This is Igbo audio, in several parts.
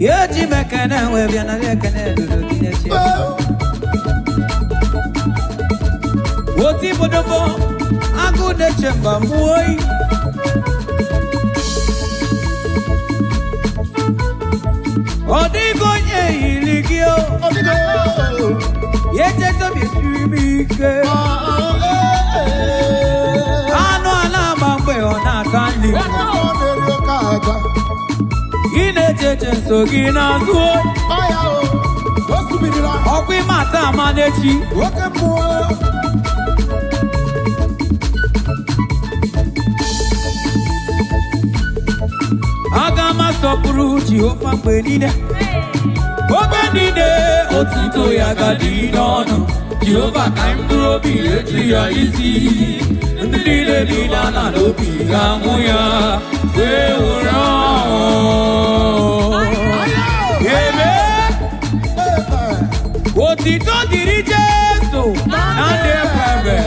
Yeji mekene webia na mekene dudu kinechi. Woti bodobo agu de chemba muoi. Odigo nye iligio. Yeje to bi swimike. Ano ala mangwe ona tandi. Ine jeje sogi na zuo. Okwi mata manechi. Agama sopuru Jehovah benide. Obenide otito ya gadi nono. Jehovah kaimduro bi eti ya isi. Ndide dina na lobi gamuya. We ura. Otito diri Jesu nande pebe.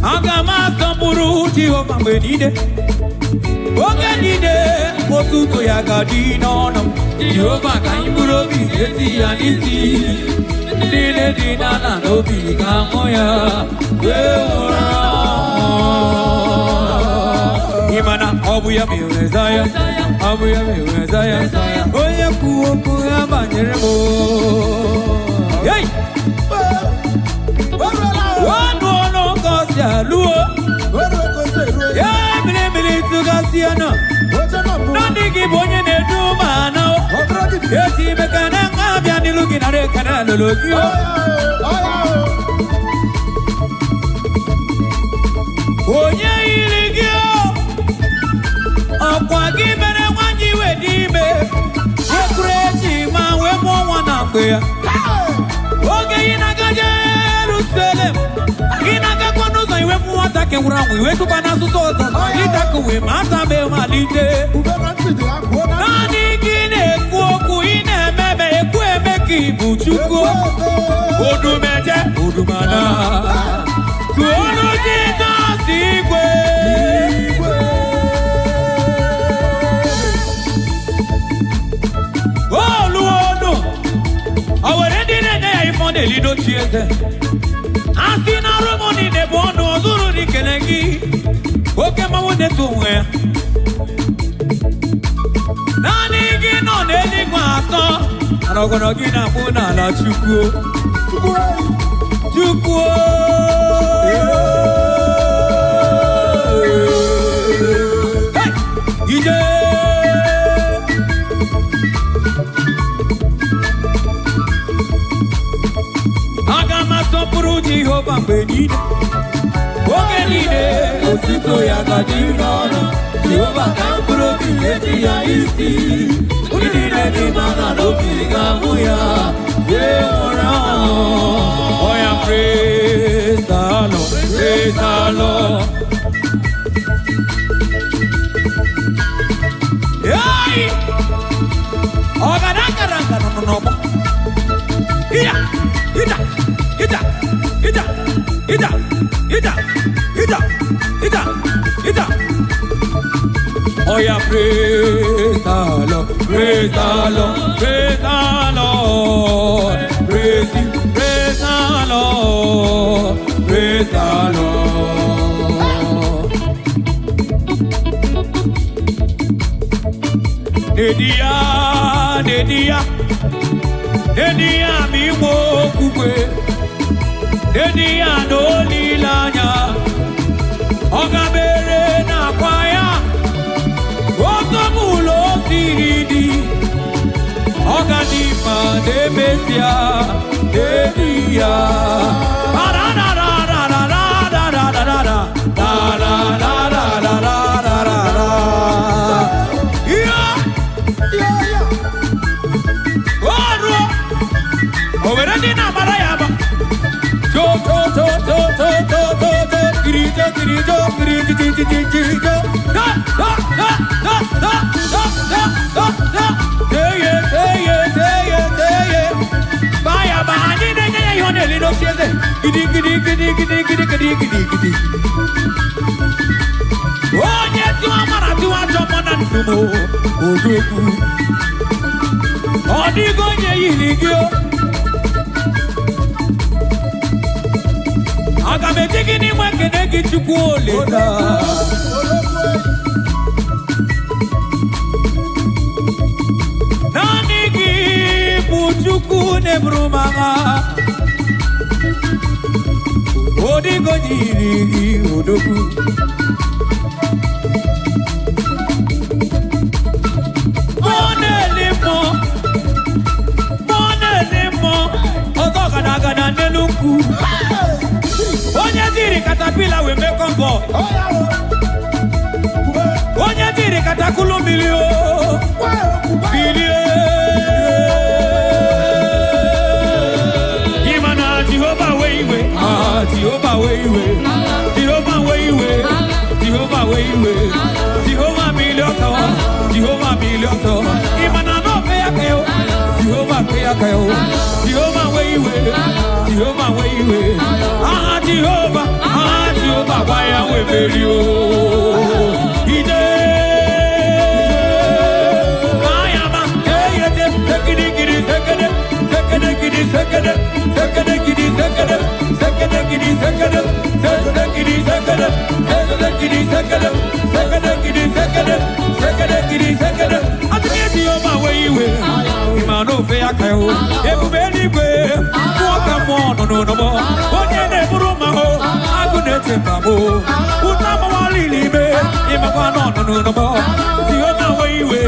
Agama sopuru Jehovah benide. Ogenide otuto ya gadi nono. Jehovah kaimduro bi eti ya isi. Ndide dina na lobi gamuya. Imana obuya miwezaya, obuya miwezaya. Oya kuya banyeremo. Hey, wano kosia luo. Yeah, mili tugasia no. Nandi kibonye ne duma no. Yeti mekana ngabya nilugi na rekana lologio. Onye iligio. Okwa gibere wanji wedime. Ekureti ma we mo wana kwe. Oge inaga Jerusalem. Inaga kwanuza iwe muwata ke uramu iwe tupana susota. Itakuwe mata be malite. Nani kine kuoku ine mebe kwe meki buchuko. Odumana. Tuonu jita sigwe. Oh, Luono. Our ending I found a little cheers. Asina Romoni de Bono, Zuru di Kenegi. Okema de Tumwe. Nani Gino, Nelly Guato. And I'm gonna get a Muna la Chuku. Chuku. Hey! Agama sopuru Jehovah benide. Ogenide otito ya gadi nono. Jehovah kampuro biyeti ya isi. Unidine di mana lobi gamuya. Yeora. Oh yeah, praise the Lord, praise the Lord. Yay! Ogaranga no. Ida. Oh yeah, praise the Lord, praise the Lord, praise the Lord, praise Him, praise the Lord, praise the Lord. Dedia mi wo kukwe. Dedia no lilanya. Ogabere na kwaya. Otomulo siridi. Oganipa de besia. Dedia. Overendina marayaba. Oh Odogu Odigonye Yiligio Agametiki Wakenegi Chukwoleza Nanigi Puchuku Nebrumaga Odigonye Yiligio Odogu Onye diri katapila we make on board. Onye diri katakulu milio. Milio. Imana Jehovah way. Ah, Jehovah way. Jehovah way. Jehovah way. Jehovah milioto. Jehovah milioto. Imana no pay akeo. Jehovah pay akeo. Jehovah way. Jehovah way. Ah Jehovah, why are we very old? He did. I am a second. No more. Onye neburu maho, agunete babo. Utama walilibe, imagwano no more. Jehovah weiwe,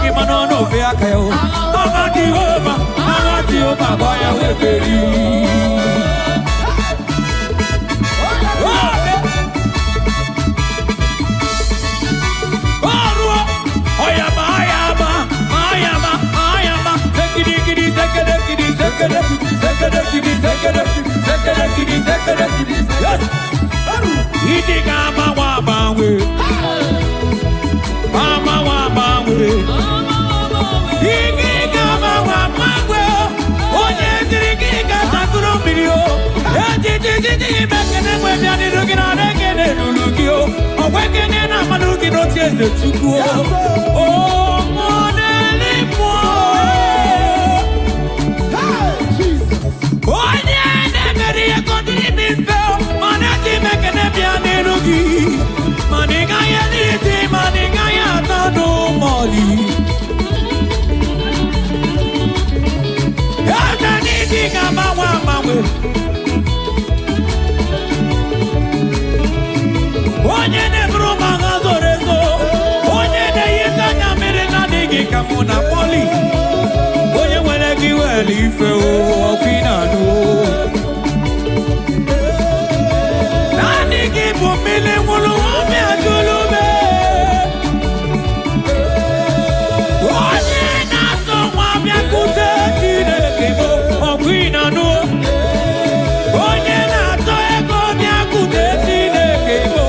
imano no feakeo. Ama Jehovah, boya weberi. Yes. Idiga mawabawe. Mawabawe. Idiga mawabawe. Onye dirigiga takuro video. Ejiji mekene webiani lugina rekene lulugio. Owekene na malugi no tiese chukuo. Oh, moneli mo. Onye nebru magazorezo, onye yitanya mere na digi kamuna poli. Onye wele giweli fe o pinanu. Nani gibu mile mulu wame ajulube. Onye naso wame akute tine kibo o pinanu. Onye naso ego mi akute tine kibo.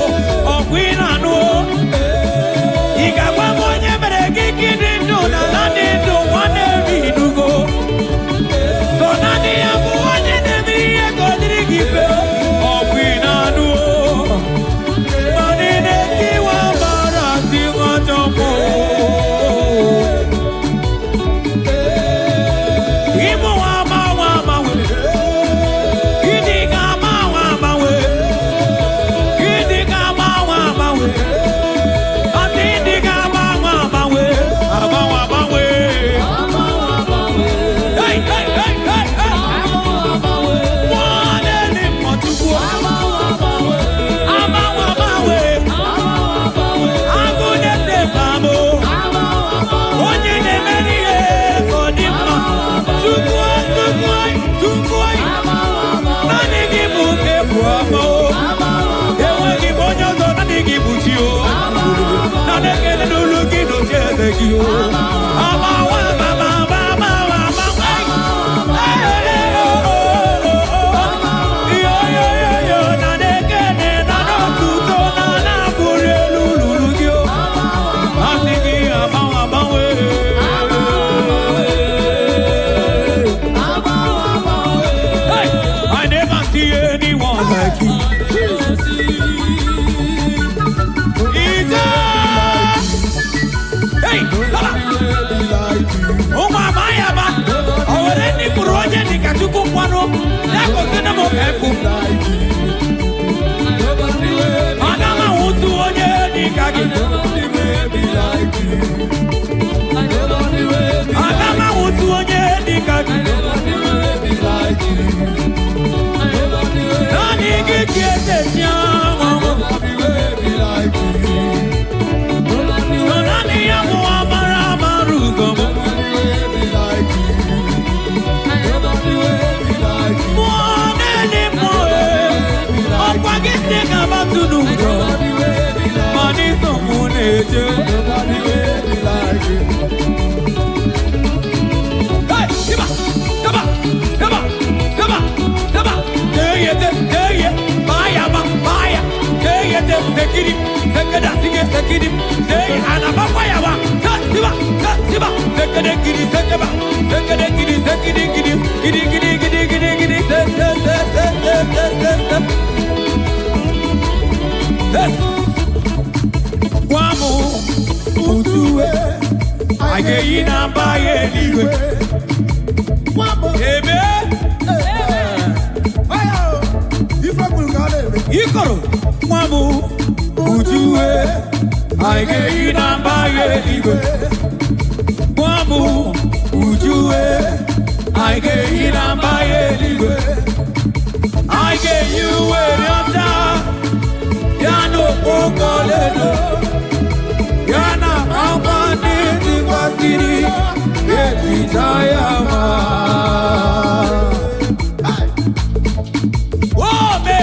Hey, gosi na mo efu. Agama hutu onye nikagi. Agama hutu onye nikagi. Nani kikiete siamo. So nani ya muamara maruzo. Mwanene moe. Okwagise kabatunu. Mani somuneje. Hey, siba, siba, siba, siba, siba. Teyete, teye, baya, baya. Teyete, sekiri, sekeda, sige, sekiri. Teye, anaba, baya, ba. Siba, siba, sekede, gidi, sekeba. Sekede, gidi, sekidi, gidi. Gidi, gidi, gidi, gidi, gidi. Se. Kwamu, utuwe. Ageyi na baye liwe. Ebe. Ikoro. Kwamu, utuwe. Ageyi na baye liwe. Kwamu, utuwe. Ageyi na baye liwe. Ageyi we yota. Yano okolelo. Yana amani tikwasiri yetitayama. Ome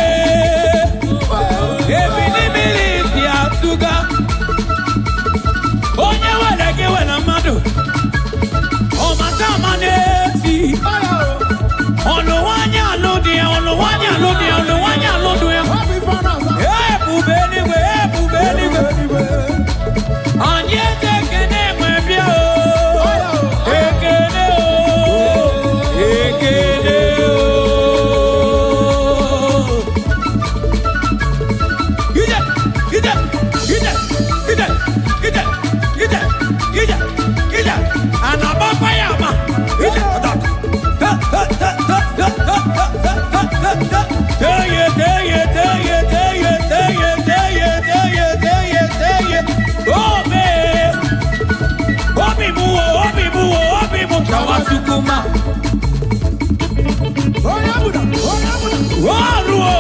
evinimilisi atuga. Onye welege wela madu. Omatamanesi. Oluwanya ludia, oluwanya ludia, oluwanya ludia. Ebubeliwe, ebubeliwe. Anye tekene mwebia o. Ekene o. Ekene o. Gide, gide, gide, gide, gide, gide, gide, gide. Anabapa yama. Gide, adak. Teye, teye, teye, teye, teye, teye, teye, teye, teye. Obe, obimu, kawasukuma. Oyamuda, waruo.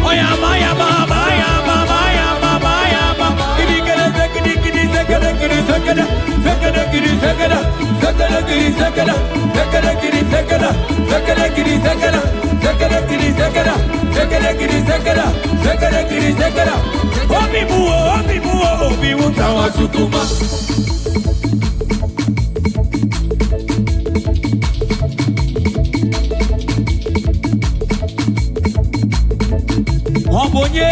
Oyama, yama, bayama, bayama, bayama. Idigere, zekede, gidi, zekede, gidi, zekede, zekede, gidi, zekede, zekede, gidi, zekede, zekede, gidi, zekede, zekede, gidi, zekede, zekede, gidi, zekede, zekede, gidi, zekede, zekede, gidi, zekede. Obimu, kawasukuma. Obonye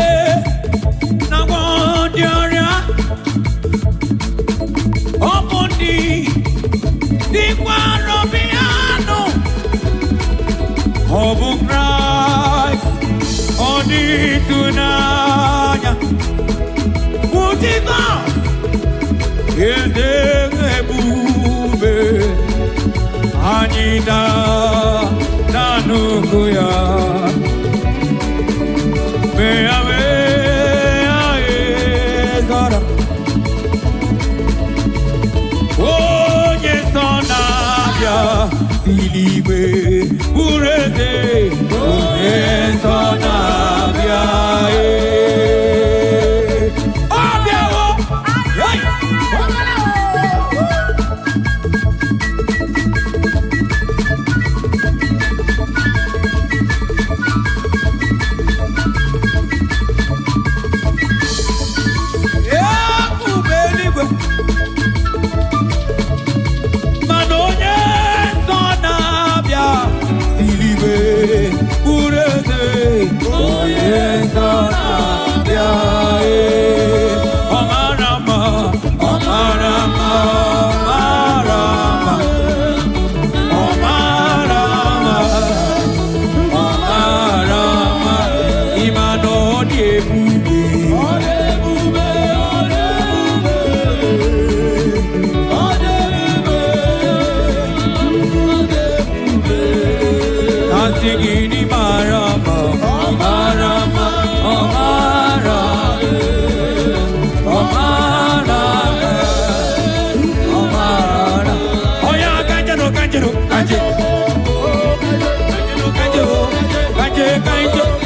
na wondiara. Obondi di kwarobiano. Obun Christ odi tunanya. Utiza ebube anida nanukuya. Zara. Oh, yes, on Abia, Siliwe, Ureze, oh, yes, on Abia, Abia, oh, hey. singing Marama, Marama, Mara, Mara, Mara. Oh yeah, Kanjano, Kanjano, Kanjano, Kanjano, Kanjano, Kanjano.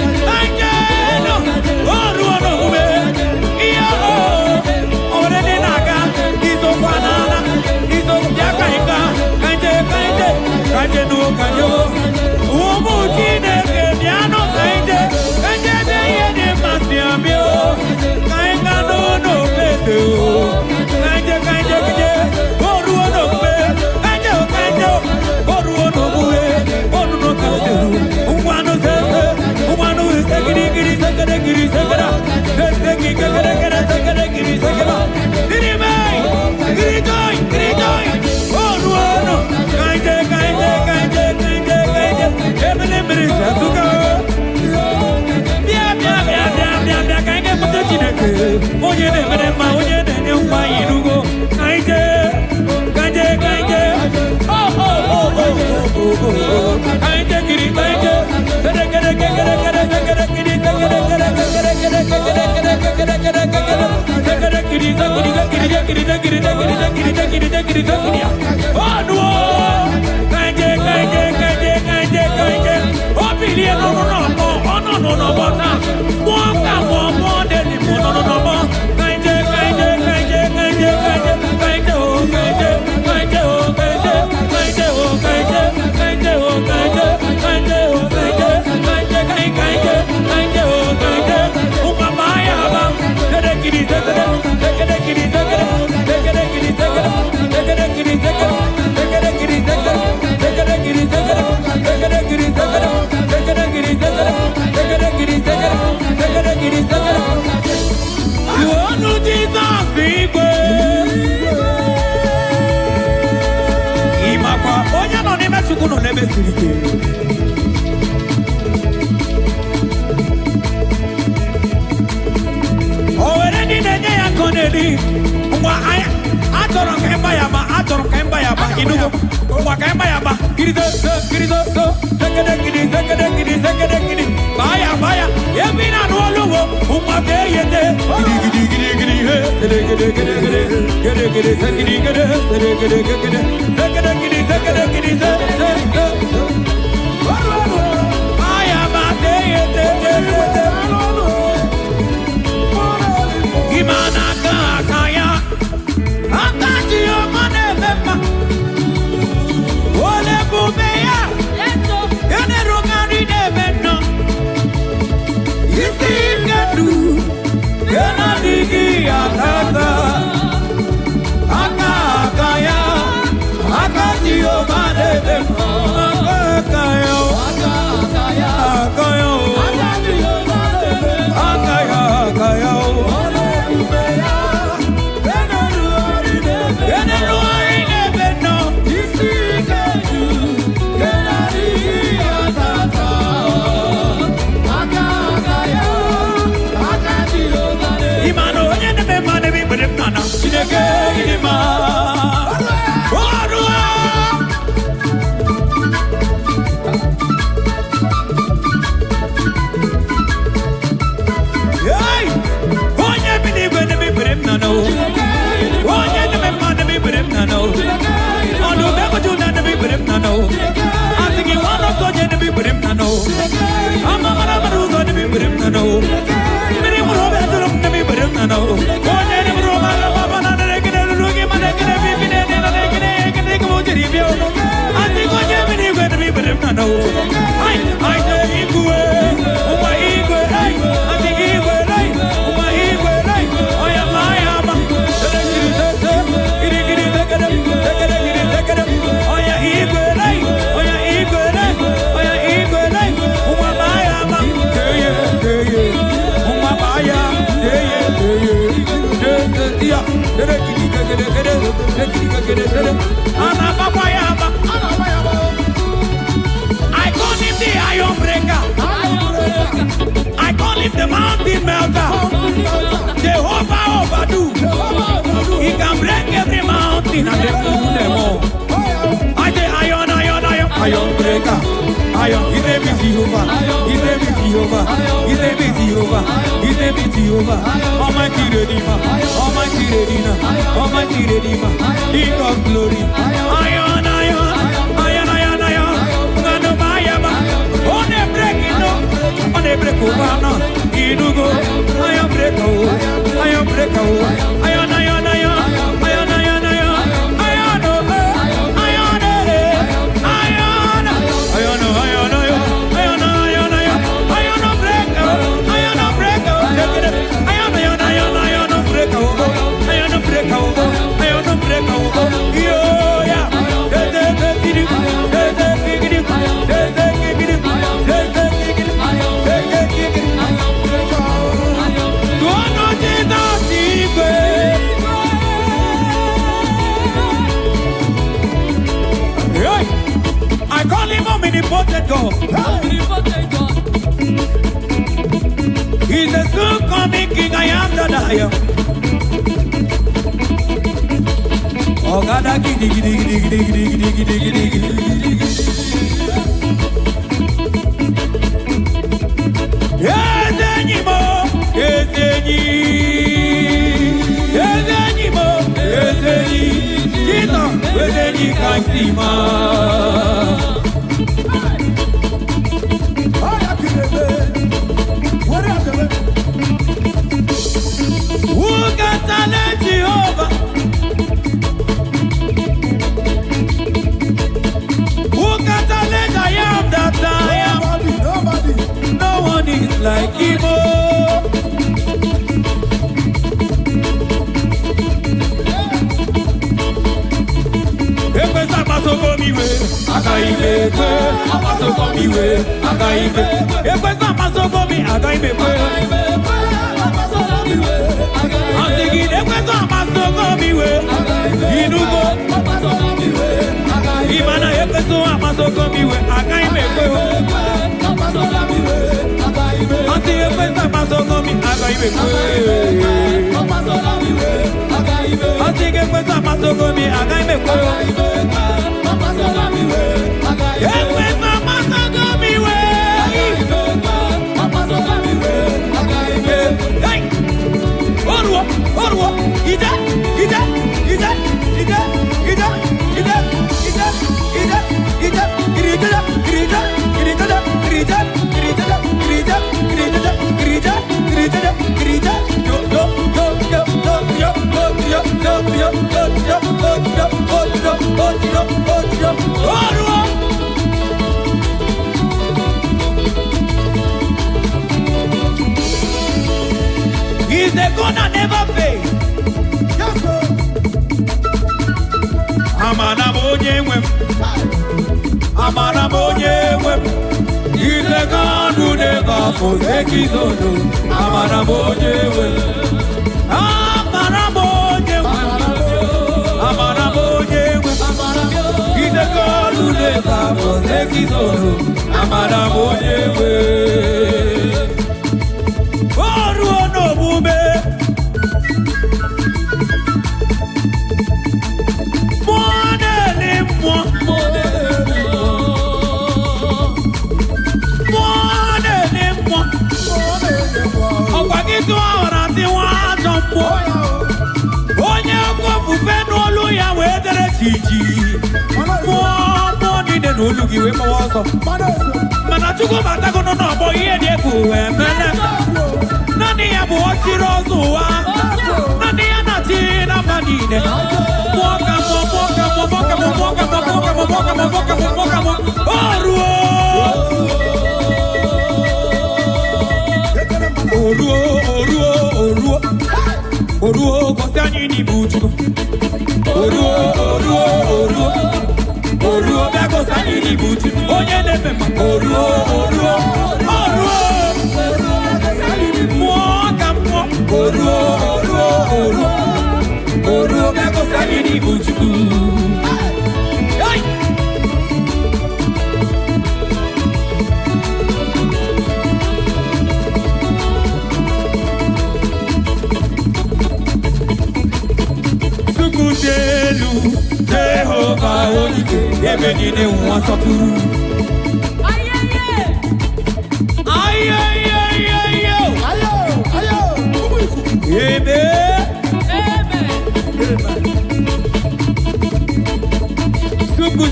I call him the iron breaker. I call him the mountain melter. Jehovah overdo. He can break every mountain and then move them all. I say iron breaker. Iron, his name is Jehovah. His name is Jehovah. His name is Jehovah. His name is Jehovah. Almighty Redeemer. Almighty Redeemer. Almighty Redeemer. King of glory. Iron, iron. Iron, iron, iron. Ngano mayaba. On a breaking no. On a break over no. Inugo. Iron break over. Iron break over. Iron, iron, iron. Iron, iron, iron. Iron over. Iron over. Iron. Iron, iron, iron. Iron, iron, iron. Iron break over. Iron break over. Iron, iron, iron. Iron break over. Iron break over. Iron break over. Yo, yeah. I call him omnipotent God. He's the soon coming King. I am that I am. Oh God, I giddy giddy giddy giddy giddy giddy giddy giddy. Yes, anymore. Yes, anymore. Yes, anymore. Yes, anymore. Jesus, yes, anymore. Can't see man. Who can challenge Jehovah? Who can challenge I am that I am? Nobody. No one is like Igbo. He's the God that never fails. He's the God who never forsakes his own. He's the God who never forsakes his own. Jehovah,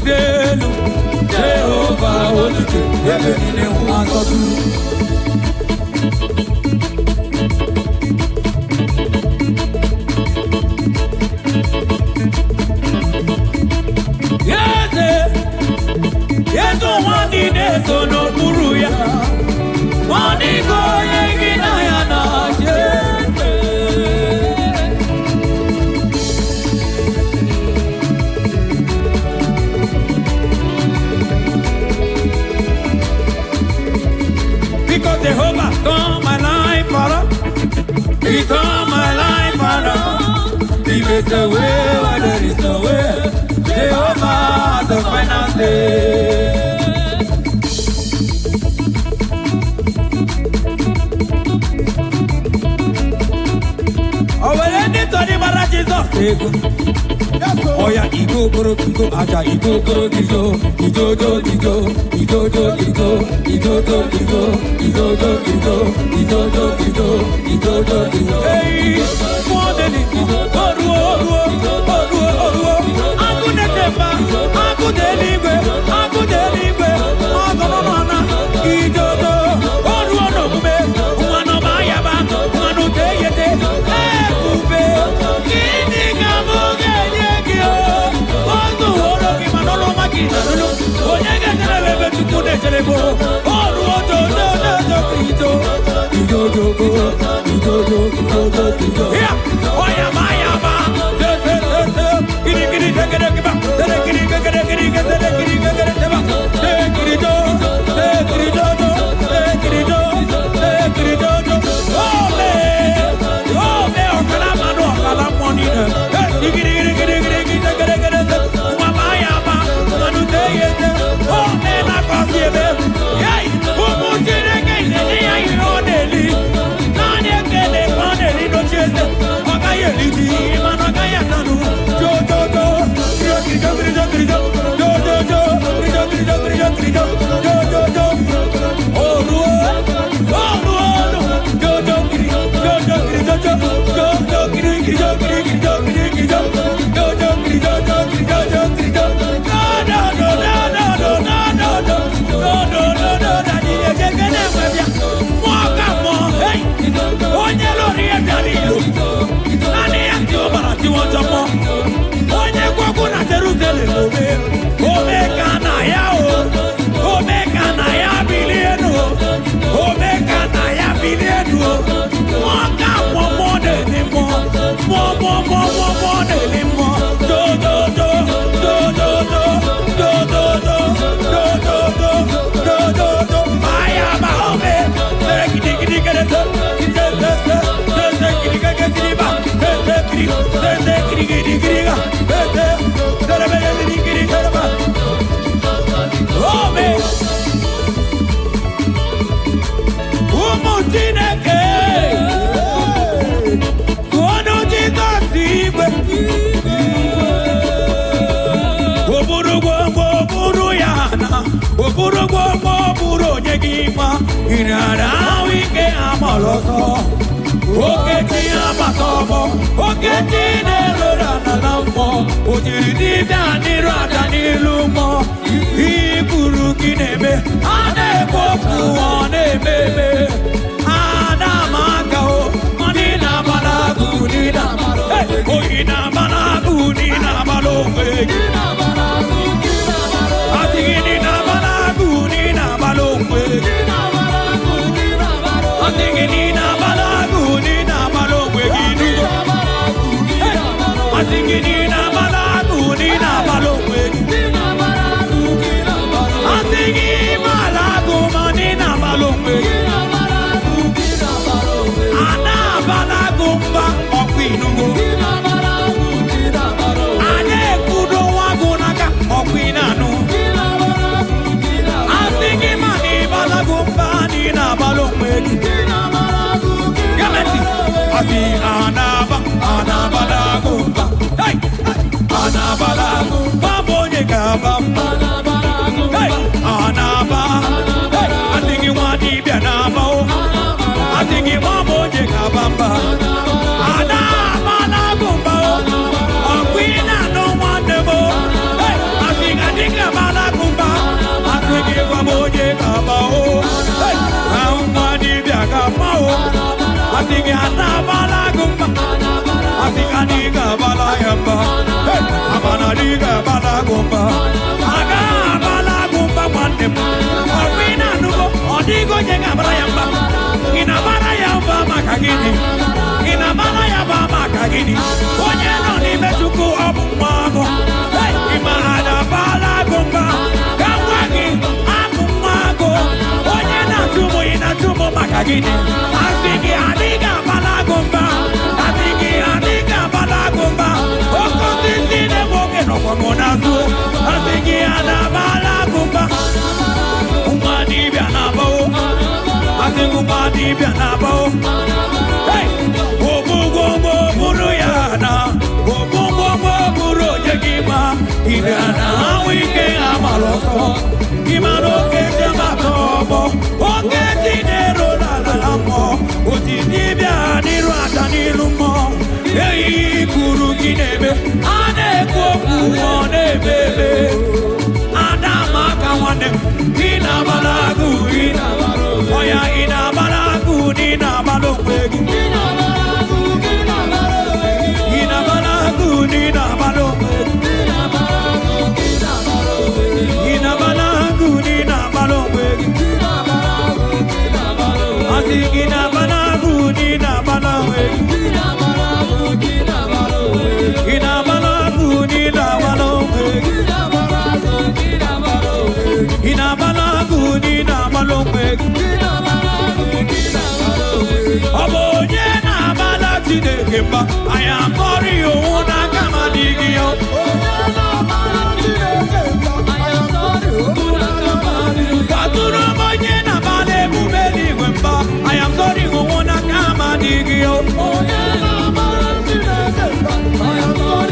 Uzelu Jehovah Olike Ebe nine umasotu Yesu wani neso no buru ya Wani go yengi na ya na Because Jehovah turned my life around. He turned my life around. He makes a way where there is no way. Jehovah has the final say. Oh, well, anytime I Jesus, oh yeah, Igbo koro Igbo aja Igbo koro Igbo Igbo Igbo Igbo Igbo Igbo Igbo Igbo Igbo Igbo Igbo hey more than Igbo oru aku netemba aku deligwe ogonona Igbo oru no mbe umano bayaba umano teyete ekube kini gamoge digo llega Brian ina bara ya ba makagini ina bara ya ba makagini onye no ni metuku obumago hey imana bala gomba kawagi abumago onye na tumo makagini asigi adiga bala gomba okotisi ne boke no komonazu asigi ada bala gomba umani bianabo Umadi bianabo hey obugo buru yana obugo buru yegima ibiana wike amaloso imano kete matobo oketi nero la mo otidibia niru atanilumo hey kuru ginebe ane koku one bebe adama kawane ina balagu ina oya ina balagu ina balogwegi ina balagu ina balogwegi ina balagu ina balogwegi asigina balagu ina balogwegi ina balagu ina balogwegi ina balagu ina balogwegi Obonye na bala tidekemba I am sorry you na kama digio Katuro bonye na bale bubeli wemba I am sorry you na kama digio I am sorry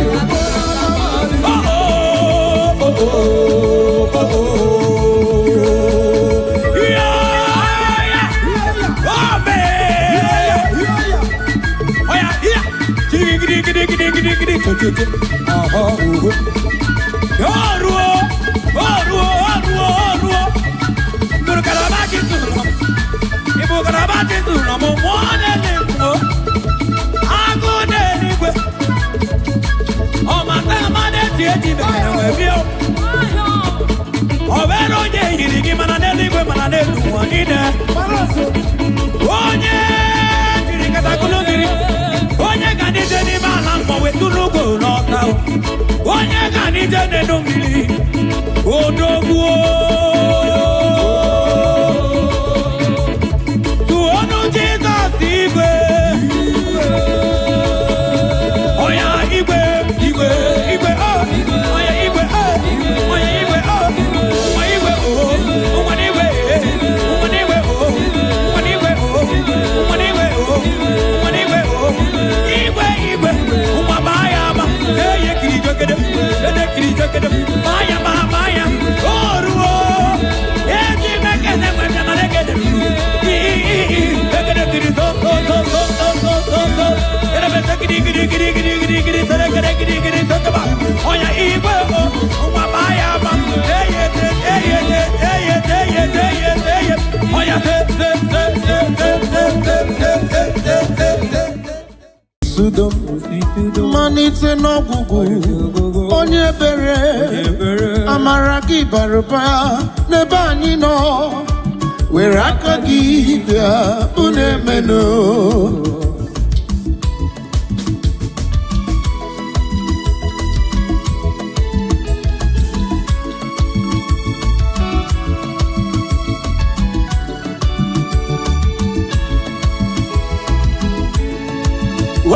Manite no gugu onye bere amara gị barụba n'ebe anyị nọ were aka gị bịa unu emeno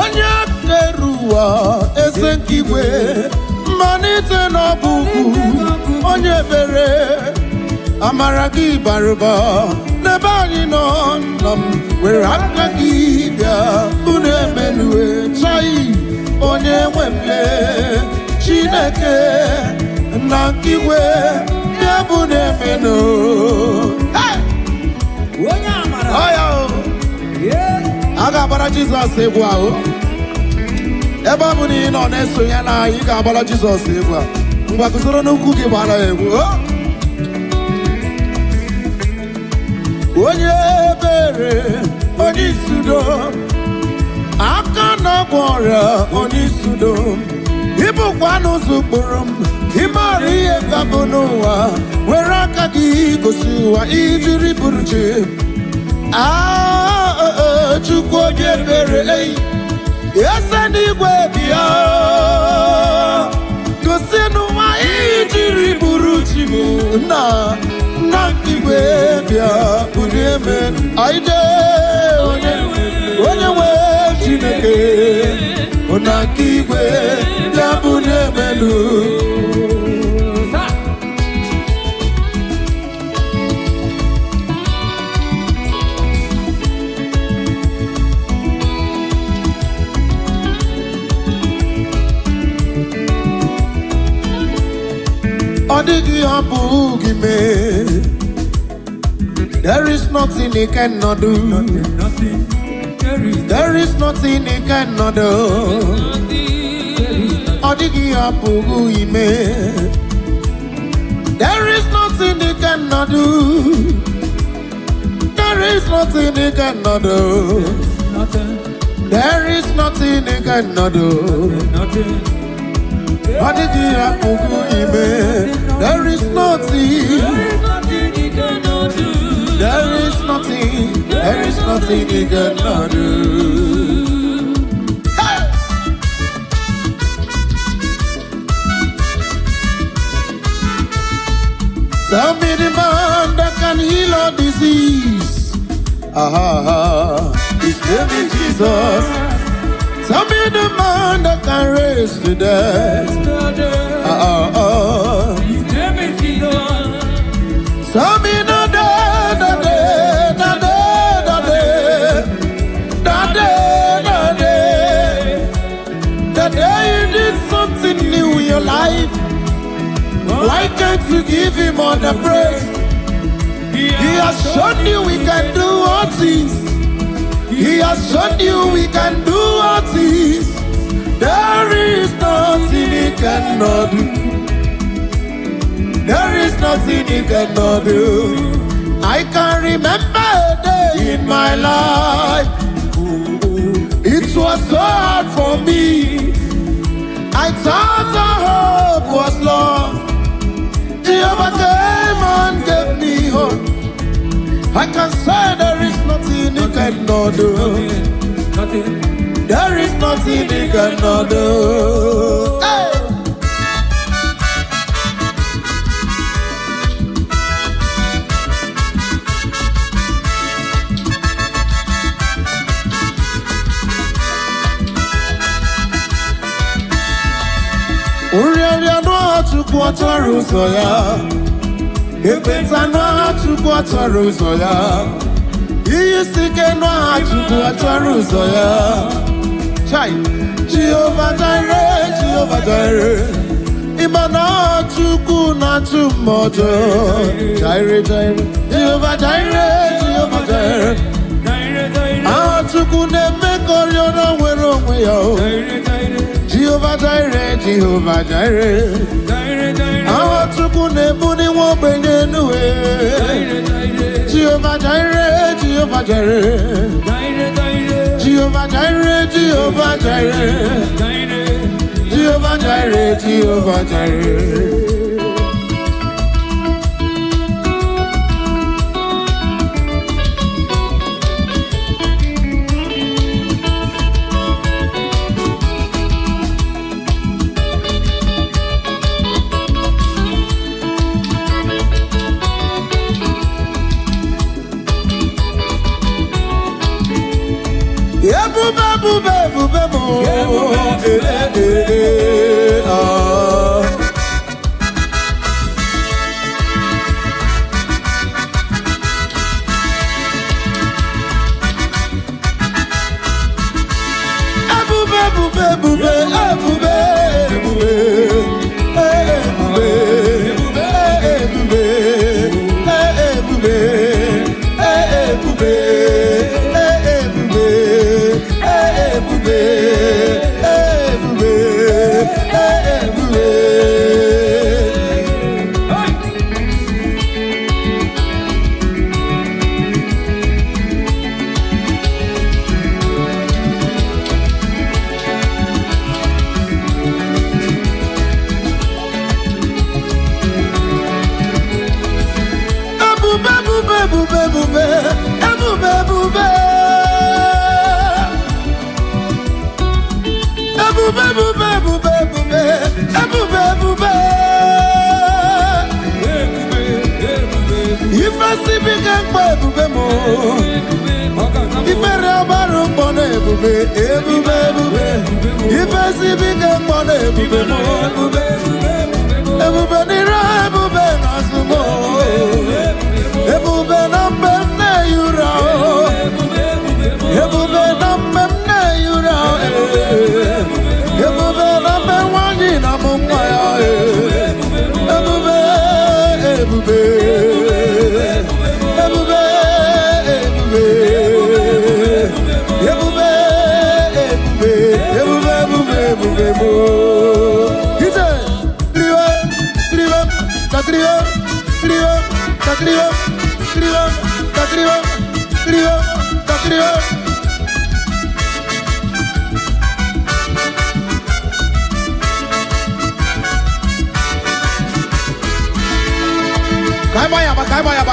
onye keruwa eze nkigwe mmanite n'ọbụgwụ onye bere amara gị barụba n'ebe anyị nọ nọ m were aka gị bịa unu emenue chai onye nwemle Chineke na nkigwe bịa bụ na-emenu onye amara a ga-agbara Jizọs egwu ahụ ebe ọ bụ na ị nọ na-esonye na ị ga-agbara Jizọs egwu a ngwa guzoro n'ukwu gị gbara egwu onye ebere onye isudo aka na-agwọ ọrịa onye isudo ịbụkwa n'ụzọ kpụrụ m Imari Gabonoa, where Akagi Gosua, Ijiri Burche. Ah, Chukwo Gebere, yes, and Igwebia. Gosenua, Ijiri Buruchi, na, Igwebia, Unemen, Aide, Onewe, Chineke, Onakigwe, Yabunemelu. There is nothing he cannot do. There is nothing he cannot do. There is nothing he cannot do. There is nothing he cannot do. There is nothing he cannot do. There is nothing. There is nothing he cannot do. Hey! Tell me the man that can heal all disease. His name is Jesus. Tell me the man that can raise the dead. His name is Jesus. Tell me the day you did something new in your life. Why can't you give him all the praise? He has shown you we can do all things. He has shown you we can do all things. There is nothing he cannot do. There is nothing he cannot do. I can remember a day in my life. It was so hard for me. I thought our hope was lost. Jehovah came and gave me hope. I can say there is nothing he cannot do. There is nothing he cannot do. Hey! Uriya no Chukwu atọrọ ụzọ ya. Ekpenta no Chukwu atọrọ ụzọ ya. Iyi sike no Chukwu atọrọ ụzọ ya. Chai, Jehovah Jireh, Jehovah Jireh. Ịma na Chukwu na-atụ mmụọ. Jireh, Jireh, Jehovah Jireh, Jehovah Jireh. Aha Chukwu na-eme ka oriọna nwere onwe ya. Jehovah Jireh, Jehovah Jireh. Aha Chukwu na-ebuli nwa ogbenye enu. Jehovah Jireh, Jehovah Jireh. Jehovah Jireh, Jehovah Jireh. Jehovah Jireh, Jehovah Jireh. Ebube mo.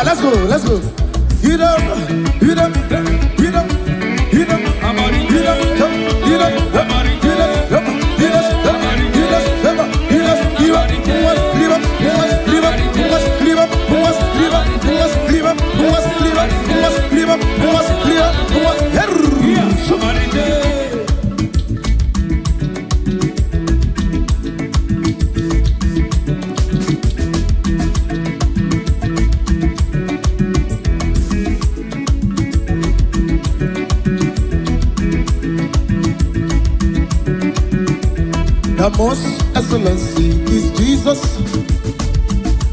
Let's go, let's go. You don't, you don't, you don't, you don't, you The most excellency is Jesus.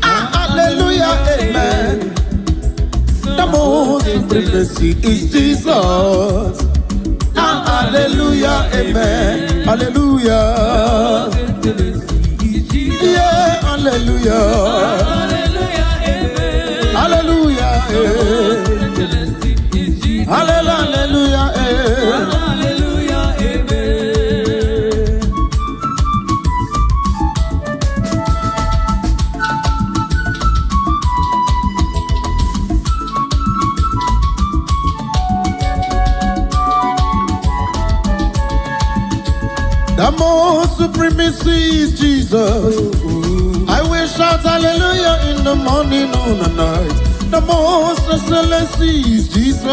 Hallelujah, amen. The most supremacy is Jesus. Hallelujah, amen. Hallelujah. Yeah, hallelujah. Hallelujah, hallelujah, hallelujah. The most supremacy is Jesus. I will shout hallelujah in the morning, noon and night. The most excellency is Jesus.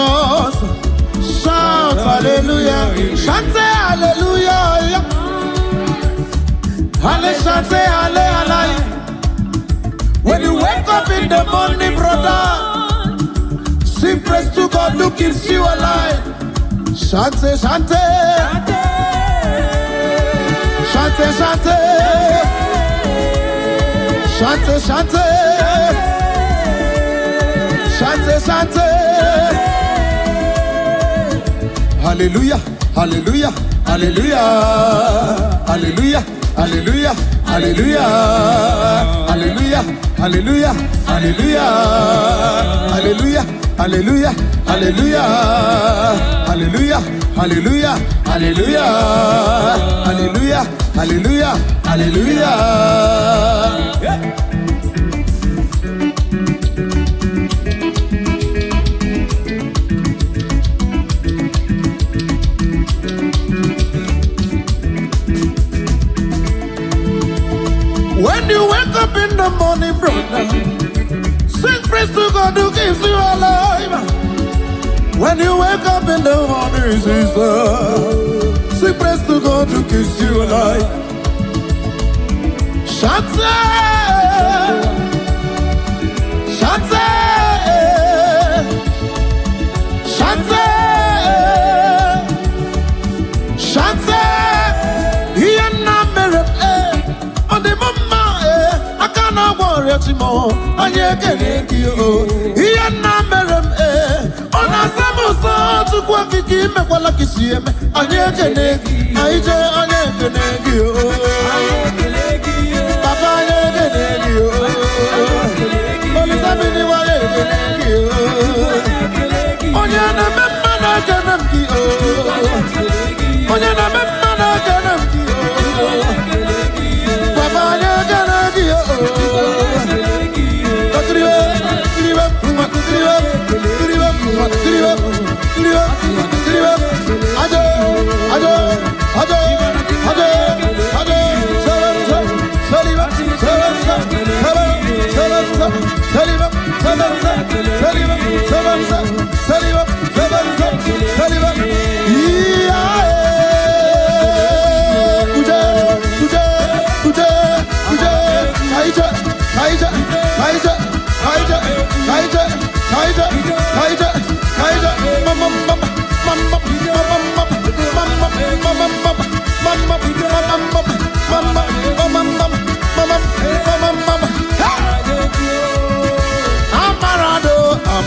Shout hallelujah. Shout hallelujah. Halle, shout hallelujah. When you wake up in the morning, brother, sing praise to God who keeps you alive. Shante, shante. Chante, chante, chante, chante, chante, chante. Hallelujah, hallelujah, hallelujah, hallelujah, hallelujah, hallelujah, hallelujah, hallelujah, hallelujah, hallelujah, hallelujah, hallelujah, hallelujah, hallelujah, hallelujah, hallelujah, hallelujah, hallelujah. When you wake up in the morning, brother, sing praise to God who gives you alive. When you wake up in the morning, sister, sing praise to God who keeps you alive. Shante, shante, shante, shante. Iana mere on the mama I cannot worry anymore. I can't you. Iana mere Onasamusa to Kwaki Mekwala Kisieme, Anyakanegi, Aija Anyakanegi, Papa Yakanegi, Onisabini Wayakanegi, Onyana Memana Ganamki, Onyana Memana Ganamki, Papa Yakanegi,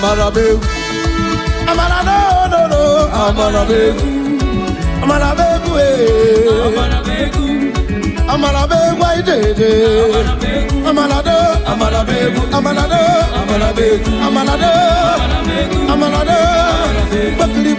Amarabegu, Amarabegu, Amarabegu, Amarabegu, I did it. Amarado, Amarabegu, Amarado, Amarabegu, Amarado, Amarado, Bakli,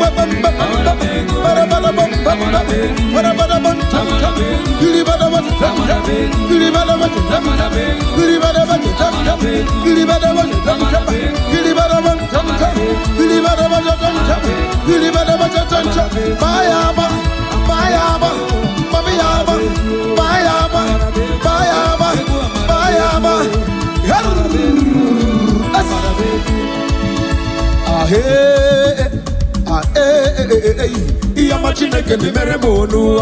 Chineke ni mere monu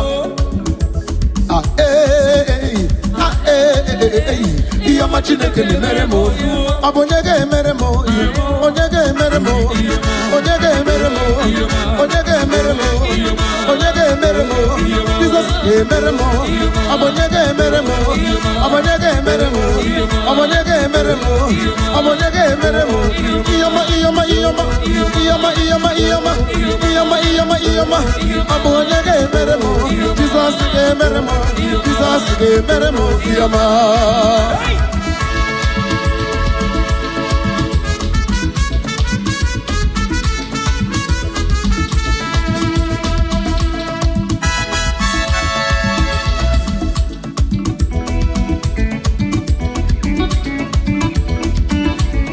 Iyama Chineke ni mere mo Abonyege mere mo Onyege mere mo Onyege mere mo Onyege mere mo Onyege mere mo Jesus ye mere mo Abonyege mere mo Abonyege mere mo Abonyege mere mo Abonyege mere mo Iyama Abonyege mere mo Jesus ye mere mo Jesus ye mere mo Iyama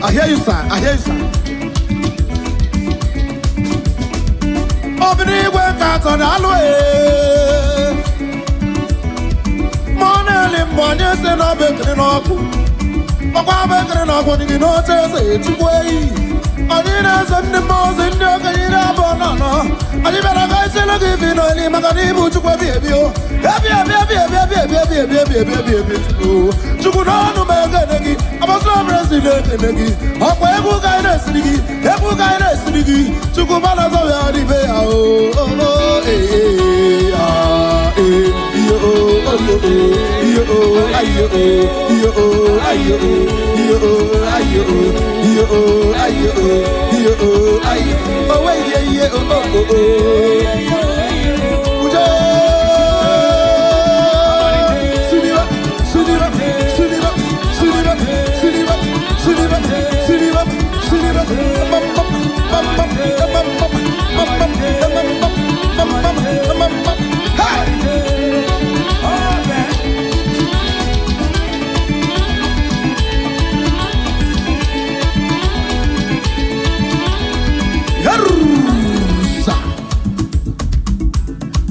I hear you, sir. I hear you, sir. Obìnrin ìwé kàtọ́ ní alóye. Mọ́nẹ́lì mbọ̀nyé ṣe náà bẹ̀kìrì náà kú. Ọkọ̀ abẹ́kìrì náà kú nìkì náà ṣe ṣe ètùkú èyí. Ọdún náà ṣe ní mọ́ọ̀sì ní ọkẹ́yìn náà bọ̀ náà náà. Àdìbẹ̀rẹ̀ ká ṣe lókè ìfì náà ní màkà ní ibù chukwu ẹbí ẹbí o. Ẹbí. Chukwu náà nù mẹ́kẹ́ nìkì. Abọ́sọ̀ mẹ́rẹ̀sì lẹ́kẹ́ nìkì. Ọ̀pọ̀ egwu ka ị na-esiri gị. Egwu ka ị na-esiri gị. Chukwu bala zọ ya dịbe ya o.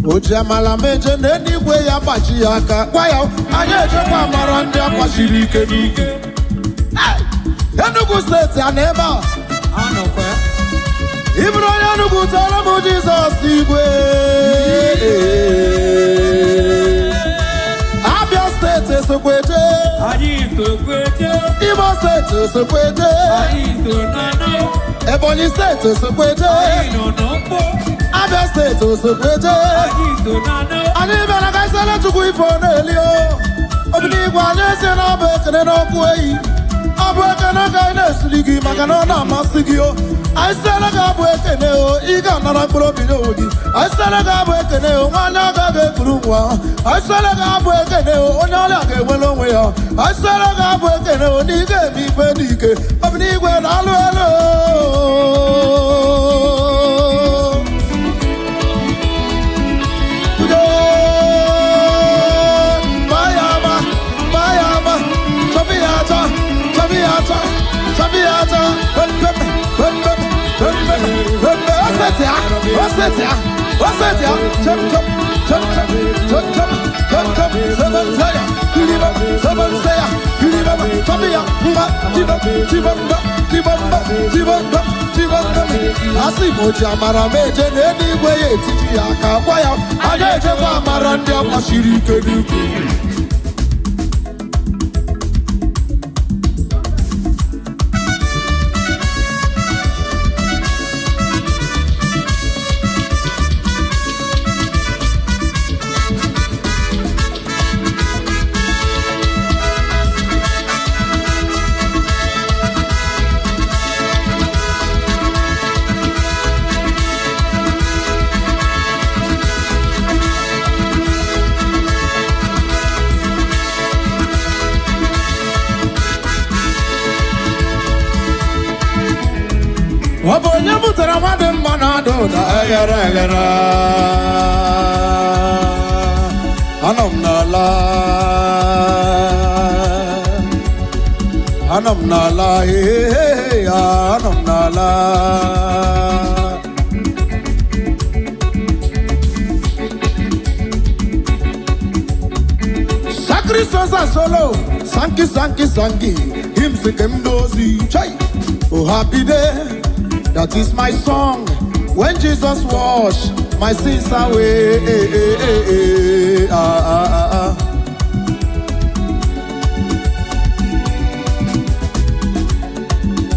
Oji amala meje n'eluigwe ya gbaji ya aka gwa ya anyị echekwa amara ndị akwasiri ike n'ike Enugu steeti a na ebe a ịbụrụ onye Enugu tọrọ m Jizọs igwe Abia steeti esokweje Imo steeti esokweje Ebonyi steeti esokweje Abia steeti esokweje anyị bịara ka isele Chukwu ifo n'eli o Obinigwe anyị esi na ọ bụ ekene n'ọkụ eyi ọ bụ ekene ka anyị na-esiri gị maka na ọ na-amasị gị o anyị siele ga-abụ ekene o ị ga-anara mkpụrụ obi n'onwe gị anyị siele ga-abụ ekene o nwaanyị agaghị ekuru nwa anyị siele ga-abụ ekene o onye ọrịa ga-enwere onwe ya anyị siele ga-abụ ekene o na ị ga-eme ife dị ike Obinigwe na-alụ elu Sabiata, it ya? What's it ya? What's it ya? Chop chop chop chop chop chop chop chop. Seven say ya. Give up. Seven say ya. Give up. Come here. Give up. Give up. Give up. Give up. Give up. Asi moja mara meje nedi weye titi ya kakwaya. Adeje kwa mara ndia mashirike duku. Wabonye mutara wade manado da agara Anam nala hey anam nala Sakri sosa solo sanki him sikem dozi chai oh happy day. That is my song. When Jesus washed my sins away.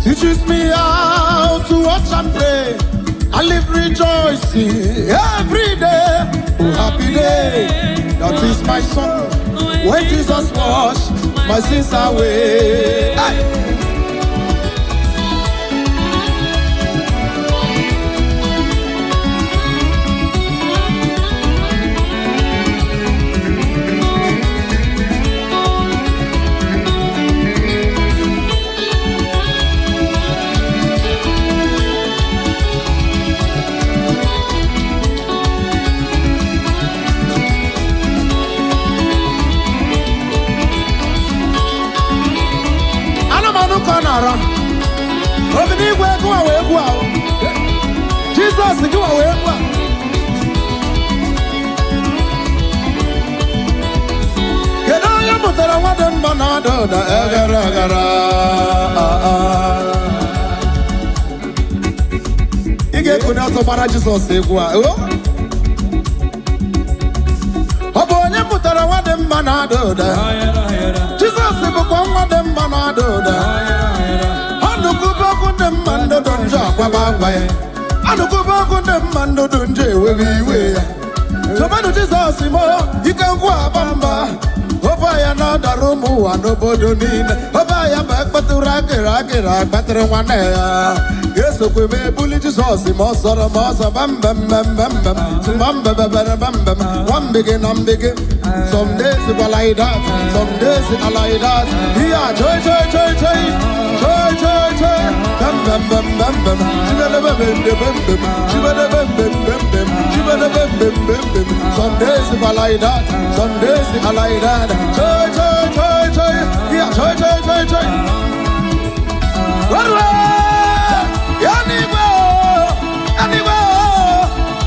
Teaches me how to watch and pray. I live rejoicing every day. Oh, happy day. That is my song. When Jesus washed my sins away. Hey. Jesus, go away. Get on your mother, I want them banana. You get good out of Jesus, say, go. Upon your mother, I want them banana. Jesus, if you want them banana. Mando don't drop about by I don't go back on them mando don't jay where we were. So man Jesus you can go a bamba. Obaya na da room and nobody need. Obaya back but to rock better one air. Yes, so we may bully Jesus Mosara Masa bam bam bam bam bam bam bam bam. One begin I'm begin. Some days it will like that, some days it like that. Yeah, joy. Bam bam bam bam bam. Some days it will like that, some days it like that. Joy. Yeah, joy. Run away!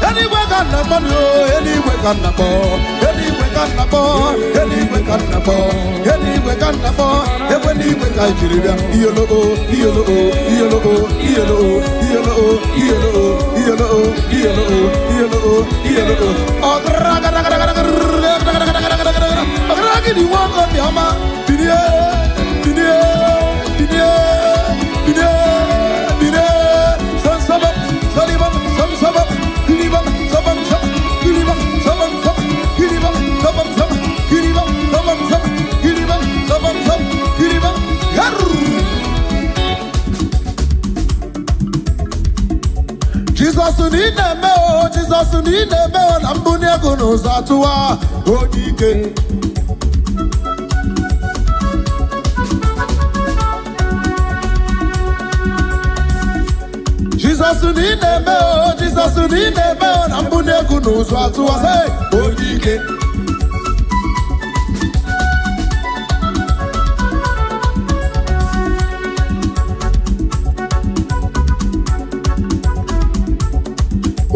Anywhere gonna money, anywhere gonna ball, anywhere gonna ball, anywhere gonna ball, anywhere gonna ball, anywhere gonna Nigeria, yolo. Oh, you walk on the hammer, Jesus need a bell and Bunego knows that to our Odike. Jesus need a bell and Bunego knows what to say Odike.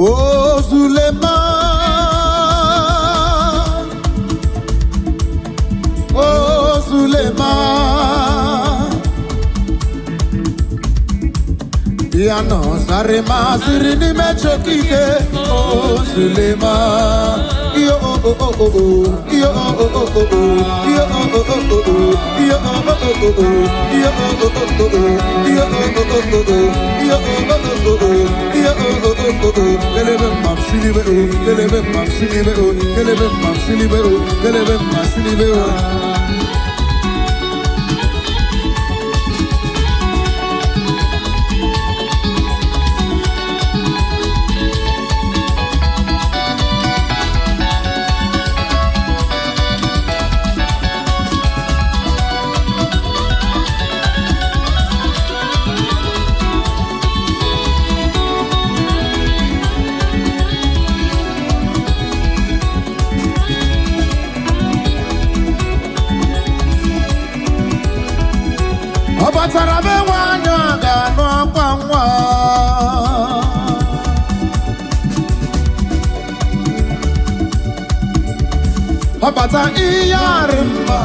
Oh Zulema, oh Zulema, Diano Sarema Sirini Mechokike, oh Zulema, yo oh oh oh oh, yo oh oh oh oh, yo oh oh oh oh, yo oh oh oh oh, yo oh oh oh oh, yo oh oh oh oh, yo oh oh oh oh, yo oh oh oh oh, kelebe mam silibe o, kelebe mam silibe o, kelebe mam silibe o, kelebe mam silibe o. Obatarabe wanya gano kwangwa Obata iyarimba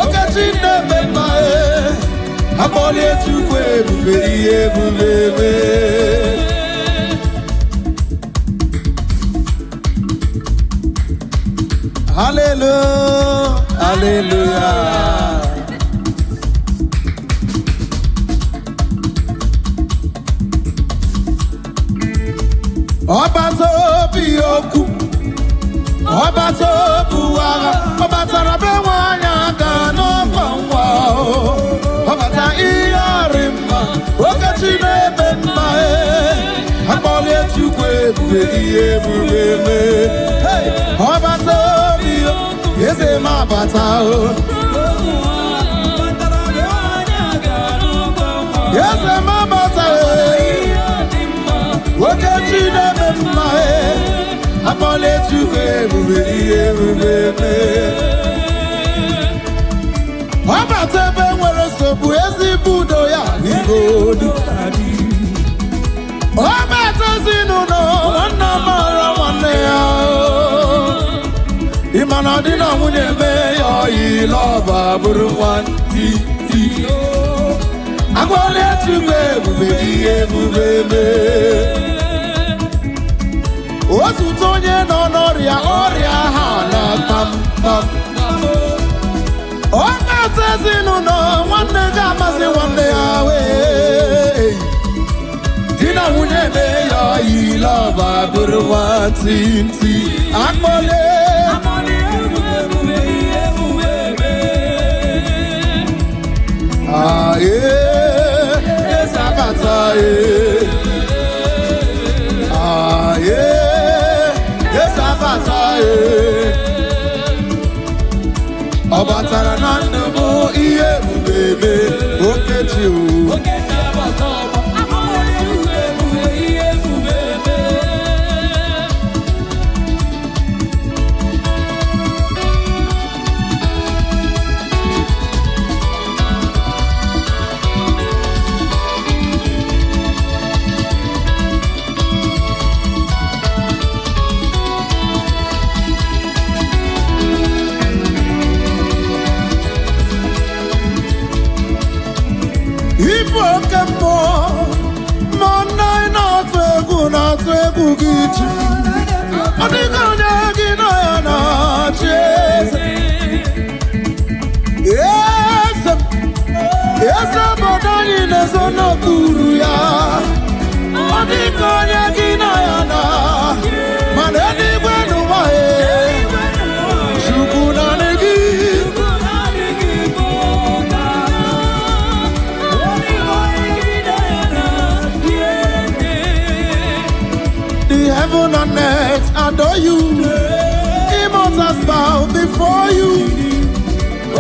Okechi nebema Aboli etukwe ebube iye ebube Hallelujah, hallelujah. Obatobioku, Obatobuara, Obatarabe wanya gano kwangwa Obata iyarimba, Okechi nebema Aboli etukwe ebube iye ebube Hey, Obatobioku, yeze mabata o Yeze mabata Okechi nebema Abole etukwe ebube iye ebube Obatebe nwere nsogbu ezigbo ya igodu Obata ezinụlọ nwanne mara nwanne ya Ịmana di na nwunye mee ya oyi lọba bụrụ nwantiti Abole etukwe ebube iye ebube Otuto onye nọ n'ọrịa ha na tam Obata ezinụlọ nwanne ga-amasị nwanne ya wee Di na nwunye mee ya oyi lọba bụrụ nwantiti Akpọle Ezabata Ezabata Obatara na ndụ m ihe ebube Okechi o Ibu oke mmụọ Mọnna na-atụ egwu gị ji Ọ dịghị onye gị nọ ya na-achị Eze obodo anyị na-ezo n'okpuru ya Ọ dịghị onye gị nọ ya na Mana eluigwe n'ụwa Chukwu naanị gị Heaven and earth adore you. Immortals bow before you.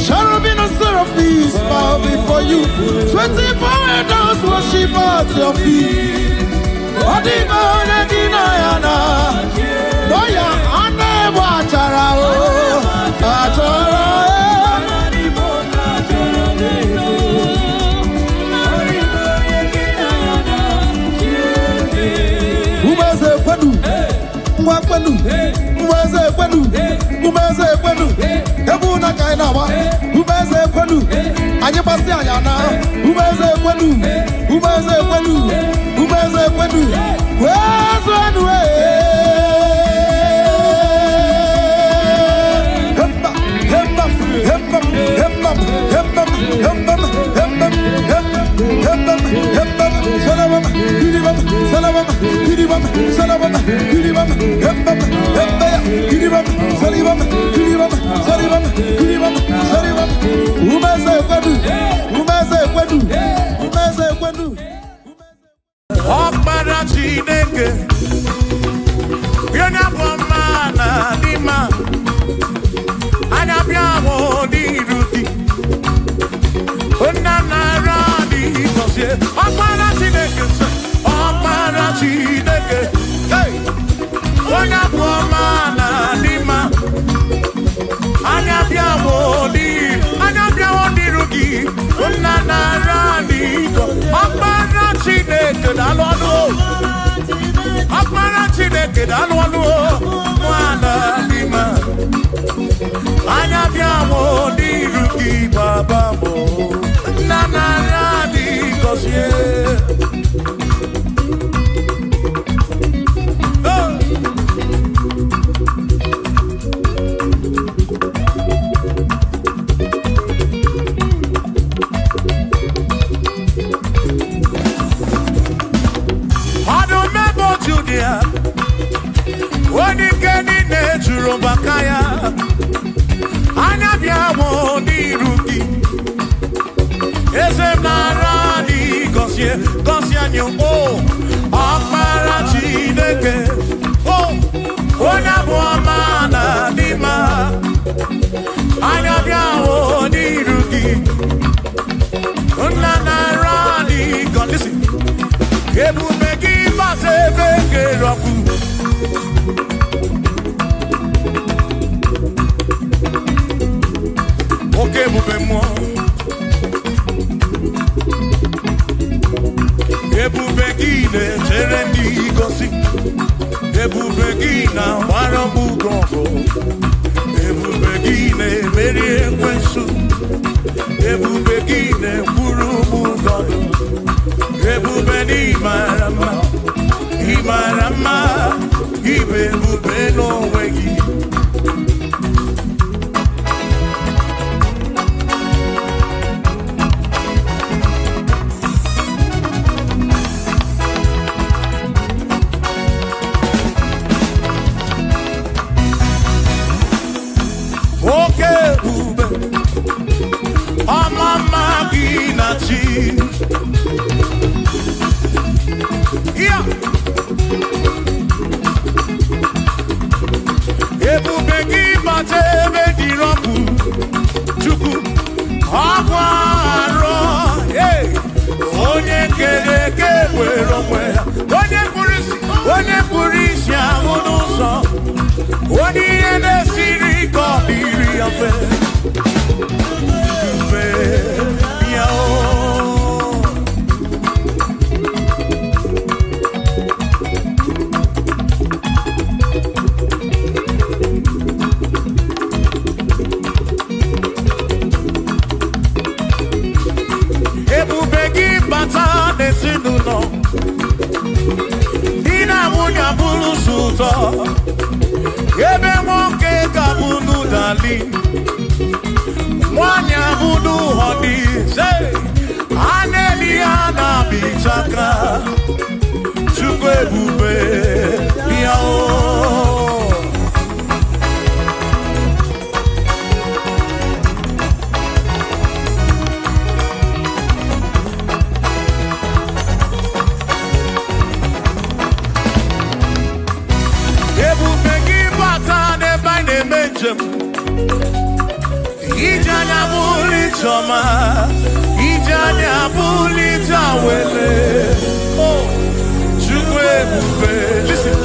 Cherubim and seraphims bow before you. 24 elders worship at your feet. kwenu ubeze kwenu ubeze kwenu ebu na kai na wa ubeze kwenu anyị gbasi anya na ubeze kwenu ubeze kwenu ubeze kwenu kwezenu Ọkpara Chineke onye bụ mma na dị mma anya bịa hụ n'iru gị nna nara dị gọzie ọkpara Chineke ọkpara Chineke onye bụ mma na dị mma anya bịa hụ n'iru gị nna nara dị gọzie ọkpara Chineke daalụ ọnụ ọkpara Chineke daalụ ọnụ nwana dị mma anya bịa hụ n'iru gị baba mụ nna nara dị gọzie onye ike niile juru maka ya anya bịa hụ n'iru gị eze m nara dị gọzie anyị ọkpara Chineke onye bụ ọma na dị mma anya bịa hụ n'iru gị nna nara dị gọzie ebube gị gbasa ebe kere ọkụ oke ebube mmụọ ebube gị na-echere ndị gosi ebube gị na-agbara mbugo ọgụ ebube gị na-emeri ekwensu ebube gị na-ekwuru mbugodo ebube n'ịmara mma ịmara mma ibe ebube n'onwe gị oke ebube ọmama gị na chi ya ebube gị bata ebe dị rọpụ Chukwu ọgwụ arọ onye kere eke were onwe ya onye kpụrụ isi ahụ n'ụzọ onye ihe na-esiri ike ọ dịrị ya mfe ya ebube gị bata n'ezinụlọ di na nwunye abụrụ ụtọ ebe nwoke ga-abụ n'ụdali nwanyị abụ n'ụhọ n'ise a na-eli ya na-abịchaka Chukwu ebube ya ebube gị bata n'ebe anyị na-eme njem ije anya bụrụ ijeọma ije anya bụrụ ije awele Chukwu ebube listen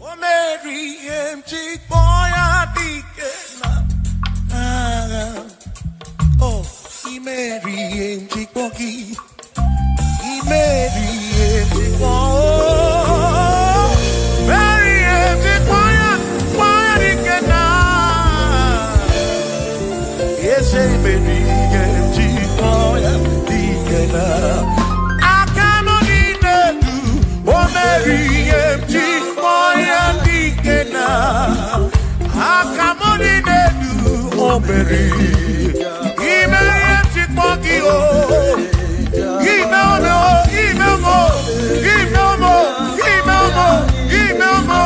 o mere ihe m ji kpọọ ya dike na agha i mere ihe m ji kpọọ gị i mere ihe m ji kpọọ Imeri Chikmoki o Imelmo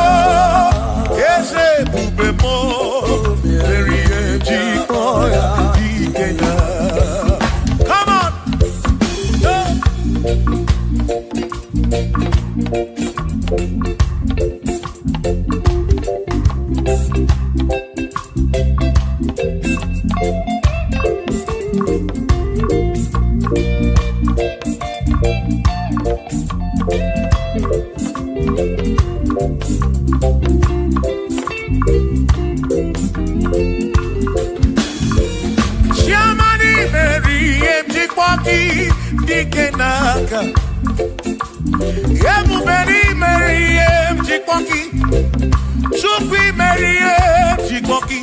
Ese bubemo Meri Chikmoya Dikena. Come on. Shamani Mary Chikmoki Dikenaka Yemu Mary Chikmoki Sufi Mary Chikmoki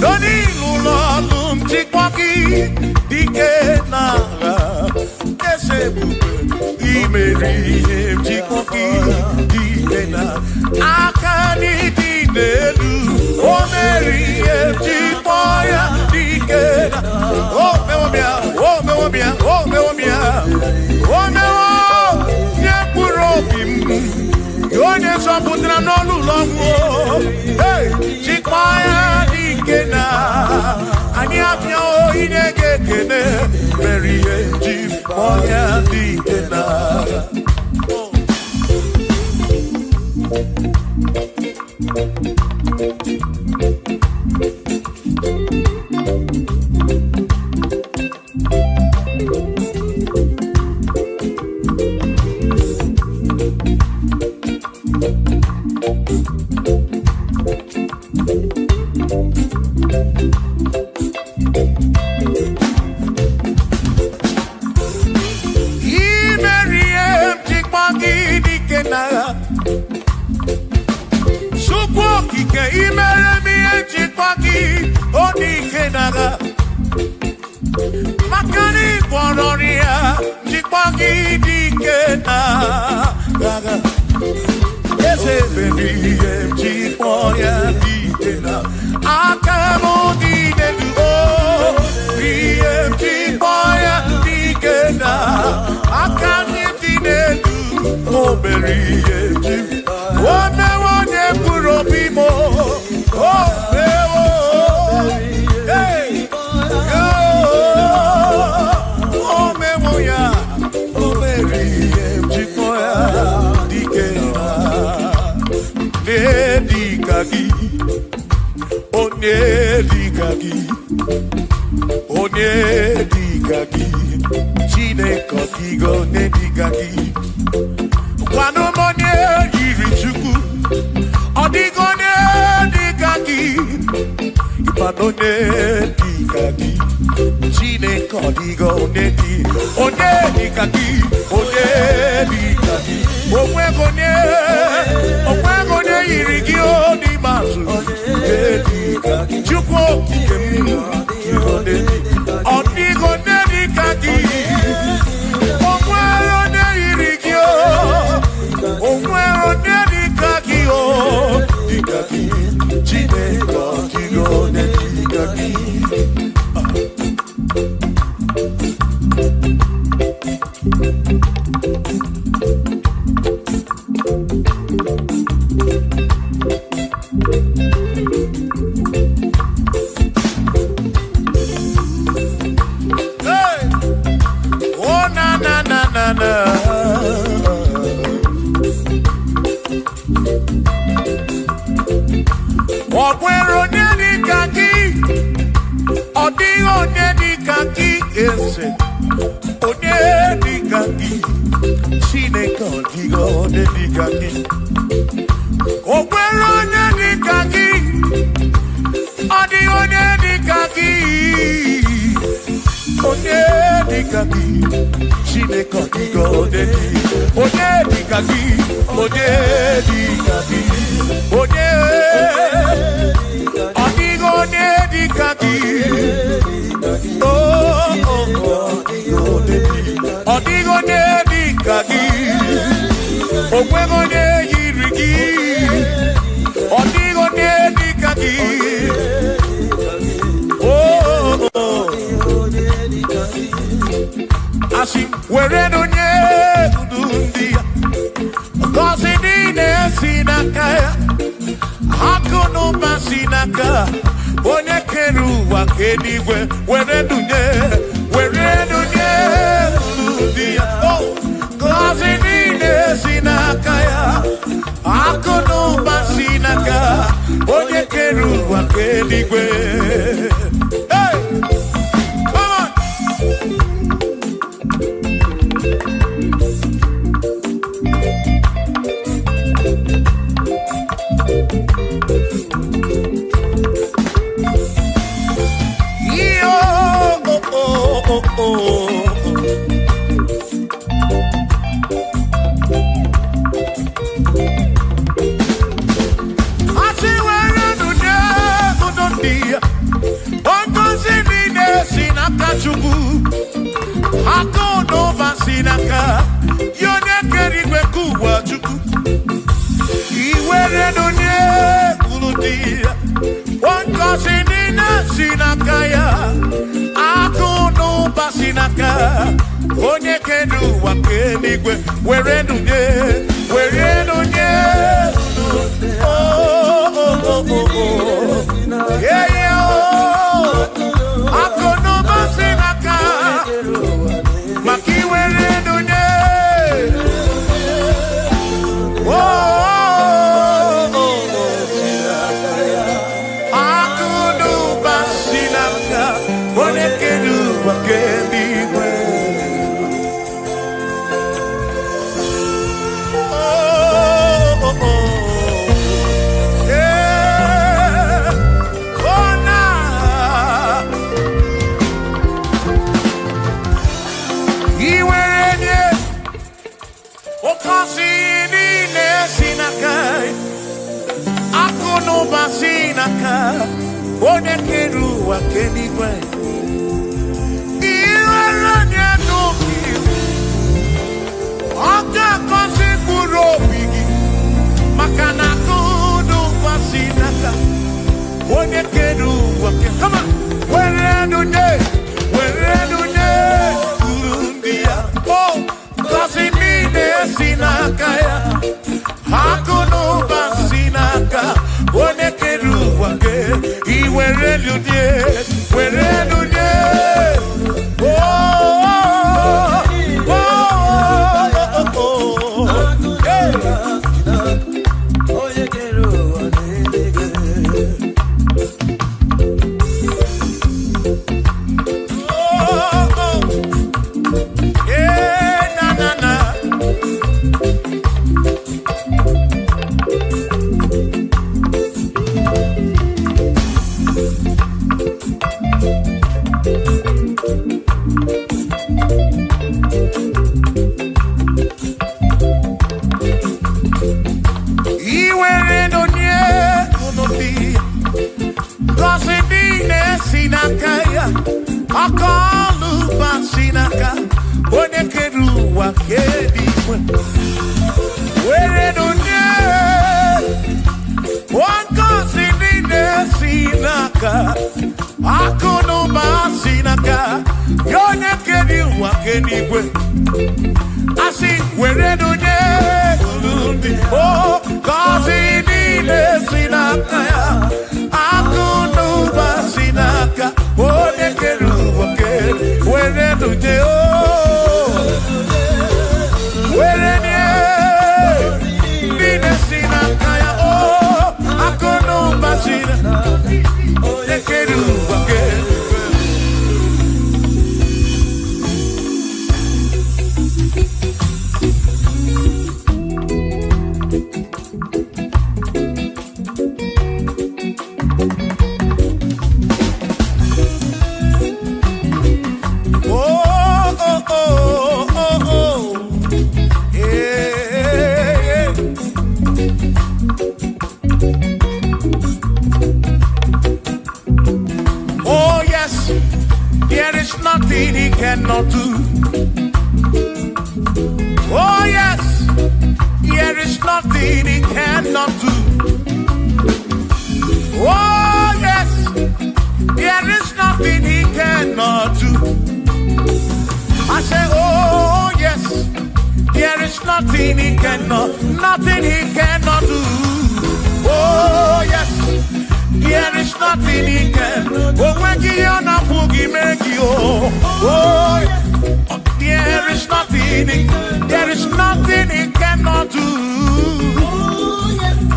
Doni Lulolum Chikmoki Dikenaka Ese Mary Chikmoki Dikenaka Akani Dinelu O Mary Chikmoya Dikena Oh mewobia Oh mewobia Oh mewobia Oh mewo Nyepurobim Yonye soputra nolu longo Hey Chikmoya Dikena Ani apnya o inege kene Mary Chikmoya Dikena. Makani Kwanoria, Chikmoki Dikena, Gaga. Ese baby, Chikmoya Dikena, Akamo Dinelu, Chikmoya Dikena, Akani Dinelu, Oh, Berry, One Puro Pimo, Oh, hey. Onedikaki, Chinekokigo nedikaki. Wano monye yirichuku, Odigo nedikaki. Ipano nedikaki, Chinekodigo nedi. Onedikaki, Onedikaki. Omwegone yirigio ni masu. Nedikaki, Chukwo kikemu. Odigo nedikaki. Omwero neirigio. Omwero nedikaki o. Dikaki, Chinekodigo nedikaki. Ogwero nedikaki, Odigo nedikaki, ese Onedikaki, Chinekodigo nedikaki. Ogwero nedikaki, Odigo nedikaki, Onedikaki, Chinekodigo nedikaki. Onedikaki, Onedikaki, Odigo nedikaki. Odigo nedikaki. Ogwego neyirigi. Odigo nedikaki. asị were n'onye udu ndị ya ngọzi niile si n'aka ya akụ na ụba si n'aka onye kere ụwa ka eluigwe were n'onye udu ndị ya ngọzi niile si n'aka ya akụ na ụba si n'aka onye kere ụwa ka eluigwe. Onye kere ụwa ka eluigwe were n'onye akụ n'ụba si n'aka maka iwere n'onye akụ n'ụba si n'aka onye kere ụwa ka eluigwe. Onye kere ụwa ka eluigwe iwere onye n'obi ọ ga-agọzi mkpụrụ obi gị maka na akụ n'ụba si n'aka onye kere ụwa kama were n'onye uru ndị ya ngọzi niile si n'aka ya akụ n'ụba si n'aka onye kere ụwa ka were n'onye asị were n'onye ndị ngọzi niile si n'aka ya akụ n'ụba si n'aka onye kere ụwa ka were n'onye niile si n'aka ya akụ n'ụba si n'aka onye kere ụwa ka nothing he cannot do. Oh yes, there is nothing he cannot do. Oh yes, there is nothing he cannot do. I say, oh nothing he cannot do. Oh yes, there is nothing he can. Oh when you na pugi make you. Oh yes, there is nothing he cannot do.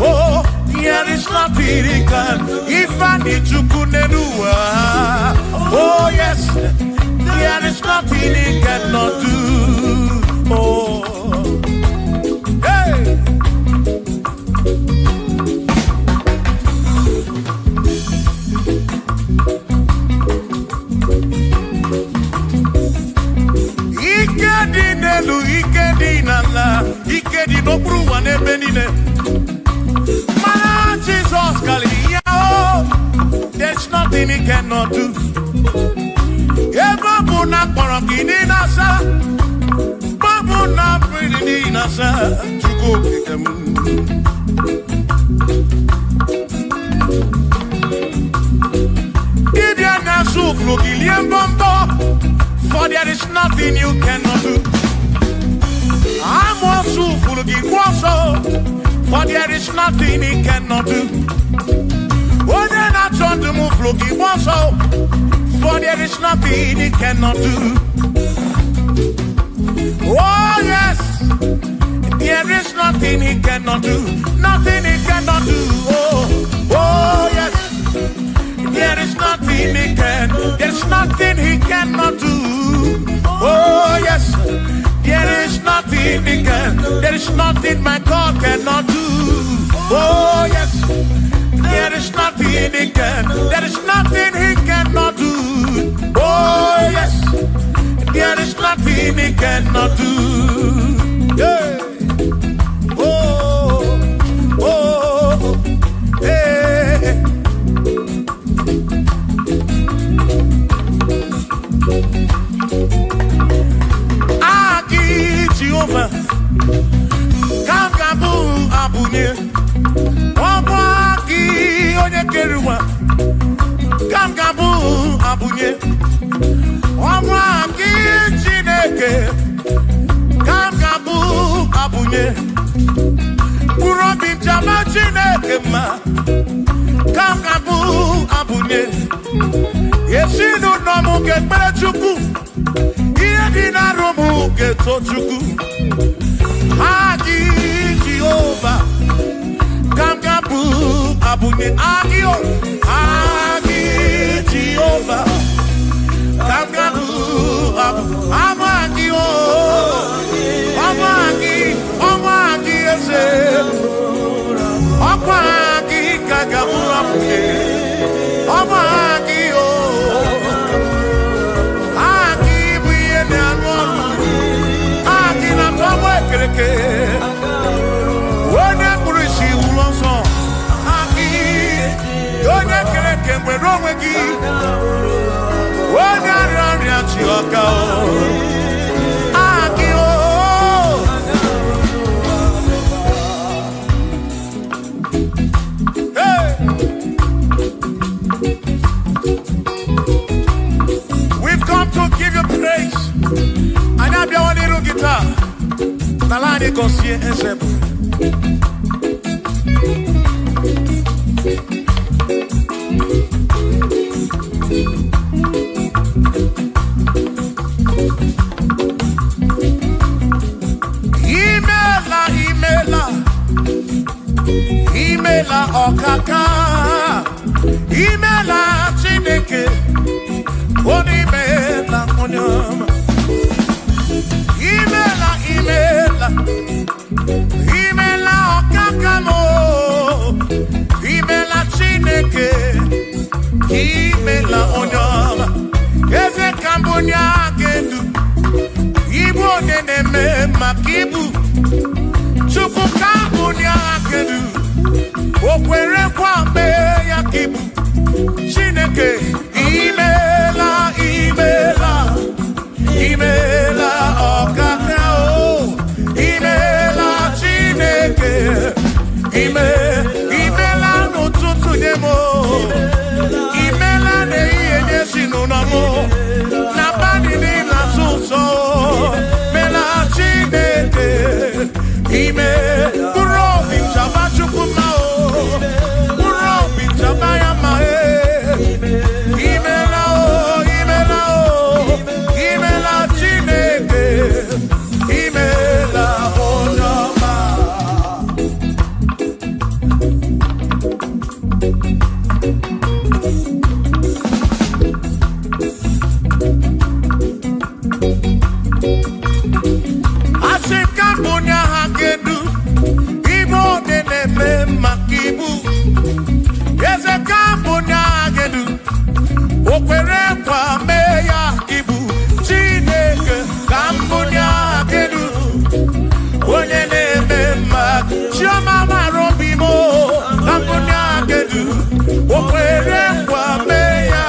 Oh, there is nothing he can. If I need to kunenua. Oh yes, there is nothing he cannot do. Oh, hey. Ikedi nala, ikedi no bruwa ne benine. Mana Jesus Kalia, there's nothing he cannot do. Eba buna korokini nasa, babu na pretty nasa, chuko kikemu. Idia nasu flugilian bombo, for there is nothing you cannot do. I'm also full of also, for there is nothing he cannot do. Oh, then I turn to move looking also, for there is nothing he cannot do. Oh, yes, there is nothing he cannot do. Nothing he cannot do. Oh, yes, there is nothing he can. There's nothing he cannot do. Oh, yes. There is nothing he can. There is nothing my God cannot do. Oh yes. There is nothing he can. There is nothing he cannot do. Oh yes. There is nothing he cannot do. Yeah. Oh, oh, hey. Jehovah, Kangabu Abunye, Wabaki Onekerua, Kangabu Abunye, Wabaki Chineke, Kangabu Abunye, Urobi Jama Chineke ma, Kangabu Abunye, Yeshinu Nomu Ketmechuku. Dina romu geto chuku Agi Jehovah Kangabu Abunye Agio Agi Jehovah Kangabu Amagio Amagi ese Amagi Kangabu Abunye Amagio One Kurishi Ulonso Aki Yone Kereke Mweromegi One Aranya Chioka Aki Hey We've come to give you praise. And I'll be on a little guitar. Nalani konsie ensemble. Imela okaka. Imela chineke. Onimela onyama. Imela okakamo. Imela chineke. Imela onyama. Eze kambunya gedu. Ibu neneme makibu. Chupu kambunya gedu. Okwere kwame yakibu. Chineke. Imela okaka. Imela n'ụtụtụ nye mo. Imela na-eyi enye si n'ụlọmụ. Na bani n'ịla sụsọ. Mela Chineke. Asị ka mbụ onye agha kedu Igbo na-eme maka ibu eze ka mbụ onye agha kedu o kwere nkwa mee ya ibu Chineke ka mbụ onye agha kedu onye na-eme maka Chioma mara obi m ka mbụ onye agha kedu o kwere nkwa mee ya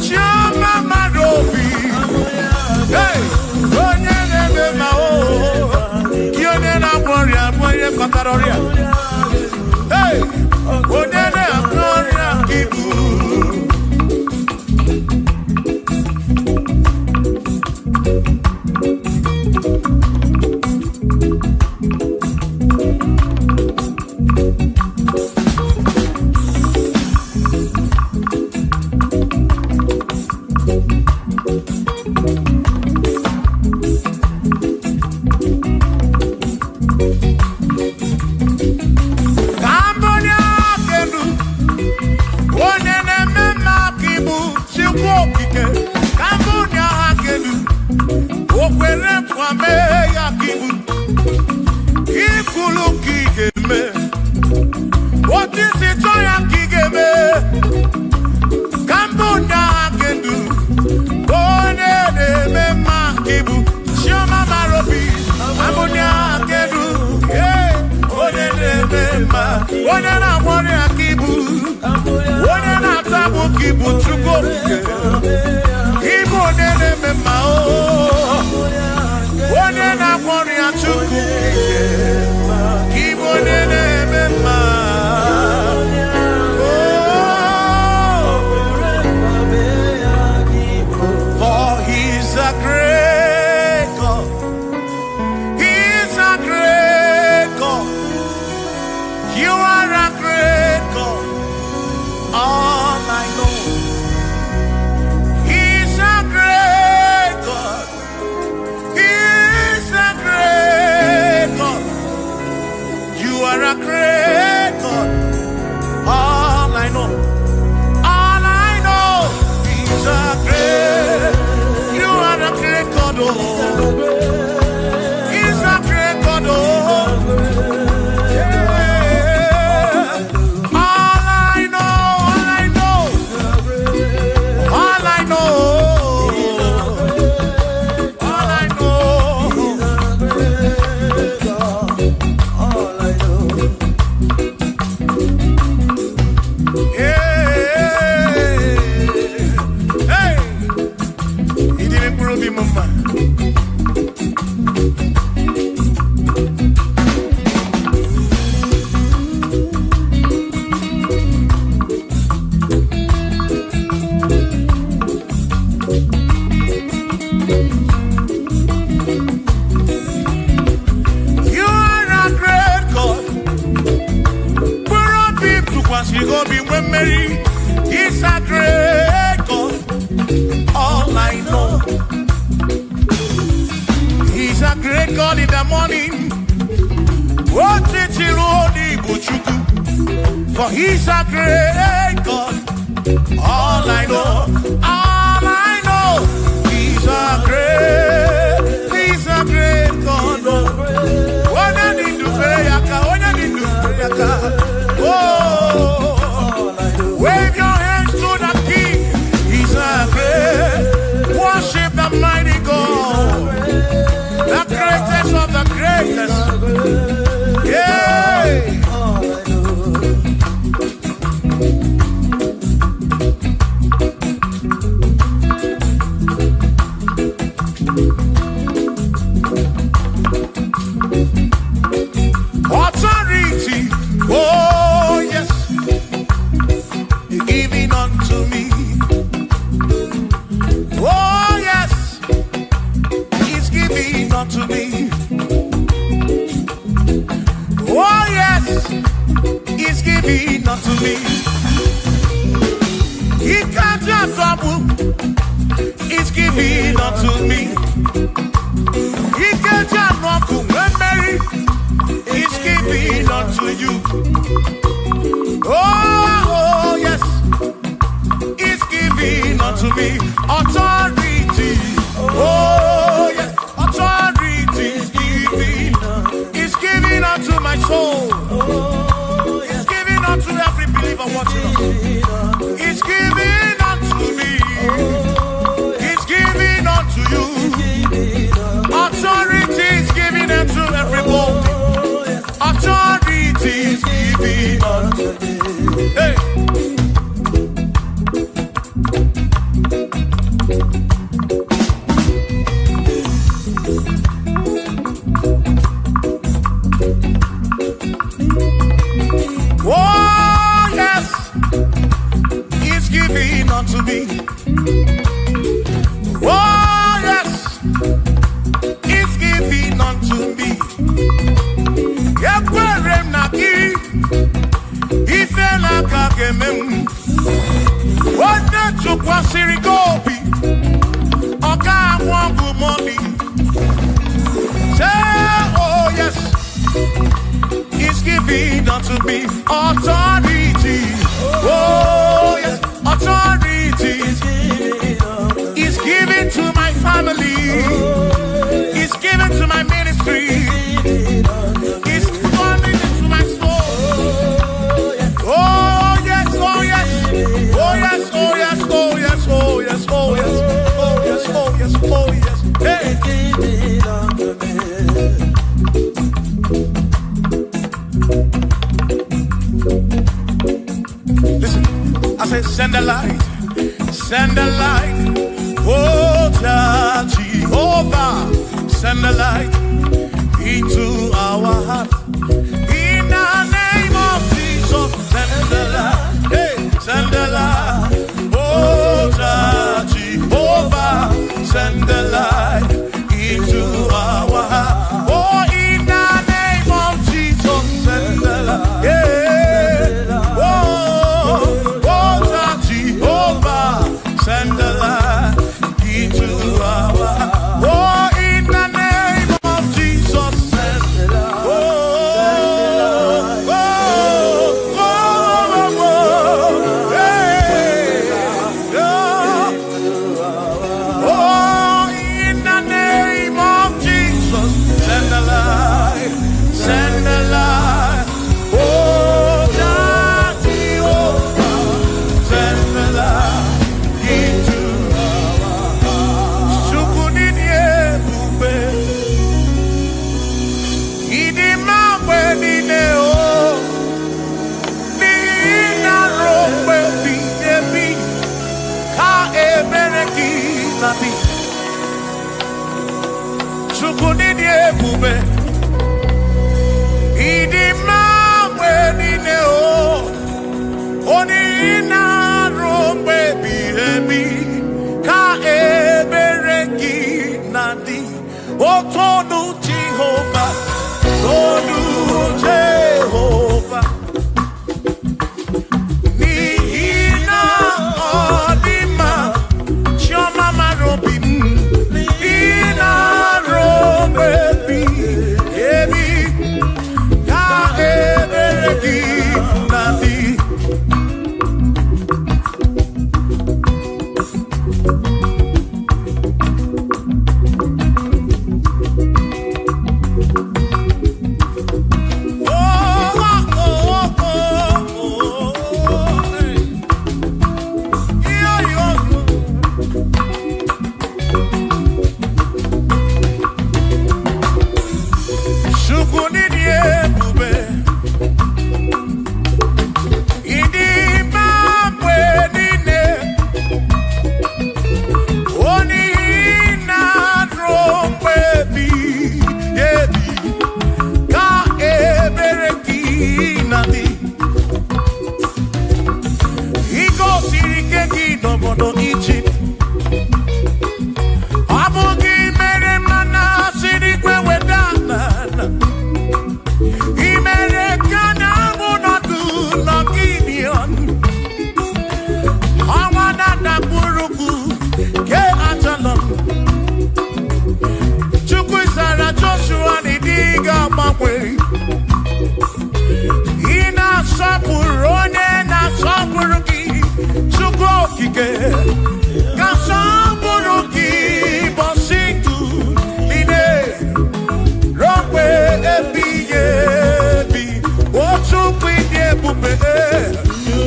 Chioma mara obi onye na-eme ma onye na-agwọ ọrịa bụ onye kpatara ọrịa onye na-agwọ ọrịa ibu onye na-agbọrọ ya ka ibu onye na-atabụ ka ibu Chukwu okike ibu onye na-eme mma onye na-agbọrọ ya Chukwu ibu onye na-eme mma for he's a great God. He's a great God. You are a great God, all I know. He's a great God. He's a great God. You are a great God, all I know. All I know. He's a great. You are a great God, oh. He's a great God, oh. He's a great God, all I know. He's a great God in the morning. For he's a great God, all I know. All I know, he's a great God. When I need to pray, oh. Wave your hands to the King. He's a great. Worship the mighty God, the greatest of the greatest. Yeah. Authority. Oh yes. Giving unto me. Oh yes, he's giving unto me. Oh yes, he's giving unto me. He can't just double. He's giving unto me. He can't just walk away, Mary. He's giving unto you. Oh yes. Unto me authority, oh yes, authority, watching us. He's giving unto me. He's giving unto you. Authority is giving unto everybody. Authority is giving unto me. Hey. Oh, yes, He's giving unto me. Oh, yes, He's giving unto me. Yekwere naki, ifela kakemem. Wanda chukwa sirikobi, oka wangu money. Say, oh yes, He's giving unto me authority. Oh yes, authority. He's giving to my family. He's giving to my ministry. He's coming into my soul. Oh yes, oh yes, oh yes, oh yes, oh yes, oh yes, oh yes, oh yes, oh yes, oh yes. Hey. Listen, I say send a light, oh Jehovah, send a light into our heart. In the name of Jesus, send a light, hey, send a light, oh Jehovah, send a light into our heart. Oh, in the name of Jesus, send a light, yeah. Send the light into our heart. Oh, in the name of Jesus, send the light. Oh, oh, oh, oh, oh, hey, oh, in the name of Jesus, send the light, send the light. Oh, Jehovah, send the light. Tonu Jehovah, Tonu Jehovah. Nihina Odima, Shoma Marobin, Nihina Robebi, Ebi, Ka Eberegi, Nadi.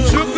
Chukwu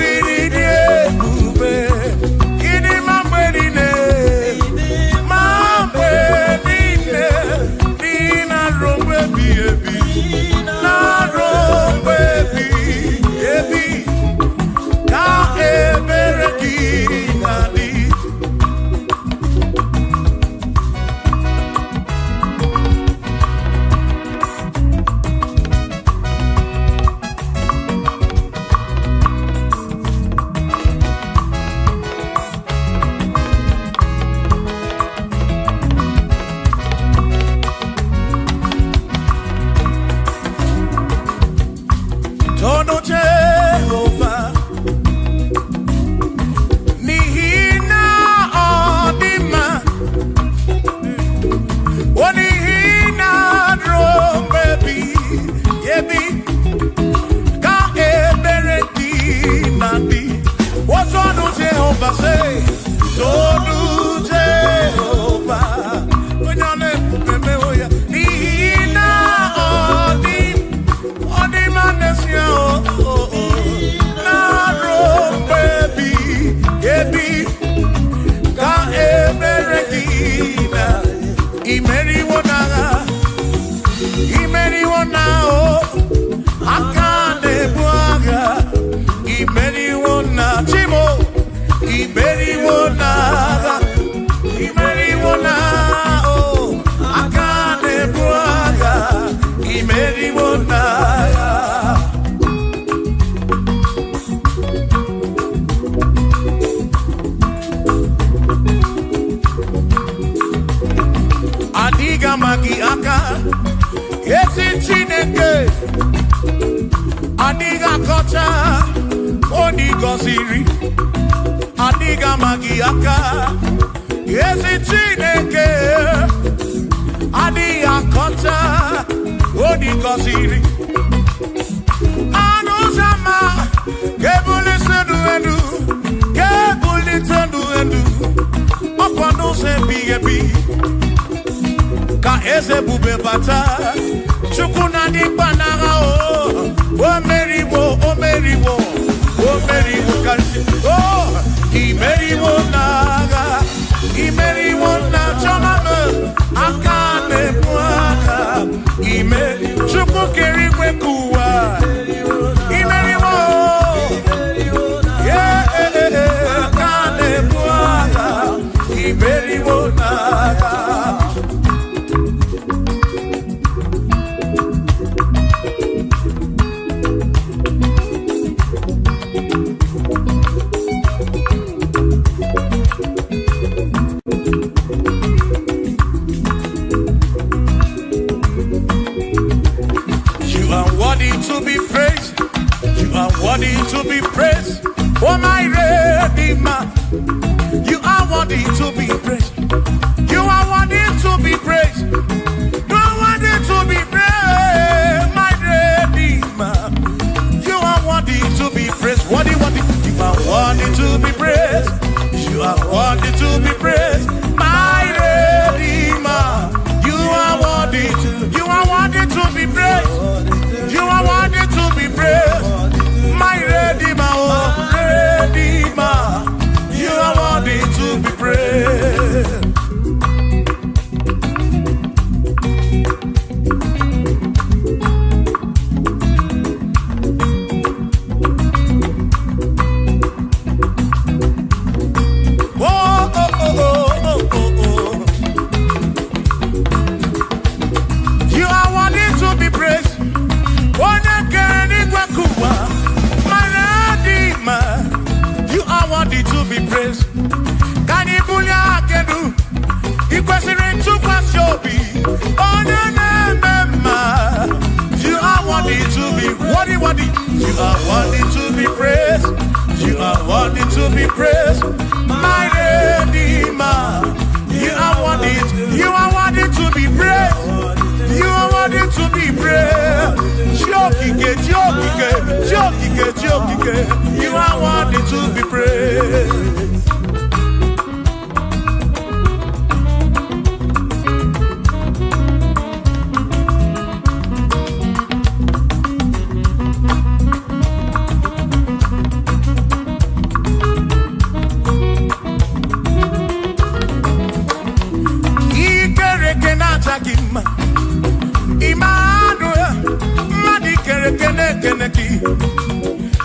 ezi Chineke adịghị akọcha onye gọziri adịghị amaghị aka ezi Chineke adịghị akọcha onye gọziri anụ ụzọ ama ga-ebulite elu ga-ebulite elu ọkwa n'ụzọ ebighị ebi ka eze bube bata Chukwu na ndị mkpanagha o meriwo o meriwo o meriwo karịsị imeriwo n'agha imeriwo na chọmama aka na-ebu aka Chukwu kere igwe ka ụwa imeriwo aka na-ebu aka imeriwo n'agha. To be praised, you are worthy to be praised. Oh my Redeemer, you are worthy to be praised. You are worthy to be praised. You are worthy to be praised, my Redeemer. You are worthy to be praised. Worthy, worthy. You are worthy to be praised. You are worthy to be praised, my Redeemer. You are worthy to be praised. You are worthy to be praised, my Redeemer, oh Redeemer. You are worthy to be praised. Oh, oh, oh, oh, oh, oh. You are worthy to be praised. You are worthy to be praised. Can you believe I can do? You question to pass your be. Oh, no, you are worthy to be worthy. You are worthy to be praised. You are worthy to be praised, my Redeemer. You are worthy. You are worthy to be praised. You are worthy to be praised. You are worthy to be praised.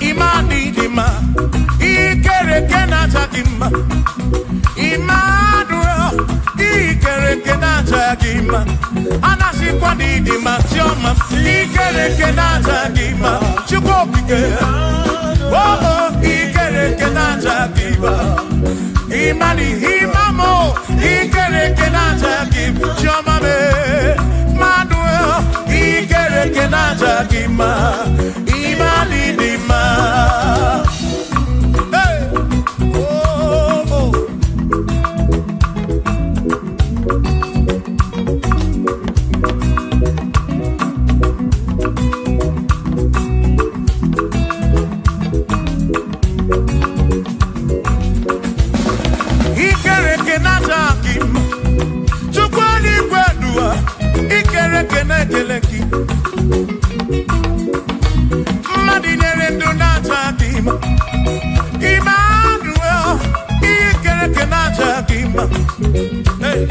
Imani dima, ikere kena chakima. Immanuel, ikere kena chakima. Anasi kwani dima choma, ikere kena chakima. Chukopike, oh ikere kena chakima. Imani imamo, ikere kena chakima. Choma me, Manuel, ikere kena chakima. Imani dima. Hey, oh, oh. Ikere kena chakima. Chukwani kwedua. Ikere kena keleki. Emmanuel, ikere kenacha kima. Hey,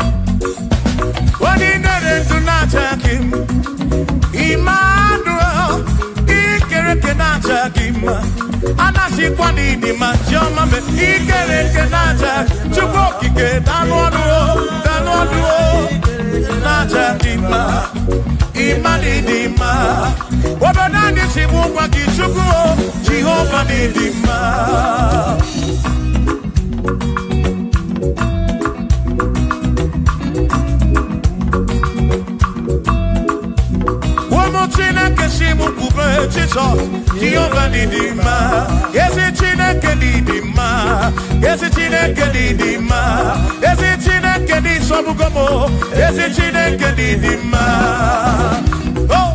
what in the kenacha kim? Emmanuel, ikere kenacha kima. Anasi kwani ni majoma me ikere kenacha. Chukoki ke danwaduo kenacha kima. Imani dima. Wabadani simu kwa kichukuo Jehovah dima. Jesus, Jehovah Nidima. Yes, it's Chineke Nidima. Yes, it's Chineke Nidima. Yes, it's Chineke Nisobugomo. Yes, it's Chineke Nidima. Oh.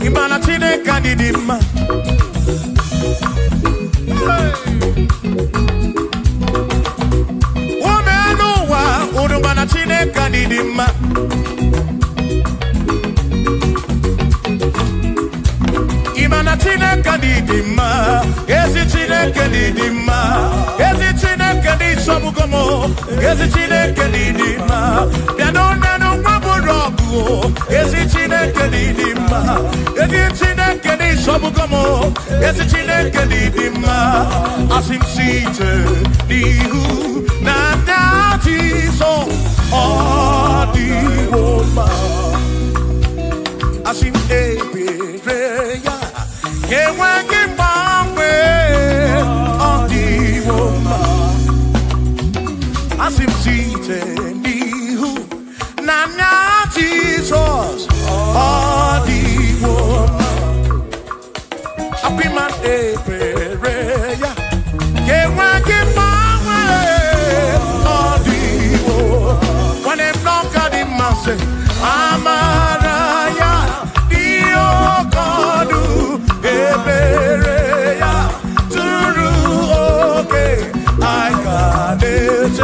Imana Chineke Nidima. Womenuwa Urumana Chineke Nidima. Imana Chineke Nidima. Ezi Chineke Nidima. Ezi Chineke Nisobugomo. Ezi Chineke Nidima. Yanonanu Maburogu. Ezi Chineke Nidima. Ezi Chineke Nisobugomo. Ezi Chineke Nidima. As him seated, Nihu, Nana Jesus, all the woman. As him prayer, yeah, when he found all the woman. As him seated, Nihu, Nana Jesus, all the woman. Happy man, prayer, yeah, when he found all the woman. When they knock at him, I say, Amaraya, Dio Kodu, Ebereya, Turu, okay, I got it,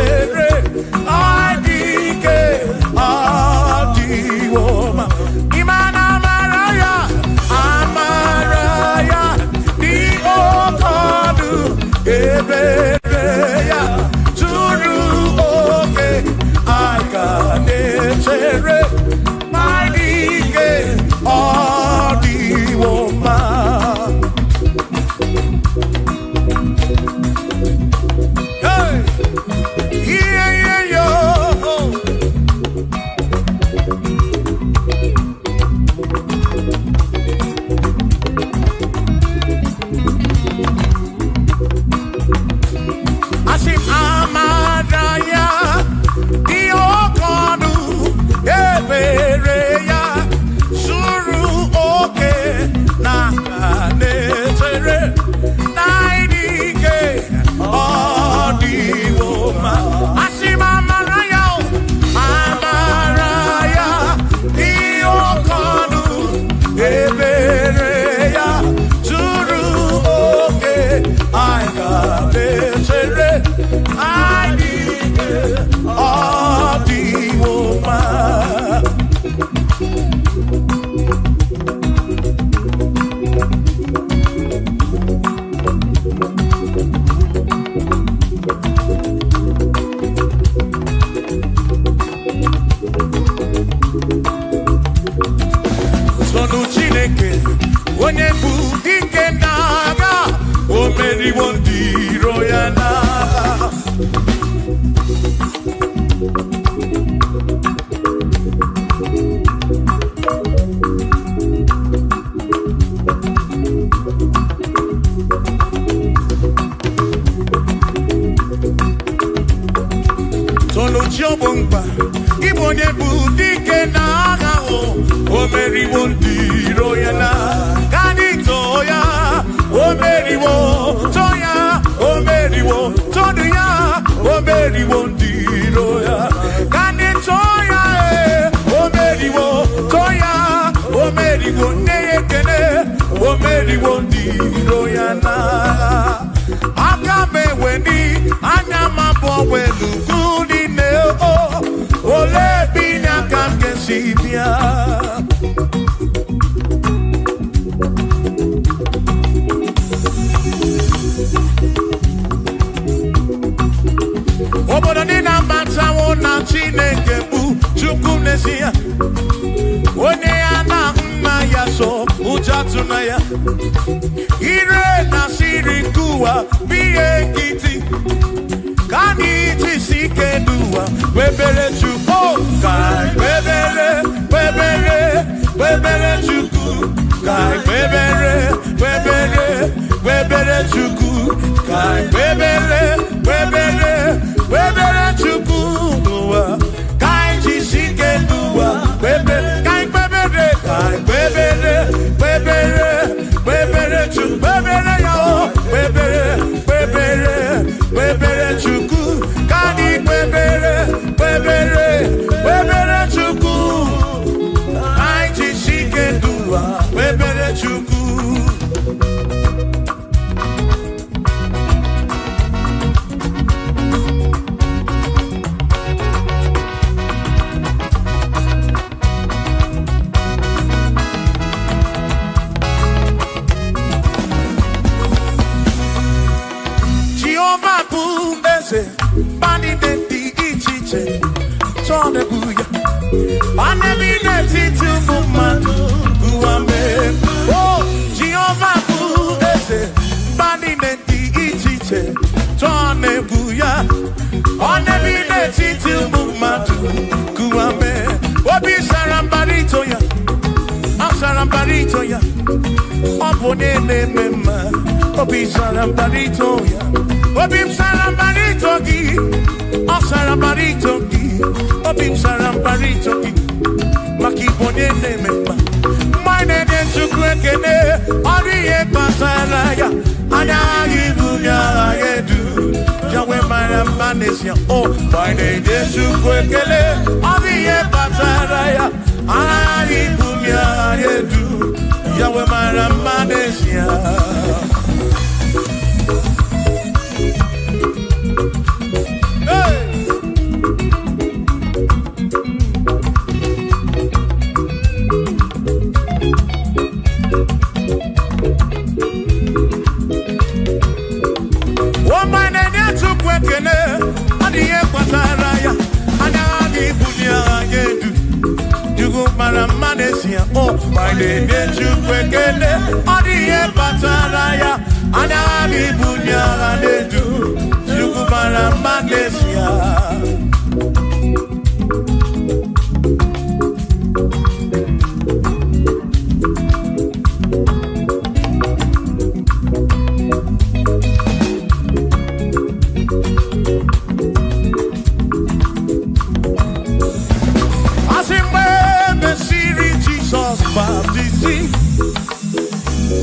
I dike, Adiwoma, Imana Amaraya, Amaraya, Dio Kodu, Ebereya, Turu, okay, I got it, my dike, Adiwoma. Hey, yeah, yo. Asi Amaraya, Diokonu, Ebereya, Suru oke, Nakanetere, Naidike, Odiwoma. Asi Amaraya, Amaraya, Diokonu, Ebereya, Suru oke, Aikanetere, Naidike, Odiwoma. Sonu Chineke, onye bụ dike n'agha, o meriwo ndị iro ya n'agha. Sonu Chiobongba, Igbo onye bụ dike n'agha, o meriwo ndị iro ya n'agha. Kanito ya, o meriwo, Toya, o meriwo, Todu ya, o meriwo ndị iro ya. Kanito ya, o meriwo, Toya, o meriwo, Neyekene, o meriwo ndị iro ya n'agha. Aka meweni, anya mabọ welu gudi ne o, ole binya kanke sibia. Obodo dị na mbantawo na Chineke bụ Chukwu n'ezie. Onye ya na nna ya so ụjọ tụna ya. Ire na siri nkuwa biye nkịtị. Ka anyị jisi ike n'ụwa webere Chukwu. Ka webere Chukwu. Ka webere chuku kai bebere chuku nuwa kai jisike nuwa kai bebere chuku bebere yo bebere chuku kai bebere chuku kai jisike nuwa bebere chuku. Bani de di ichiche, chone buya. Bani mi neti tu mumanu guame. Oh, Jehovah bu ese. Bani de di ichiche, chone buya. Bani mi neti tu mumanu guame. Obi sarambarito ya, am sarambarito ya. Opone ne mema, obi sarambarito ya. Obim sarambarito gi, oh sarambarito gi, obim sarambarito gi, maki bone ne mema. Mine de chukwekene, oriye pasaraya, ana ibunya edu, jawe marambanesia. Oh, mine de chukwekene, oriye pasaraya, ana ibunya edu, jawe marambanesia. Oh, my name is Chukwekele, Odiye Pataraya, Anabi Bunya Anedu, Chukwara Manesia.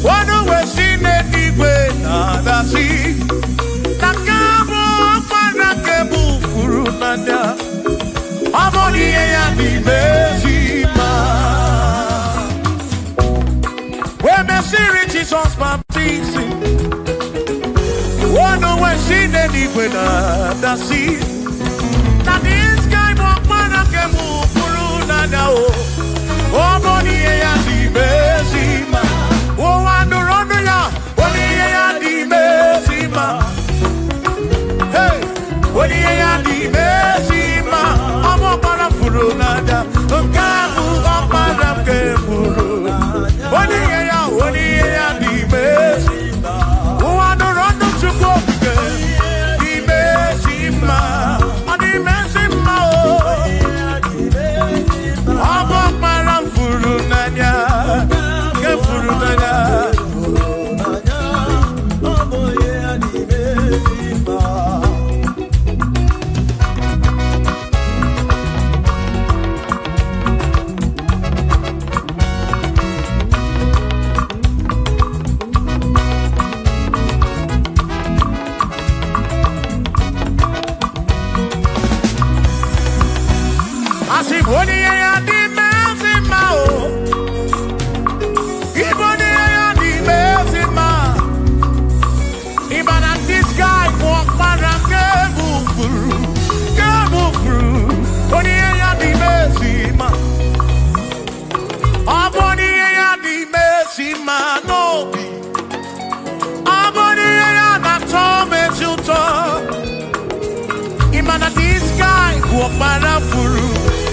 One way seen anyway, nada see. Nakabo Panakabu Furunanda. Amoni and the Bezima. When the series is on baptism. One way seen anyway, nada see. That is kind of Panakabu Furunanda. Amoni and the Bezima. Oh, I don't run ya. What do you Bezima? Hey, what do you Bezima? I'm a parafurunada. Kamu para keburu. What do you Bezima? Oh, I don't run to go. Bezima. Bezima. I'm a parafurunada.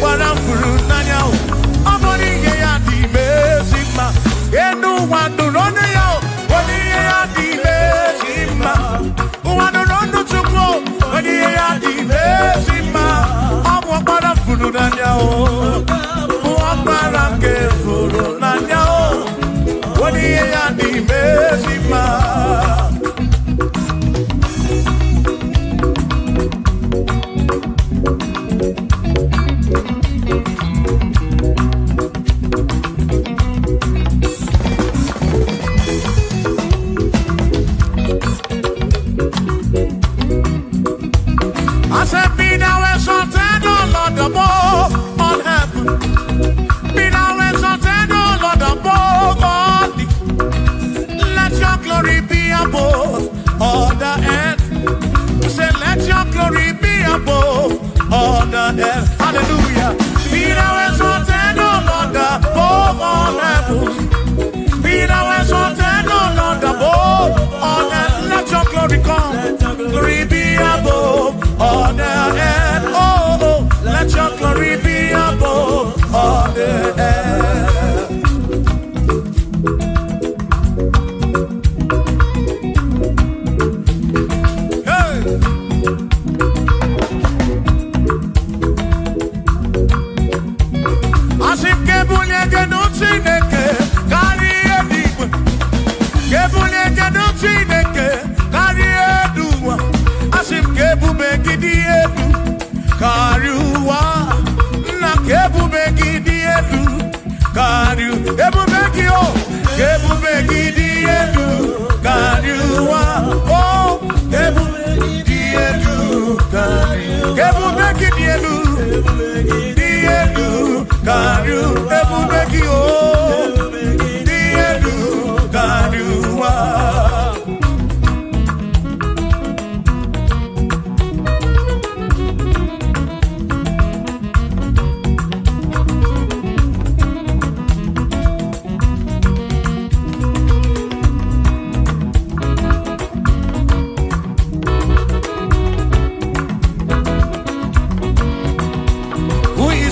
Parafuru nanyao, amoni ya di bezima, enu wandu rone yao, wani ya di bezima, wandu rondo chukwo, wani ya di bezima, amwa parafuru nanyao, waparake furu nanyao, wani ya di bezima. wonderful. Be thou exalted, O Lord, above all earth. Let your glory come. Glory be above all the earth. Oh, oh, let your glory be above all the earth. Hey. Asim kebunye genuti neke kari edigwe. Kebunye genuti neke kari eduwa. Asim kebube gidi edu kari uwa. Na kebube gidi edu kari ebube gio. Kebube gidi edu kari uwa. Oh, kebube gidi edu kari. Kebube gidi edu. Edu kari ebube gio. Edu kari uwa.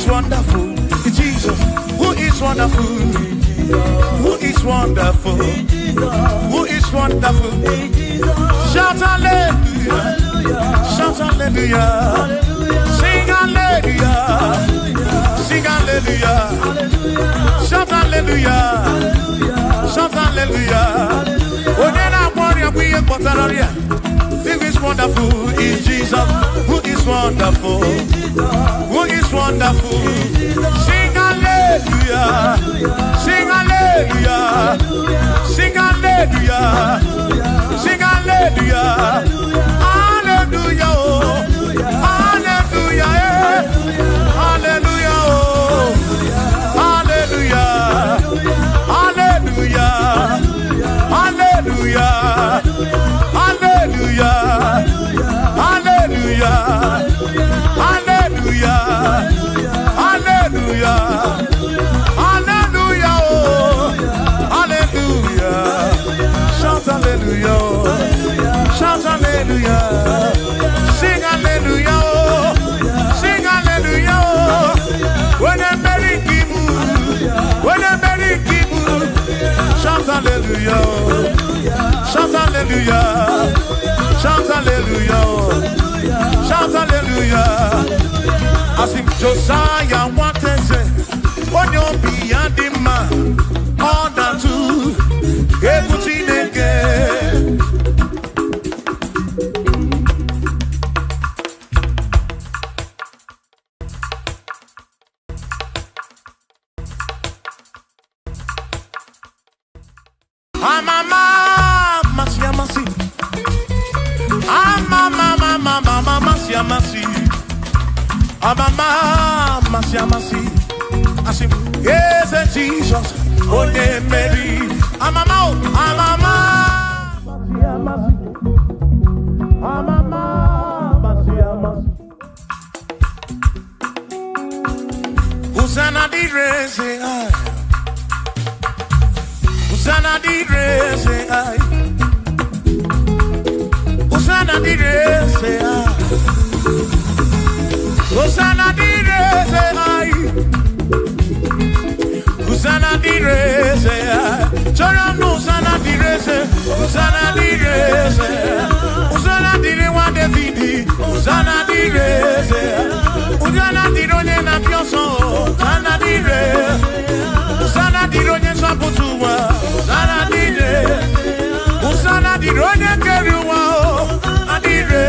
Wonderful, Jesus. Who is wonderful? Who is wonderful? Who is wonderful? Shout hallelujah! Shout hallelujah! Sing hallelujah! Sing hallelujah! Shout hallelujah! Shout hallelujah! Who is wonderful is Jesus. Who is wonderful? Who is wonderful? Sing hallelujah! Sing hallelujah! Sing hallelujah! Sing hallelujah! Hallelujah! Oh. Hallelujah! Hallelujah! Oh. Hallelujah! Hallelujah! Hallelujah! Hallelujah! Hallelujah! Hallelujah! Hallelujah! Hallelujah! Oh. Hallelujah! Shout hallelujah! Shout hallelujah! Sing hallelujah! Sing hallelujah! When I'm very kibu, when I'm very kibu, shout hallelujah! Shout hallelujah! Shout hallelujah! Shout hallelujah! I sing Josiah wanted to on your beyond the man, all that too, everything again. I say, yes, Jesus, oh, Mary. I'm a Hosanna di re say I. Hosanna di re say I. Hosanna di re say I. Hosanna di re say I. Hosanna di re say I. Chora no Hosanna di re say. Hosanna di re say. Hosanna di re wa David. Hosanna di re say. Hosanna di ronye na pioso. Hosanna di re. Hosanna di ronye saputuwa. Hosanna di re. Hosanna di ronye keruwa. Hosanna di re.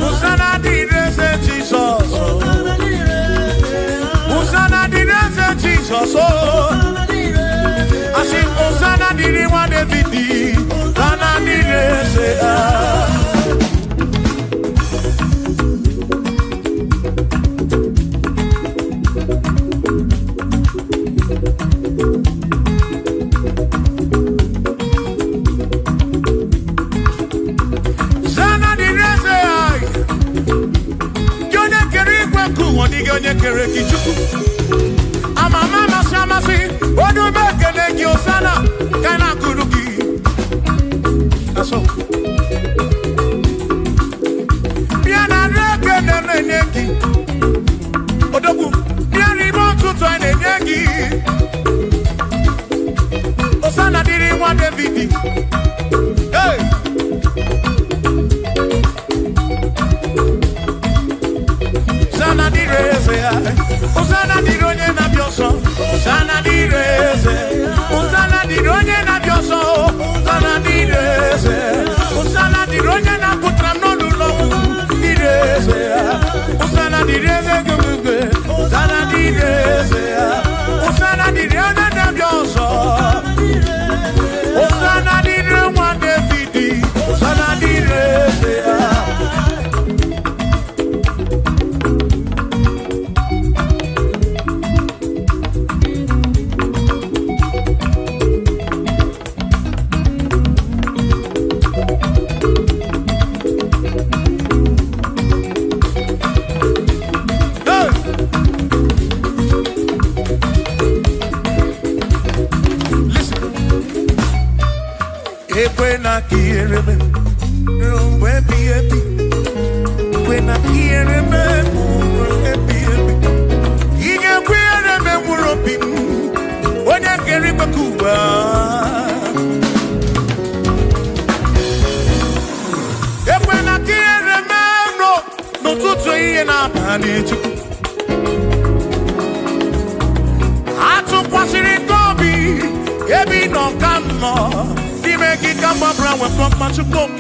Hosanna di re say Jesus. Hosanna di re say Jesus. I sing Hosanna di re wa David. Hosanna di re say ah. Ekwena kiere me, rompe piepi. Ekwena kiere me, rompe piepi. Ige kiere me muropi, onya keri bakuba. Ekwena kiere me no tutu iye na bani chuku. Atu kwasiri kobi, ebi no kamo. Make come up round with from much of them.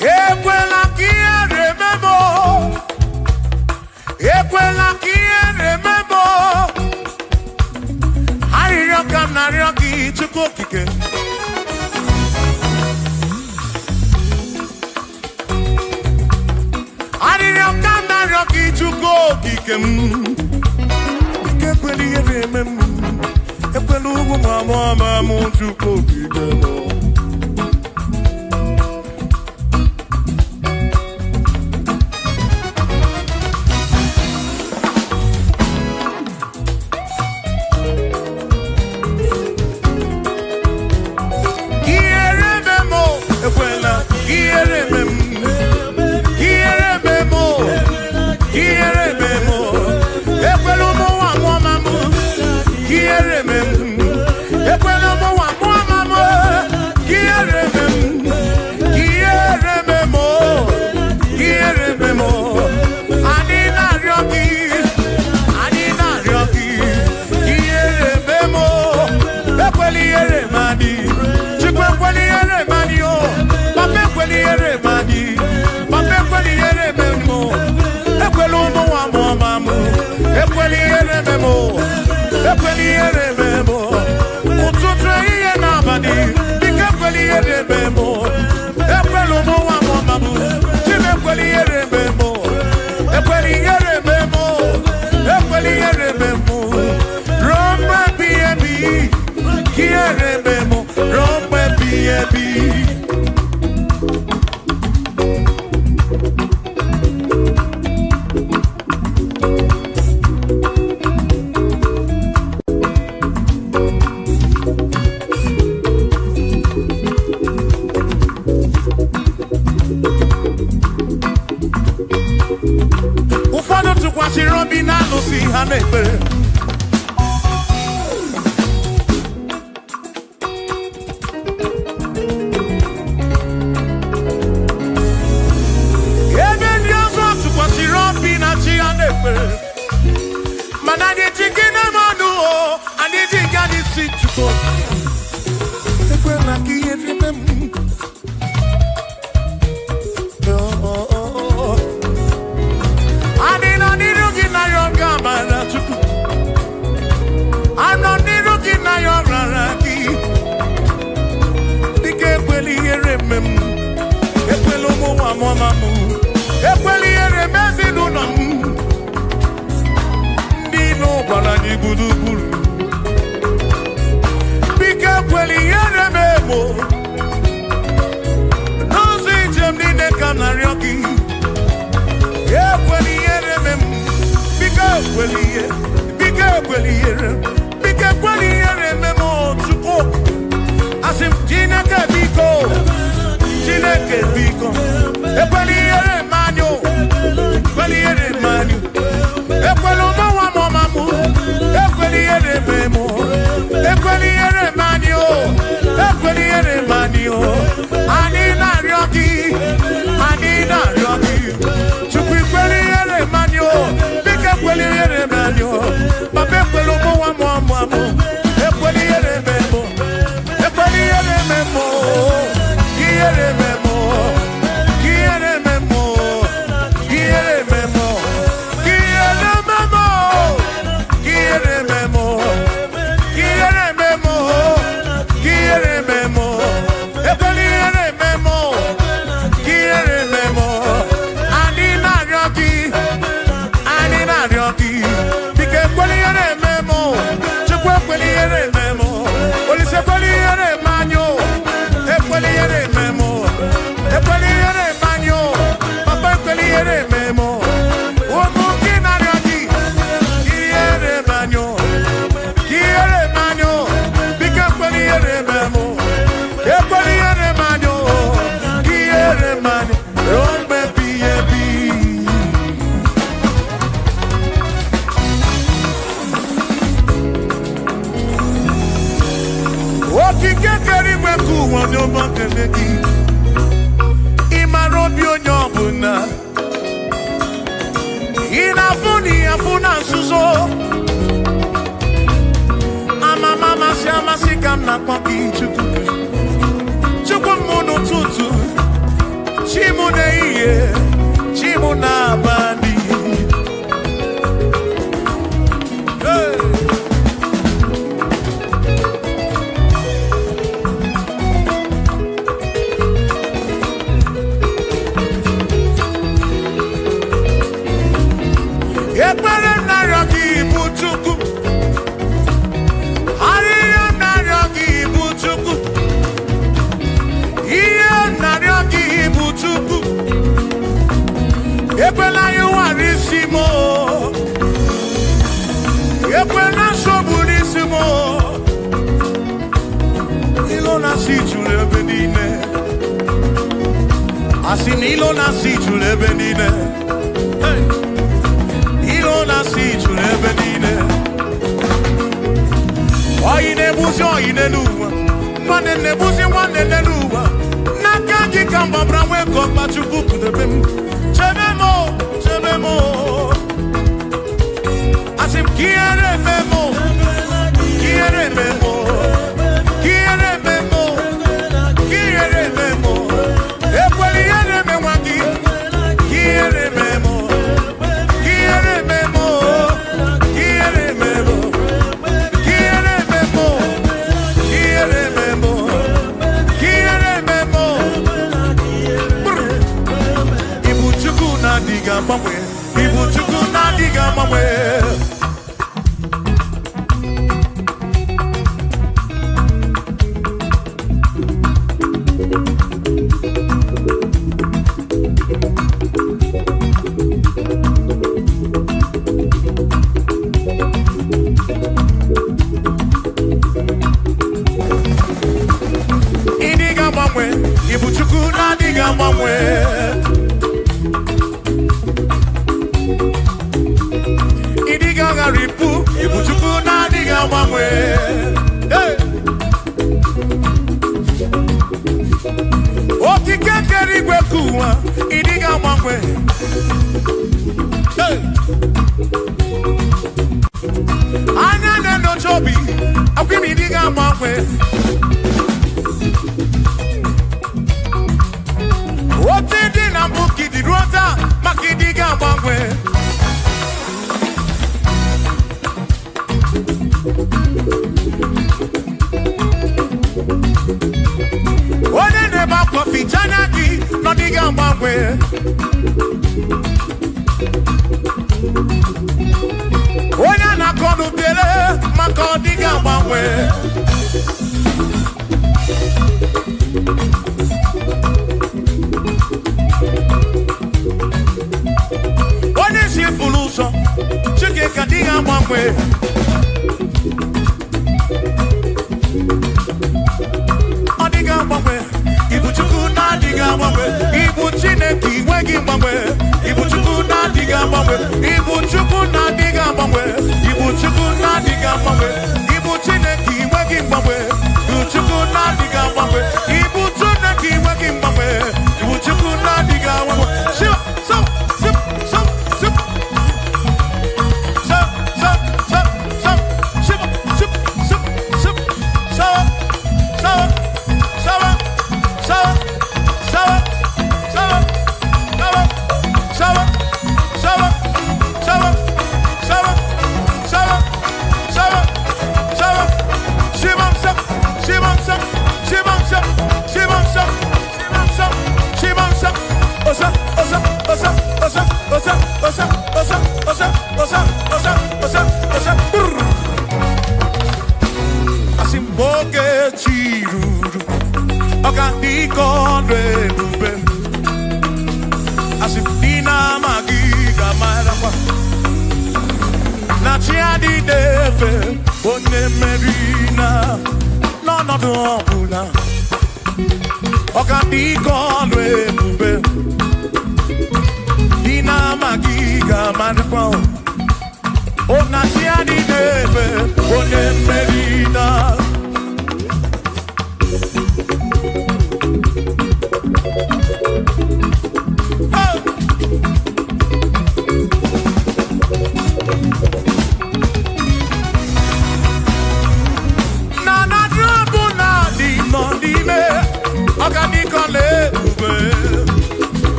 Equela kia remember. Equela kia remember. Harioka Narioki to cook again. Harioka Narioki to go kick him. Equally remember. Epelugu mama munchuko kidemo. Kiere memo, ekwela, kiere memo, kiere memo, kiere memo, epelugu mama mu, kiere memo. okike kere igwe ka ụwa n'ọma kele gị ịmara obi onye ọbụla ị na-afụ na ịafụ na nzuzo amama amasị amasị ka m na-akpọ gị Chukwu m n'ụtụtụ chi m n'ehihie chi m n'abalị ekpere narịọ gị bụ Chukwu arịrịọ narịọ gị bụ Chukwu ihe narịọ gị bụ Chukwu ekwela ya ụwara isi m ekwela nsogbu n'isi m ilo na-asị juru ebe niile asị na ilo na-asị juru ebe niile na-asị juru ebe niile oyi na-ebuzi oyi n'ụwa nwanne na-ebuzi nwanne n'ụwa n'aka gị ka mgbabara nwee ka ọkpa Chukwu kudebe m chebe m asị m ka ihere eme m ka ihere eme m ka ihere eme m ka ihere eme m ekwela ihere eme nwa gị ka ihere eme m Ibu Chukwu na-adịghị agbanwe ịdịghị agbanwe Ibu Chukwu na-adịghị agbanwe ripu Ibu Chukwu na-adịghị agbanwe okike kere igwe ka ụwa ịdịghị agbanwe anya na-enyocha obi akwụ m ịdịghị agbanwe otu dị na mbụ ka ịdị ruo taa maka ịdịghị agbanwe onye na-ebe akwa ficha anya gị n'ọdịghị agbanwe onye na-akọ n'ubere maka ọdịghị agbanwe onye si furu ụzọ Chike ka dịghị agbanwe Ibu Chukwu na-adịghị agbanwe Ibu Chineke inweghị mgbanwe Ibu Chukwu na-adịghị agbanwe Ibu Chukwu na-adịghị agbanwe Ibu Chukwu na-adịghị agbanwe Ibu Chineke inweghị mgbanwe Ibu Chukwu na-adịghị agbanwe Ibu Chineke inweghị mgbanwe Ibu Chukwu na-adịghị agbanwe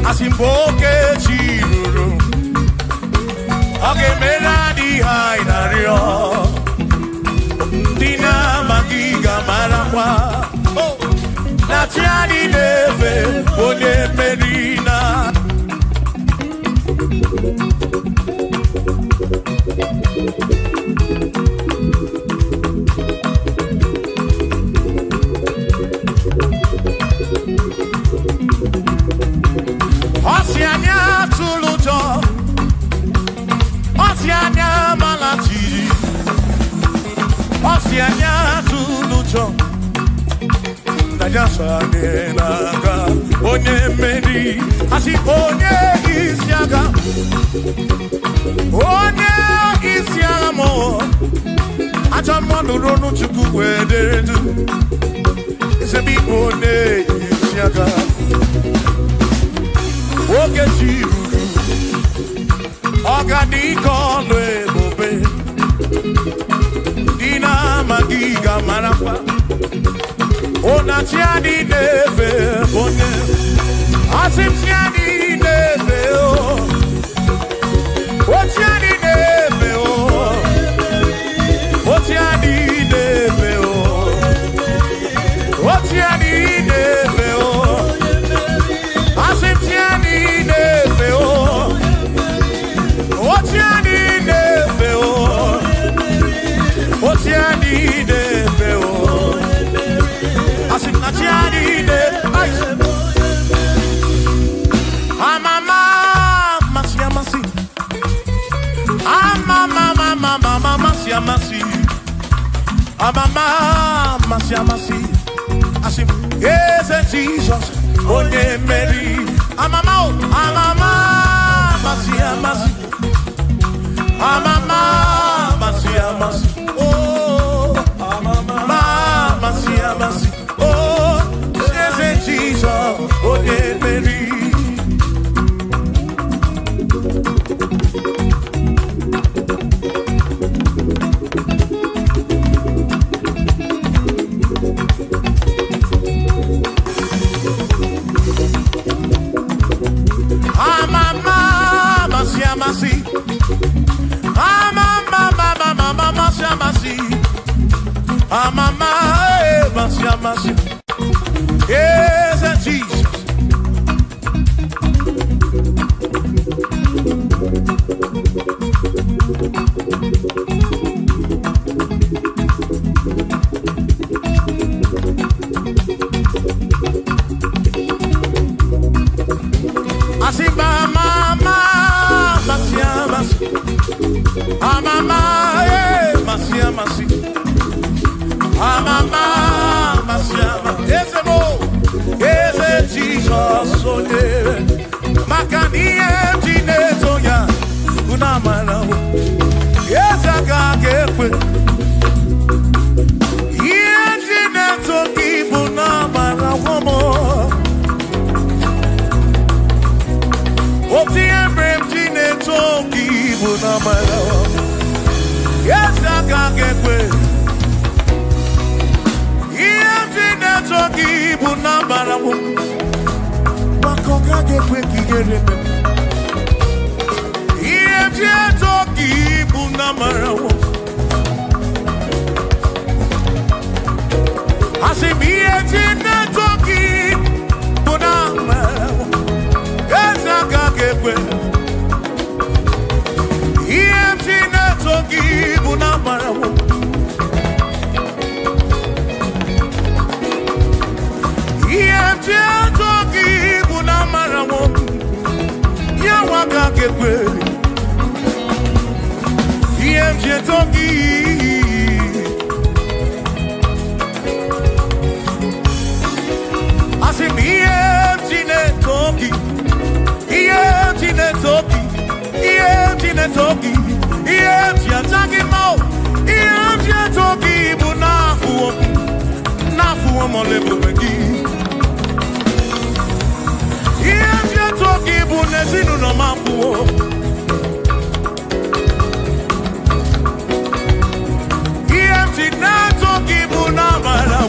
Asimboke chiruru Oge meladi hainario Dina magiga marakwa Natiani neve Onye merina Osianya tulujo Osianya malati Osianya tulujo Najasane naga Onye meri Asi onye isiaga Onye isiaga mo Acha mwandu ronu chuku wederedu Isebi onye isiaga Oge chiruru Oganiko lwebobe Dina magiga marapa Ona tiani neve One Asim tiani neve O tiani neve O tiani neve O tiani neve Asim tiani neve O tiani neve O tiani neve Asim tiani neve Amama masiamasi Amama masiamasi Amama masiamasi Asim yes Jesus Onye meri Amama masiamasi Amama masiamasi Oh Amama masiamasi Oh yes Jesus Onye meri Yes, Jesus. Asimba mama masiamasi Amama masiamasi Amama masiama Ese mo Ese Jesus Ode Makanie Tine Soya Unamana Ese Akakekwe Ye Tine Soki Bunamana Womo Oti Embrem Tine Soki Bunamana Ese Akakekwe Toki bunambara mu Makoka gekwe kigerebe Iye toki bunambara mu Asimiye tine toki bunambara mu Ezaka gekwe Iye tine toki bunambara mu Toki bunamara mo ya waka kekwe Yemje toki Asimi yemjine toki Yemjine toki Yemjine toki Yemje ataki mo Yemje toki bunafu Nafu mo lebo megi Yemje toki bunezinu no mafu Yemje na toki bunamara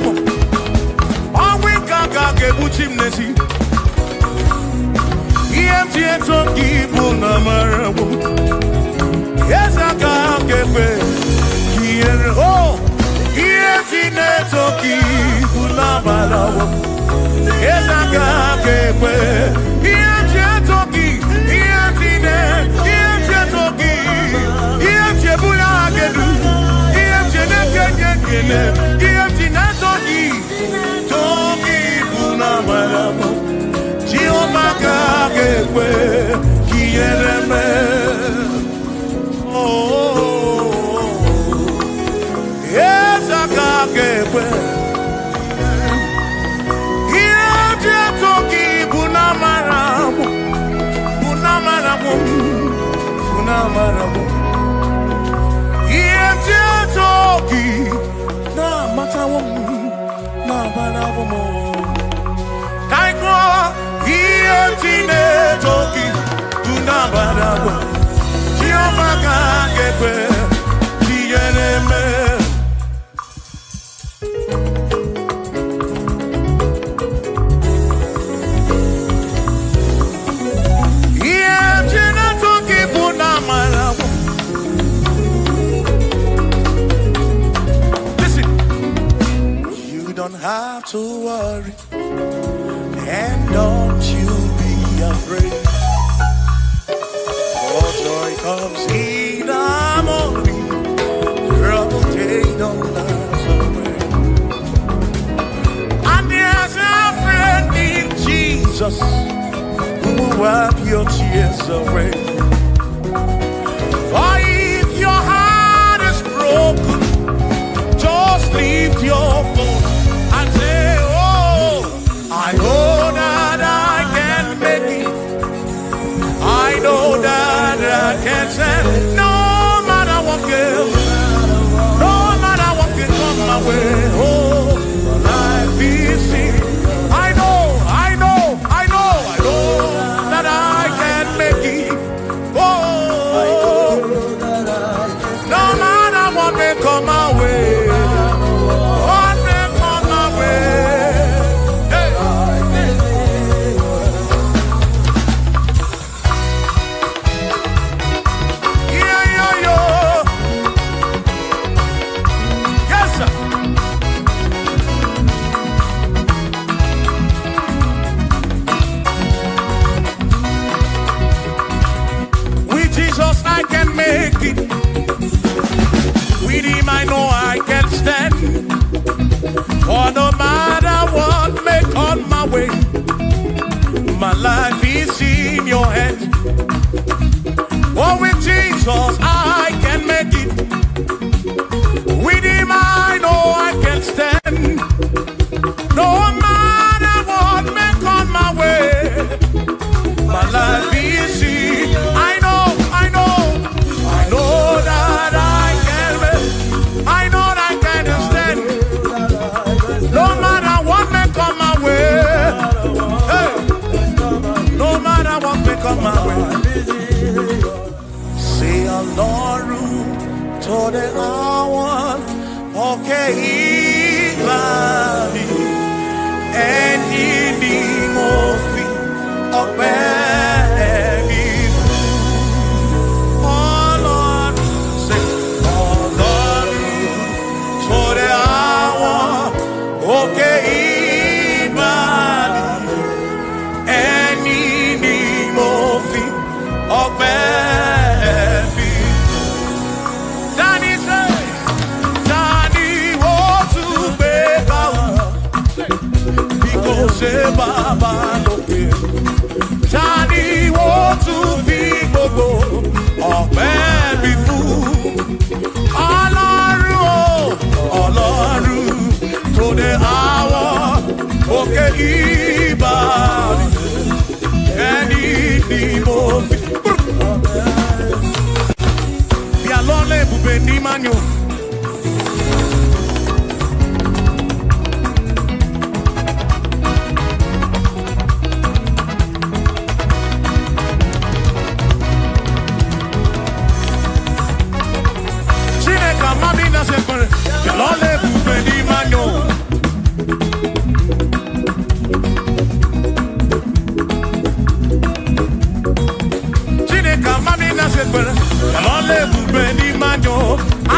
Chineke mamina sekpere yalole bube ni manyo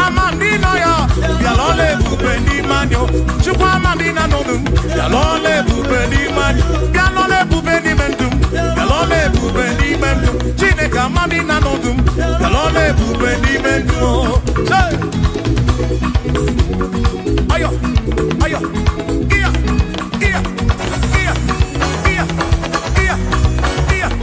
amandino ya yalole bube ni manyo chukwa mamina nodum yalole bube ni manyo yalole bube ni mendum yalole bube ni mendum Chineke mamina nodum yalole bube ni mendum ayo ayo iya iya iya iya iya iya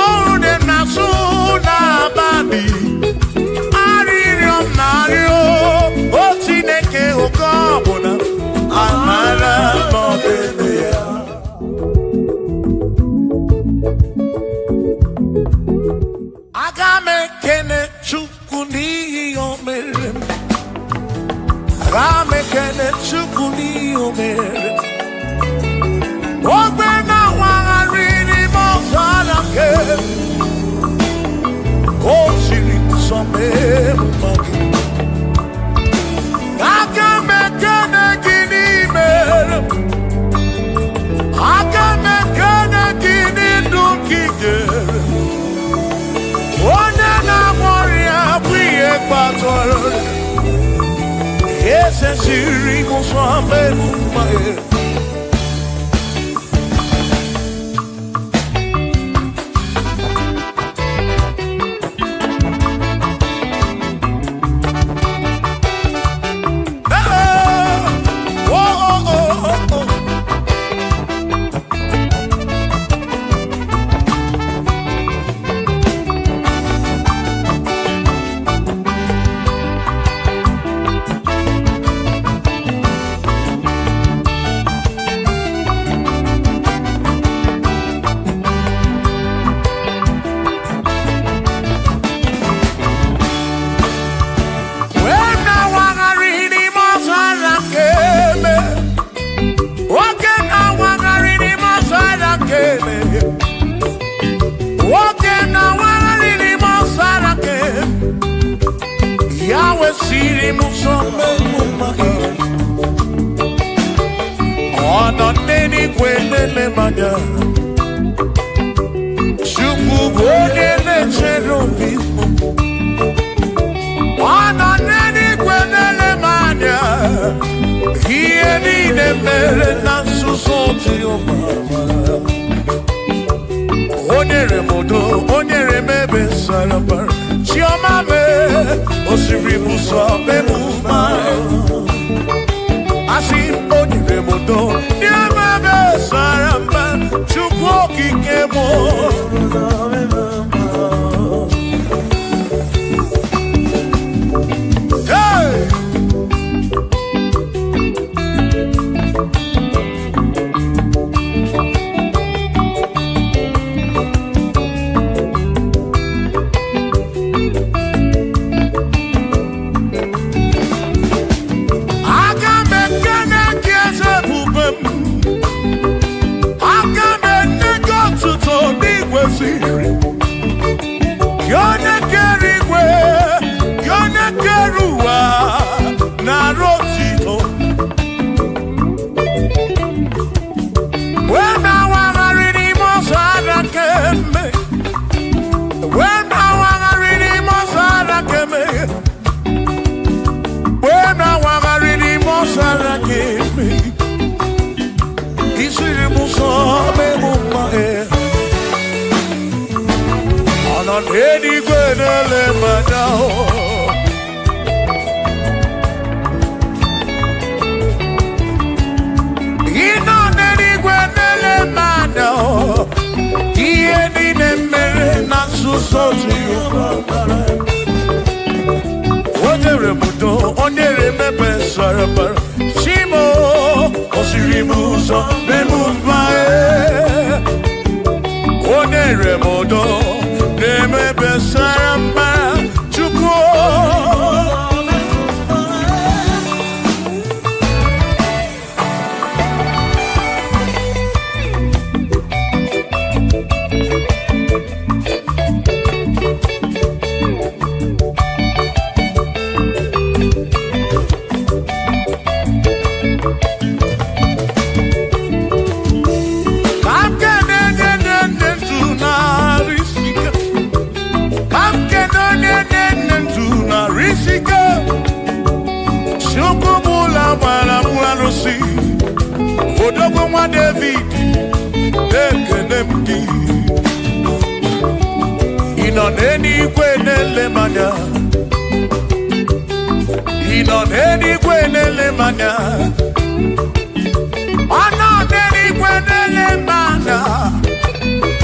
ọrụ dị na-asụ n'abalị arịrịọ m na-arịọ o Chineke oke ọbụla amara n'ọdịnihu ya. Aga m ekene Chukwu n'ihi o mere m. Aga m ekene Chukwu n'ihi o mere m. Ogbe na-awagharị n'ime ọzara nke o siri nsọ mee mma gị. Aga m ekene gị n'ime m. Aga m ekene gị n'ndụ gị nyere m. Onye na-agwọrọ ya bụ ihe kpatara eze siri nsọ mee mma gị.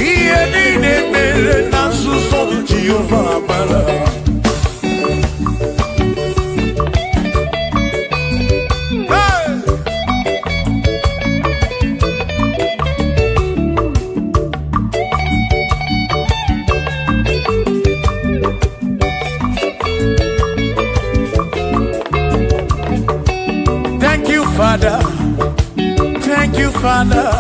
Ihe mere na nzuzo Jehova mara. Father, thank you, Father,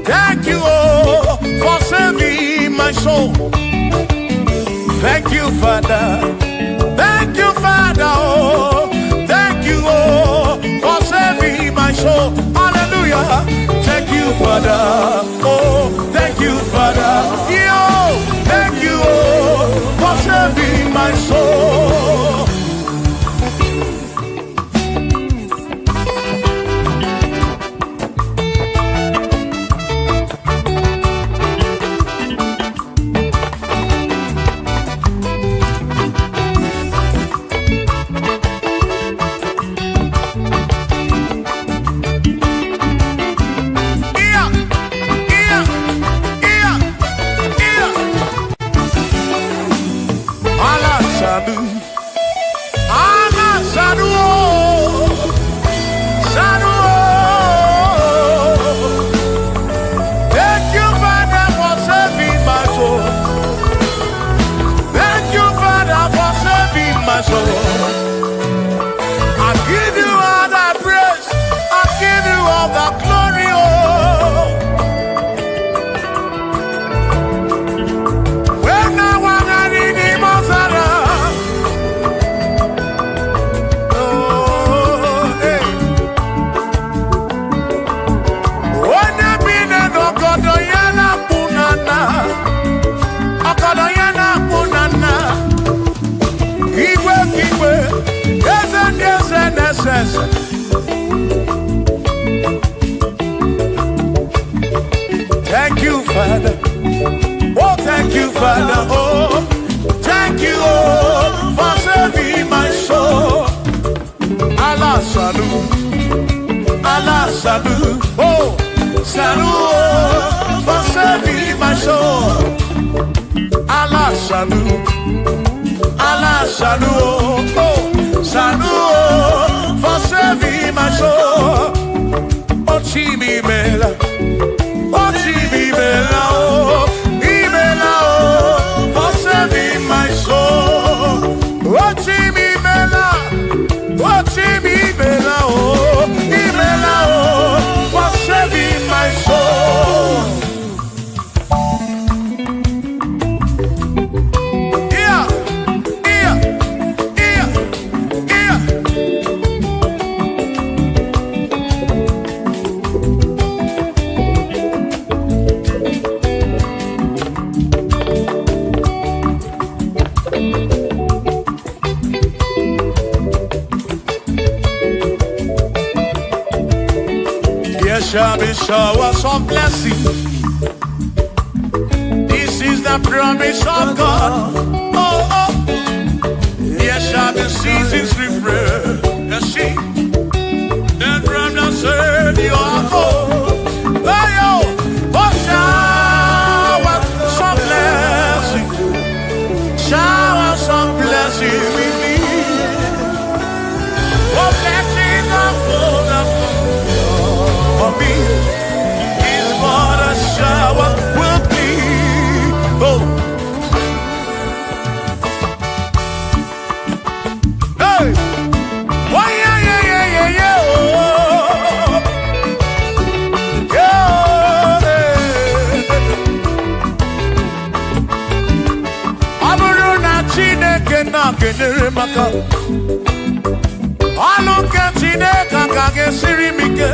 thank you, oh, for saving my soul. Thank you, Father, oh, thank you, oh, for saving my soul. Hallelujah. Thank you, Father, oh, thank you, Father, yo, thank you, oh, for saving my soul. Thank you, Father. Oh, thank you, Father. Oh, thank you, oh, for saving my soul. Allah salut, oh, salut, oh, for saving my soul. Allah salut, oh, salut, oh, for saving my soul. Oh, Chimi Mela. Oh, Chibibela, oh, for saving my soul. Oh, Chibibela, oh, for saving my soul. Yeah. There shall be showers of blessing. This is the promise of God. Oh, oh. There shall be seasons refreshed. The sea, and from the sun you are home. Oh, showers of blessing. Showers of blessing we need. Oh, blessings of full. For me, is what a shower will be. Oh, hey, oh yeah. Oh, yeah. Aburu na Chineke na kenere maka. Aluke Chineke kage siri mike.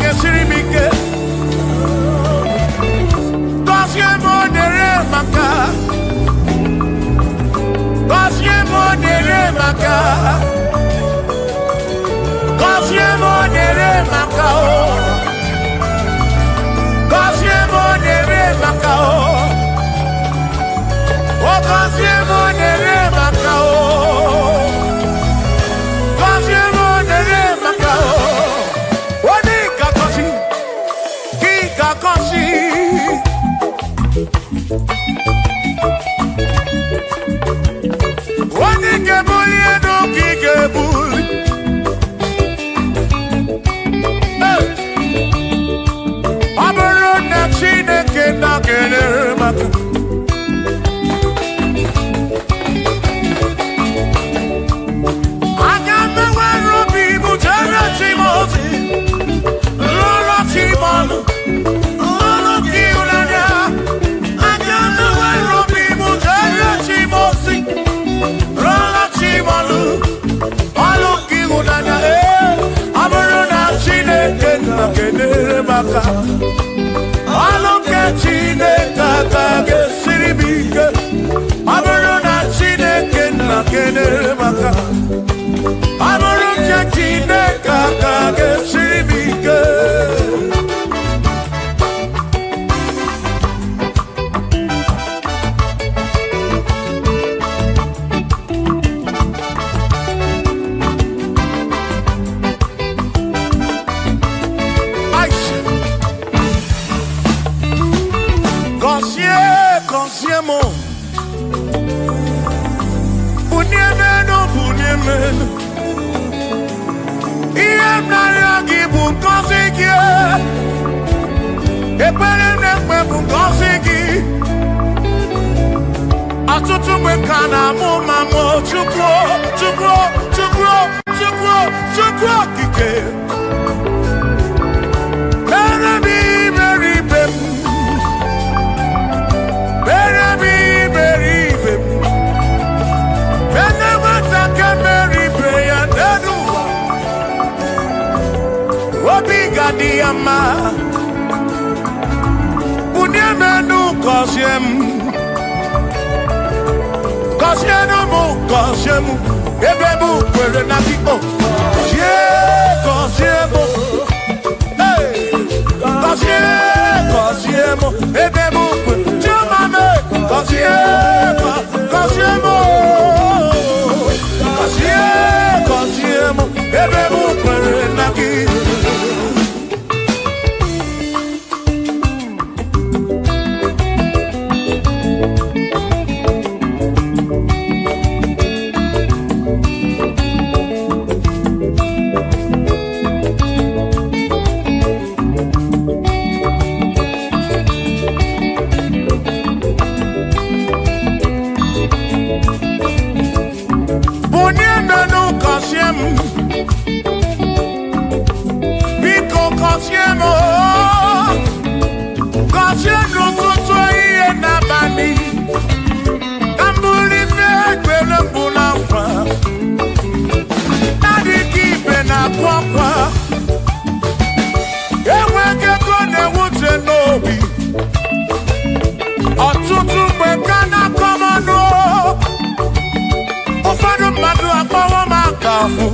ga-esiri m ike. Gọzie m onyere maka. Gọzie m onyere maka. Gọzie m onyere maka o. Gọzie m onyere maka o. O gọzie m onyere maka o. Gọzie m onyere maka o. Onye ga-agọzi, gị ga-agọzi. Onye ga-ebuli elu, gị ga-ebuli. Ọ bụrụ na Chineke na-enyere m aka, aga m enwere obi ibu jere chi m ozi, lụrụ chi m ọnụ, lụrụ gị ụlanya. Aga m enwere obi ibu jere chi m ozi, lụrụ chi m ọnụ, ọnụ gị ụlanya. Ọ bụrụ na Chineke na-enyere m aka, ọnụ nke Chineke aka ga-esiri m ike. Ọ bụrụ na Chineke na-enyere m aka, ọ bụrụ nke Chineke aka ga-esiri m ike. Gọzie m, bunie menu, bunie menu. Ihe m na-arịọ gị bụ ngọzi gị. Ekpere m na-ekpe bụ ngọzi gị. Ọtụtụ mgbe ka na-amụ ma mụ Chukwu, Chukwu, Chukwu, Chukwu, Chukwu okike. Mere m iberibe m. Mere m iberibe m. Mene nwata ka mere ibe ya n'elu ụwa. Obi ga-adị ya mma. Bunie menu, gọzie m. Gọzienụ m, gọzie m. Ebe m kwere na gị, gọzie, gọzie m. Gọzie, gọzie m. Ebe m kwere, Chioma m, gọzie, gọzie m. Gọzie, gọzie m. Ebe m kwere na gị. Biko gọzie m, gọzie n'ụtụtụ ihe n'abalị. Ka m bụrụ ife ekpere mbụ na nkwa. Adịghị ibe na-akwa akwa. Enweghị ego na-ewute n'obi. Ọtụtụ mgbe ka na-akọ m ọnụ. Ụfọdụ mmadụ akpọrọ m aka afụ.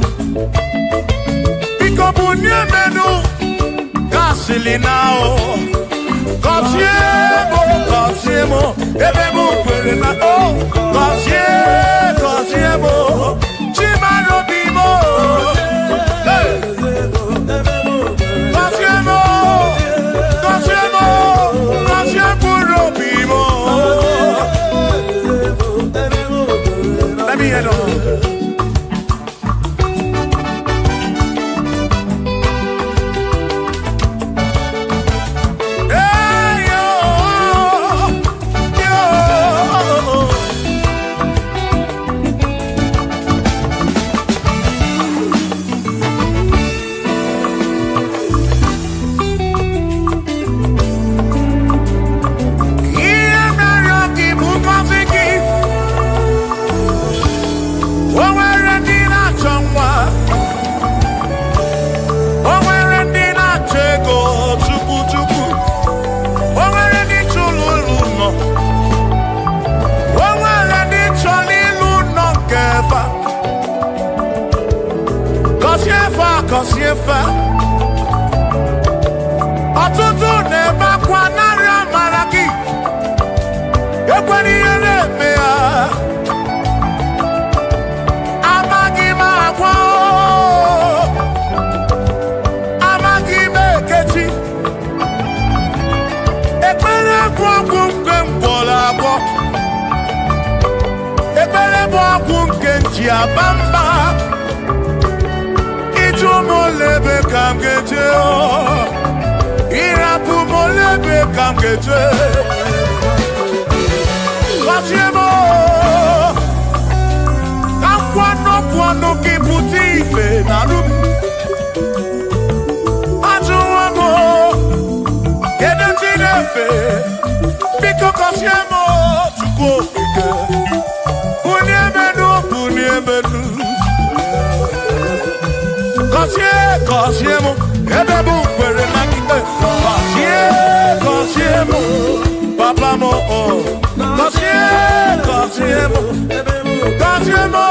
Biko bunie menu, gasili na o. Gọzie m, gọzie m. Ebe m kwere na o. Gọzie, gọzie m. Chimano bi m. Gọzie m, gọzie m. Gọzie mkpụrụ obi m. Let me hear it. Abamba Itumolebe kamgeje Irapumolebe kamgeje Kasiemo Kwano kiputi ife naru Ajuwamo Kede tinefe Biko kasiemo Chuko fike Kuniemenu Kasiemo Ebebu kwere nakite Kasiemo Papa mo Kasiemo Kasiemo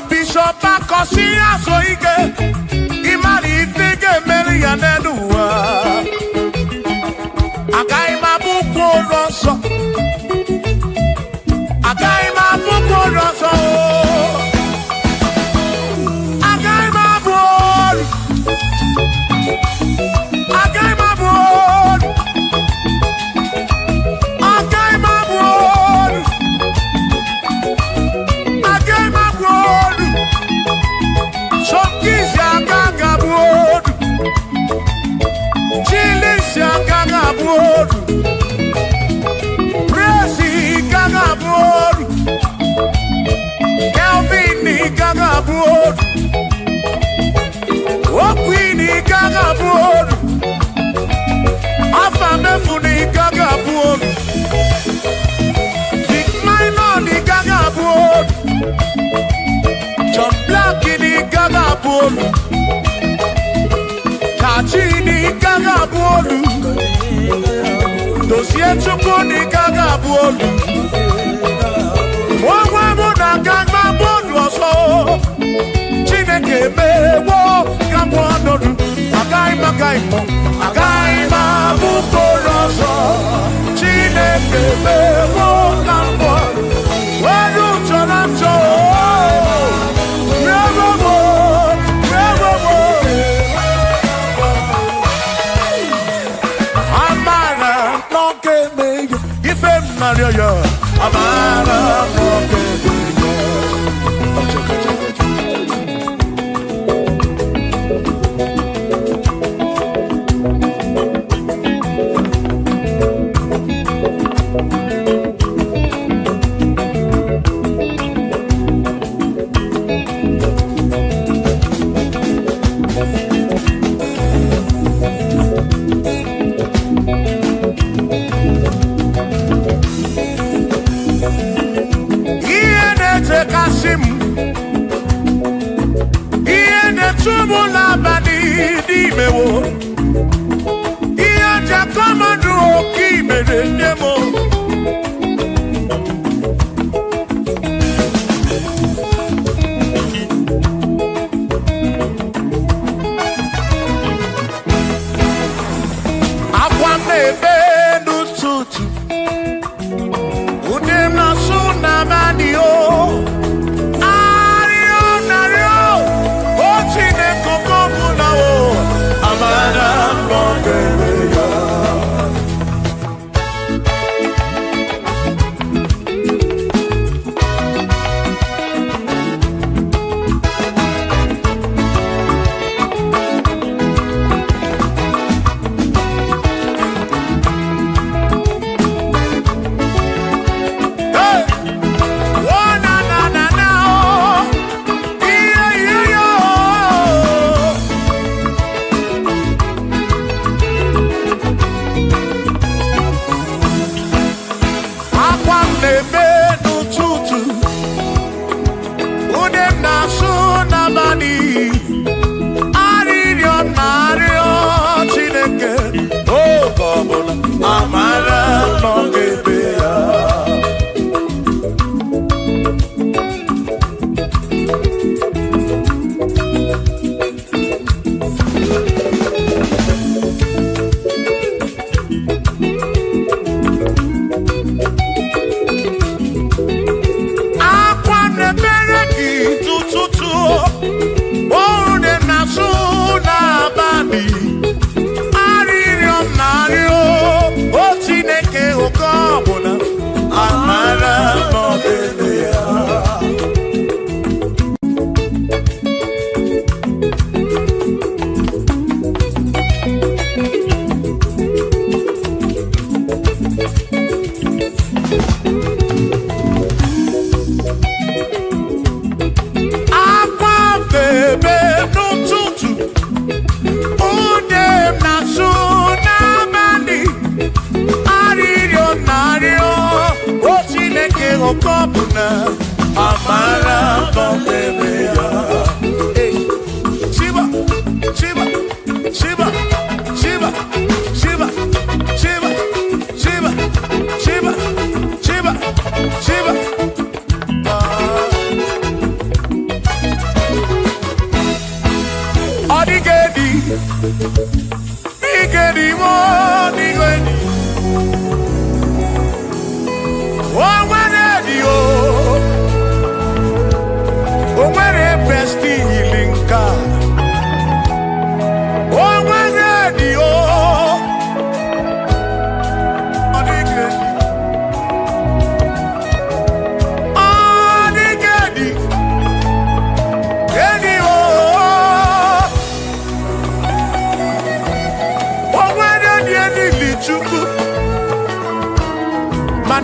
Bishop Akosi Asoike ya n'elu ụwa agaghị m abụkwa ụlọ nsọ agaghị m abụkwa ụlọ nsọ agaghị m abụ olu agaghị m abụ olu agaghị m abụ olu agaghị m abụ olu Sokisi agaghị abụ olu Chilisi agaghị abụ olu Presi gaghị abụ olu Kelvin gaghị abụ olu Okwini gaghị abụ olu Afamefuni gaghị abụ olu Big Minor gaghị abụ olu John Black ni gaga bolu Kachi ni gaga bolu Dossier Chukwu ni gaga bolu Mwa muna gaga bolu oso Chineke mewo gambo anodu Agaghị m abụ bolu oso Chineke mewo gambo Wadu chọrọ Amara Amara Shiba, Shiba, Shiba, Shiba, Shiba, Shiba, Shiba, Shiba, Shiba, Shiba. Odigedi.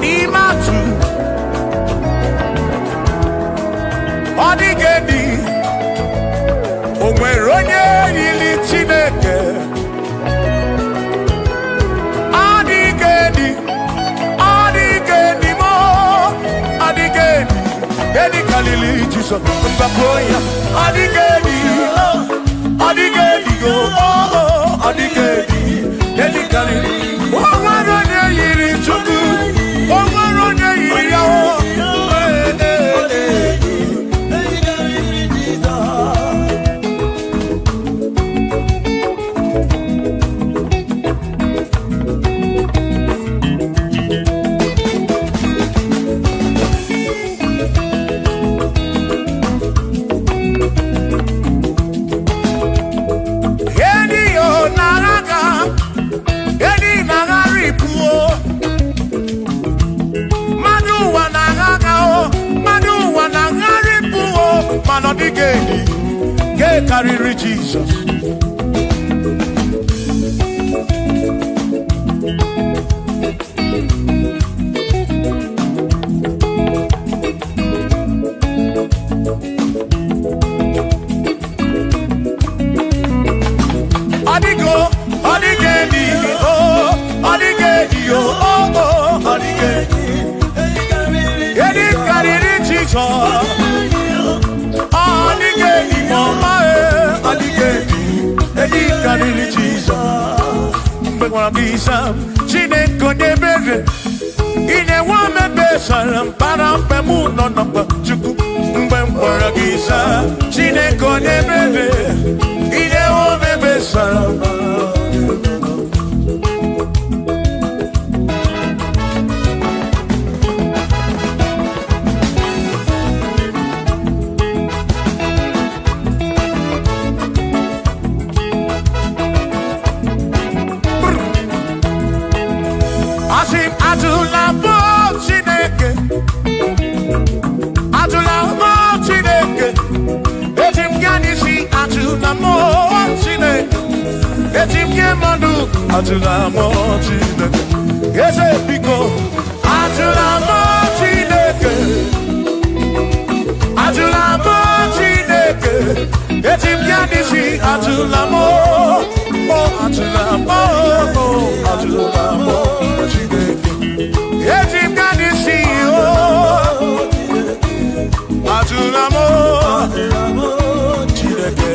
n'imatu ọ dịghị edi o nwere onye yiri Chineke ọ dịghị edi mo ọ dịghị edi kalili Jizọs mgbapụ ya ọ dịghị edi ọ dịghị edi go ọ dịghị edi kalili o nwere onye yiri Chukwu o nwere onye yiri ya ọ dịghị edi ga-ekarịrị Jizọs ọ dịghị edi ọ dịghị edi ọ dịghị edi karịrị Jizọs mgbe gwara m isa Chineke onye ebere ị na-enwe omebesara mpara mgbe mụ nọ n'ọgba Chukwu mgbe m gwara gị isa Chineke onye ebere ị na-enwe omebesara Atụla m Chineke eze biko atụla m Chineke atụla m Chineke eti m ya n'isi atụla m atụla m Chineke eti m ya n'isi atụla m Chineke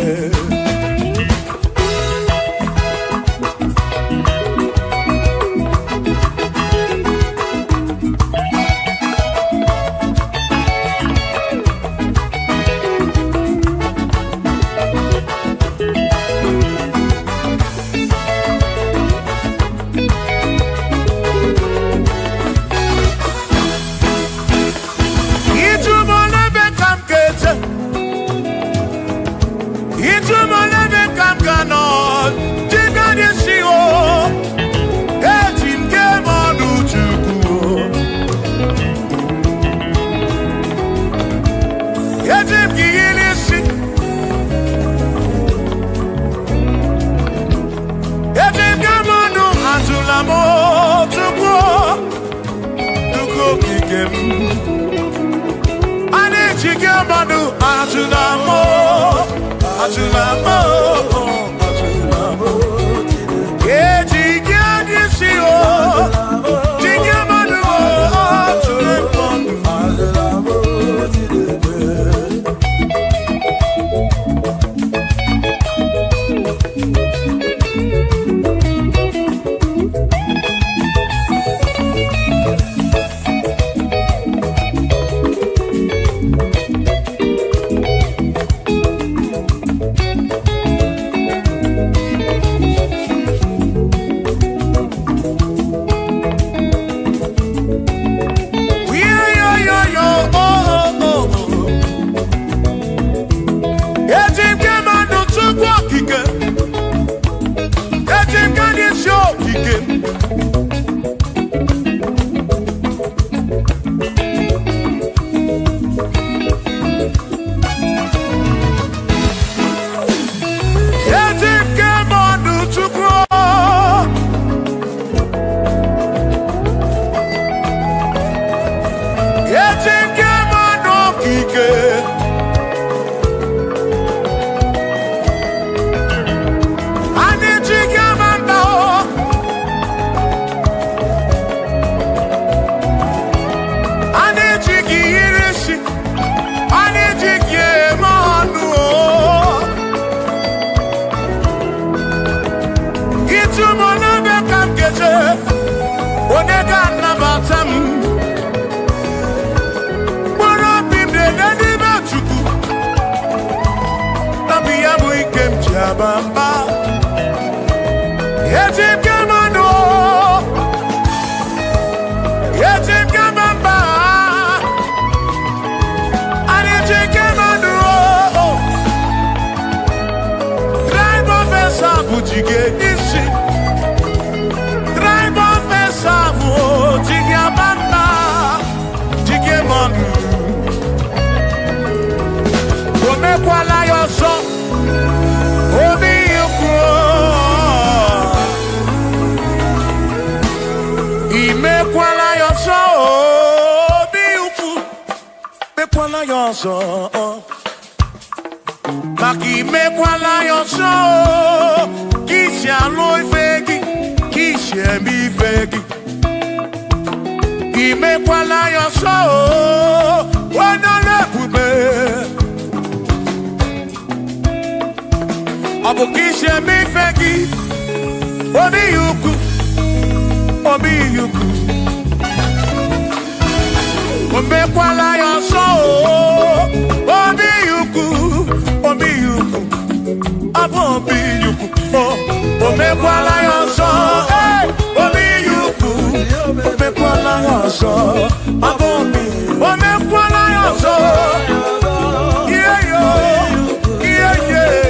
jige isi tribal fesavo jige abanda jige monu omekwala yoso obi yukro imekwala yoso obi yukro mekwala yoso Maki mekwala yoso Kishi aloi fegi Kishi emi fegi Imekwala yoso Wana lepube Abu kishi emi fegi Obi yuku Obi yuku Umekwala yoso Obi yuku Obi yuku Obi yuku Umekwala yoso Obi yuku Umekwala yoso Umekwala yoso Yeah yo Yeah yeah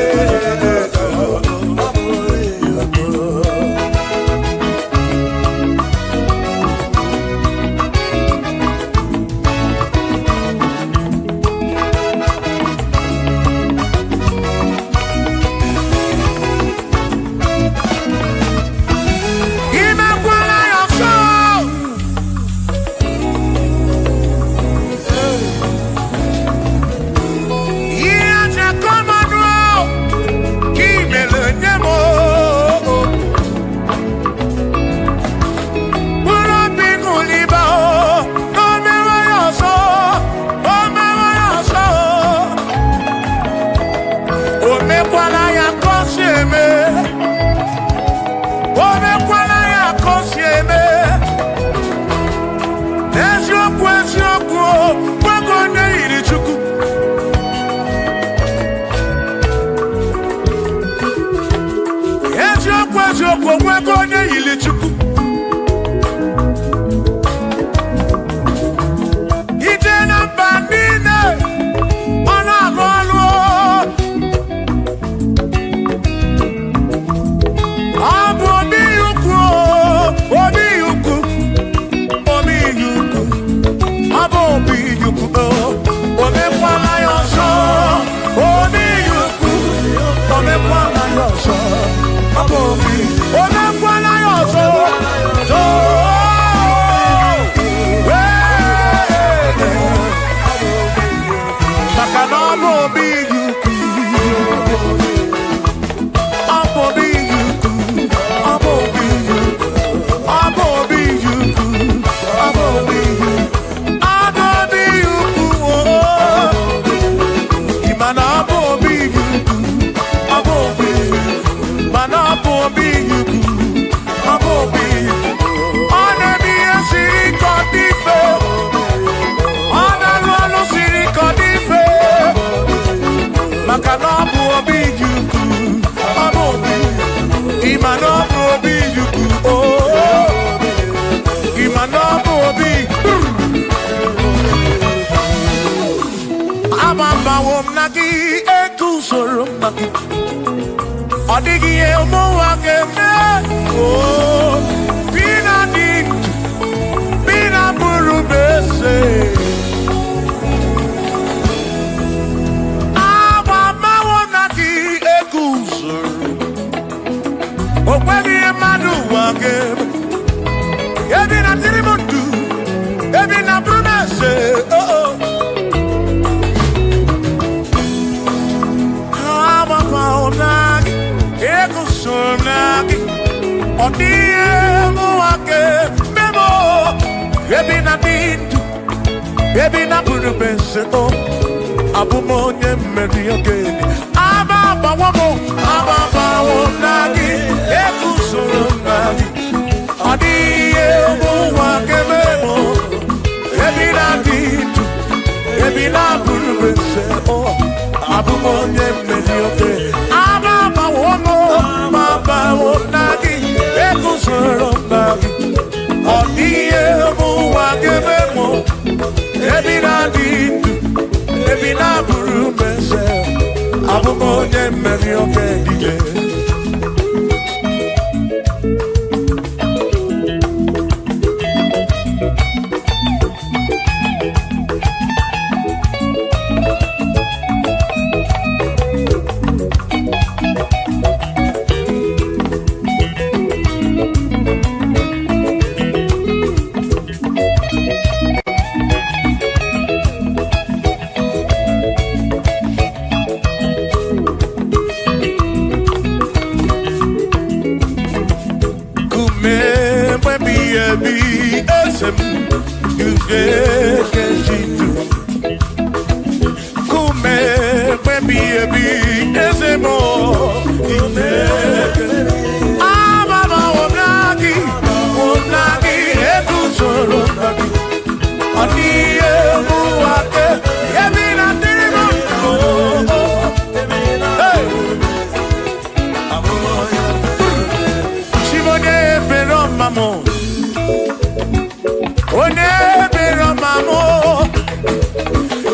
Odigi emo wakeme oh bina dit bina burubese aba mawonaki ekusoro okweli emadu wakeme ebina tirimutu ebina burubese oh oh aba mawonaki Sonaki, Odie Moake, Memo, Ebina Dintu, Ebina Burubeseto, Abumonye Mediogeni, Ababa Wabo, Ababa Wonagi, Ekusonagi, Odie Moake, Memo, Ebina Dintu, Ebina Burubeseto, Abumonye Mediogeni, Ababa Wabo. Nagi, Ekusoro Nagi, Odie Muwakebemo, Ebina Dintu, Ebina Burumese, Abumonye Merioke Dije, sem ke jitu kume baby ebi ezemo ime mama wonagi etu soro nagi ani emu ate ebi na dirimo hey Shimone pero mamo one pero mamo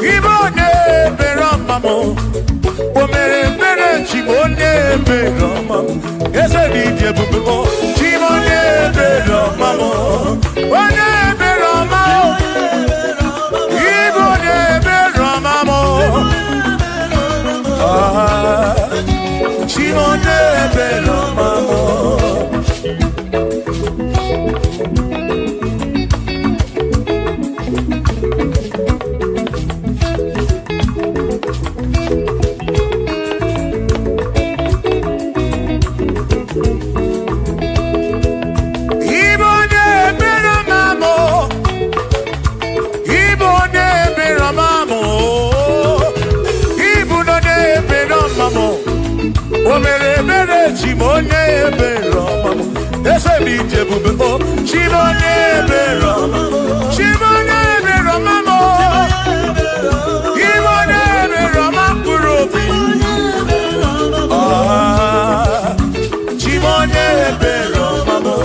Ibone pero mamo Omere mere chimone pero mamo Ese DJ bubo chimone pero mamo One pero mamo Ibone pero mamo chimone pero mamo Chimone pero mamo ese DJ bubo chimone pero mamo chimone pero mamo chimone pero mamo chimone pero mamo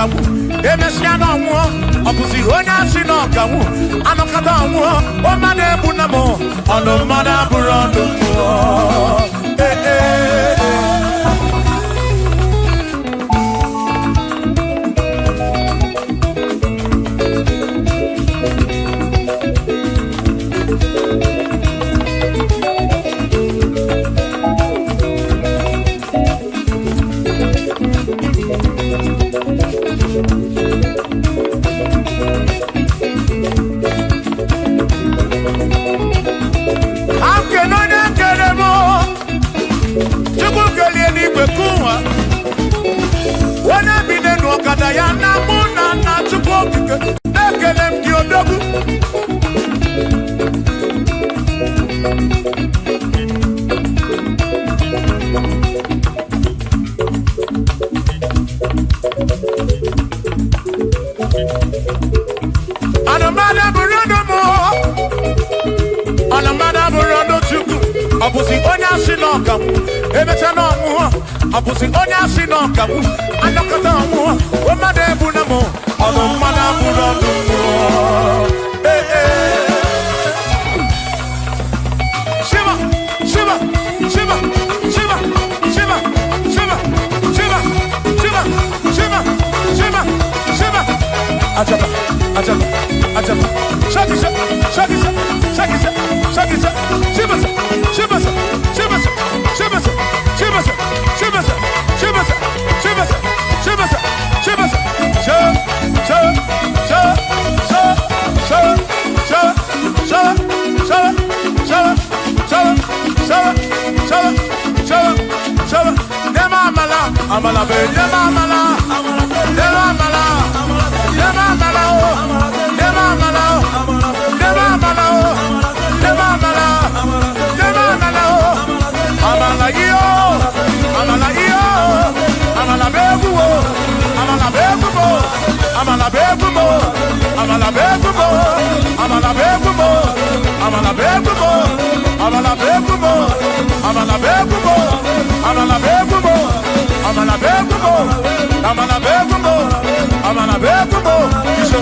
gawu emesia no nwo obusi onya si no gawu anokata nwo o ma na ebu na mo ono ma na buru ndo ya na muna na chukwu ekele m gị odogwu anamada burodo mo anamada burodo chukwu ọ bụzi onye asị n'ọka m emecha n'ọnwụ ọ bụzi onye asị n'ọka m anọkọta ọnwụ o mmadụ ebu na mụ ọnụ mmadụ abụrụ ọdụ Shiva Shiva Shiva Shiva Shiva Shiva Shiva Shiva Shiva Shiva Shiva Ajaba Ajaba Ajaba Shakisa Shakisa Shakisa Shakisa Shiva Shiva Shiva Shiva Shiva Shiva Shiva Shiva Amala be nema amala nema amala nema amala nema amala nema amala nema amala nema amala amala yo amala yo amala bebu amala bebu amala bebu amala bebu amala bebu amala bebu amala bebu amala bebu amala bebu amala begumo amala begumo amala begumo isa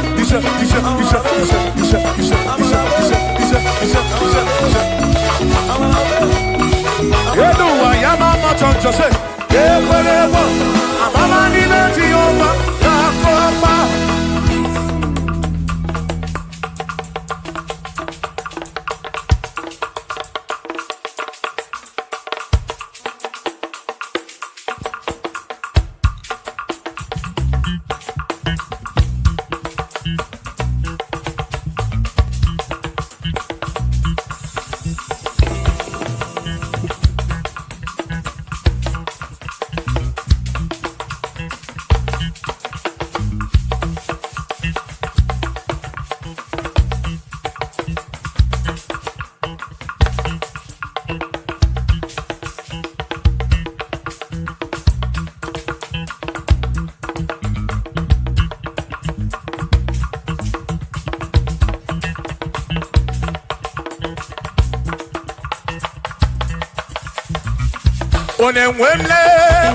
yedu wa yama choncho se ekwelewa amama ni leti oma yakoma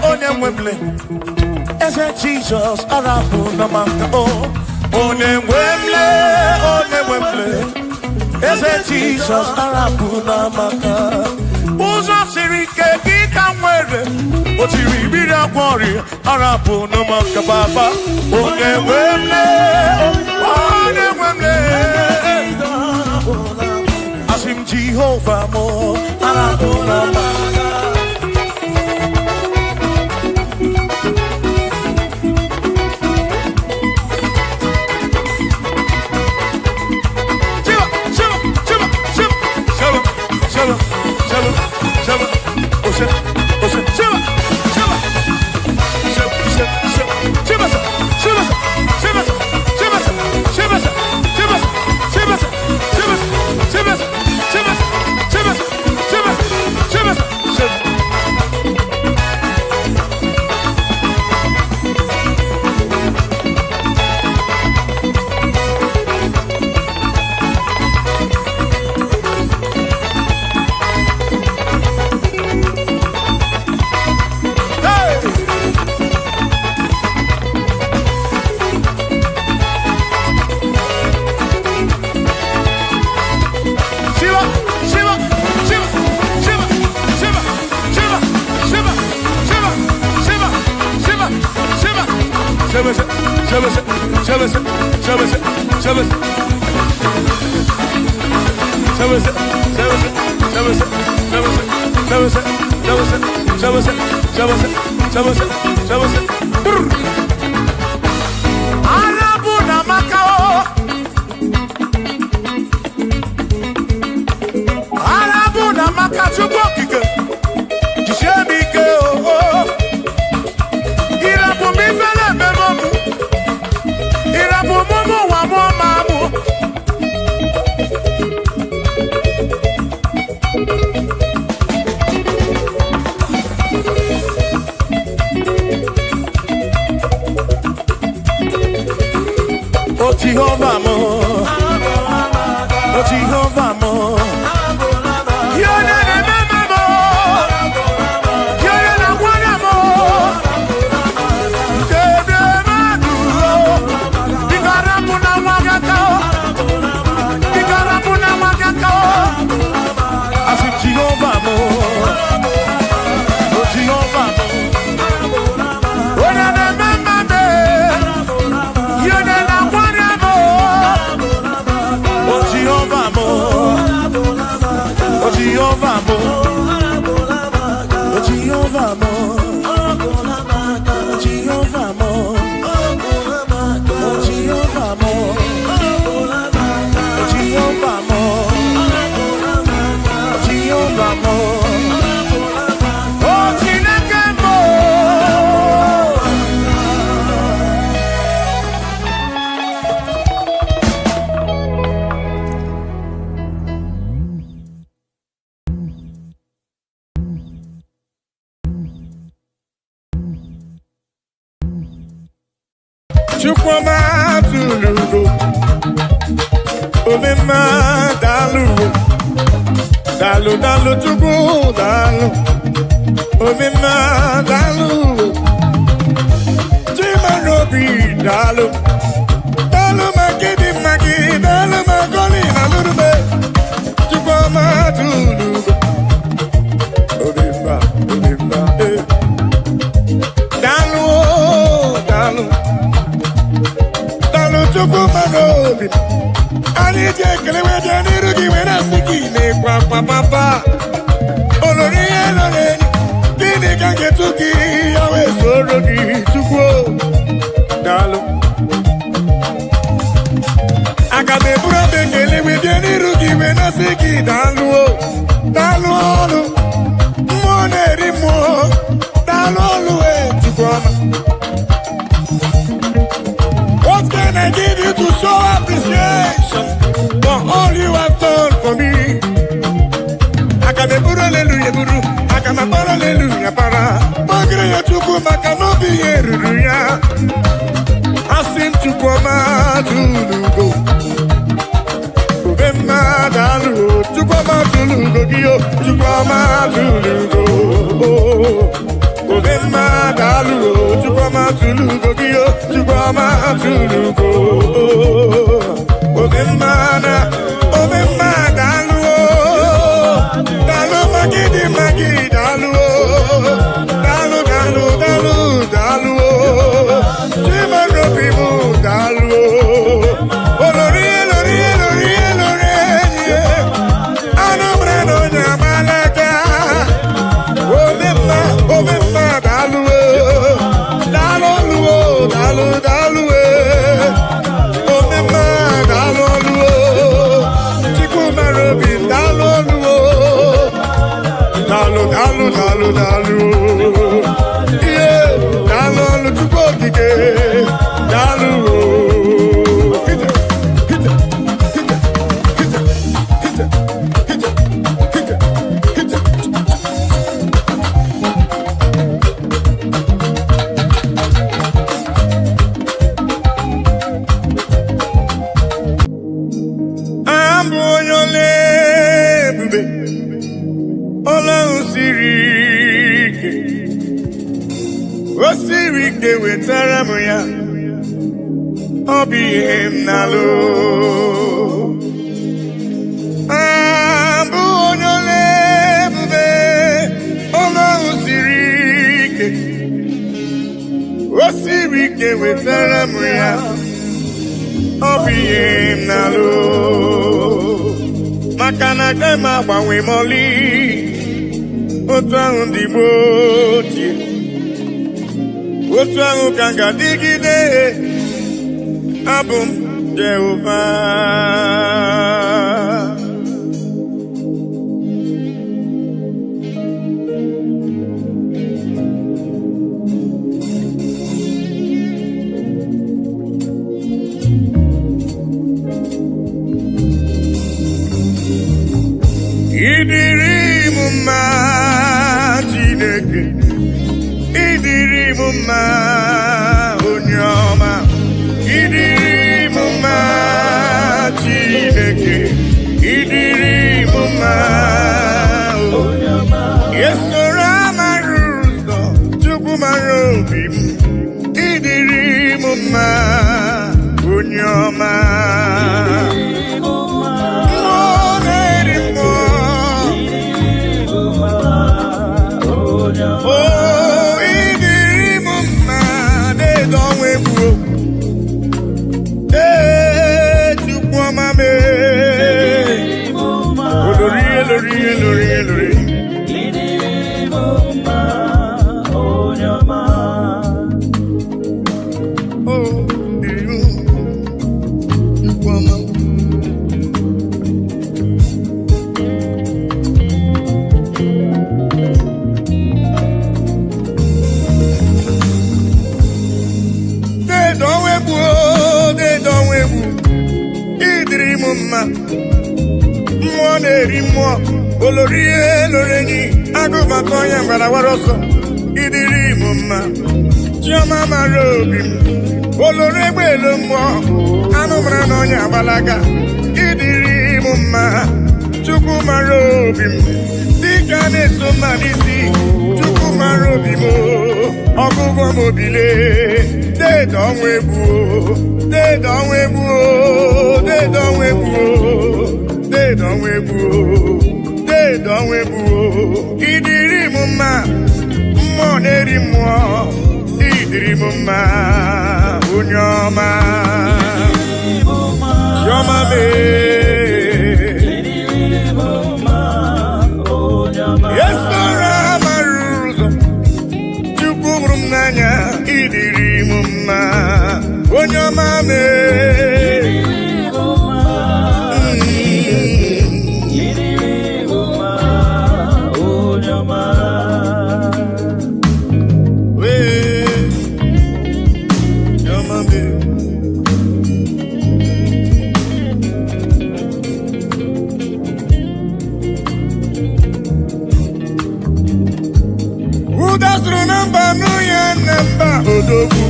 Onemwemle, ese Jesus arapu na maka o. Onemwemle, ese Jesus arapu na maka. Uzo sirike kita mwere, otiri bira kwori arapu na maka baba. Onemwemle, asim Jehovah mo arapu na maka. Jehovah mo, oh Jehovah mo, you're not a mama mo, you're not a one mo, Bikarapuna wakako, Bikarapuna wakako, I said Jehovah mo, oh Jehovah mo, oh na na mama me, you're not a one. Jehovah mo, oh Jehovah mo, oh Jehovah mo, oh Jehovah mo, oh Jehovah mo, oh Jehovah mo, oh Jehovah mo, oh Chineke mo. Chukwuma tulugo, omema dalu, dalu dalu chukwu dalu, omema dalu, chimarobi dalu, dalu makidi maki, dalu makoli nalurube, Chukwuma tulugo, omema omema dalu dalu. Chukwuma n'obi anyị ji ekele wede n'iru gị were asị gị na-ekwe akwa papa olori ihe lọrọ enyi gịnị ka ga-etu gị ya wee soro gị Chukwu daalụ aga m eburu abụ ekele wede n'iru gị wee na-asị gị daalụ daalụ ọrụ mmụọ na-eri mmụọ daalụ ọrụ wee Chukwuma. What can I give you to show appreciation for all you have done for me? I can be put hallelujah, buru. I can be put hallelujah, para. Magre ya chuku makano biyeruya. I sing Chukwuma tulugo. Chukwuma dalu, Chukwuma tulugo giyo, Chukwuma tulugo. Chukwuma dalu, Chukwuma tulugo giyo, Chukwuma tulugo. Chukwuma dalu, dalu magidi magi dalu, dalu dalu dalu dalu, chimarobi mu dalu, olori olori olori olori anomre no nyamalaka, Chukwuma dalu, dalu dalu dalu, Chukwuma dalu, chimarobi dalu, dalu dalu dalu dalu, yeah, dalu Chukwukike, dalu. Osirike wetara m ya ọ bụ ihe m na-alụ abụ onye ole ebube ọlụ ahụ siri ike siri ike wetara m ya ọ bụ ihe m na-alụ maka na agaghị m agbanwe m ọlị otu ahụ ndị Igbo ochie otu ahụ ka m ga-adịgide abụ m Jehova ịdịrị m mma Chineke ịdịrị m mma onye ọma ịdịrị m mma Chineke ịdịrị m mma onye ọma esoro amara ụzọ Chukwu mara obi m ịdịrị m mma onye ọma mmụọ na-eri mmụọ olori elorenyi agụbata onye mgbarawara ọsọ ịdịrị m mma chiọma mara obi m olori egbe elu mmụọ anụ mara na onye agbalaga ịdịrị m mma Chukwu mara obi m dịka na-eso mma n'isi Chukwu mara obi m ọgụgụ m obile deede ọnwa egwu deede ọnwa egwu deede ọnwa egwu deede ọnwa egwu deede ọnwa egwu ịdịrị m mma mmụọ na-eri mmụọ ịdịrị m mma onye ọma chiọma esoro amara ụzọ Chukwu hụrụ m n'anya ịdịrị m mma onye ọma ụdasụrụ na mba n'ụya na mba odogwu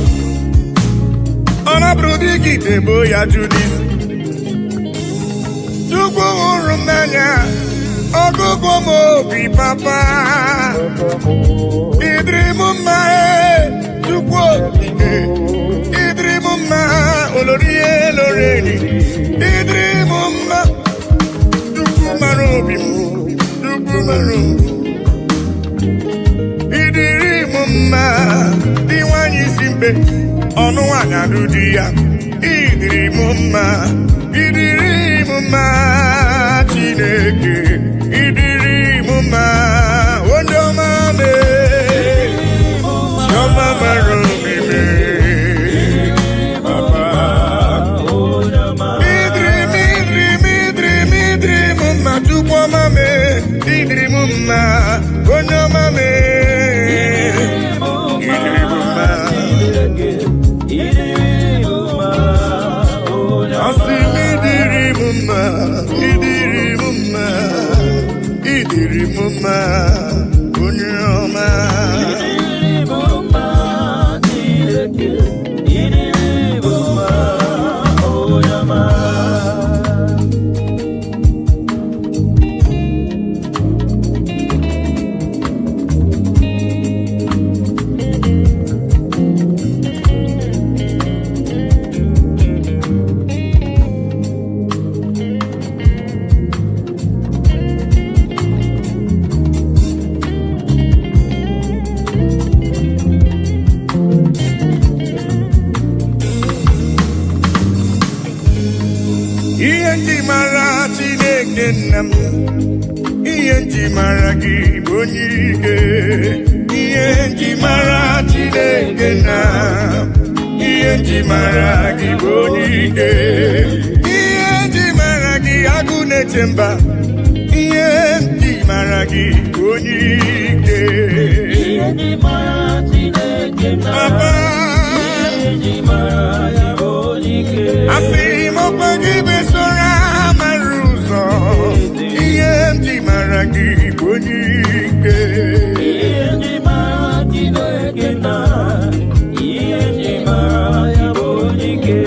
ọ na-abụrụ dịka itebo ya Judis Chukwu hụrụ m n'anya ọgụgụ m obi papa ịdịrị m mma Chukwu okike ịdịrị m mma olori eloreni ịdịrị m mma Chukwu mara obi m Chukwu mara obi ịdịrị m mma dị nwanyị isi mkpe ọnụ nwanyị alụ di ya ịdịrị m mma ịdịrị m mma Chineke ịdịrị m mma onye ọma chiọma mara obi m papa ịdịrị m mma Chukwu ọma ịdịrị m mma onye ọma ịdịrị m mma onye ọma Chineke nna m ihe nji mara gị bụ onye ike ihe nji mara Chineke nna ihe nji mara gị bụ onye ike ihe nji mara gị agụ na-eche mba ihe nji mara gị bụ onye ike ihe nji mara Chineke nna ihe nji mara ya bụ onye ike asị m ọkwa gị besora mara ụzọ ihe nji mara gị bụ onye ike ihe nji mara Chineke nna ihe nji mara ya bụ onye ike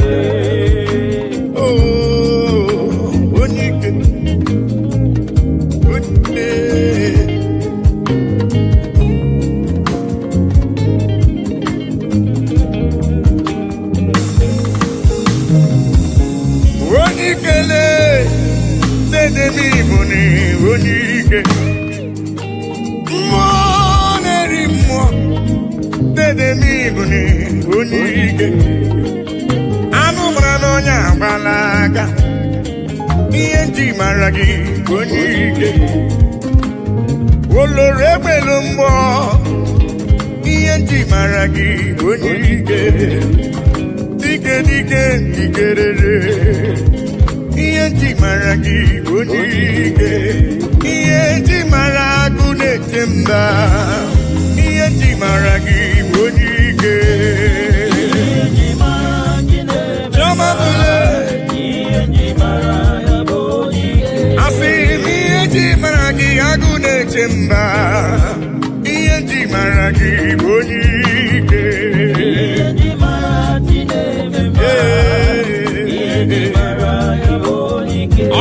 onye ike anụ mara n'ọnya agbalaga ihe nji mara gị onye ike oloro egbelu mgbọ ihe nji mara gị onye ike dike dike dikerere ihe nji mara gị onye ike ihe nji mara agụ na-eche mba ihe nji mara gị onye ike asị m ihe nji mara gị agụ na-eche mba ihe nji mara gị bụ onye ike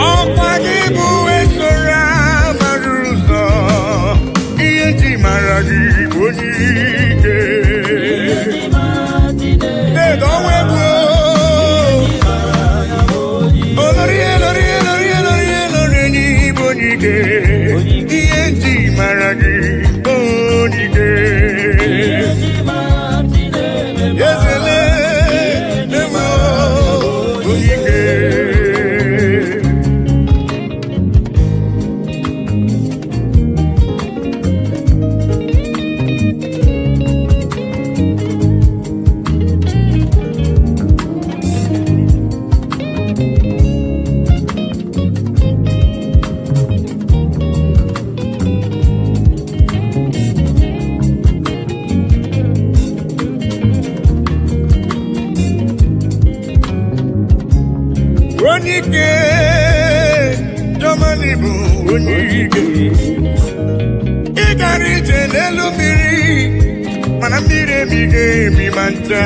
ọkwa gị bụ esoro mara ụzọ ihe nji mara gị bụ onye ike ihe nji mara gị onye ike ezele eme onye ike onye ike Germany bụ onye ike ị gara ije n'elu mmiri mana mmiri emighị emi ma ncha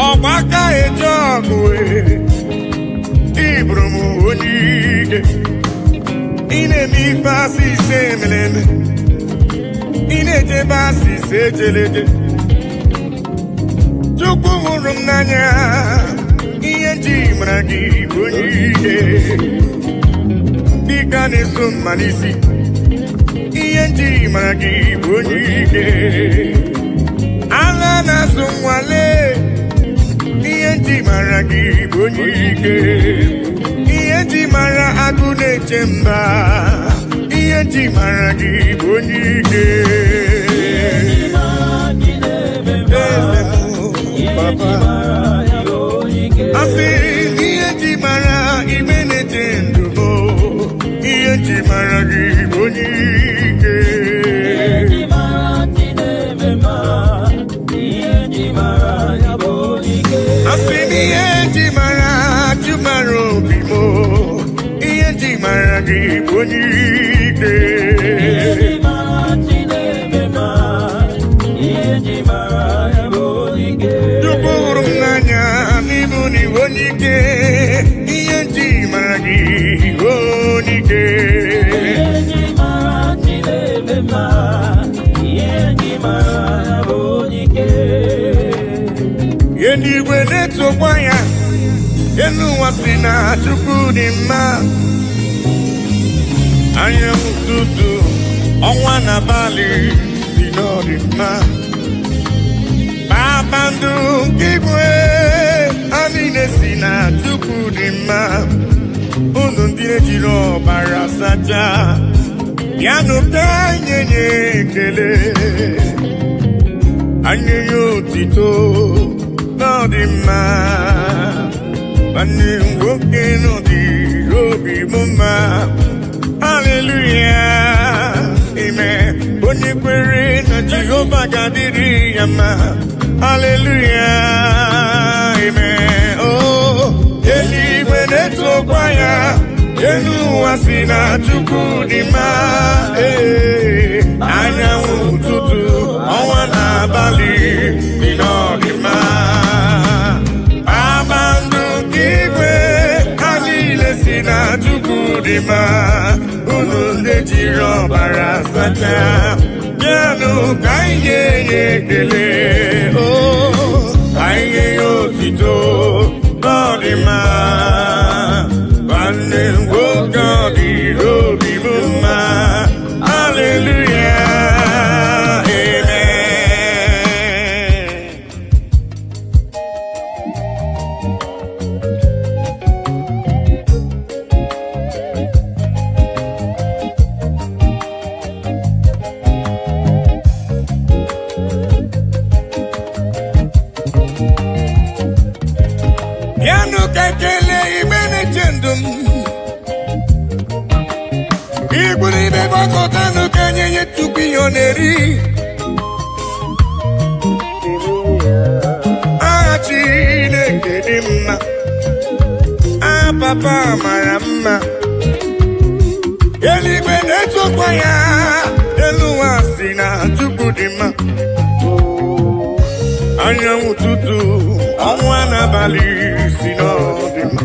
ọgbaka eje ọgụ ịbụrụ m onye ike ị na-eme ife asị ise emeleme ị na-ejebe asị ise ejeleje Chukwu hụrụ m n'anya ihe nji mara gị bụ onye ike dịka na-eso mma n'isi ihe nji mara gị bụ onye ike agha na-asụ nwale ihe nji mara gị bụ onye ike ihe nji mara agụ na-eche mba ihe nji mara gị bụ onye ike Papa asị ihe nji mara ime na-eche ndụ bụ ihe nji mara gị bụ onye ike asị m ihe nji mara ajụ mara obi m ihe nji mara gị bụ onye ike Chukwu hụrụ m n'anya n'ịbụ n'iwu onye ike ihe nji mara gị onye ike ihe ndị igwe na-etokwa ya elu ụwa si na Chukwu dị mma anyanwụ ụtụtụ ọnwa na abalị si n'ọdị mma kpakpando nke igwe ha niile si na Chukwu dị mma unu ndị dire jiro barasaja yanu kanye kele anye yotito no di ma bani woke no di robi mama hallelujah amen oni kwere na Jehovah gadiri yama hallelujah amen oh eligwe netokwa ya enu wasina chukwu di ma anyanwụ ụtụtụ ọnwa na abalị dị n'ọdịma kpakpando nke igwe ha niile si na chukwu dị ma unu ndị jiri ọbara sacha bịanụ ka anyị nye ekele o ka anyị nye ya otito n'ọdịma nwanne nwoke ọ dịrị obi m mma hallelujah Yanu kekele ibene chendum Iguri be bakotanu kenye yetuki yoneri Achine kedimma Papa marama Eligwe netokwa ya Eluwasi na chukudima anyanwụ ụtụtụ ọnwa n'abalị si n'ọdịma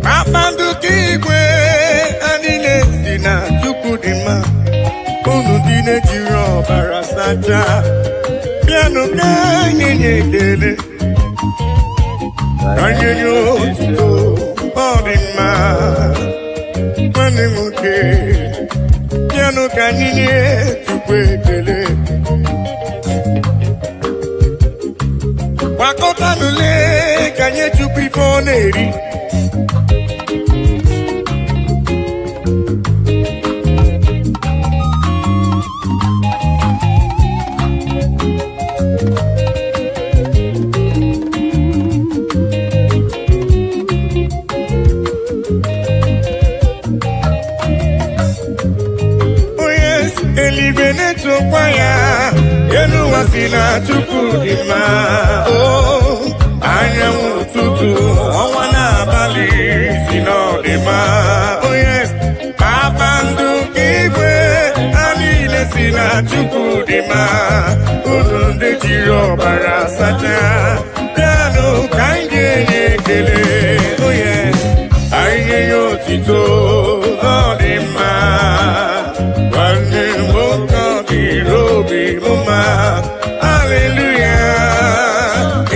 kpakpando ka igwe anyị na-esi na chukwu dị mma unu dị na-ejiri ọbara sacha bịanụ ka anyị nye ekele ka anyị nye otuto ọ dị mma nwanne m nwoke bịanụ ka anyị nye chukwu ekele Wakotanule kanye chukwu ife ọ na-eri Oh yes, eligwe netokwa ya elu wasi na chukwu dị mma anyanwụ ụtụtụ ọnwa n'abalị si n'ọdịma oh yes kpakpando nke igwe ha niile si na chukwu dị mma unu ndị jiri ọbara sacha bịanụ ka anyị ga-enye ekele oh yes anyị nye ya otito ọ dị mma nwanne nwoke ọ dịrị obi m mma hallelujah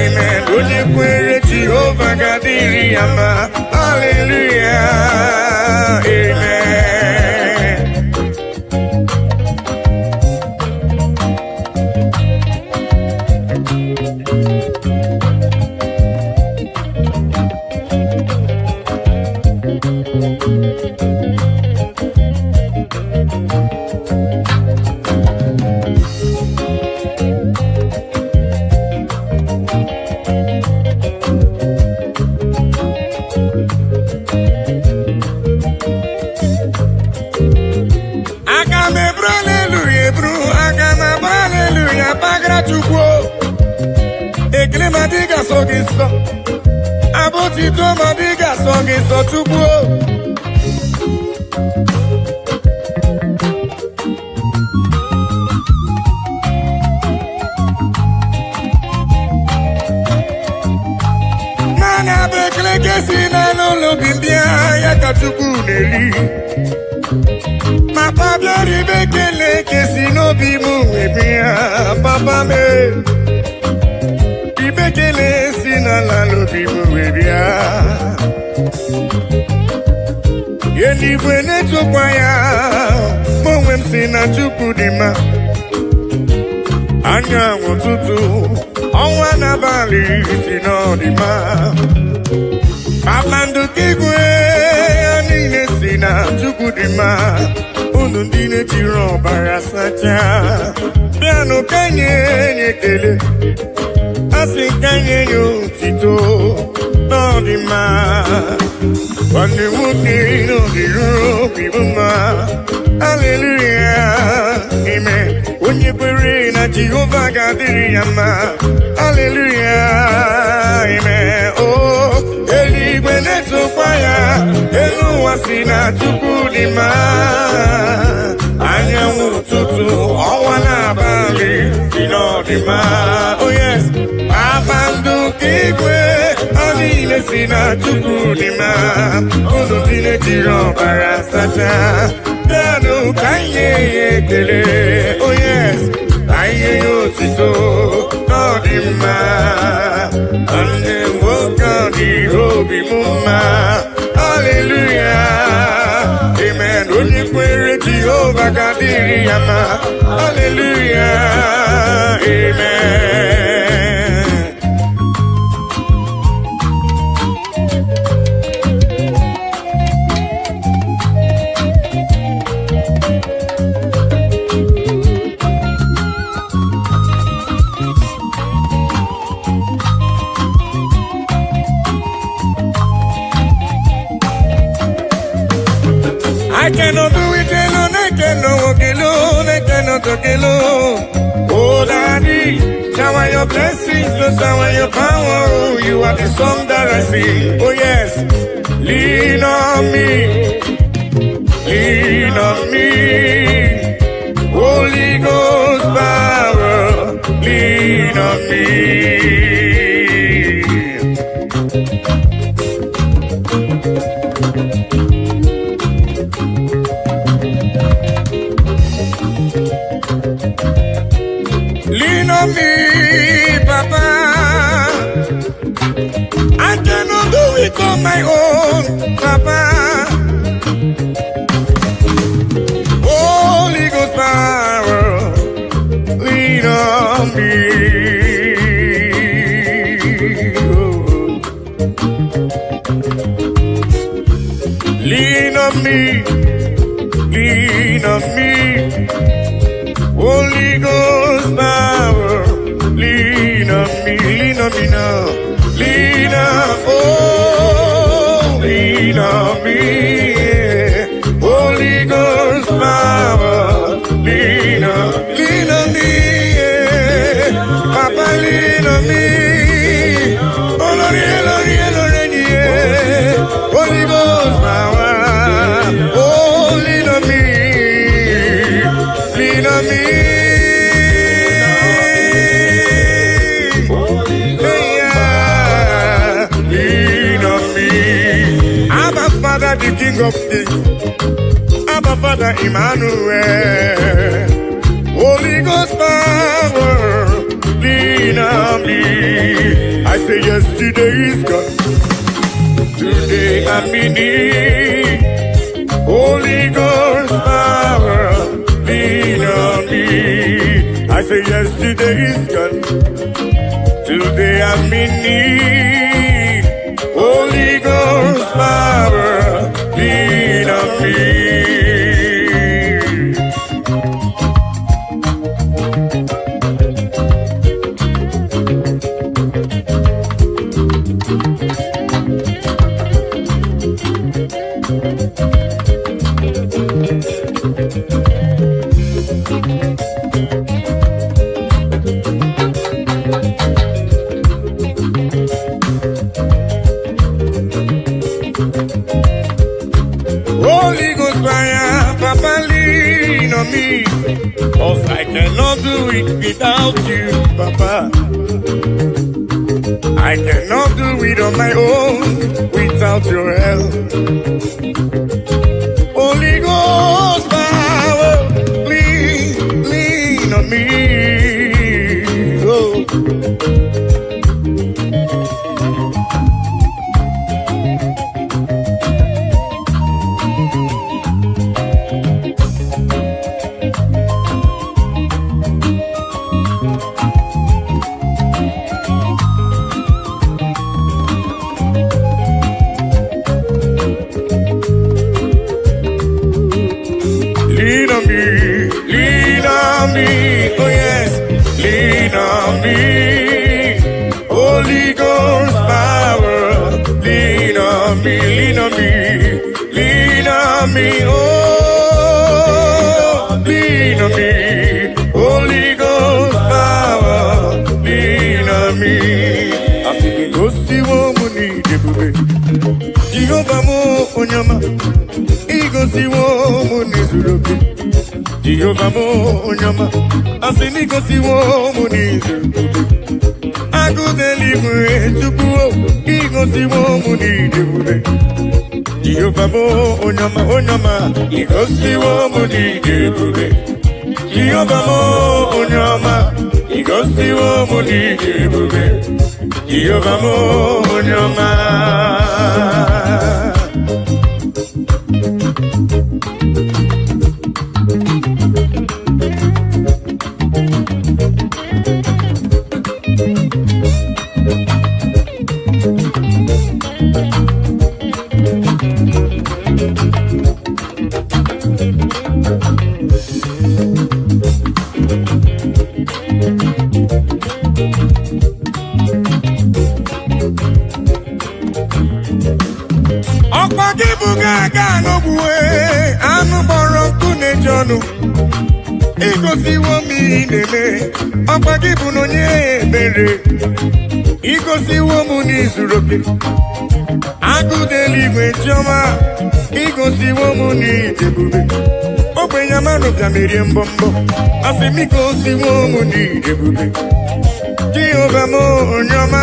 amen onye kwere Jehova gadiri ya mma hallelujah amen ekele ma dịga sọ gị nsọ abụtito ma dịga sọ gị nsọ Chukwu naanị abụ ekele ka esi n'ụlọ obi mbịa ya ka Chukwu na-eri Papa bịara ibe ekele ka esi n'obi m ebe ya papa mee ibekele si n'ala n'obi m wee bịa eluigwe na-etokwa ya ma onwe m si na Chukwu dị mma anyanwụ ụtụtụ ọnwa n'abalị si n'ọdịma kpakpando ka igwe na Chukudima Unundine Tiro Barasacha Piano Kanye Nyekele Asi Kanye Yo Tito Nodima Wande Wuki no Diru Bibuma Hallelujah Amen Unye Kwere na Jehovah Gadiri Yama Hallelujah Amen Oh Eligwe neto fire Elu wasina Chukudima Anyanwụ ụtụtụ ọnwa n'abalị si n'ọdịma Oh yes Abandu kigwe ọ niile si na Chukudima Unu niile jiri ọbara sacha Bịanụ ka nye ya ekele Oh yes Anyị ya otito n'ọdịma Ndị nwoke ọ dị obi m mma Hallelujah Amen Onye kwere Jehova ga-adịrị ya mma Hallelujah Amen I cannot do it alone, I cannot walk alone, I cannot talk alone. Oh, Daddy, shower your blessings, Lord, shower your power. Oh, you are the song that I sing. Oh, yes, lean on me, lean on me. Holy Ghost power, lean on me. Lean on me, Papa. I cannot do it on my own, Papa. Holy Ghost power, lean on me. Oh. Lean on me, lean on me. Holy Ghost power, lean on me now, lean on, oh, lean on me, yeah. Holy Ghost power, lean on me, yeah. Papa, lean on me, oh Lord, yeah, Lord, yeah, Lord, yeah. Holy Ghost power, oh, lean on me. Lean on me, yeah, lean on me. Abba Father, the King of Kings, Abba Father, Emmanuel. Holy Ghost power, lean on me. I say yesterday is gone, today I'm in need. Holy Ghost power, lean on me. I say yesterday is gone, today I'm in need. Holy Ghost power, lean on me. Holy Ghost fire, Papa, lean on me. Cause I cannot do it without you, Papa. I cannot do it on my own without your help. Holy Ghost power, lean on me. Oh. Oh yes, lean on me. Holy Ghost power, lean on me, lean on me, lean on me. Oh, lean on me. Holy Ghost power, lean on me. I think it goes to woman need the baby. Jehovah mo onyama, he goes to woman is looking. Jehovah mo onyama, I think he goes to woman is looking. I go deliver to go, he goes to woman need the baby. Jehovah mo onyama, onyama, he goes to woman need the baby. Jehovah mo onyama, he goes to woman need the baby. Jehovah mo onyama. Igosiwo mi neme, ọkwa gị bụ n'onye ebere. Igosiwo mụ n'izuru oke, agụda eluigwe chiọma. Igosiwo mụ n'idebube, ogbenye mmadụ bịa merie mbọmbọ. Asị m igosiwo mụ n'idebube, Jehova m onye ọma.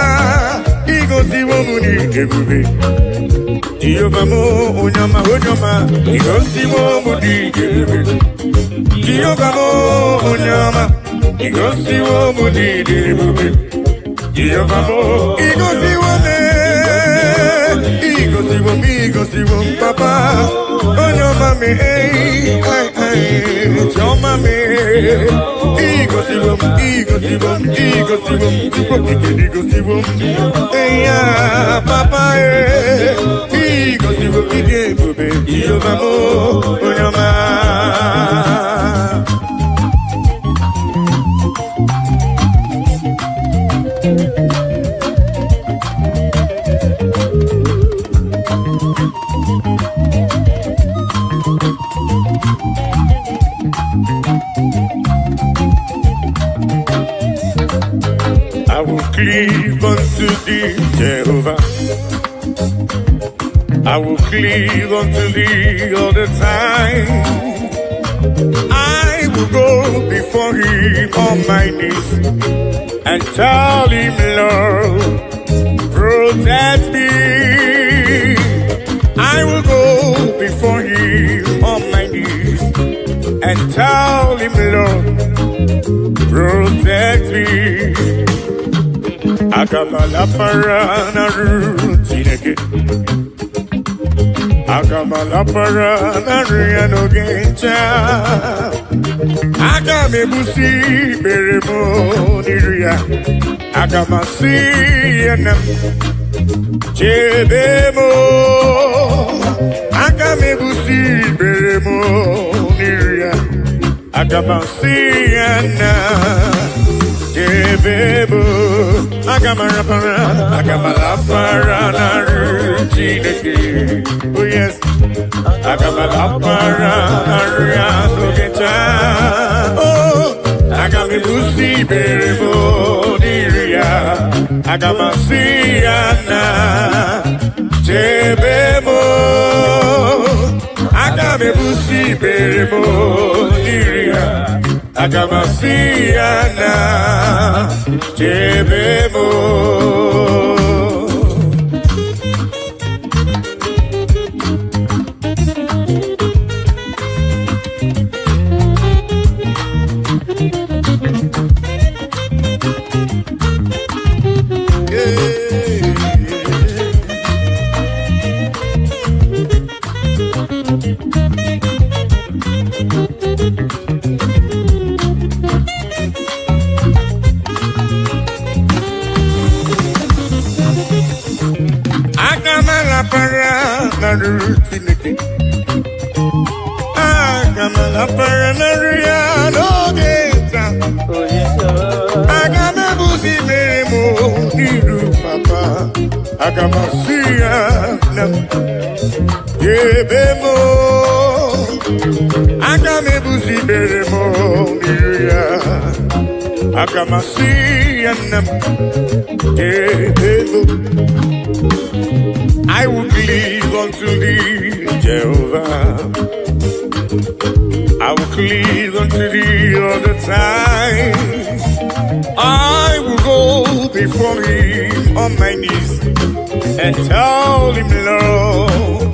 Igosiwo mụ n'idebube, Jehova m onye ọma, onye ọma. Igosiwo mụ n'idebube, Jehovah mo onyama, igosiwo mo n'idebube. Jehovah mo, igosiwo me, igosiwo papa. Onyama me, choma me. Igosiwo, igosiwo, eya papa igosiwo idebube. Jehovah mo onyama. I will cleave unto thee, Jehovah. I will cleave unto thee all the time. I will go before him on my knees and tell him, Lord, protect me. I will go before him on my knees and tell him, Lord, protect me. Akamala parana rutineke, akamala parana riano gencha, akame busi beremo niria, akamasi enam chebemo, akame busi beremo niria, akamasi enam. Jebebo, agamara para na rutineke. Oh yes, agamala para na riano gencha. Oh, agami busi berebo niria, agamasi ana. Jebebo, agami busi berebo niria. Agamasiana Jebemo. Agamala para na riano gencha. Agamasia nam Yebemo Agamebusi beremo Miria Agamasia nam Yebemo I will cleave unto thee, Jehovah. I will cleave unto thee all the time. I will go before him on my knees and tell him, Lord,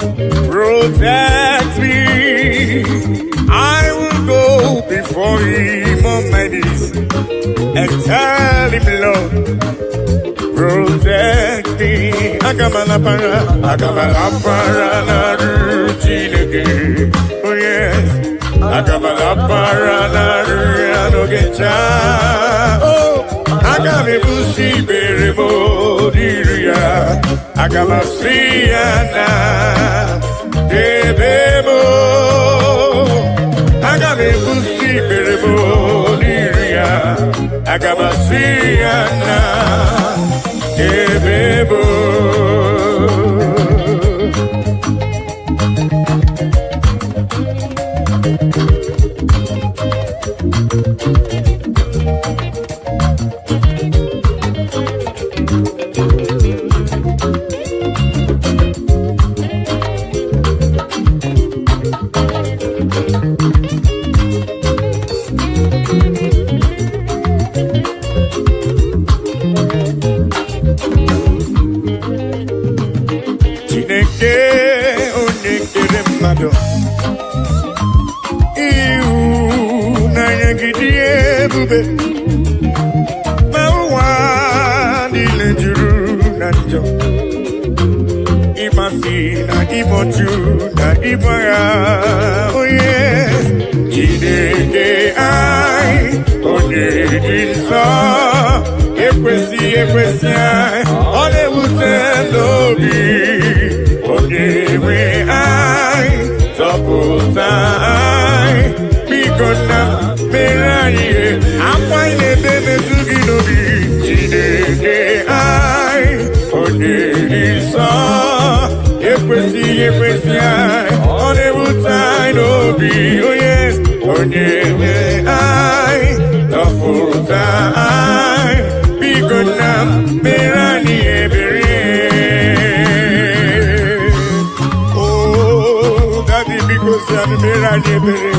protect me. I will go before him on my knees and tell him, Lord, protect me. Agamala para na ruchineke. Oh yes. Agamala para na ruanogecha. Oh, agame busi beremo diria. Agamasiana debemo. Agame busi beremo diria. Agamasiana. Ebebo oh yes, Chineke ai, onye dị nsọ, ekwesị ai, ọ na-ewute n'obi, onye nwe ai, zọpụta ai, biko na mere anyị akwa ị na-ebe metụ gị n'obi, Chineke ai, onye dị nsọ. Ekwesị anyị, ọ na-ewute anyị n'obi, oh yes, onye nwe anyị, zọpụta anyị, biko na mere anyị ebere. Oh, Daddy, biko si anyị mere anyị ebere.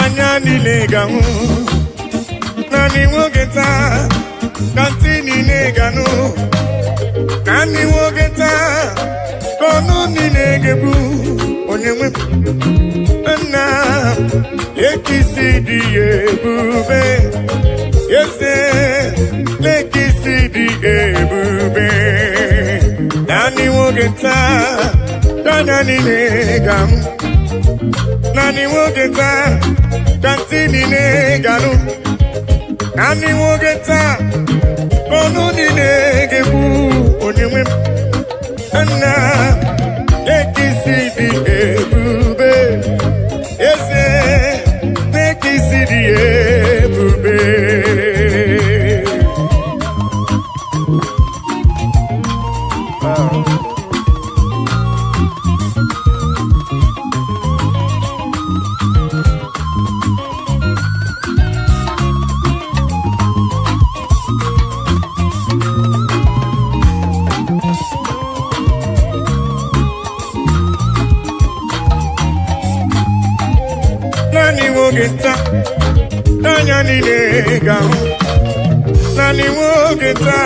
kanya nilega nani wogeta kantini neganu nani wogeta kono ninegebu onyewe na ekisidi ebube yese lekisidi ebube nani wogeta kanya nilegam nani wogeta kantini neganu nani wogeta kono ninegebu onyewe na ekisidi ebube yese ekisidi ebube nani wogeta tanya nilega nani wogeta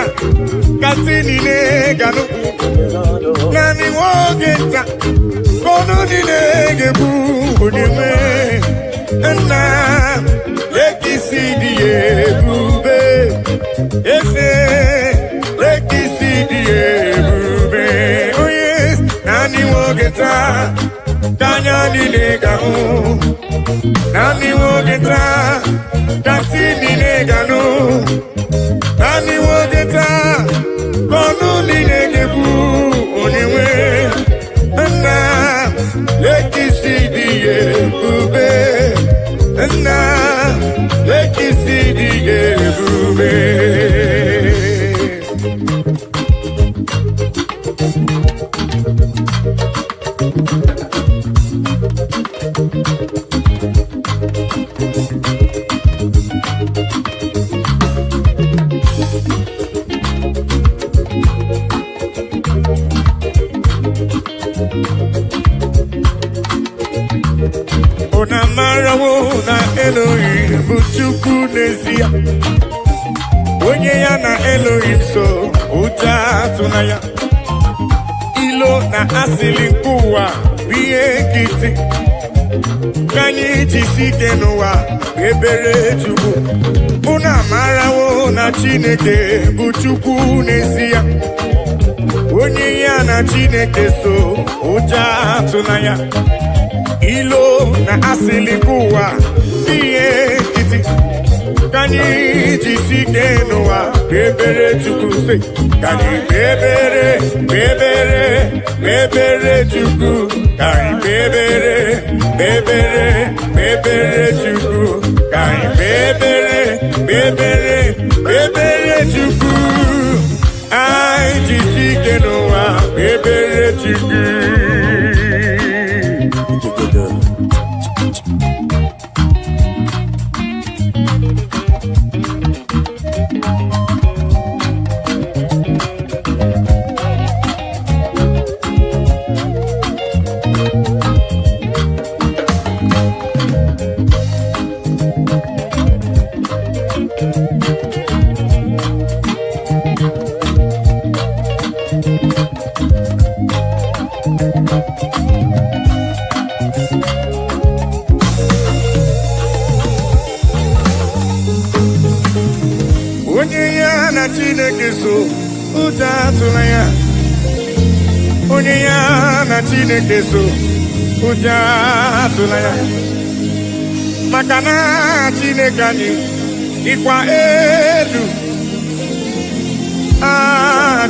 katini neganu nani wogeta kono ninegebu onyewe na ekisidi ebube ese ekisidi ebube oh yes nani wogeta tanya nilega nani wogeta kantini neganu nani wogeta kono ninegebu onyewe na lekisidi ebube na lekisidi ebube Ona marawo na Elohim buchuku nezia onye ya na Elohim so uja tunaya ilo na asili nkuwa biye kiti kanyi jisike n'ụwa ebere chukwu una marawo na Chineke buchuku nezia onye ya na Chineke so uja tunaya ilo na asili kuwa iye kiti kanyi jisike n'ụwa bebere chukwu se kanyi bebere chukwu kanyi bebere chukwu kanyi bebere chukwu ai jisike n'ụwa bebere chukwu. Onye ya na Chineke so uja tunaya onye ya na Chineke so uja tunaya maka na Chineke anyị ikwa elu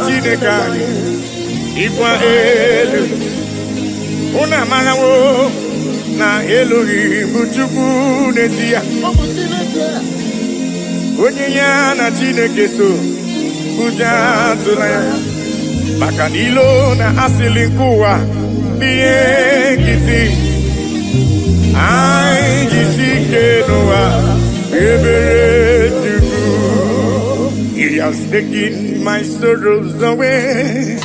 Chineke anyị ikwa elu una marawo na Elohim bụ Chukwu n'ezie onye ya na Chineke so uja tunaya maka n'ilo na asili nkuwa biye kiti ai jisike n'ụwa ebere chukwu. He has taken my sorrows away,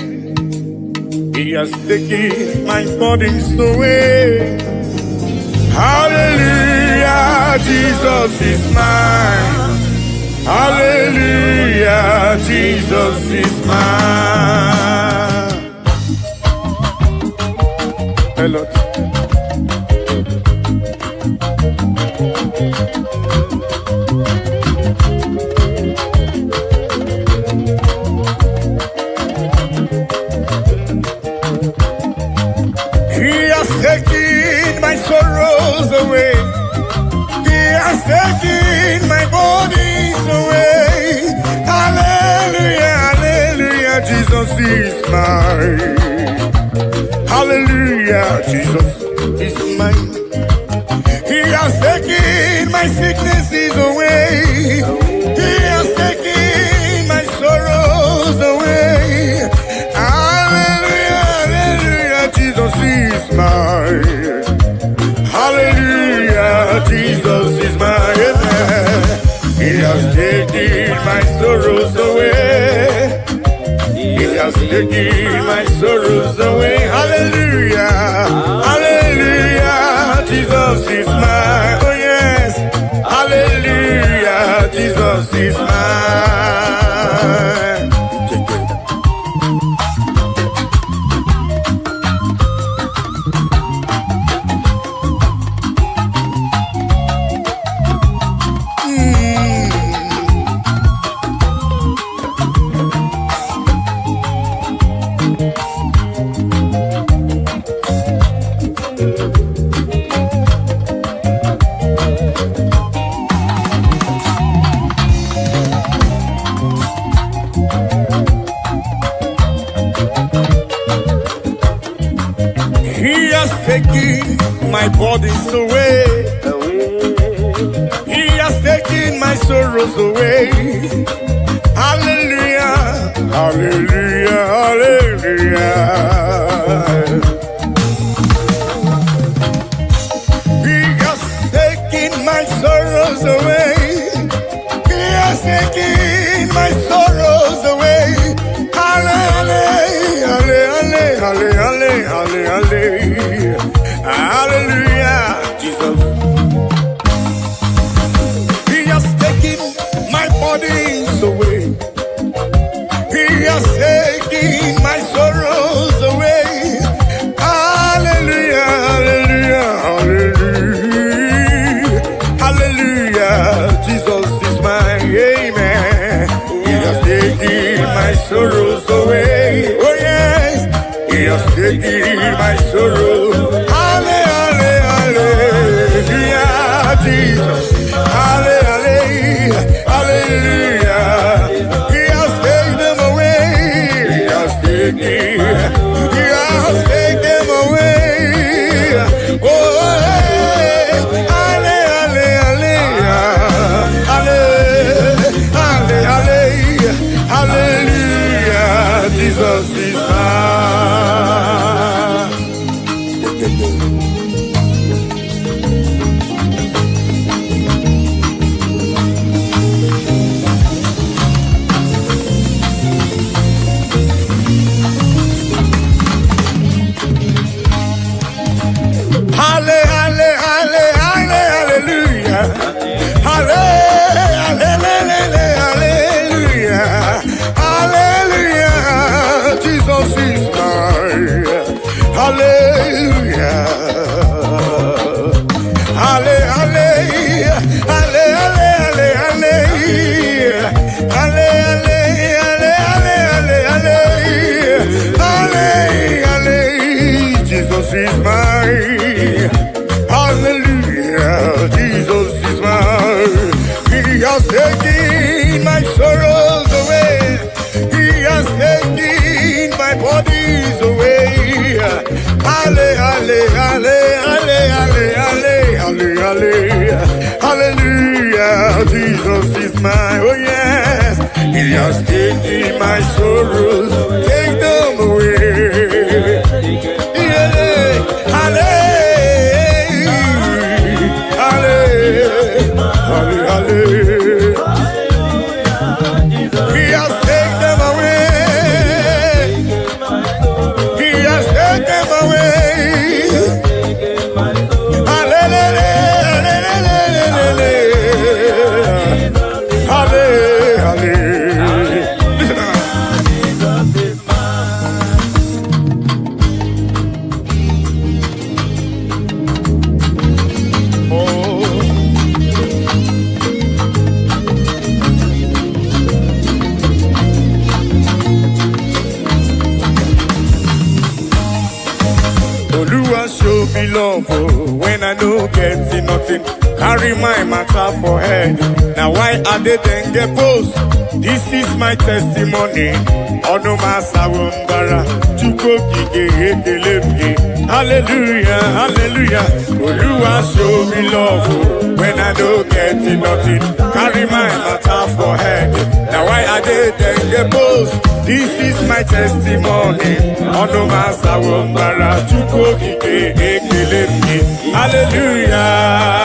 He has taken my burdens away. Hallelujah. Jesus is mine. Hallelujah, Jesus is mine. Melodies. Taking my sorrows away. He has taken my bodies away. Hallelujah, hallelujah, Jesus is mine. Hallelujah, Jesus is mine. He has taken my sicknesses away. He has taken my sorrows away. Hallelujah, hallelujah, Jesus is mine. Hallelujah, Jesus is mine. He has taken my sorrows away. He has taken my sorrows away. Hallelujah, hallelujah, Jesus is mine. Oh yes, hallelujah, Jesus is mine. He has taken my bodies away. He has taken my sorrows away. Hallelujah, hallelujah, hallelujah. He has taken my sorrows away. He has taken my sorrows away. Hallelujah, hallelujah, hallelujah, hallelujah, Jesus. He has taken my bodies away. He has taken my sorrows away. Hallelujah, hallelujah, hallelujah, hallelujah, Jesus is my amen. He has taken my sorrows away. Oh yes, He has taken my sorrow. Hallelujah, hallelujah, Jesus. Hallelujah, hallelujah. He has taken them away. He has taken them away. Oh, hallelujah, hallelujah, hallelujah, Jesus is mine. Hallelujah, hallelujah, Jesus is mine. Hallelujah, hallelujah, hallelujah, Jesus is mine. Hallelujah, Jesus is mine. He has taken my sorrows away. He has taken my bodies away. Hallelujah, Jesus is mine. Oh yes, He has taken my sorrows. Take them away. He has taken them away. He has taken them away. love when I no get nothing. Carry my matter for head. Now why I didn't get post? This is my testimony. Ono masawumbara chuko kike. Hallelujah, hallelujah. Oluwa show me love when I don't get nothing. Carry my matter for head. Now why I didn't get post? This is my testimony. Ono masawumbara chuko kike. Hallelujah.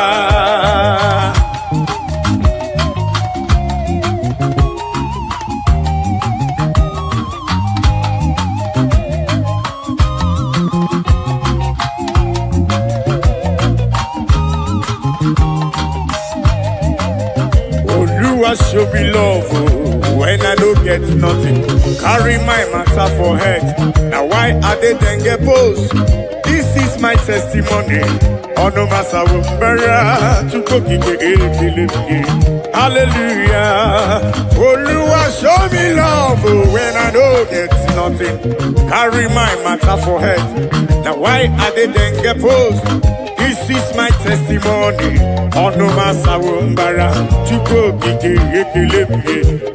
Show me love when I don't get nothing. Carry my matter for head. Now why I didn't get post? This is my testimony. Ono masawumbara chuko kike. Hallelujah. Oluwa show me love when I don't get nothing. Carry my matter for head. Now why I didn't get post? This is my testimony. Ono masawumbara chuko kike.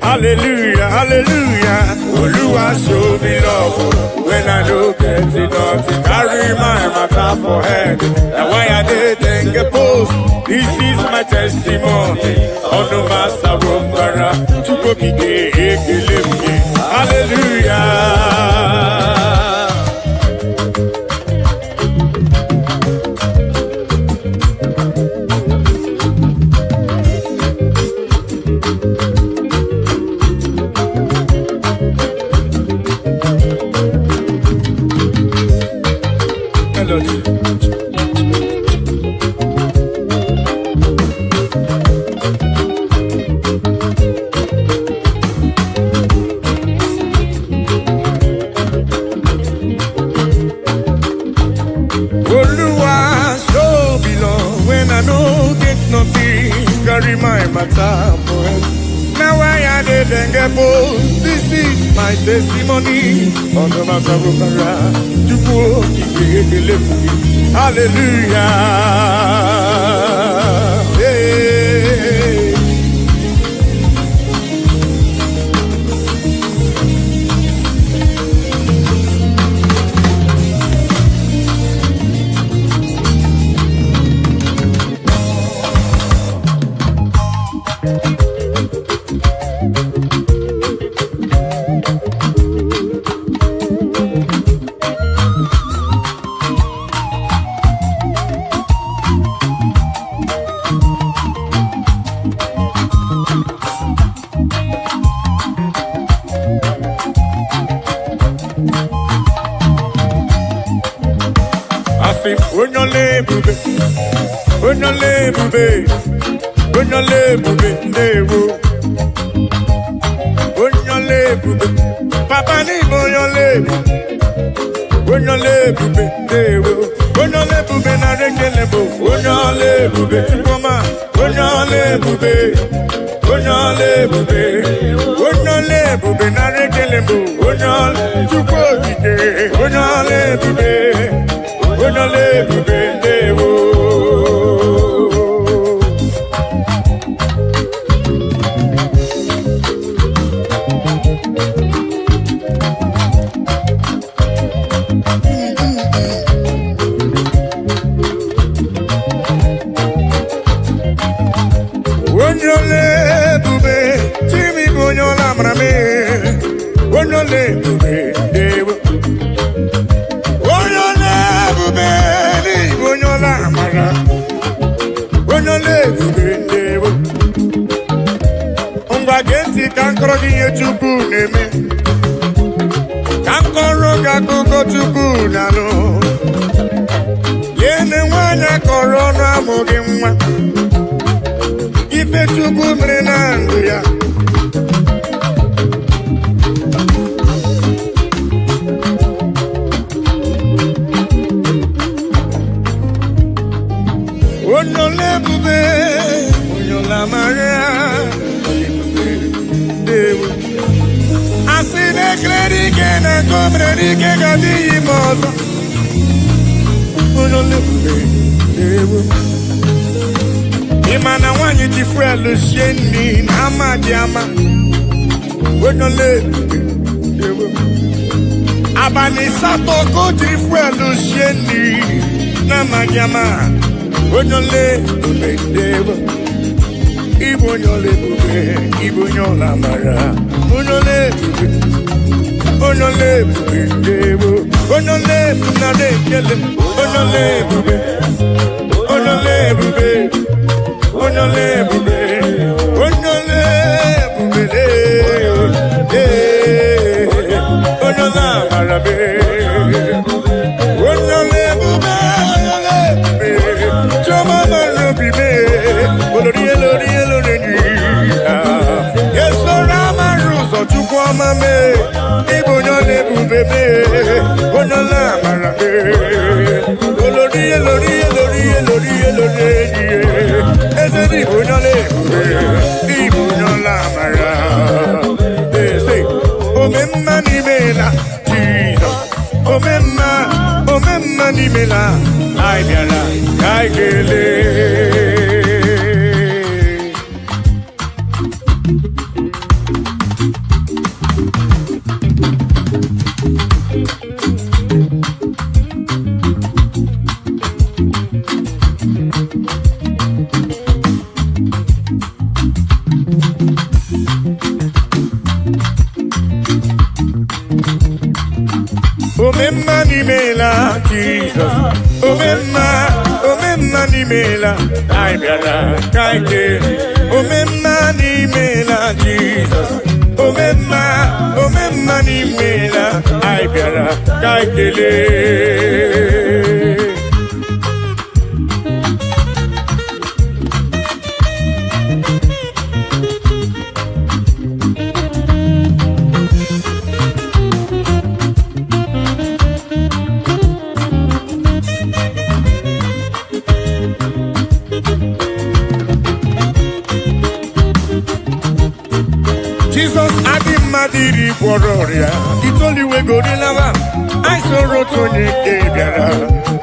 Hallelujah, hallelujah. Oluwa show me love when I don't get nothing. Carry my matter for head. Now why I didn't get post? This is my testimony. Ono masawumbara chuko kike. Hallelujah. Carry my matter for it. Now why I didn't get post? This is my testimony. On the Wazobia, hallelujah. Hey. Papa ni bube na rekele bo. Bube tukoma. Bube na rekele bo. Chuko kike. Bube dewo. Kankoro giye chuku neme. Kankoro gakuko chuku nano. Yene wana korona moge mwa. Ife chuku mrenangu ya. Onole bube, onyola maria. Asine kredi ke na komre di ke gadi moza. Imana wanyi tifrelu sheni ama diama. Abani sato ko tifrelu sheni nama diama. Igbo nyole bube, Igbo nyola mara. Onole bube, onole na de kele, onole bube, onole bube, onole bube, onole bube, onola marabe, onole bube, choma marabe, olori yes, Rama Ruso, Chukwama me, Ibonyole bube, onola marabe, olori, Ezeri Ibonyole Ibonyola mara. They say, Omemma ni mela, Jesus. Omemma ni mela, I biara, I gele. Omemma ni mela, Jesus. Omemma ni mela, I biara, kaike. Omemma ni mela, Jesus. Omemma ni mela, I biara, kaikele. Jesus Adimadiri Bororia, it's only way go to lava. I saw Rotoni Ebiara,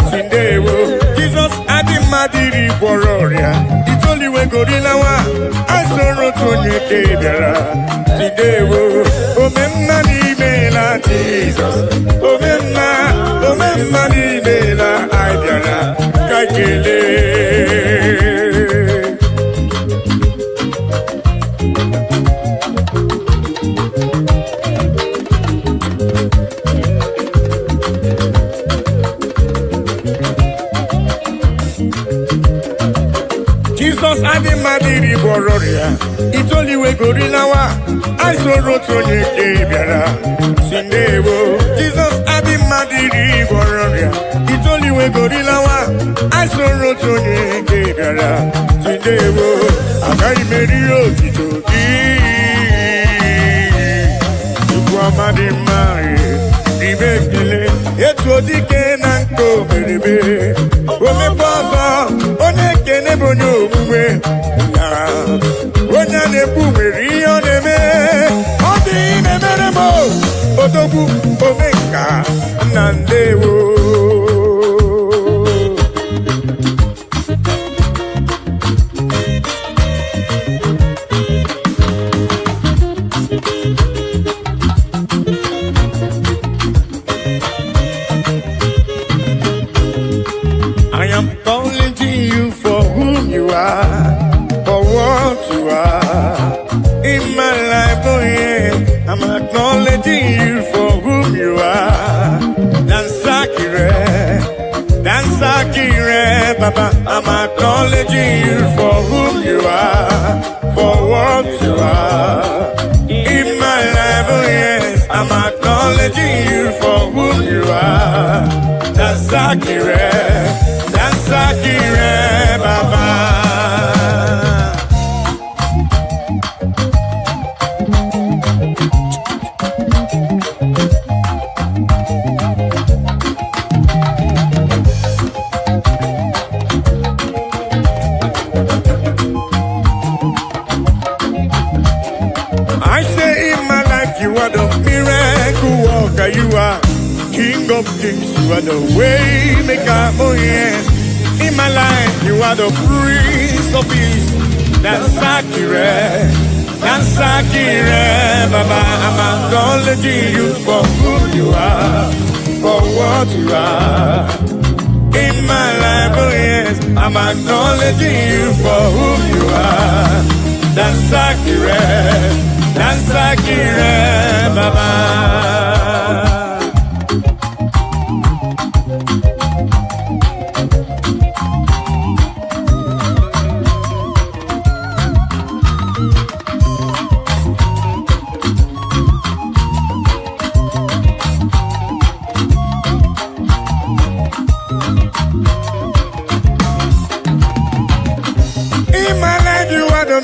Sindewo. Jesus Adimadiri Bororia, it's only way go to lava. I saw Rotoni Ebiara, Sindewo. Omemma ni mela, Jesus. Omemma ni mela, Ibiara, Kakele. Jesus Adimadiri Bororia, it's only way Gorilawa. I saw Rotoni Ebiara, Sindewo. Jesus Adimadiri Bororia, it's only way Gorilawa. I saw Rotoni Ebiara, Sindewo. Akai Merio Titoki, Tukwamadi Mai, Ibekile, Etodike Nanko Berebe, Omepaza, Oneke Nebonyo Bube, Onya Nebube Rio Neme, Odi Nemeremo, Odobu Omeka, Nandewo. I am calling to you for whom you are, for what you are in my life. Oh yeah, I'm acknowledging you for whom you are. Dansakire, Baba. I'm acknowledging you for whom you are, for what you are in my life. Oh yes, I'm acknowledging you for whom you are. Dansakire, Baba. I say in my life you are the miracle worker, you are King King of kings, you are the way maker, oh yes. In my life, you are the Prince of Peace. That's accurate, Baba. I'm acknowledging you for who you are, for what you are. In my life, oh yes, I'm acknowledging you for who you are. That's accurate, Baba.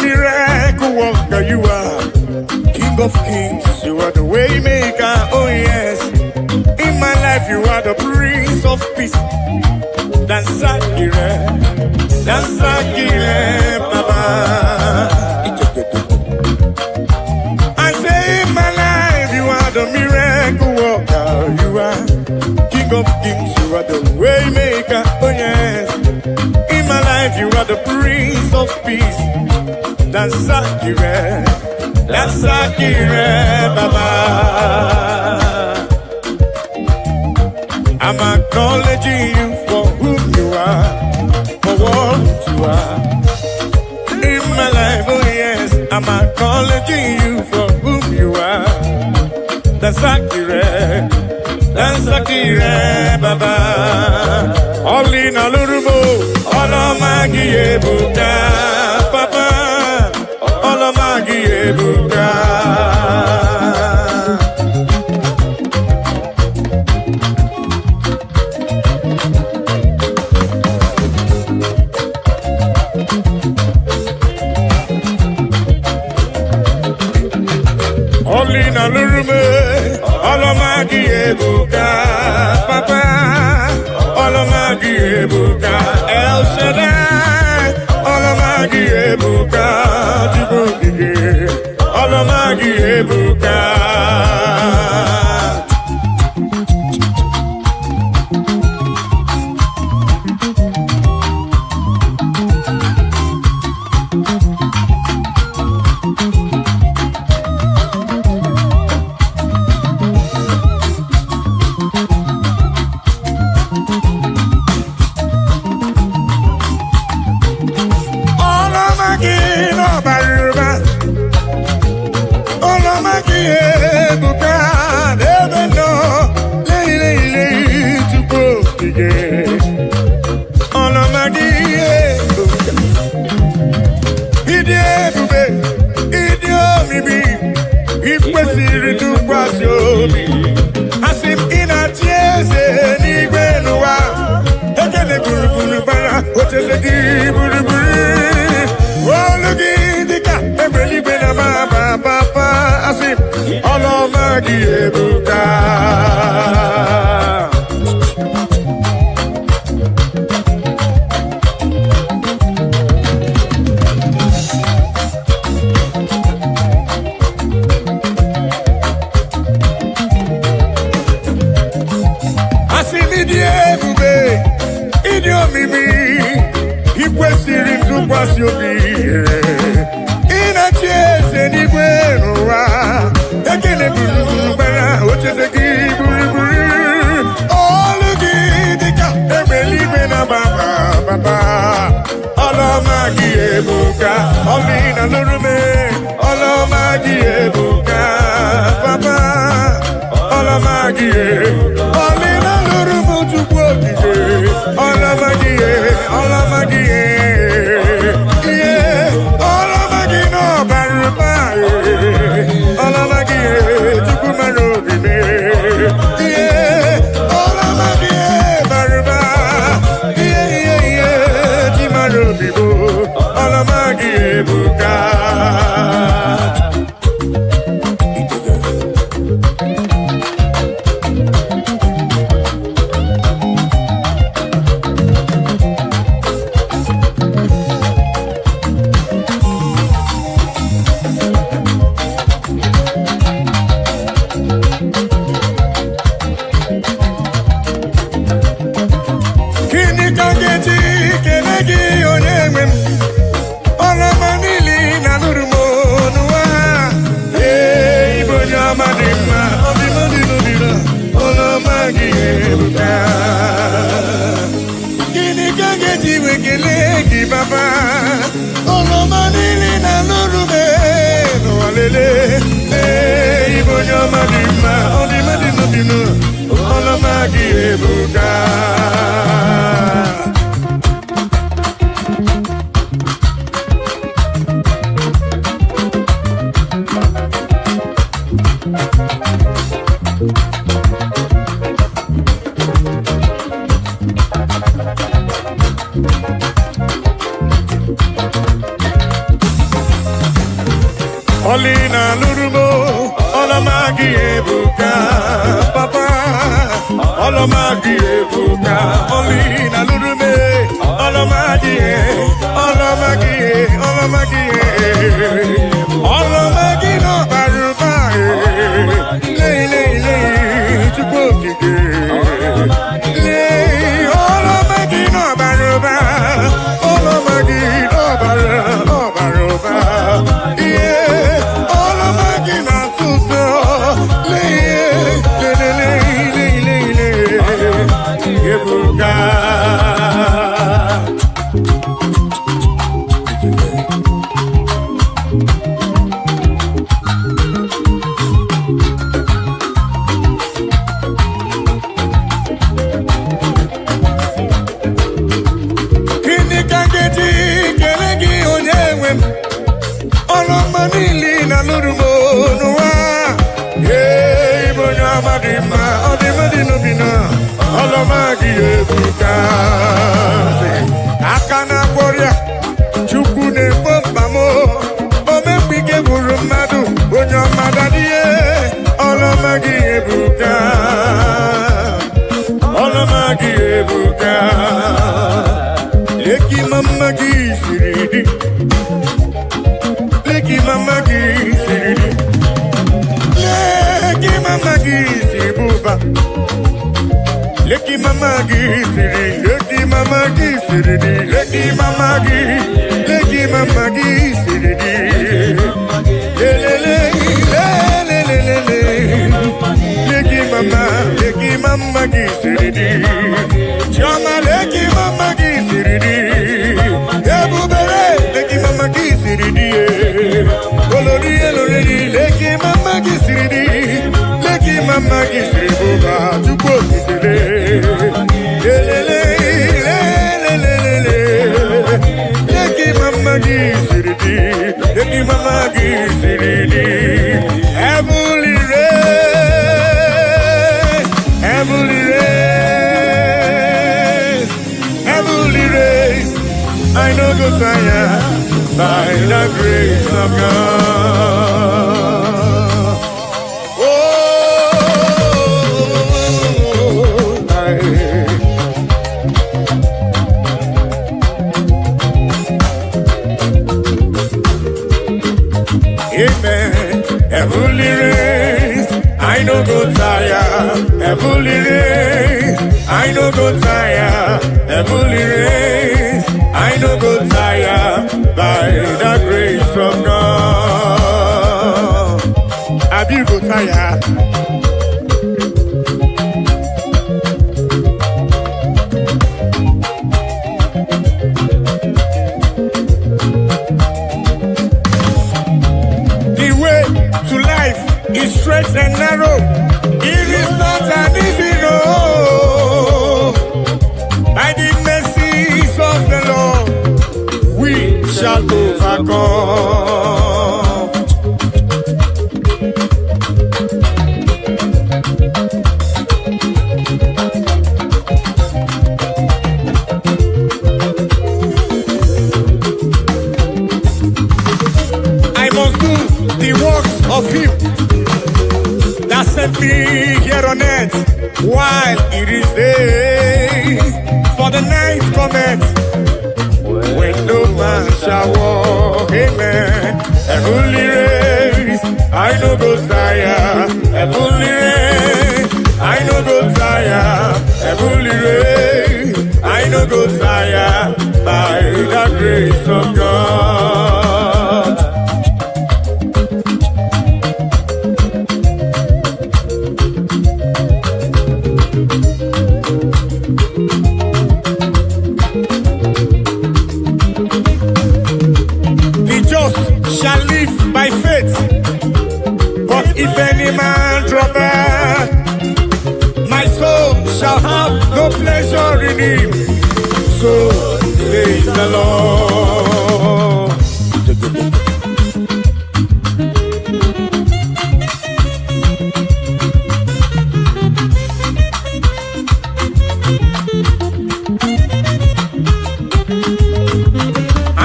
Miracle worker, you are King of kings, you are the way maker, oh yes. In my life, you are the Prince of Peace. That's accurate, Baba. I say in my life, you are the miracle worker, you are King of kings, you are the way maker, oh yes. In my life, you are the Prince of Peace. That's accurate, Baba. I'm acknowledging you for who you are, for what you are. In my life, oh yes, I'm acknowledging you for who you are. That's accurate, Baba. All in a little more, all of my Buddha, Papa. Ebuka. Olina lurume, olomagi ebuka, papa, olomagi ebuka, El Shaddai, olomagi ebuka, Djibouti, olomagi ebuka. ji wekele gị baba ọlọma niile na n'orube n'ụwa lele ịbụ onye ọma dị mma ọ dị mma dị n'obinu ọlọma gị ebuka Olina lurumo, olamagi ebuka, papa. Olamagi ebuka, olina lurume, olamagi, olamagi, olamagi, olamagi no baruba, le, chukokike, le, olamagi no baruba, olamagi no baruba, yeah. Olamagi ebuka akana boria chukune bombamo omepike buru mmadụ onye ọmada die olamagi ebuka leki mama gi siridi leki mama gi sibuba Leki mama gisiri, leki mama gisiri, leki mama gisiri, lelele, leki mama gisiri, chama leki mama gisiri, ebubere leki mama gisiri, olori leki mama gisiri, leki mama gisiri buba, chukwu kitele. Leki mama gisiridi, heavenly race, I know go tire by the grace of God. Amen. Heavenly race, I no go tire. Heavenly race, I no go tire. Heavenly race, I no go tire. By the grace of God, have you go tire? Is straight and narrow. It is not an easy road. By the mercies of the Lord, we shall overcome. I must do the works of Him that sent me here on earth while it is day. For the night cometh when no man shall walk. Amen. Heavenly race, I no go tire. Heavenly race, I no go tire. Heavenly race, I no go tire. By the grace of God. shall live by faith. But if any man draw back, my soul shall have no pleasure in him. So says the Lord.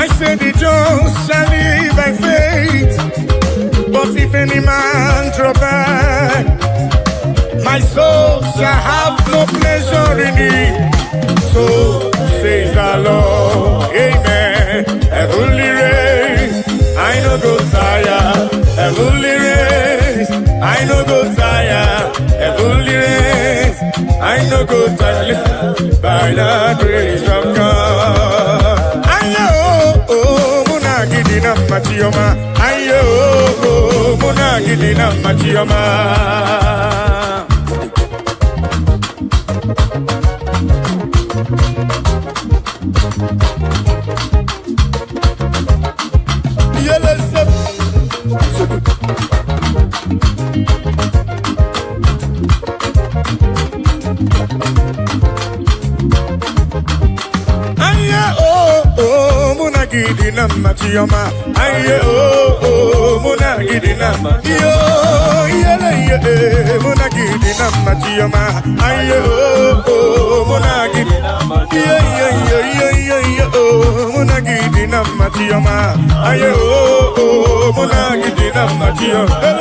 I say the just shall live by faith. But if any man draw back, my soul shall have no pleasure in it. So says the Lord, amen. Heavenly race, I no go tire. Heavenly race, I no go tire. Heavenly race, I no go tire. Listen, by the grace of God. Ayo, muna gidina machiyoma. Ayo, muna gidina machiyoma. Munagidina machiyoma, aye munagidina yo yele munagidina machiyoma, aye munagidina munagidina machiyoma, aye munagidina machiyoma.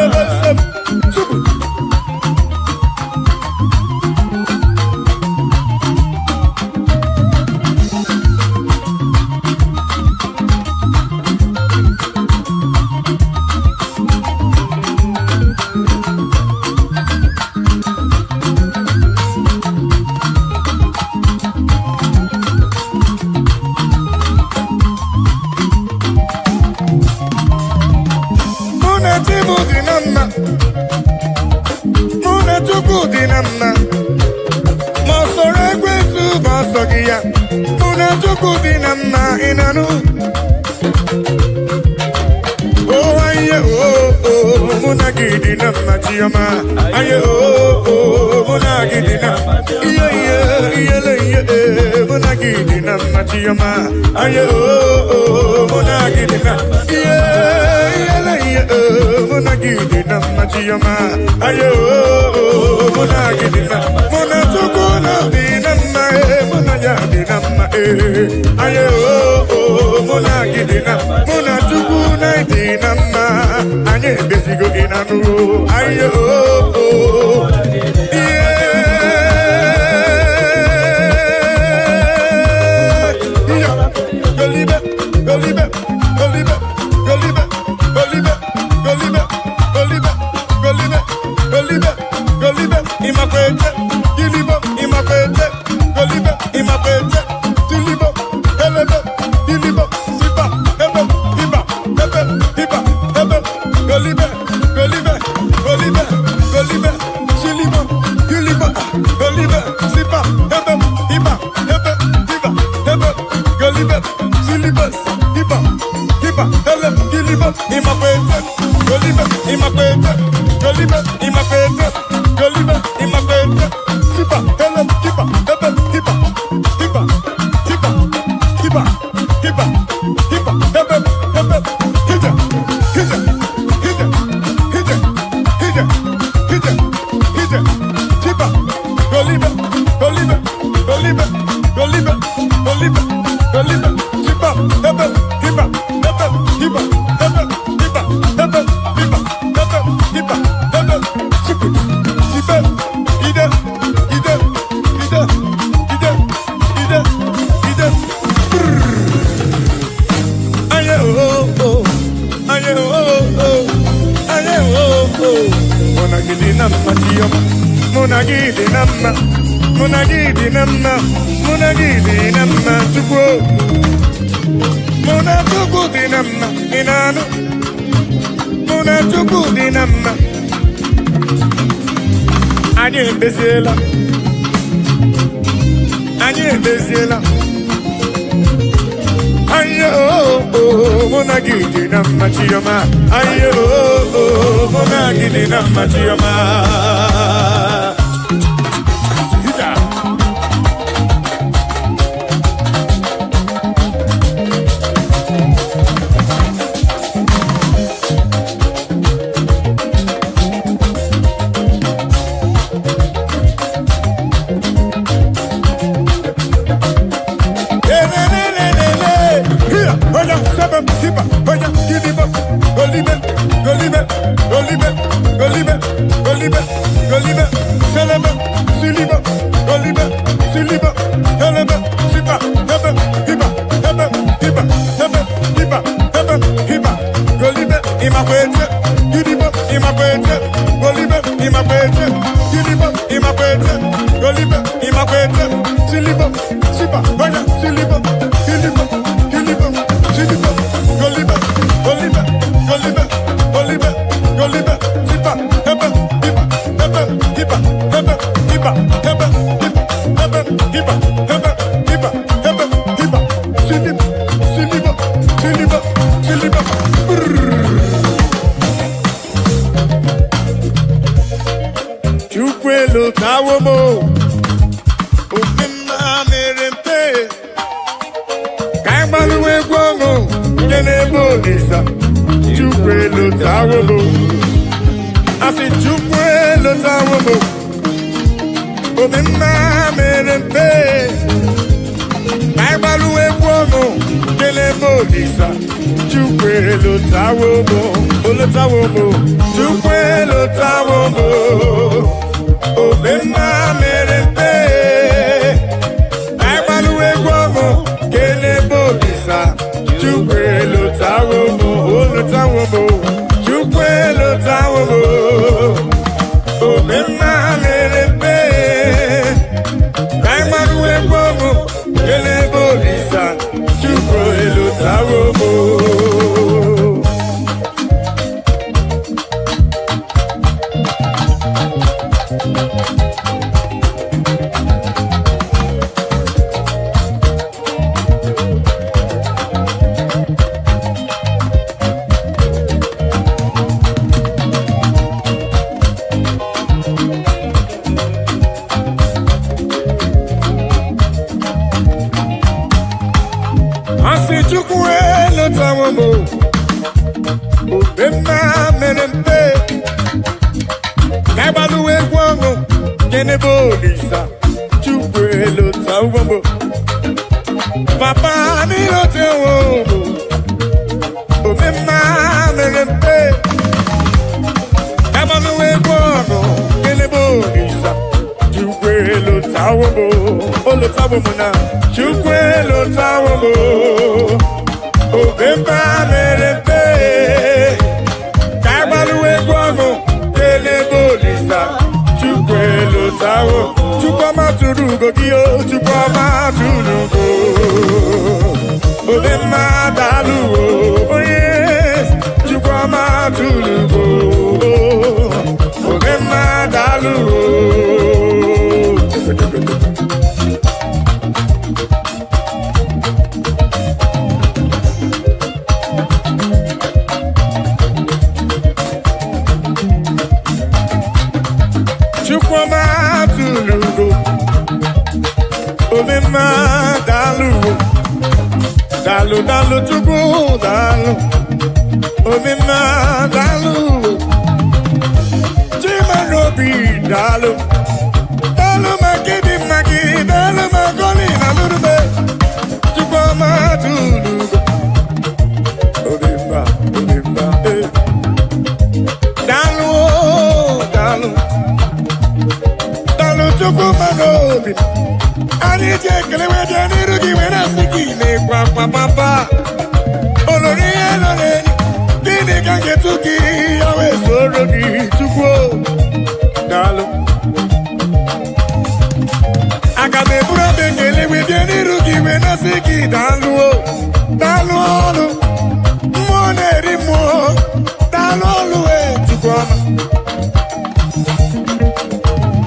Munagidina machiyoma, aye munagidina, munagidina machiyoma, aye munagidina, munagidina machiyoma, aye munagidina, munachukuna dinamma, munayadina aye munagidina, munachukuna dinamma, anye besigo inanu, aye Aye, Monagidi na Machioma. Ayo, Monagidi na Machioma.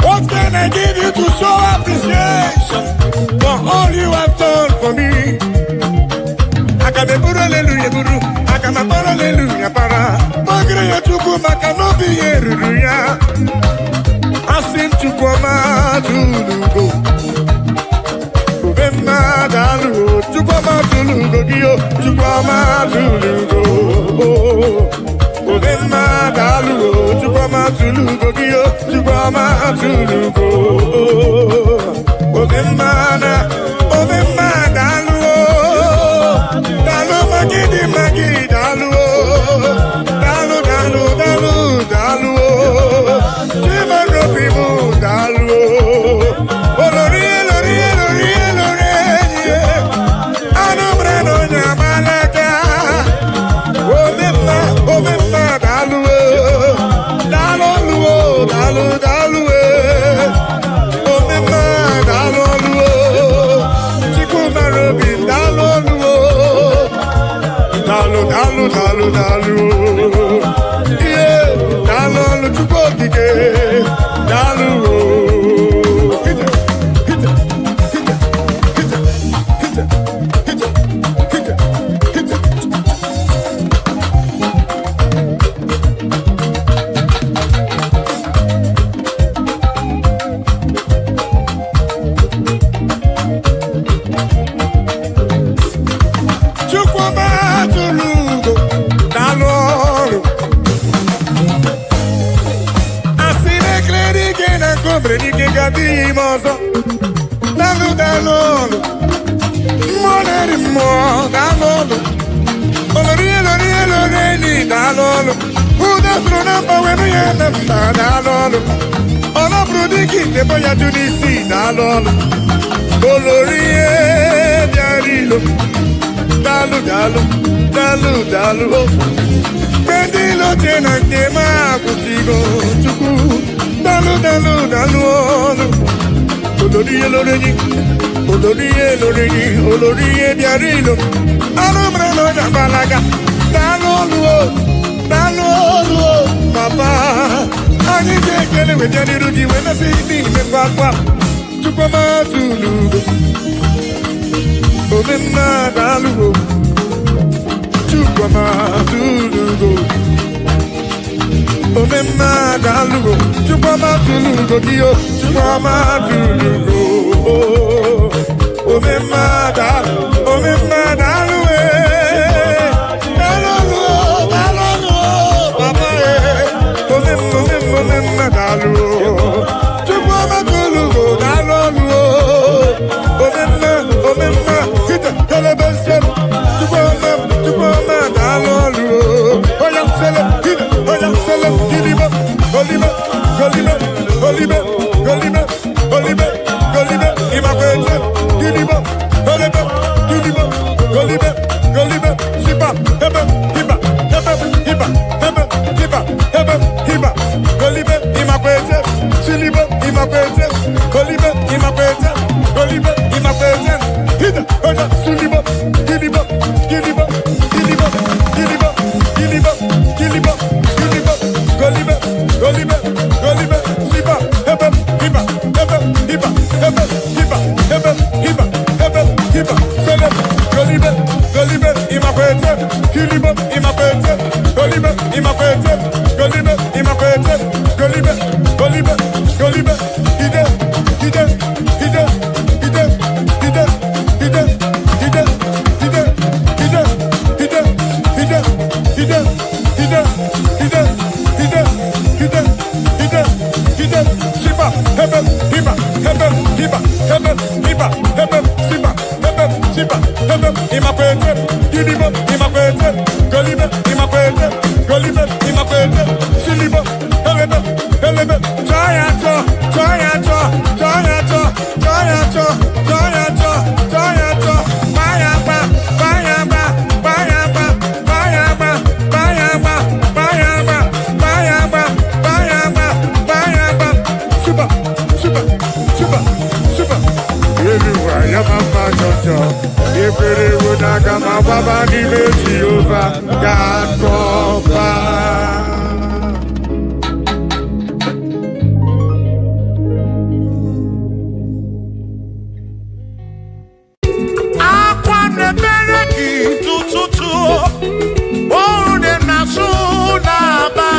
What can I give you to show appreciation for all you have done for me? I can kelee Chukwu maka na obi ihe ruru ya. Asị m Chukwu ọma tụlugo. Ube mmadụ alụgo. Chukwu ọma tụlugo gị o. Chukwu ọma tụlugo. Ube mmadụ alụgo. Chukwu ọma tụlugo gị o. Chukwu ọma tụlugo. Ube mmadụ alụgo. Dalụ magidi magidi alụgo. Dalụ dalụ dalụ dalụ. Chimaro pimu dalụ. Olori olori olori olori. Anumre no nyamalaka. Obemma dalụ. Dalụ luo dalụ dalụ. Obemma dalụ luo. Chikumaro bin dalụ luo. Dalụ dalụ dalụ dalụ. Yeah, dalụ lu chukwu okike. Dalụ. Dalu Pendilo tena tema kusigo chuku dalu olori biarilo alumre no jambalaga dalu papa ani kele we jani rugi we na sidi me papa chuku ma tulugo obemma dalu Chukwama tulugo. Omemma dalugo. Chukwama tulugo dio. Chukwama tulugo. Omemma dalugo. Dalugo. Papa omemma dalugo. Chukwama tulugo. Dalugo. Omemma kita telebesem. Chukwama dalolu. Oya sele, giliba, golibe, imakwete, giliba, golibe, sipa, hebe, hiba, golibe, imakwete, siliba, imakwete, golibe, imakwete, hida, oya, siliba, giliba, golibe, sipa, hebe, hiba, sele, golibe, imakwete, giliba, imakwete, golibe, hide, Akwa nebere ki tututu, oru dem na su na ba.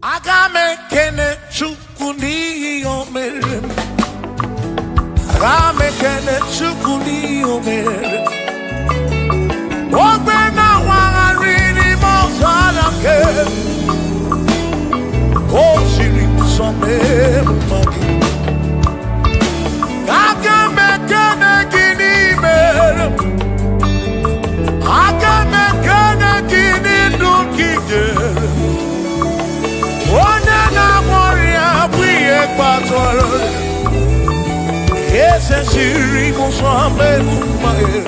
Aga m ekene Chukwu n'ihi o mere m. Aga m ekene Chukwu n'ihi o mere m. Ogbe na-awagharị n'ime ọzara nke o siri m nsọ mee mma gị. Aga m ekene gị n'imere m. Aga m ekene gị n'ndụ gị nyere m. Onye na-amụrịa bụ ihe kpatara eze siri m nsọ mee mma gị.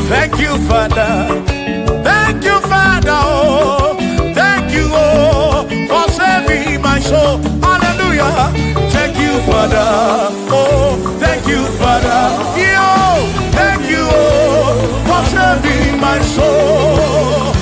Thank you, Father. Thank you, Father. Oh, thank you, oh, for saving my soul. Hallelujah. Thank you, Father. Oh, thank you, Father. Yo, thank you, oh, for saving my soul.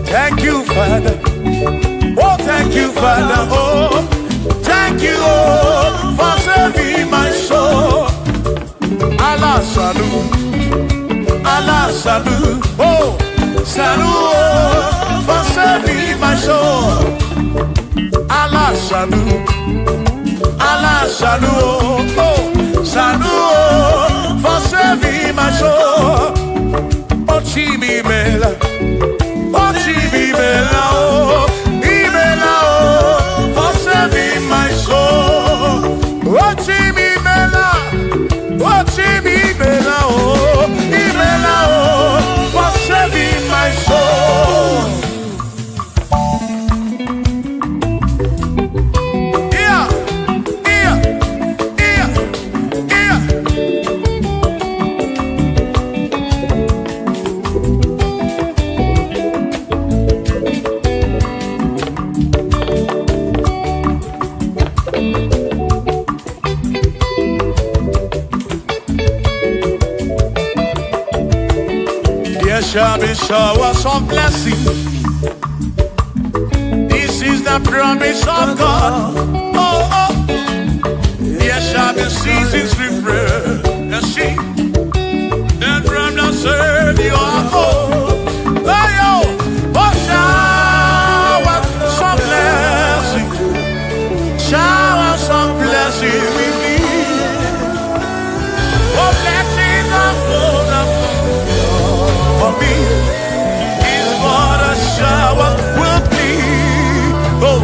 Thank you, Father. Oh, thank you, Father. Oh, thank you, oh, for saving my soul. Allah salut, Allah salut. Oh, salut, oh, for saving my soul. Allah salut, Allah salut. Oh, salut, oh, for saving my soul. Oh, Chimi Mela. Oh, Chibibela, oh, Ibela, oh, for saving my soul. Oh, Chibibela, oh, Ibela, oh, for saving my soul. Yeah, yeah, yeah, yeah. There shall be showers of blessing. This is the promise of God. Oh, oh. There shall be seasons refreshing, and from the serve you are home. Oh, yo, oh, showers of blessing, showers of blessing we need. Oh, blessings of full for me is what a shower will be. Oh,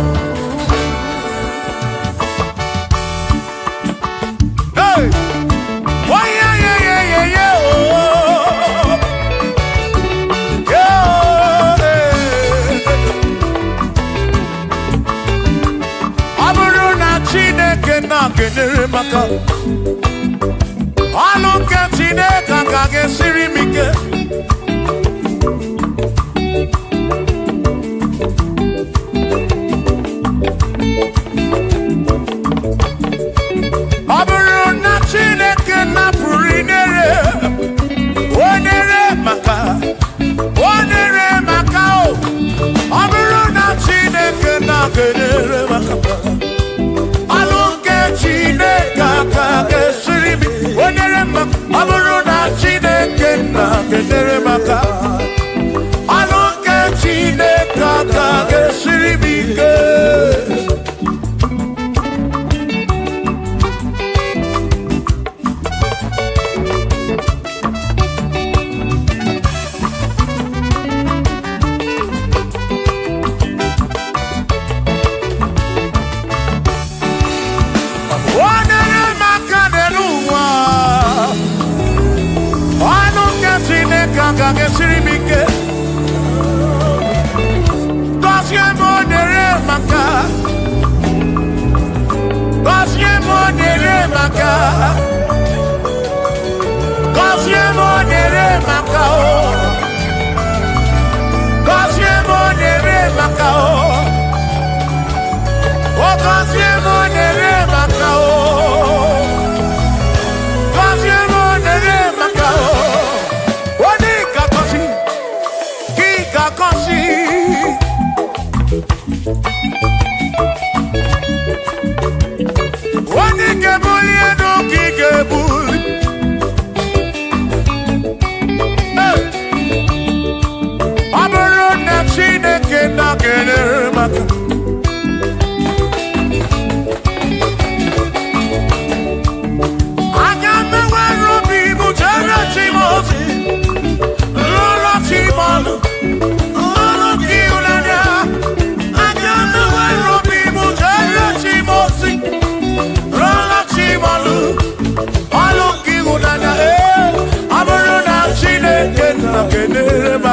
hey, oh yeah, yeah, yeah, yeah, yeah. Oh, yeah. Aburu na Chineke na kenere maka. Alunke Chineke kage siri mike.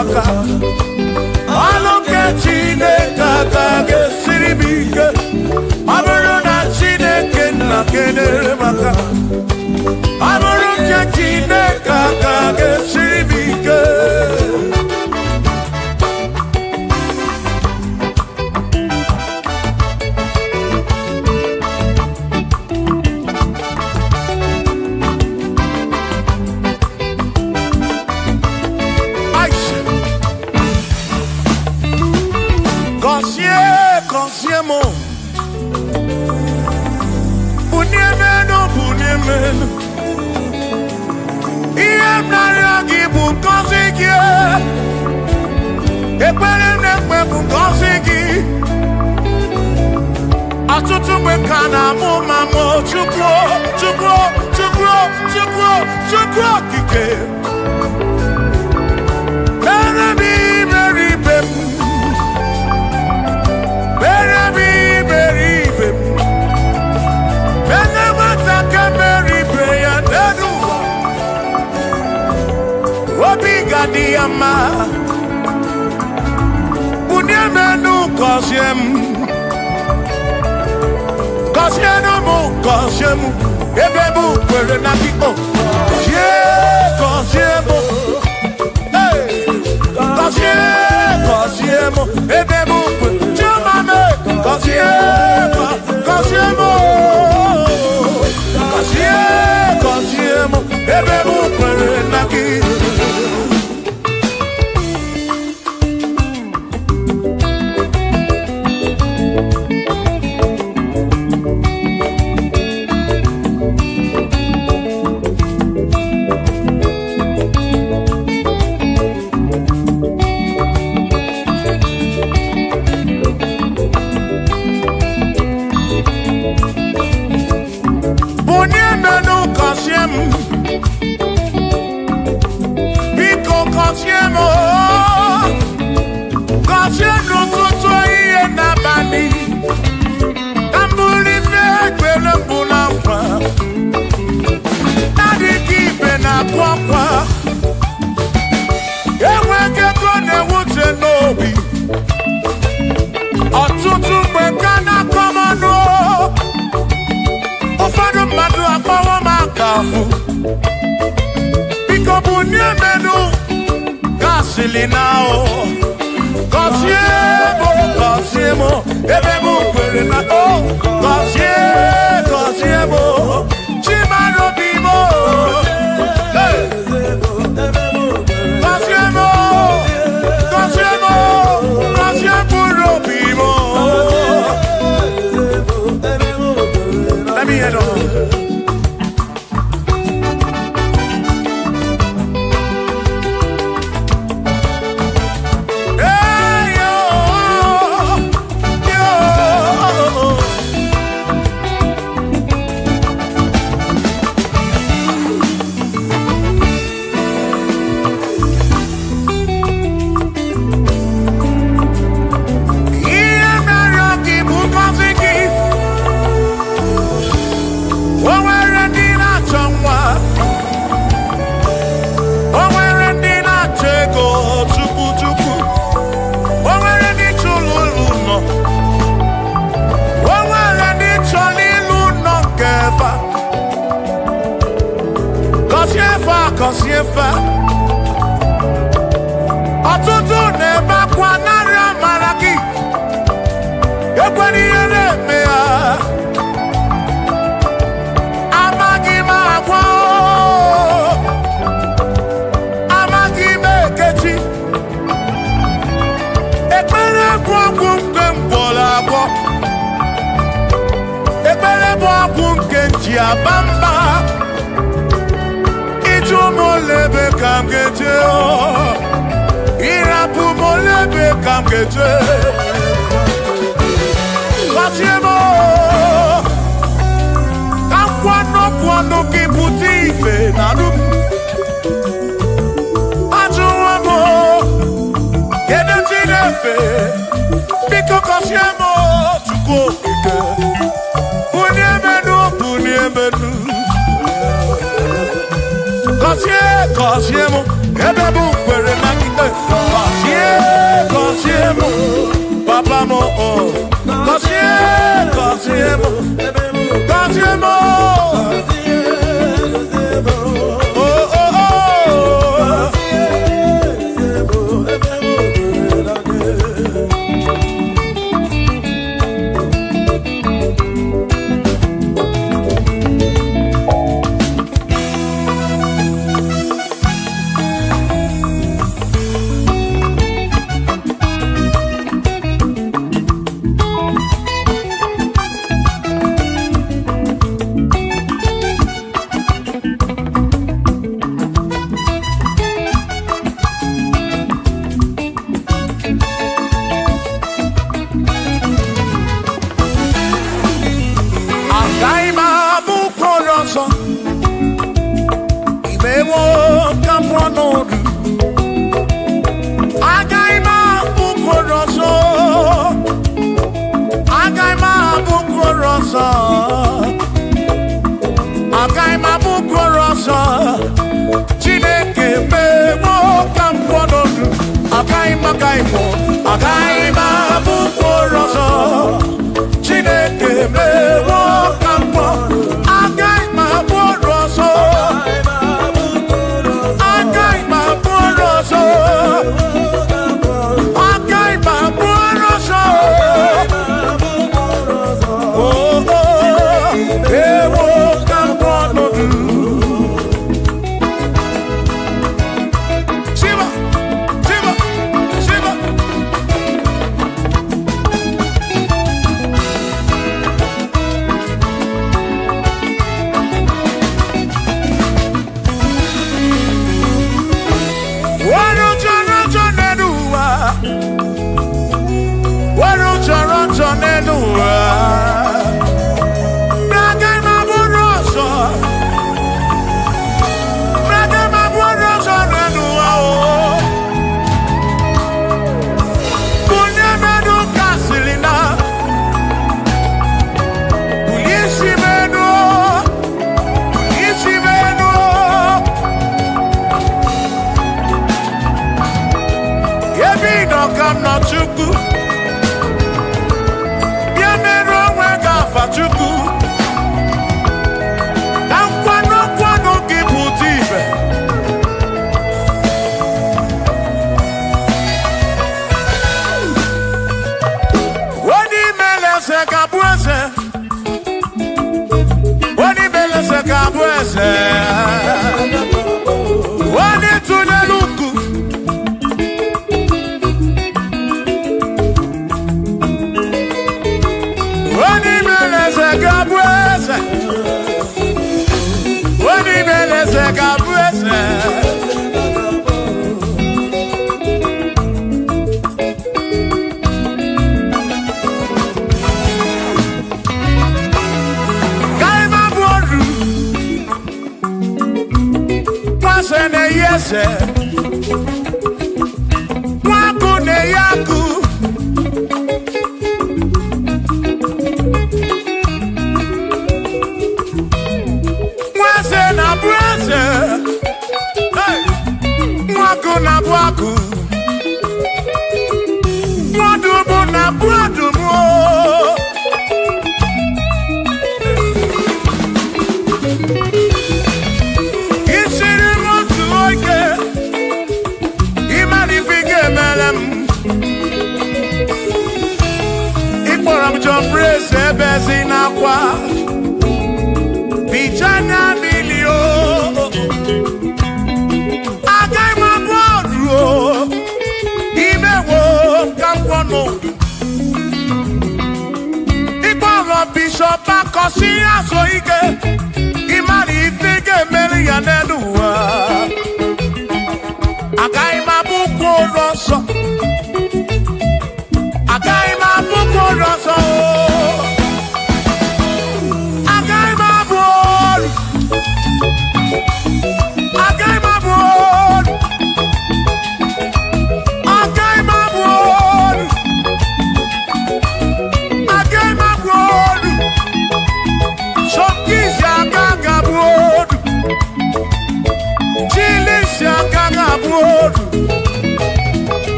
aka Aloke Chineke ga-esiri m ike ọ bụrụ na Chineke nna kedere maka ọ bụrụ nke Chineke ga-esiri m ike Consiemo Bunyemenu Iem naragi bu konsigi Ekpere nekpe bu konsigi Atutu mekana mu mamo Chukwo kike Berebi beribem Diama Bunyemenu Kosiemu Ebebu kwere na biko Kosiemu Kosiemu Ebebu kwere Chumame Kosiemu Ebebu kwere na biko Biko bunyemenu gasolinao Kosiemo Ebebu kwere na Kosiemo Chimano bimo Kosiemo bimo Let me head on Kosiefa Ọtụtụ na-ebe akwa narị amara gị ekwere ihe na-eme ya amaghị m agwa amaghị m ekechi ekpere bụ ọgwụ nke mkpọrọ agwọ ekpere bụ ọgwụ nke nji aba mba Molebe kam geje Irapu molebe kam geje Kosiemo Kwano kiputi ife nanu Ajuwamo Yede tinefe Biko Kosiemo Chuko ike Bunyemenu Kosiemo Ebebu kwere na Papa mo,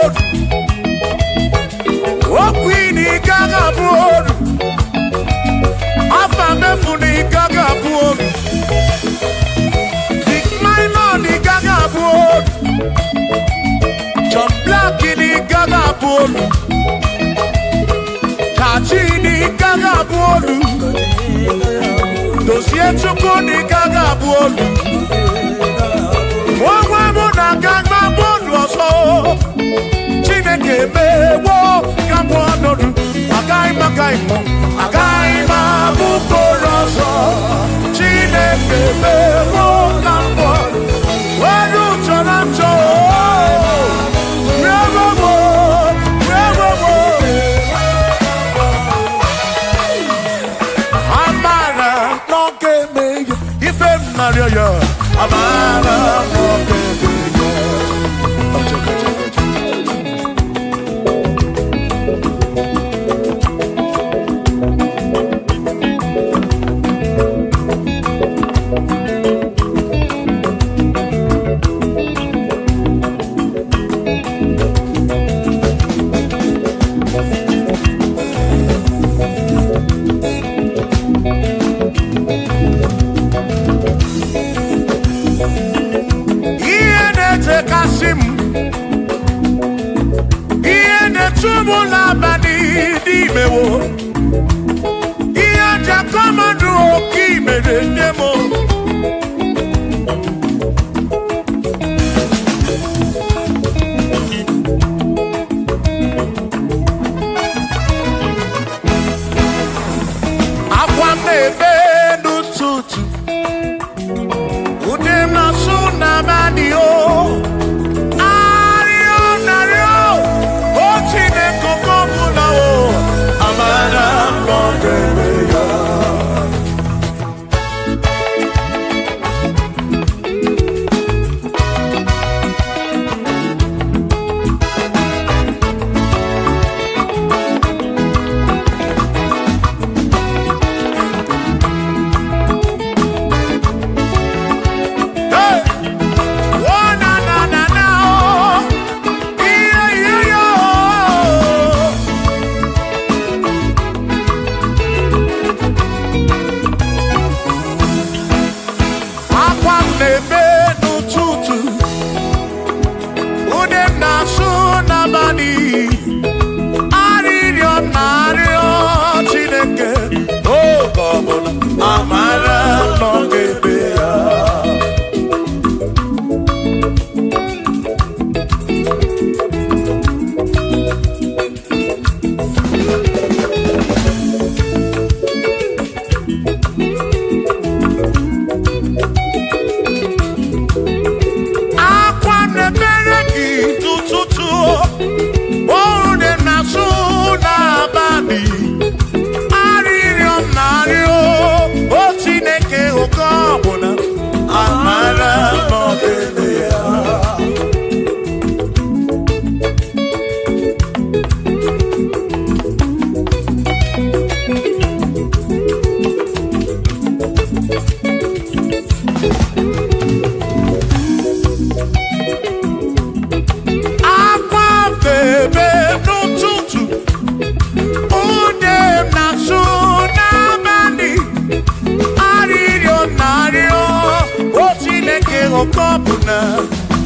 odu. Okwini gaga odu. Afamefu ni gaga odu. Big minor ni gaga odu. John Black ni gaga odu. Kachi ni gaga odu. Dosie Chukwu ni gaga odu. Wawa muna gagba bodu oso. Chineke mewo gambo anodu. Agai mabukoro oso. Chineke mewo gambo. Wadu chonacho. Rewowo. Amara no game ife Mario yo. Amara no game yo. Tumula bani di mewo. Iya jakomadu oki medendemo. Akwa mebe nututu. Udem na suna bani o.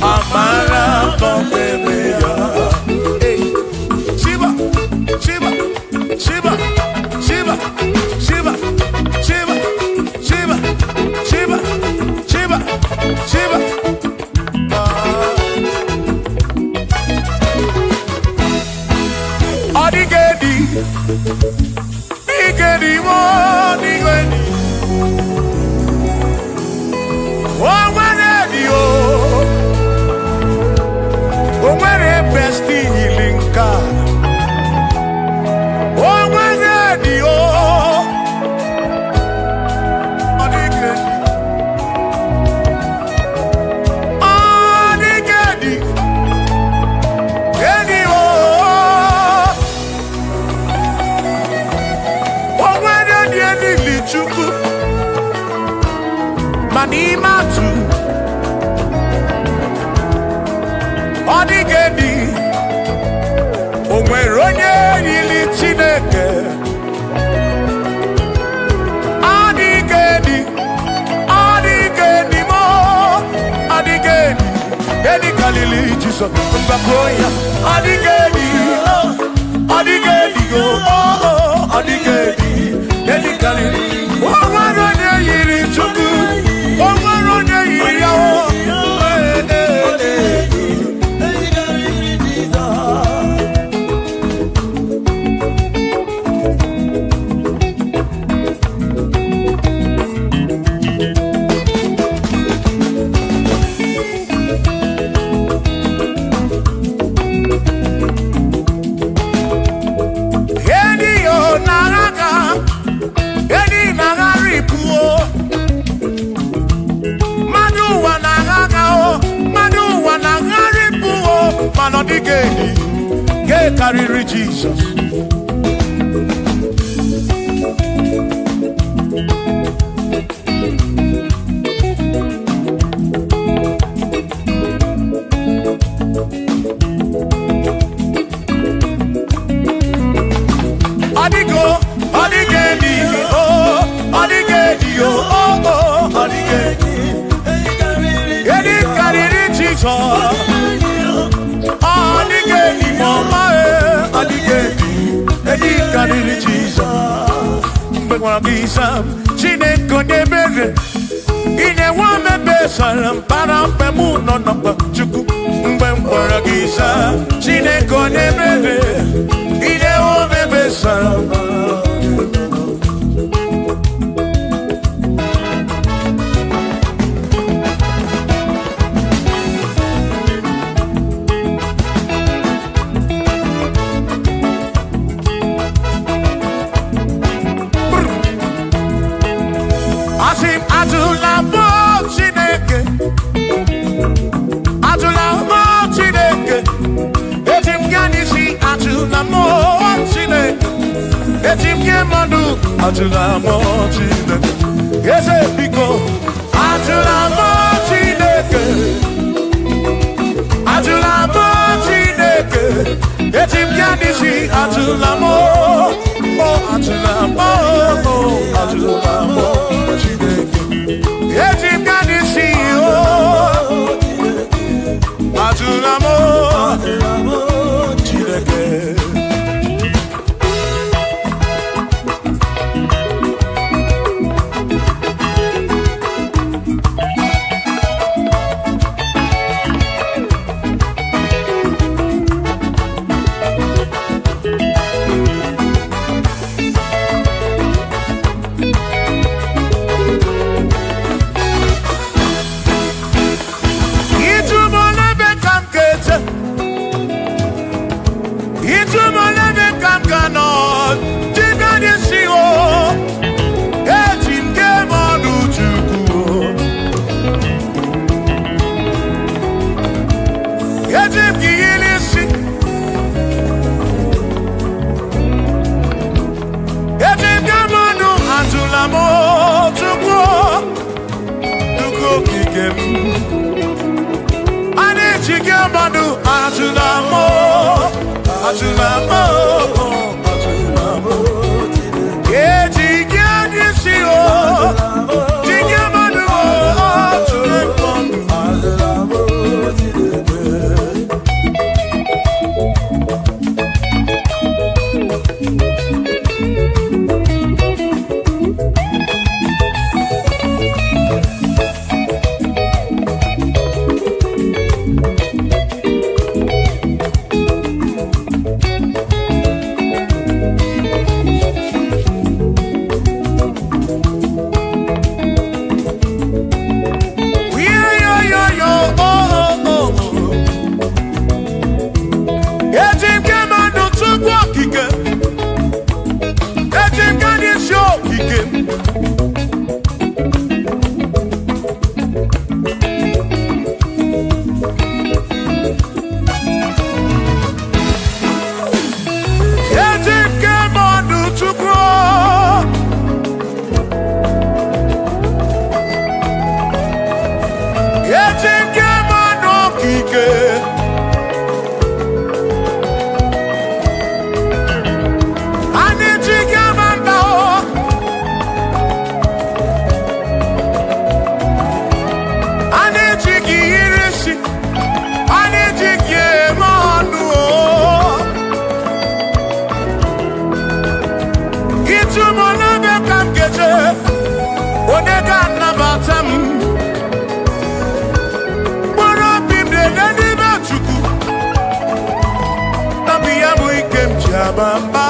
Amara no bebea. Shiba, Shiba, Shiba, Shiba, Shiba, Shiba, Shiba, Shiba, Shiba, Shiba. Odigedi, Igedi mo, Igedi. Omwere besti hilinka. Omwere dio. Odigedi. Odigedi. Edi o. Omwere dieni lichuku. Manimatu. Odigedi. Jesus, Mbakoya, Adigedi, Adigedi, Adigedi, Dedicali, Omarone Yiri Chuku, Omarone Yiri, Melodies, get carry Jesus. Adigo, Adigedi, oh, Adigedi, oh, Adigedi, get carry Jesus. Adigedi, mama, Adigedi, Edi kariri Jesus. Mbekwa gisa, chine kone bere. Ine wame besalam, parampe muno namba chuku. Mbekwa gisa, chine kone bere. Ine wame besalam. Atula mochide, yes, biko. Atula mochide, atula mochide. Etim yanisi atula mo, oh atula mo, oh atula mochide. Etim yanisi oh, atula mochide. Jigabamba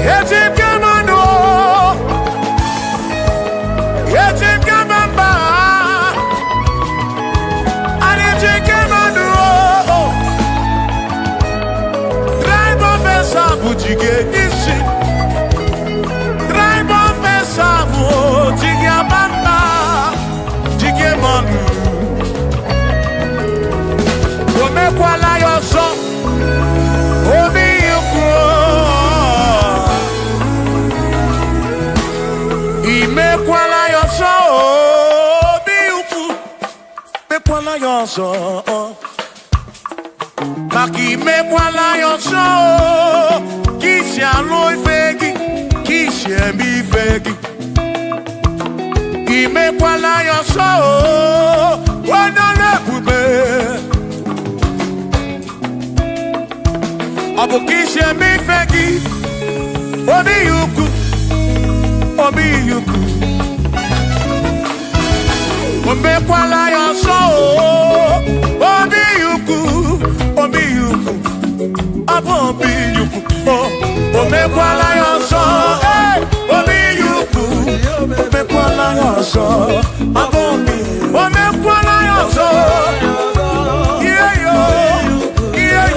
Yetim Gamano Yetim Gamamba And Yetim Gamano Tribe of Esabu Jige Isi Tribe of Esabu Jigabamba Jigamanu Omekwala yoso Obi yukro Imekwala yoso Obi yukro Mekwala yoso Maki mekwala yoso Kishi alo ifegi Kishi emi ifegi Imekwala yoso Wana bube Abukishe mi fegi Obi yuku Omekwala yoso Obi yuku Abo obi yuku Omekwala yoso Obi yuku Omekwala yoso Abo obi Omekwala yoso Yeah yo Yeah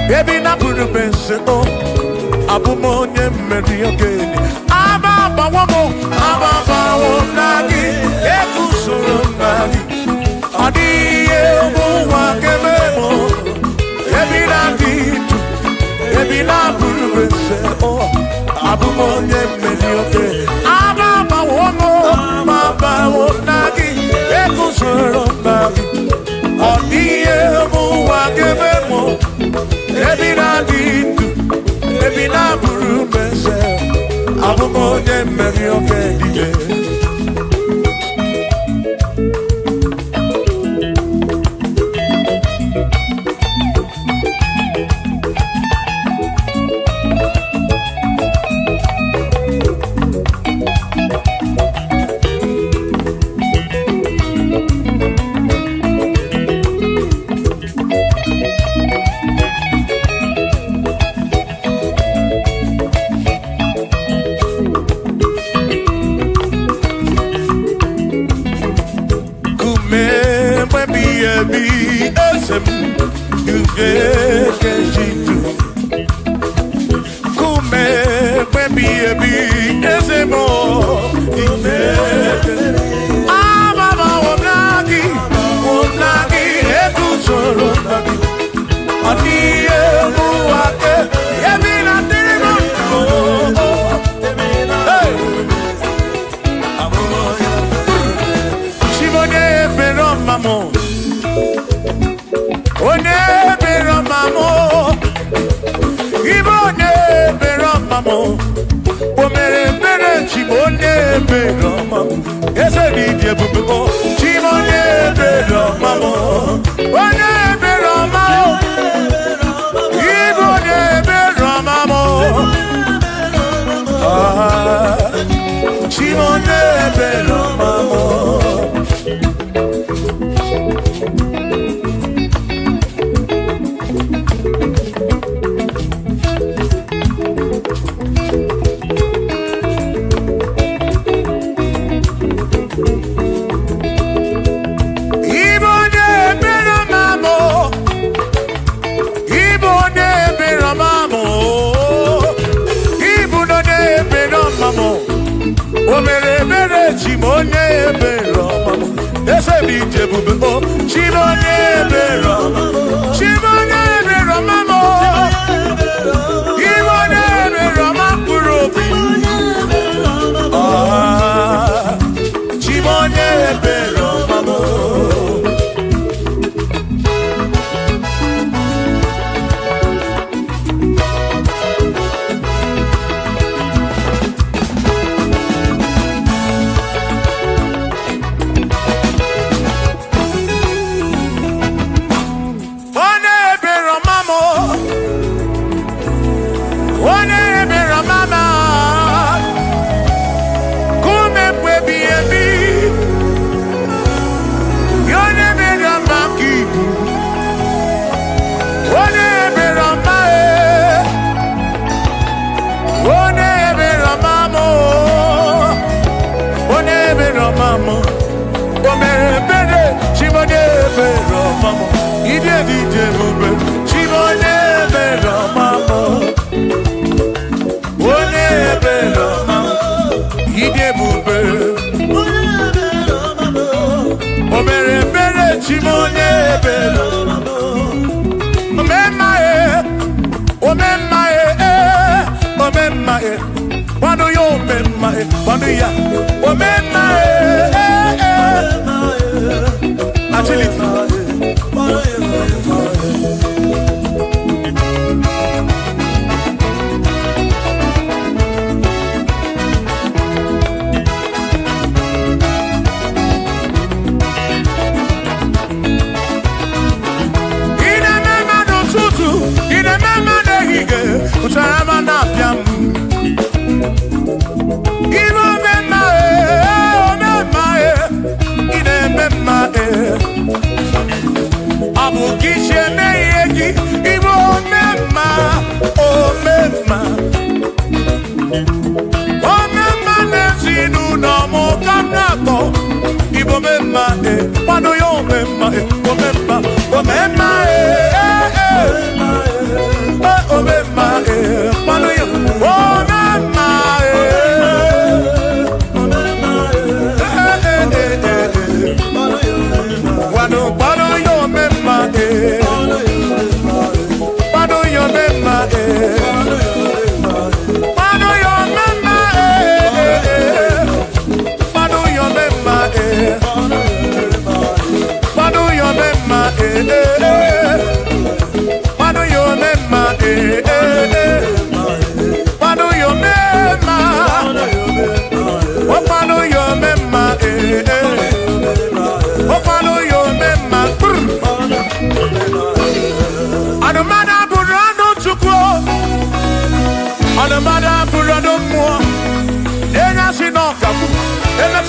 Baby na puru bense o abumo nye meri ogeni aba bawomo aba bawo nagi ekusoro nagi adiye mo wa kememo baby na ditu baby na puru bense o abumo nye meri ogeni aba onye mmeri oge dide.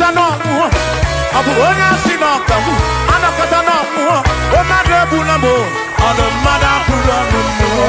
emesa n'ọmụọ ọ bụ onye asị n'ọkamụ anakọta n'ọmụọ o mmadụ egbula m ọnụ mmadụ abụrụ ọnụ mmụọ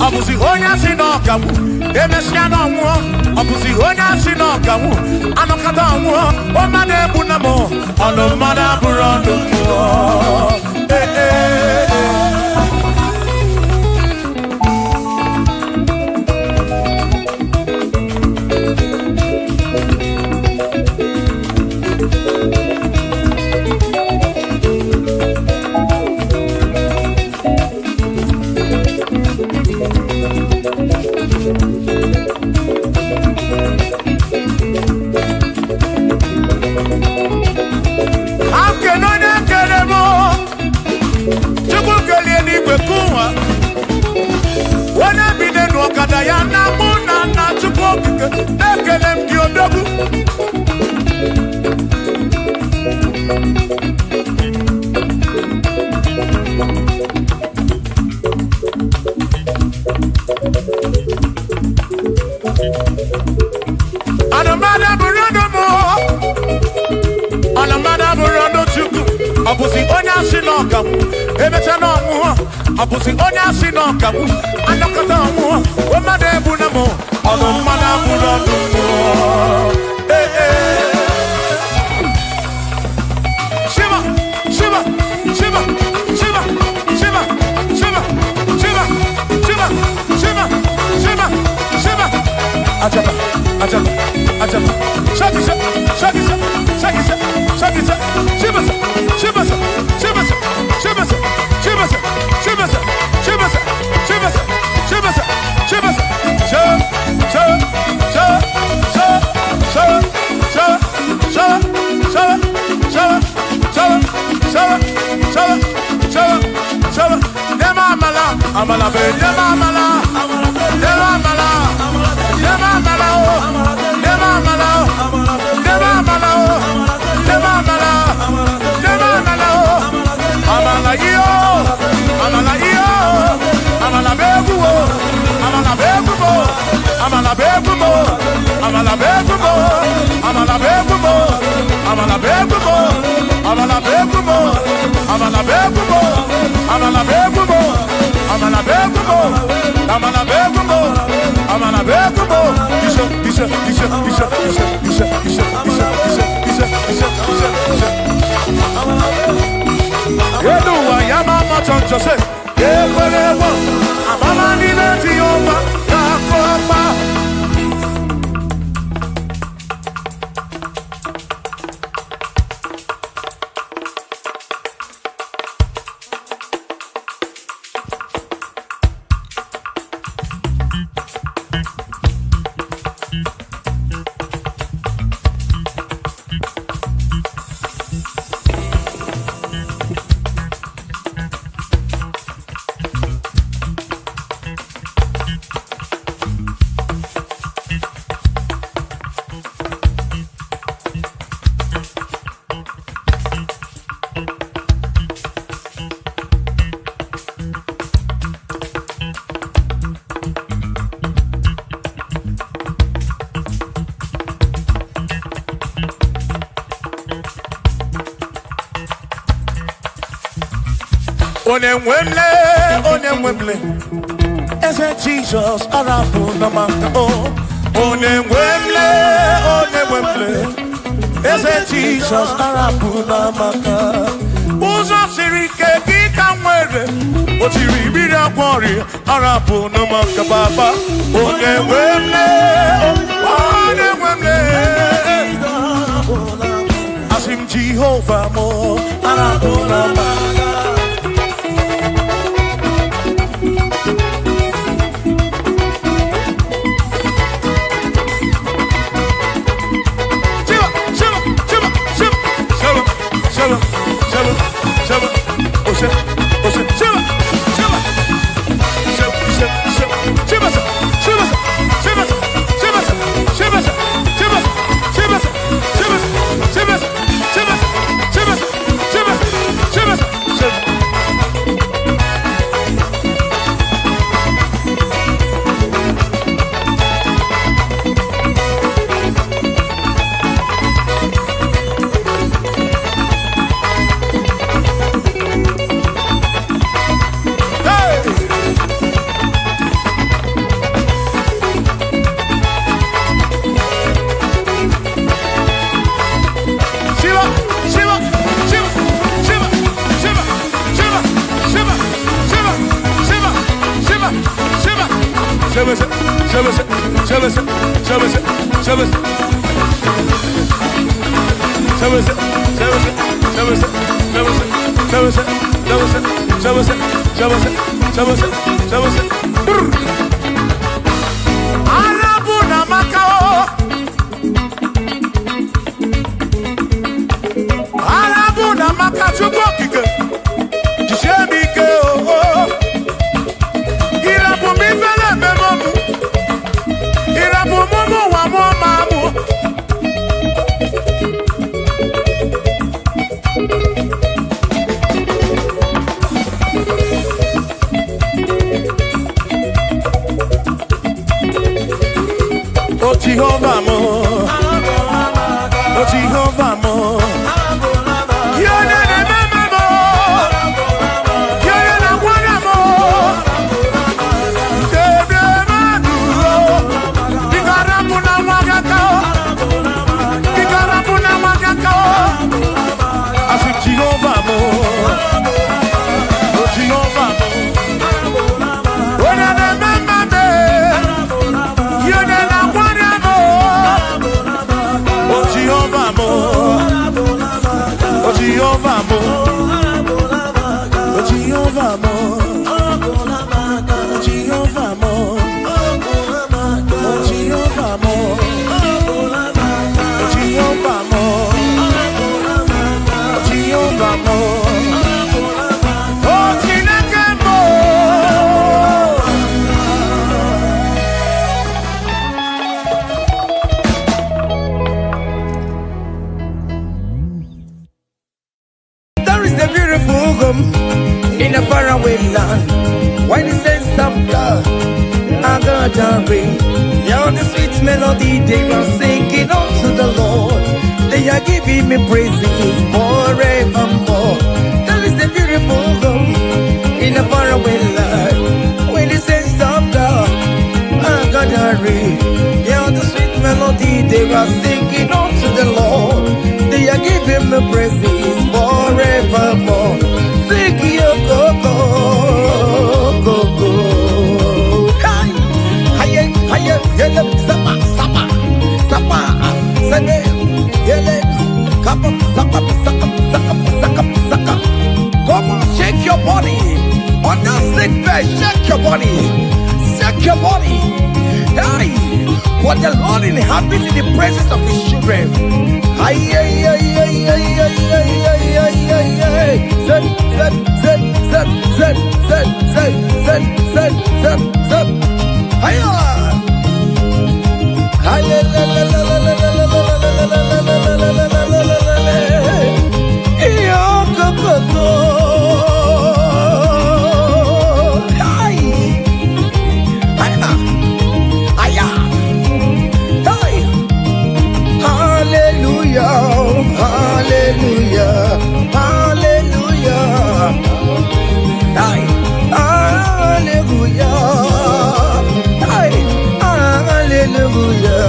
ọbụzi onye asị n'ọkamụ emesịa n'ọnwụọ ọbụzi onye asị n'ọkamụ anọkata ọnwụọ o mmadụ egbu na m ọnụ mmadụ abụrụ ọnụ mmụọ ọbụzi onye asị n'ọkamụ emecha n'ọnwụọ ọbụzi onye asị n'ọkamụ anọkọta ọnwụọ o mmadụ egbu na m ọnụ mmadụ abụrụ ọnụ mmụọ shiva shiva shiva shiva shiva shiva shiva shiva shiva shiva shiva ajaba ajaba ajaba shakisa shakisa shakisa shakisa shiva shibasa shibasa shibasa shibasa shibasa shibasa shibasa shibasa shibasa sha sha sha sha sha sha sha sha sha sha sha sha sha sha nema amala amala be nema amala nema amala nema amala nema amala nema amala nema amala amala iyo amala iyo amala begumo amala begumo amala begumo amala begumo amala begumo amala begumo amala begumo amala begumo amala begumo amala begumo amala begumo amala begumo isha isha isha isha isha isha isha isha isha isha Yeduwa yamama chonchose Yekwelewa Amama nileti yomba Kakopa Onemwemle, ese Jesus arabu na maka o. Onemwemle, ese Jesus arabu na maka. Uzo sirike kika mwere, otiri bira kwori arabu na maka baba. Onemwemle, asim Jehovah mo arabu na maka. Shiva, Jehovah mo, oh Jehovah mo, yone ne mama mo, yone na wana mo, tebe maduro, digarabu na wagakao, asu Jehovah mo, oh Jehovah mo, yone ne mama me, yone na wana mo. Jehovah mo, oh Jehovah mo, oh Jehovah mo, oh Jehovah mo, oh Jehovah mo, oh Jehovah mo, oh Jehovah mo, oh Chineke mo. In a faraway land, when the sense of God, I got a ring. You're the sweet melody they are singing unto the Lord. They are giving me praises forevermore. That is the beautiful home in a faraway land. When the sense of God, I got a ring. You're the sweet melody they are singing unto the Lord. They are giving me praises forevermore. Sing your go-go, go-go. Hi, hi, yele, sapa, sapa, sapa, sene, yele, kapa, sapa, saka, saka, saka, saka. Come on, shake your body. On that sick bed, shake your body. Shake your body. Hi, what the Lord inhabits in the presence of His children. Hi, hi, hi, hi, hi, hi, hi, hi, hi, hi. Zed, zed, zed, zed, zed, zed, zed, zed, zed, zed, zed. Hiya! Hi, la, la, la, la, la, la, la, la, la, la, la, la, la, la, la, la. Iyo, go, go, go. Hi! Hiya! Hiya! Hi! Hallelujah! Hallelujah! Hallelujah! Hi! Hallelujah! Hi! Hallelujah!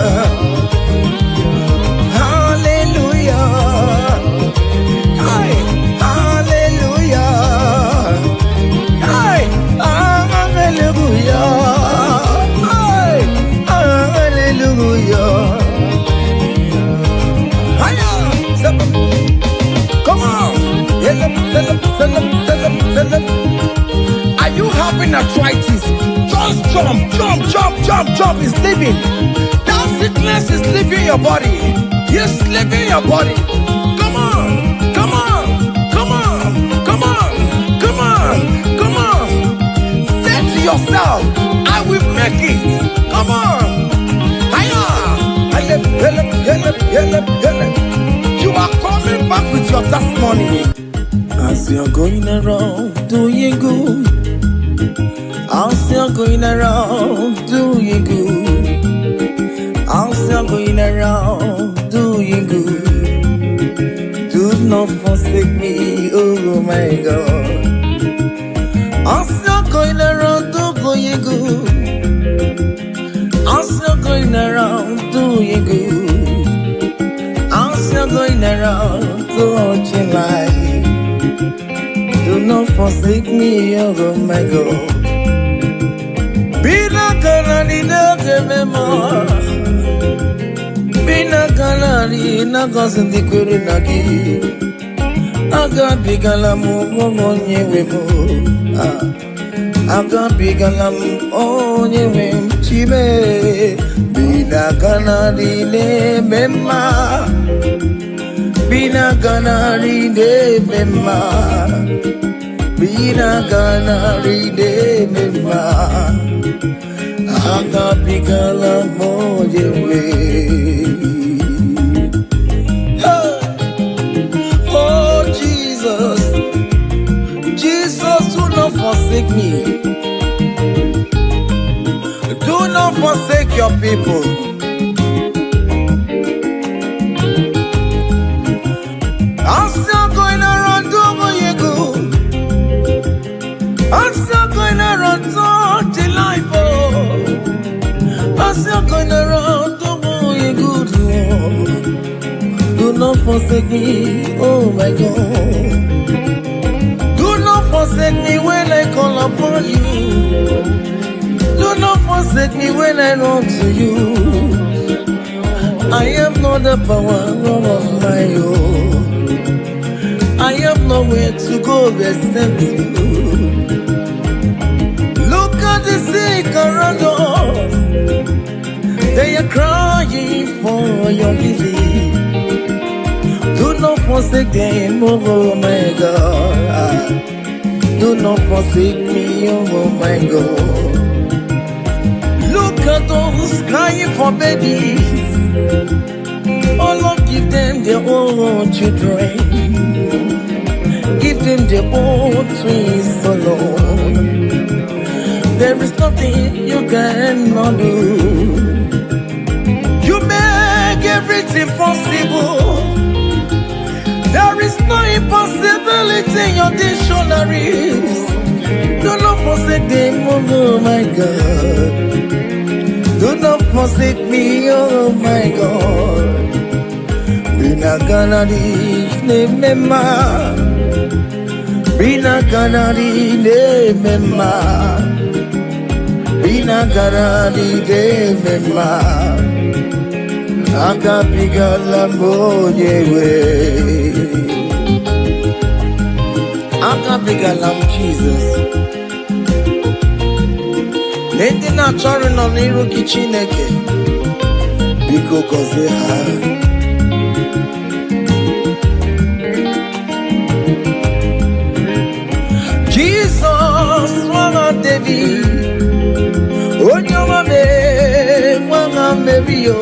Hallelujah! Hi! Hallelujah! Hi! Hallelujah! Hi! Hallelujah! Hiya! Come on! Are you having arthritis? Just jump, jump, jump, jump, jump. It's leaving. That sickness is leaving your body. It's leaving your body. Come on, come on, come on, come on, come on, come on. Say to yourself, I will make it. Come on. Hiya! You are coming back with your testimony. As you're going around doing good, as you're going around doing good, as you're going around doing good, do not forsake me, oh my God. As you're going around doing good, as you're going around doing good, as you're going around touching life, do not forsake me, oh my God. Be not gonna need a Bina kanari na gozi ndikwere na gi. Aga bigala mu onye wemo. Aga bigala mu onye wem chibe. Bina kanari ne mema. Bina kanari ne mema. Bina kanari ne mema. Aga bigala mu onye Oh Jesus, Jesus, do not forsake me. Do not forsake your people. I'm still going around doing you good. I'm still going around to life. Oh, I'm still going around doing you good. Lord. Do not forsake me, oh my God. Do not forsake me when I call upon you. Do not forsake me when I run to you. I have not the power of my own. I have nowhere to go except you. Look at the sick around us. They are crying for your healing. Do not forsake them, oh my God. Do not forsake me, oh my God. Look at those crying for babies. Oh Lord, give them their own children. Give them their own twins, oh Lord. There is nothing you cannot do. You make everything possible. There is no impossibility in your dictionaries. Do not forsake them, oh my God. Do not forsake me, oh my God. Bina kanari ne mema. Bina kanari ne mema. Bina kanari ne mema. Aga bigala moyewe. Aga bigala Jesus. Nende na chori no niru kichineke. Biko koze ha. Jesus wanga David. Onyoma me wanga merio.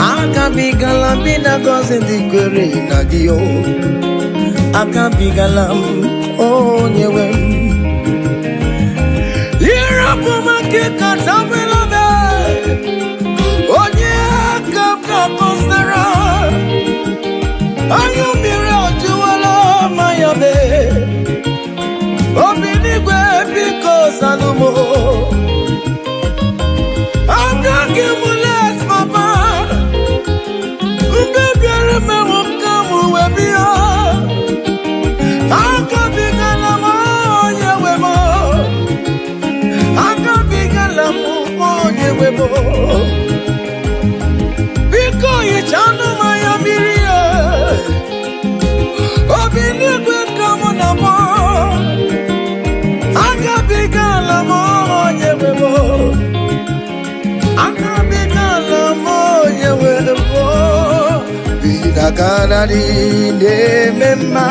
Aka bigala bina gozi ndikwere na dio. Aka bigala onyewe. Irapu makika tabela me. Onye aka konsera. Ayo mira juwala mayabe. Obinigwe biko salumo. Aka kimulet papa. Biko yichanu maya miria. Obinigwe kamona mo. Akabigala mo yewebo. Akabigala mo yewebo. Bina kanari ne mema.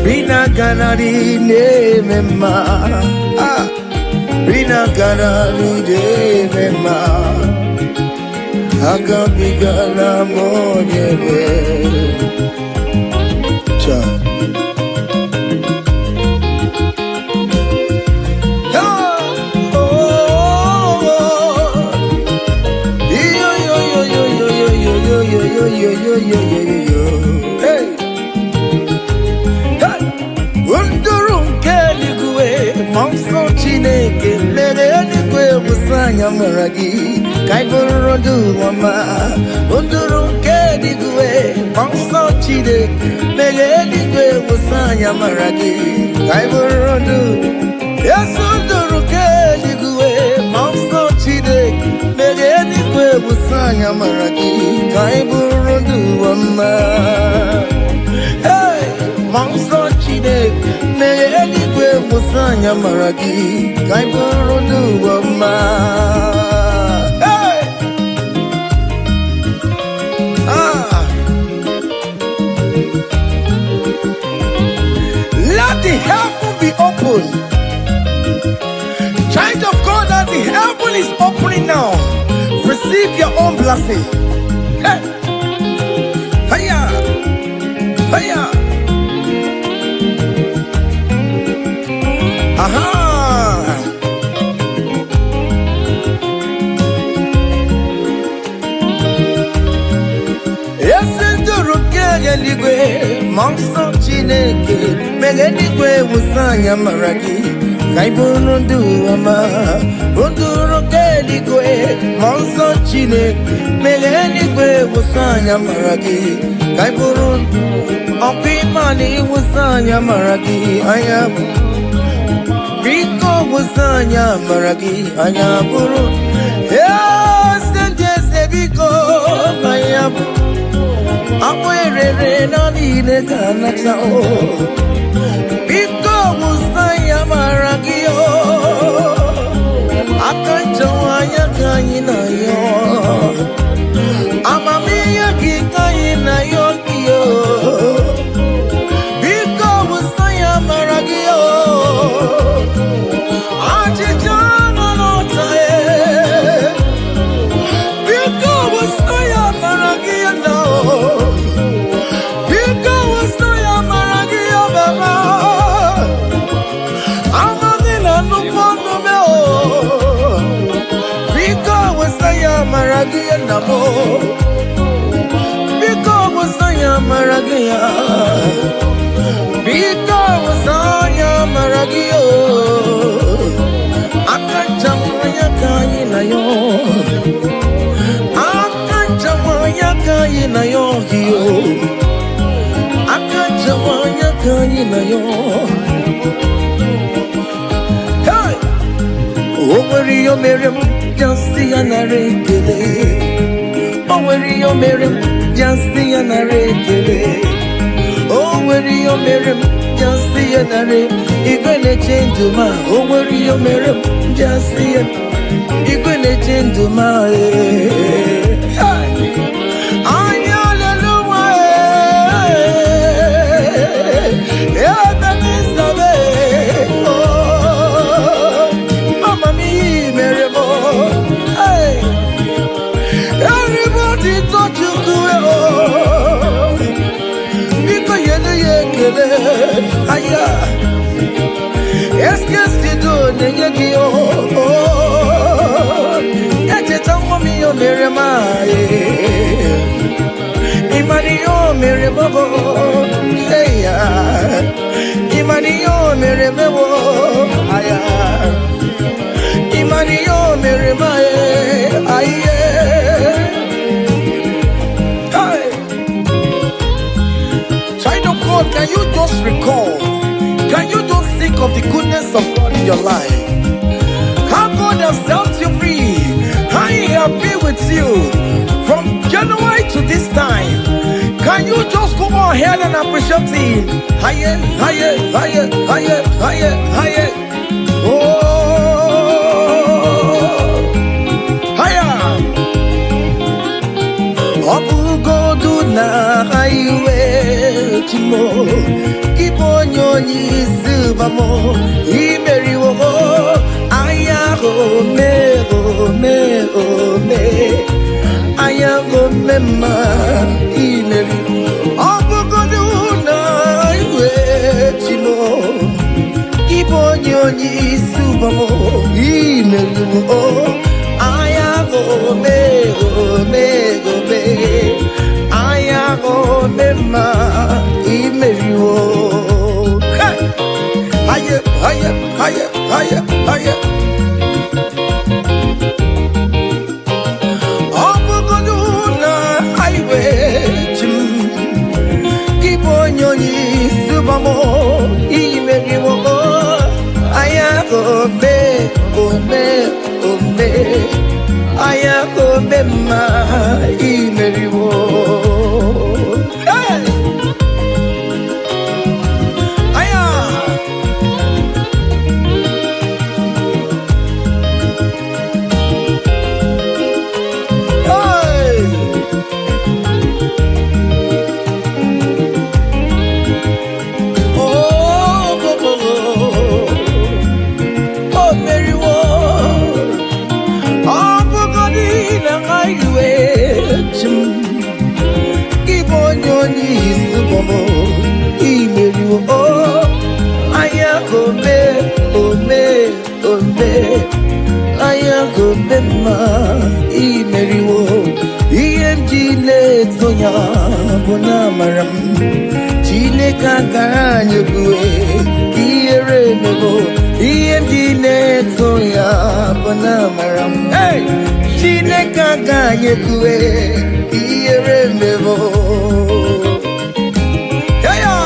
Bina kanari ne mema. Bina kanari ne mema. Aga bigala monyewe. Cha. Hey. Undurun keligwe monso chineke lele nikwe musanya maragi kaiborodu wama. Undurun keligwe monso chineke lele nikwe musanya maragi kaiborodu. Yes, undurun keligwe monso busanya maragi kai burundu amma hey mangso chide megeni kwe busanya maragi kai burundu amma hey let the heaven be open. Child of God, that the heaven is opening now. Receive your own blessing. Hey. Hiya. Hiya. Aha. Eligwe monso chineke megeligwe musanya maragi kaibunu duama unduro keligwe monso chineke megeligwe musanya maragi kaibunu opimani musanya maragi ayabu biko musanya maragi ayaburu sende biko ayabu Awerere na nile kana chao Biko musaya maragio Akachawanya kanyina yo Amamiya kikanyina yo kiyo Biko musaya maragio Achichana notae Biko musaya maragio no Maragia namo Biko wasaya maragia Biko wasaya maragio Akachamaya kaina yo Akachamaya kaina yo hiyo Akachamaya kaina yo Hey! Over your Miriam just see an array. Oh, where you marry, just see an array. Oh, where you marry, just see an array. You're gonna change your mind. Oh, where you marry, just see it. You're gonna change your mind. Aya, est-ce do nengi oh, ete tango mi o merema, imani o merebo, eya, imani o merebo, aya, imani o merema, aye. Can you just recall? Can you just think of the goodness of God in your life? How God has set you free? How He has been with you from January to this time? Can you just go ahead and appreciate Him? Higher, higher, higher, higher, higher, higher. Oh, higher. Obu godu na highway chimo kiponyo ni subamo imeri wo aya go me aya go mema imeri obu godu na highway chimo kiponyo ni subamo imeri wo aya go me aya go mema imeriwo haya obugoduna highway chim ibonyonyi subamo imeriwo aya go me aya go me mema imeriwo. Hey! Aya! Hey! Mema imeriwo EMG tonya bona maram Chineke akanye bue iyere mebo EMG tonya bona maram hey Chineke akanye bue iyere mebo ya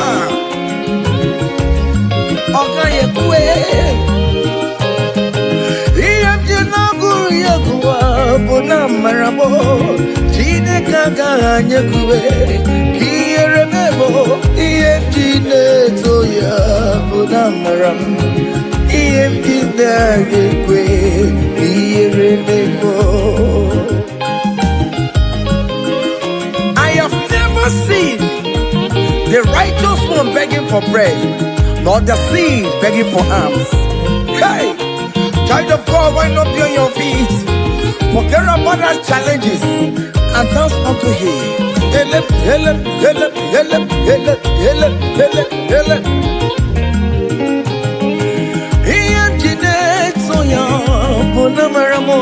akanye bue bona marabo Chineke akanye bue iyere mebo EMG toya bona maram EMG kwe iyere mebo. I have never seen the righteous one begging for bread, nor the seed begging for alms. Hey, child of God, why not be on your feet? Forget about our challenges and dance unto Him. Ele, ele, ele, ele, ele, ele, ele, ele. Soya bonamaramo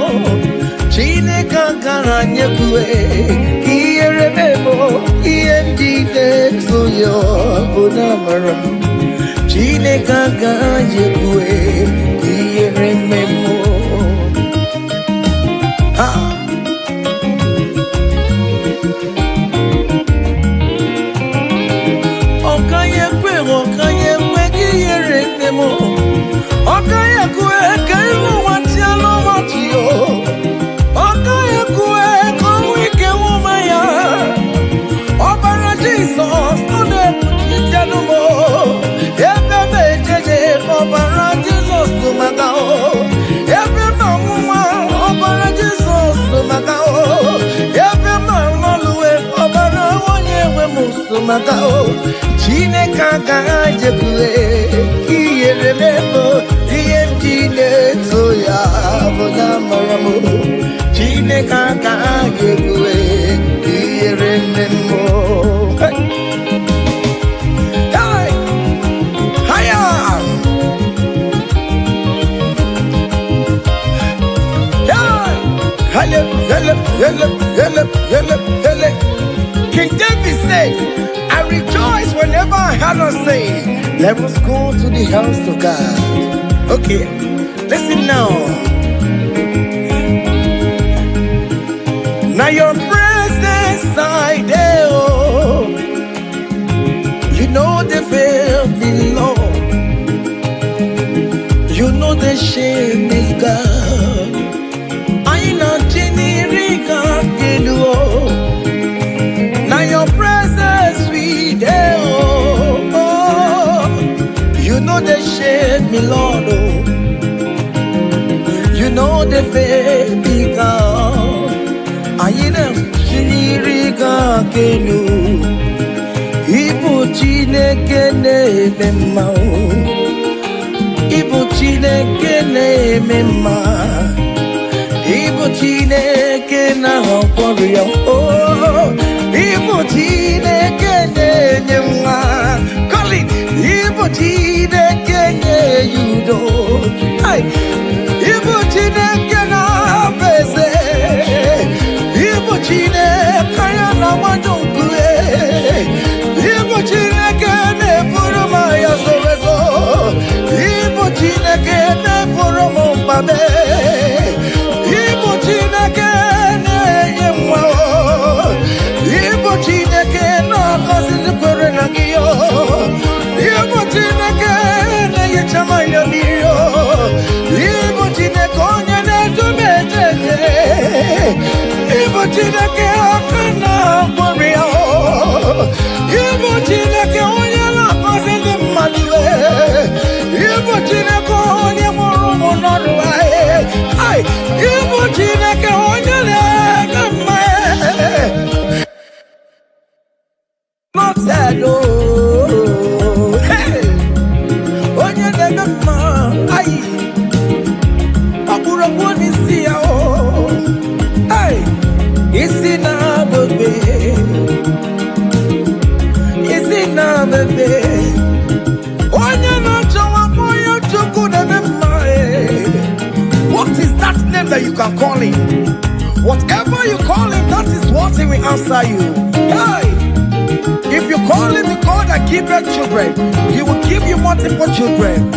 Chineke akanye bue iyere mebo EMG soya bonamaram Chineke akanye bue iyere mebo. Okanye kwe iyere mebo. Okanye kwe kailu watialo matio. Okanye kwe kowike wumaya. Obara Jesus ode kutianumo. Ebebe jeje obara Jesus tumagao. Ebe mamuma obara Jesus tumagao. Ebe mamoluwe obara wanyewe musumagao. Chineke akanye bue iyere mebo EMG toya bona maramo Chineke akanye bue iyere mebo. Hey! Hiya! King David said, I rejoice whenever I hear us say, let us go to the house of God. Okay, listen now. Now your presence I there, oh. You know the fear of the Lord. You know the shame is God. I know Jenny oh. Now your presence we there, oh. You know the shame me Lord, oh. You know the baby God. I know Jenny kenu. Ibu Chineke na-eme Ibu Chineke na-eme Ibu Chineke na-akwọrọ ya oh Ibu Chineke na-enye nwa Colin Ibu Chineke na-eyudo Ibu Chineke na-abeze Ibu Chineke ya na-amadụnkwe Ibu Chineke na-eburu ma ya zorezo Ibu Chineke na-eburu m mbabe Ibu Chineke na-enye nwa Ibu Chineke na-agọzi kwere na gị Ibu Chineke na-enyecha mmanya mmiri Ibu Chineke akana morio. Ibu Chineke onye na-akọzi ndị mmadụ. Ibu Chineke onye mụrụ ụmụ n'ọrụ anyị. Ibu Chineke onye na-eme mma. Not that onye na-eme mma. Ọbụrụ onye isi ya isi na-abebe. Isi na-abebe. Onye na-achọwa onye Chukwu na-eme mma. What is that name that you can call him? Whatever you call him, that is what he will answer you. Hey! If you call him the God that giveth children, he will give you multiple children.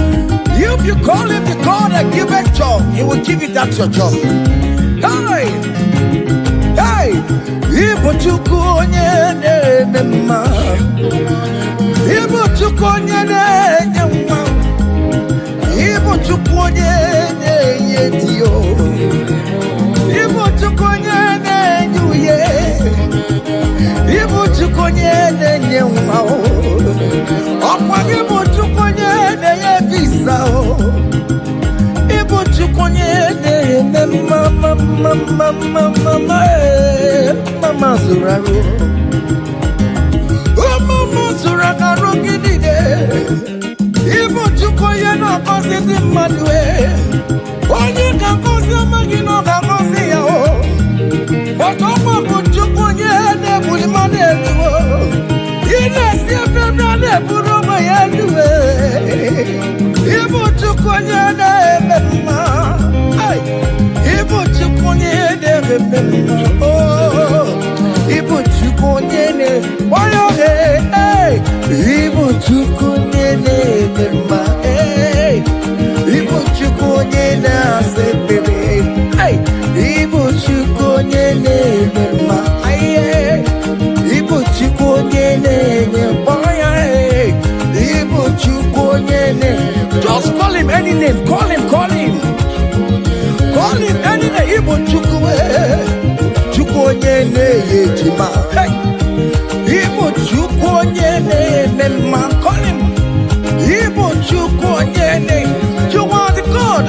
If you call him the God that giveth job, he will give you that your job. Hey! Hey! Ibu Chukwu onye na-eme mma. Ibu Chukwu onye na-enye nwa. Ibu Chukwu onye na-enye dio. Ibu Chukwu onye na-enye uye. Ibu Chukwu onye na-enye nwa. Ọkwa Ibu Chukwu onye na-enye visa. Ibu Chukwu onye na-eme mama zuraru. Mama zuraru gidide. Ibu Chukwu onye na-akọzi ndị mmadụ. Onye ga-akọzi amaghị na ọ ga-akọzi ya. Ọkọkwa bụ Chukwu onye na-ebuli mmadụ elu. Ị na-esi efe bịa na-eburu ụmụ ya elu. Ibu Chukwu onye na-eme mma. Ibu Chukwu onye na-eme mma. Ibu Chukwu onye na-eme. Ibu Chukwu onye na-eme mma. Ibu Chukwu onye na-asa ekpere. Ibu Chukwu onye na-eme mma. Ibu Chukwu onye na-enye mkpọnya. Ibu Chukwu onye na-enye. Just call him any name. Call him, call him. Call him any name. Ibu Chukwu. Chukwu onye na-enye ejima. Ibu Chukwu onye na-eme mma. Call him. Ibu Chukwu onye na-enye. You are the God.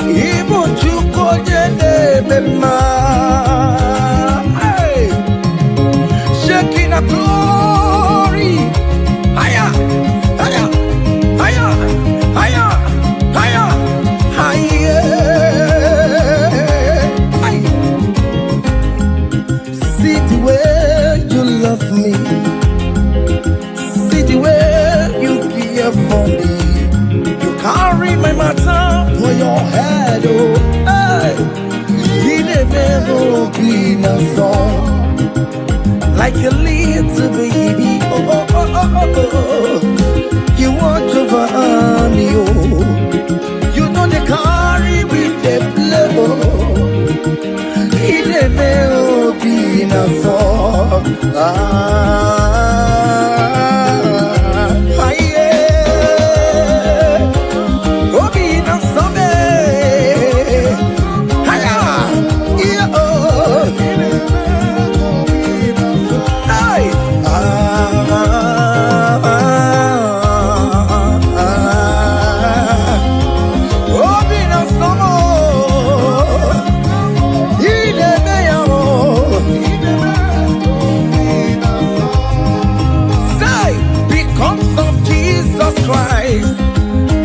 Ibu Chukwu onye na-eme mma. Shaking a glory. Higher, higher, higher, higher, higher, higher. See the way you love me. See the way you care for me. You carry my matter for your head, oh. Hey. You never be no song. Like a little baby, oh, oh, oh, oh, oh, oh. You watch over me, oh. You know they carry with the blow. It never be no song. Yeah. Oh, be no song. Hiya, yeah, oh.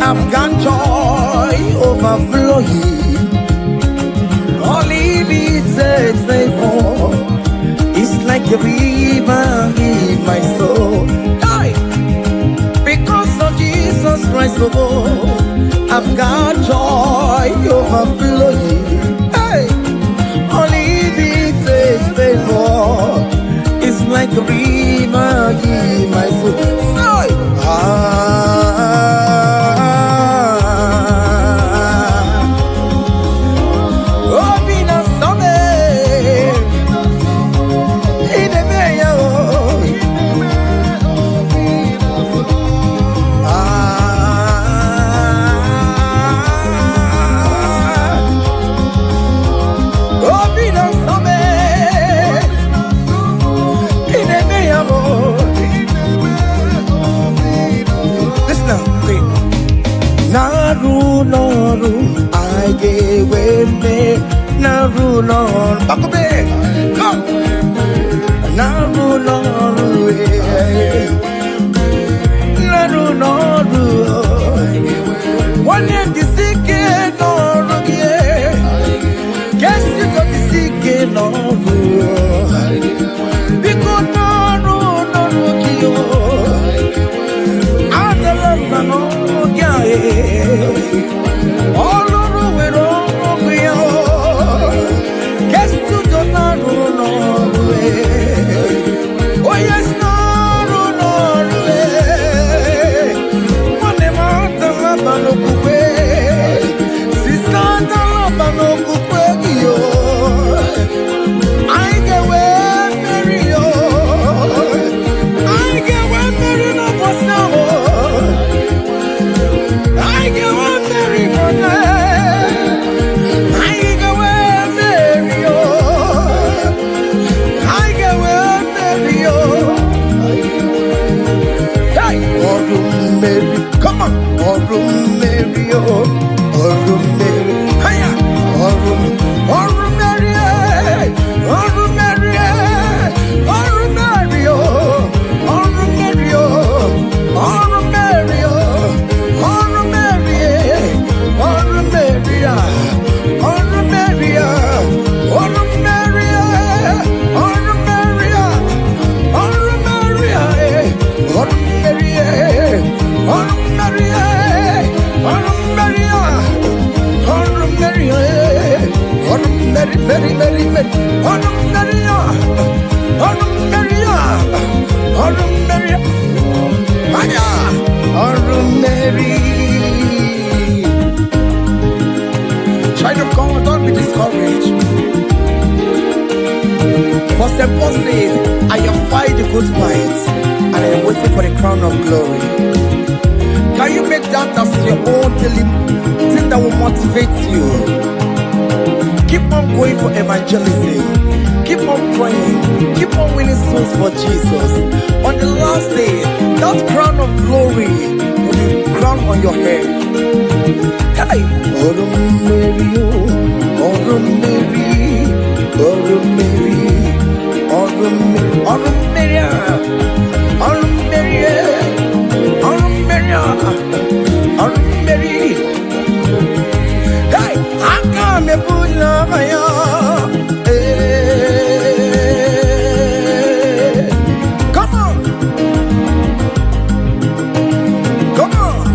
I've got joy overflowing. All it needs is favor. It's like a river in my soul. Hey! Because of Jesus Christ, oh, I've got joy overflowing. Hey! All it needs is favor. It's like a river in my soul. Hey! Naru Lord, back up there, come. Naru Lord, Naru Lord, one year the sick Lord, guess you got the sick Lord, because Naru Lord, I don't know, yeah, all over we're all we are. Guess to the Norway. Oh yes, Norway. One mountain Labano Coupe. Sister Labano Coupe. I get where Mary. I get where Mary no was now. I get where Mary was. Come on, Orum Mary, Orum Mary, hiya, Orum Mary, Orum Mary, Orum Mary, Orum Mary, Orum Mary, Orum Mary, Orum Mary, Orum Mary, Orum Mary, Orum Mary, Orum Mary, Orum Mary. Orum Maria, Orum Maria, Orum Maria, Orum Mary, Mary, Mary, Mary, Orum Maria, Orum Maria, Orum Maria, Aya, Orum Mary. Child of God, don't be discouraged. For St. Paul says, I have fight the good fight, and I am waiting for the crown of glory. Can you make that as your own daily thing that will motivate you? Keep on going for evangelism. Keep on praying. Keep on winning souls for Jesus. On the last day, that crown of glory will be crowned on your head. Hey! Orum Mary, Orum Mary, Orum Mary, Orum Mary, Orum Mary, Orum Mary. Orum Mary, hey, I come a good love, come on, come on.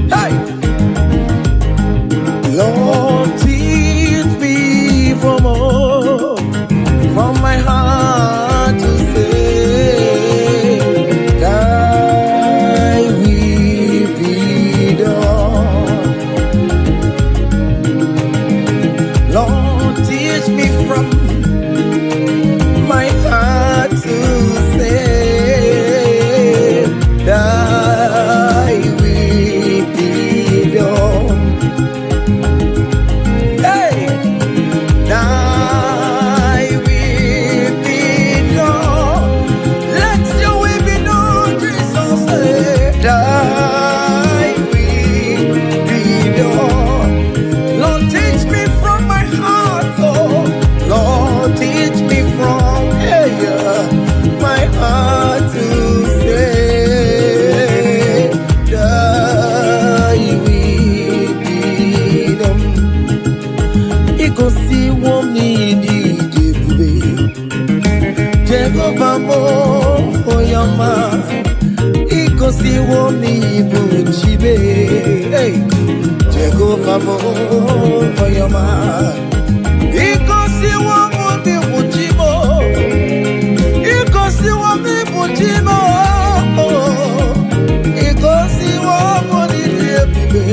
Hey. Lord, teach me from my heart to say, thy will be done. Lord, teach me from my heart to say, thy will be done. Ikosi womi buchibe, Jehovah mo oyama. Ikosi womi buchibo, Ikosi womi buchibo, Ikosi womi diebe.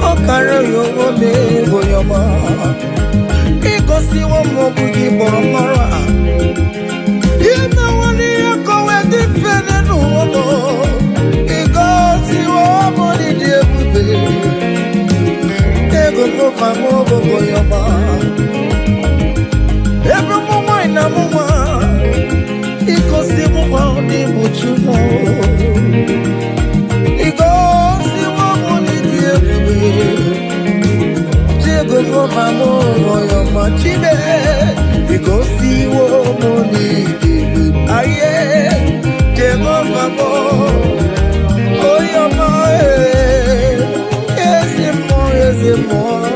Okara yo womi oyama. Ikosi womi buchibo mara. Every moment I'm Jehovah, oh, you're my, yes, more, yes, more.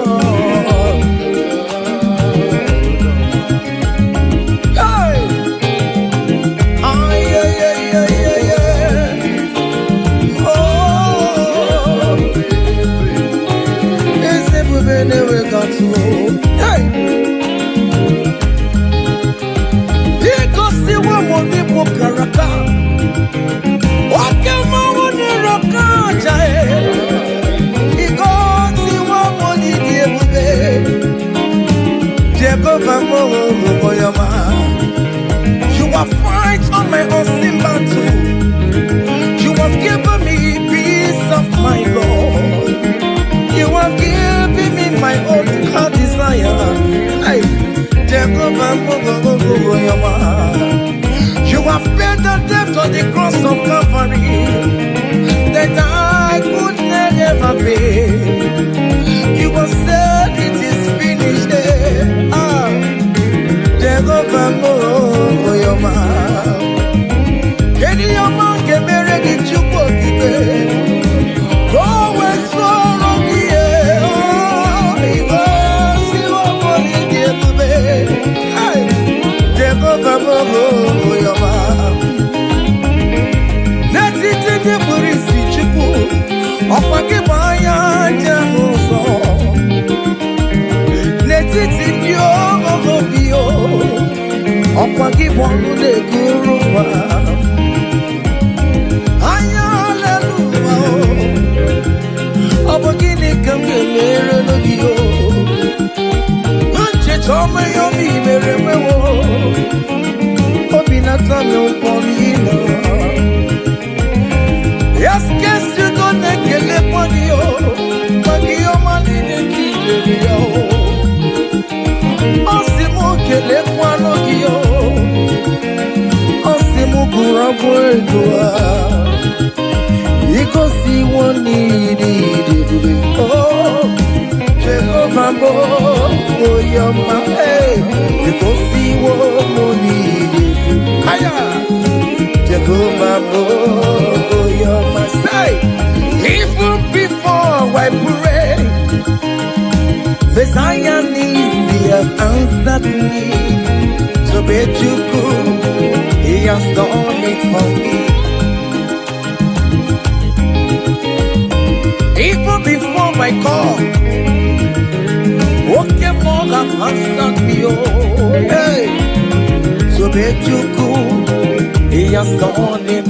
Hey! Ah, yeah, yeah, yeah, yeah, yeah. Oh, yes, we never got to. Hey! Because you want more people, Karaka. You have fight on my unseen battle. You have given me peace of my Lord. You have given me my own heart desire. Hey, you have paid the debt on the cross of Calvary that I could never pay. You have said it is finished. Ah, Jehovah, oh, your man. Can your man get married in Chupo? Go and swallow the air. Because you are money, Jehovah, oh, your man. Let's it in the Burisi Chupo. Opakibaya, Jehovah. Let's it in your Wazobia. Opakibonu de Kuruba. Hallelujah. Opakini kamele logio. Manche chome yomi meremewo. Obinata me uponina. Yes, guess you don't get the money. Magio mani de kiyo. Osimo kele kwano kiyo. Osimo kurabo edua. Iko si woni di. Oh, Jehovah mo, oh your man. Iko si woni di. Aya, Jehovah mo, oh your man. Say, even before I pray, Messiah needs have answered me. So bet you could, he has done it for me. Even before my call, okay, more have answered me. Oh, hey. So bet you could, he has done it.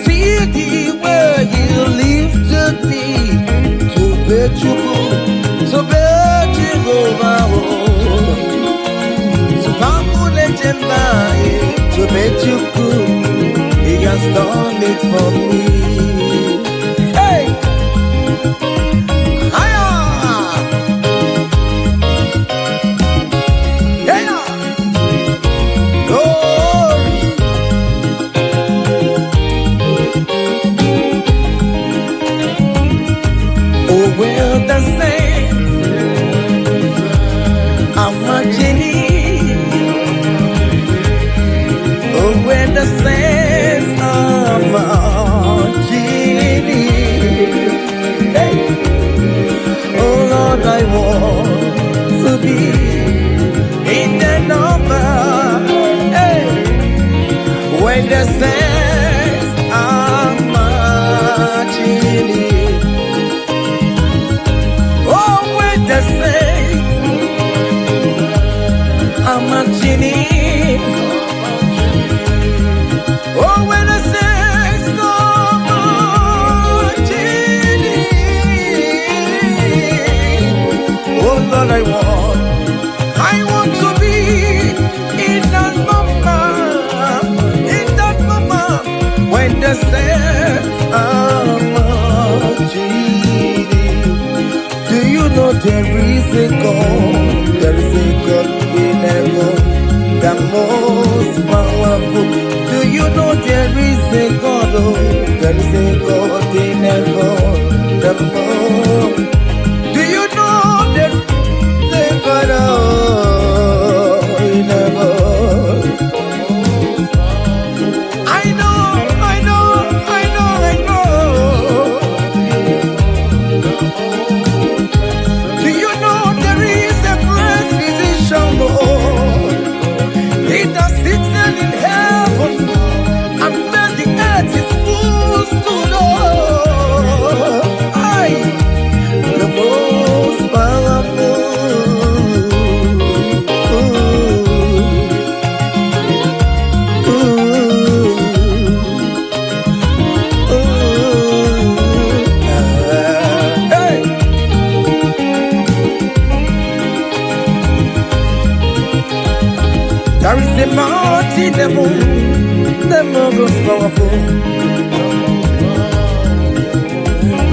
See the way he lifted me. So bet you could, so bet you go. So to bet you could, he has done it for me. Hey! Hiya! Yeah! Glory! Oh, well, the saints, I'm a genie. When the saints are marching, hey. Oh Lord, I want to be in the number, hey. When the saints are marching, oh, when the saints are marching. Oh, when I say so much, oh Lord, I want to be in that moment when the saints are marching. Do you know there is a God? There is a God in heaven, the most powerful. Do you know there is a God? Oh, there is a God in heaven, the most. Do you know there is a God in heaven? I know mighty devil, the most powerful.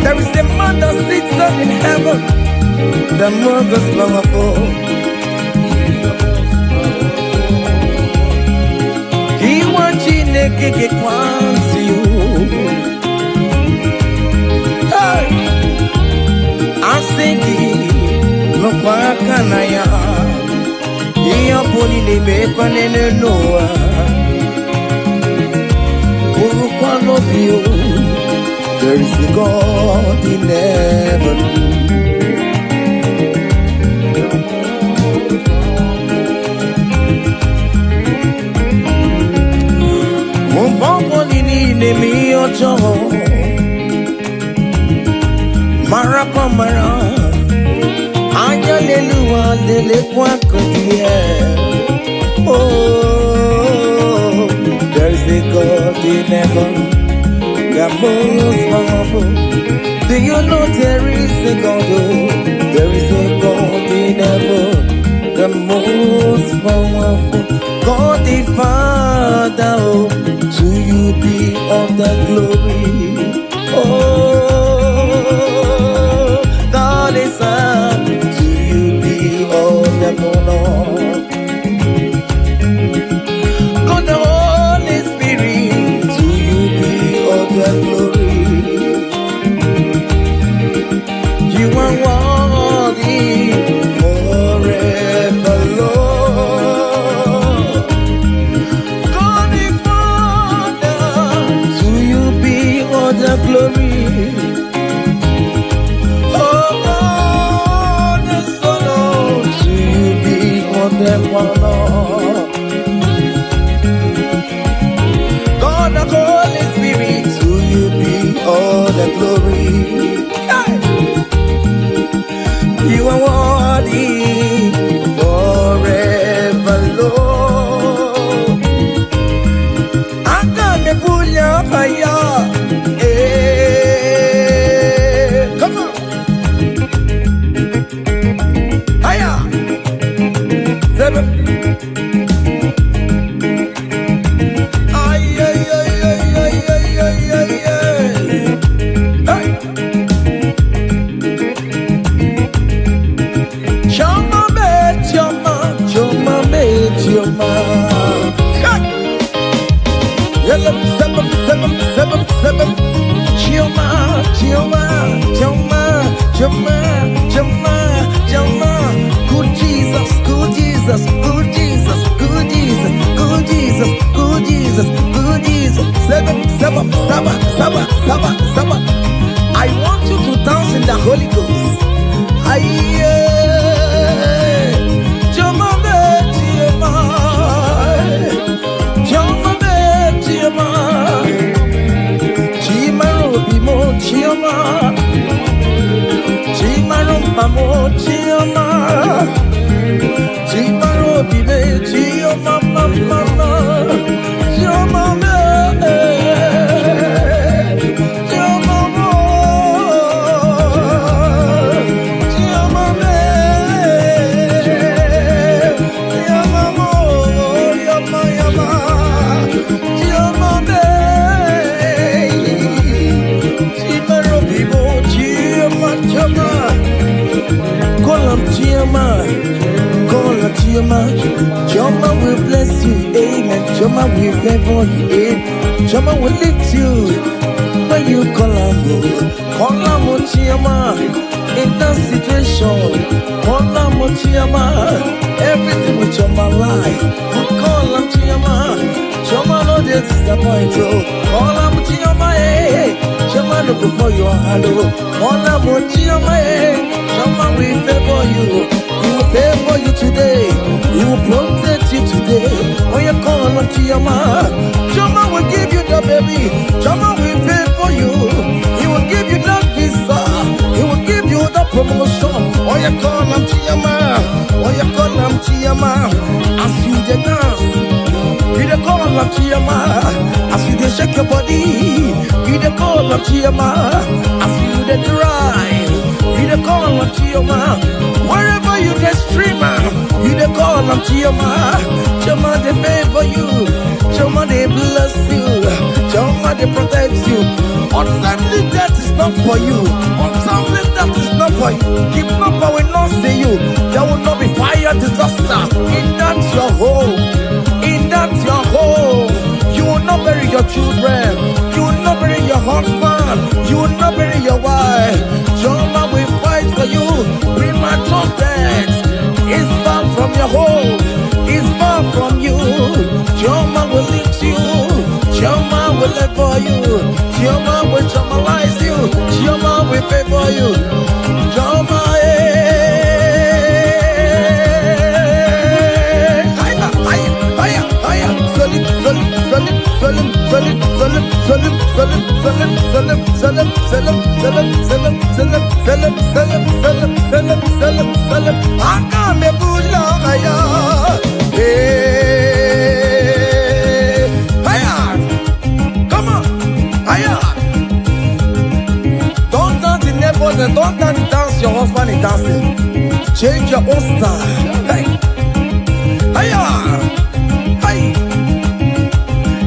There is a man that sits up in heaven, the most powerful. He wants you naked, he wants you. Hey, I'm singing, look what can I am. You're putting the bacon in the Noah. One of you, there is a God in heaven. Marakamara, Ayalelua, Lele Quacotia. Oh, there's a God in heaven, the most powerful. Do you know there is a God? Oh, there is a God in heaven, the most powerful. God the Father, oh, to you be all the glory. Oh, God the Son, to you be all the honor. God the Holy Spirit, to you be all the glory. You are worthy forever, Lord. God the Father, to you be all the glory. Oh, God the Son, to you be all the honor. God the Holy Spirit, to you be all the glory. Hey! You are worthy forever, Lord. I can't pull your fire. Come on. Hiya. Seven. Ay, ay, ay, ay, ay, ay, ay, ay, ay. Hey. Choma me, choma, choma me, choma. Hey. Yellow, seven, seven, seven, seven. Choma, choma, choma, choma, choma, choma. Good Jesus, good Jesus, good Jesus, good Jesus, good Jesus, good Jesus, good Jesus. Seven, seven, seven, seven, seven, seven. I want you to dance in the Holy Ghost. Aye. Choma me, choma, choma me, choma. Chimaro bimo, choma. Chimaro pamo, choma. Chimaro bime, choma, mama. Choma me, choma mo. Choma me, choma mo, yama, yama. Choma me, chimaro bimo, choma, choma. Call him Chioma, call him Chioma. Chioma will bless you, amen. Chioma will favor you, amen. Chioma will lift you when you call him. Call him Chioma in that situation. Call him Chioma, everything with Chioma life. Call him Chioma, Chioma no dey disappoint you. Call him Chioma, hey. Chioma look for your hello. Call him Chioma, hey. Chioma will favor you. He will favor you today. He will protect you today. When you call on Chioma, Chioma will give you the baby. Chioma will favor you. He will give you that visa. He will give you the promotion. When you call on Chioma, when you call on Chioma, as you dey dance, you dey call on Chioma. As you dey shake your body, you dey call on Chioma. As you dey drive, you dey call on Chioma. Wherever you the streamer, you the call on Chioma. Chioma they favor you, Chioma they bless you, Chioma they protect you. Untimely death is not for you, untimely death is not for you. Kidnapper will not see you, there will not be fire disaster. In that your home, in that your home, you will not bury your children, you will not bury your husband, you will not bury your wife. Chioma will fight for you. Premature death is far from your home, is far from you. Chioma will lift you, Chioma will live for you, Chioma will traumatize you, Chioma will pay for you. Chioma, come on, don't dance the neighbors and don't dance your husband is dancing. Change your own style.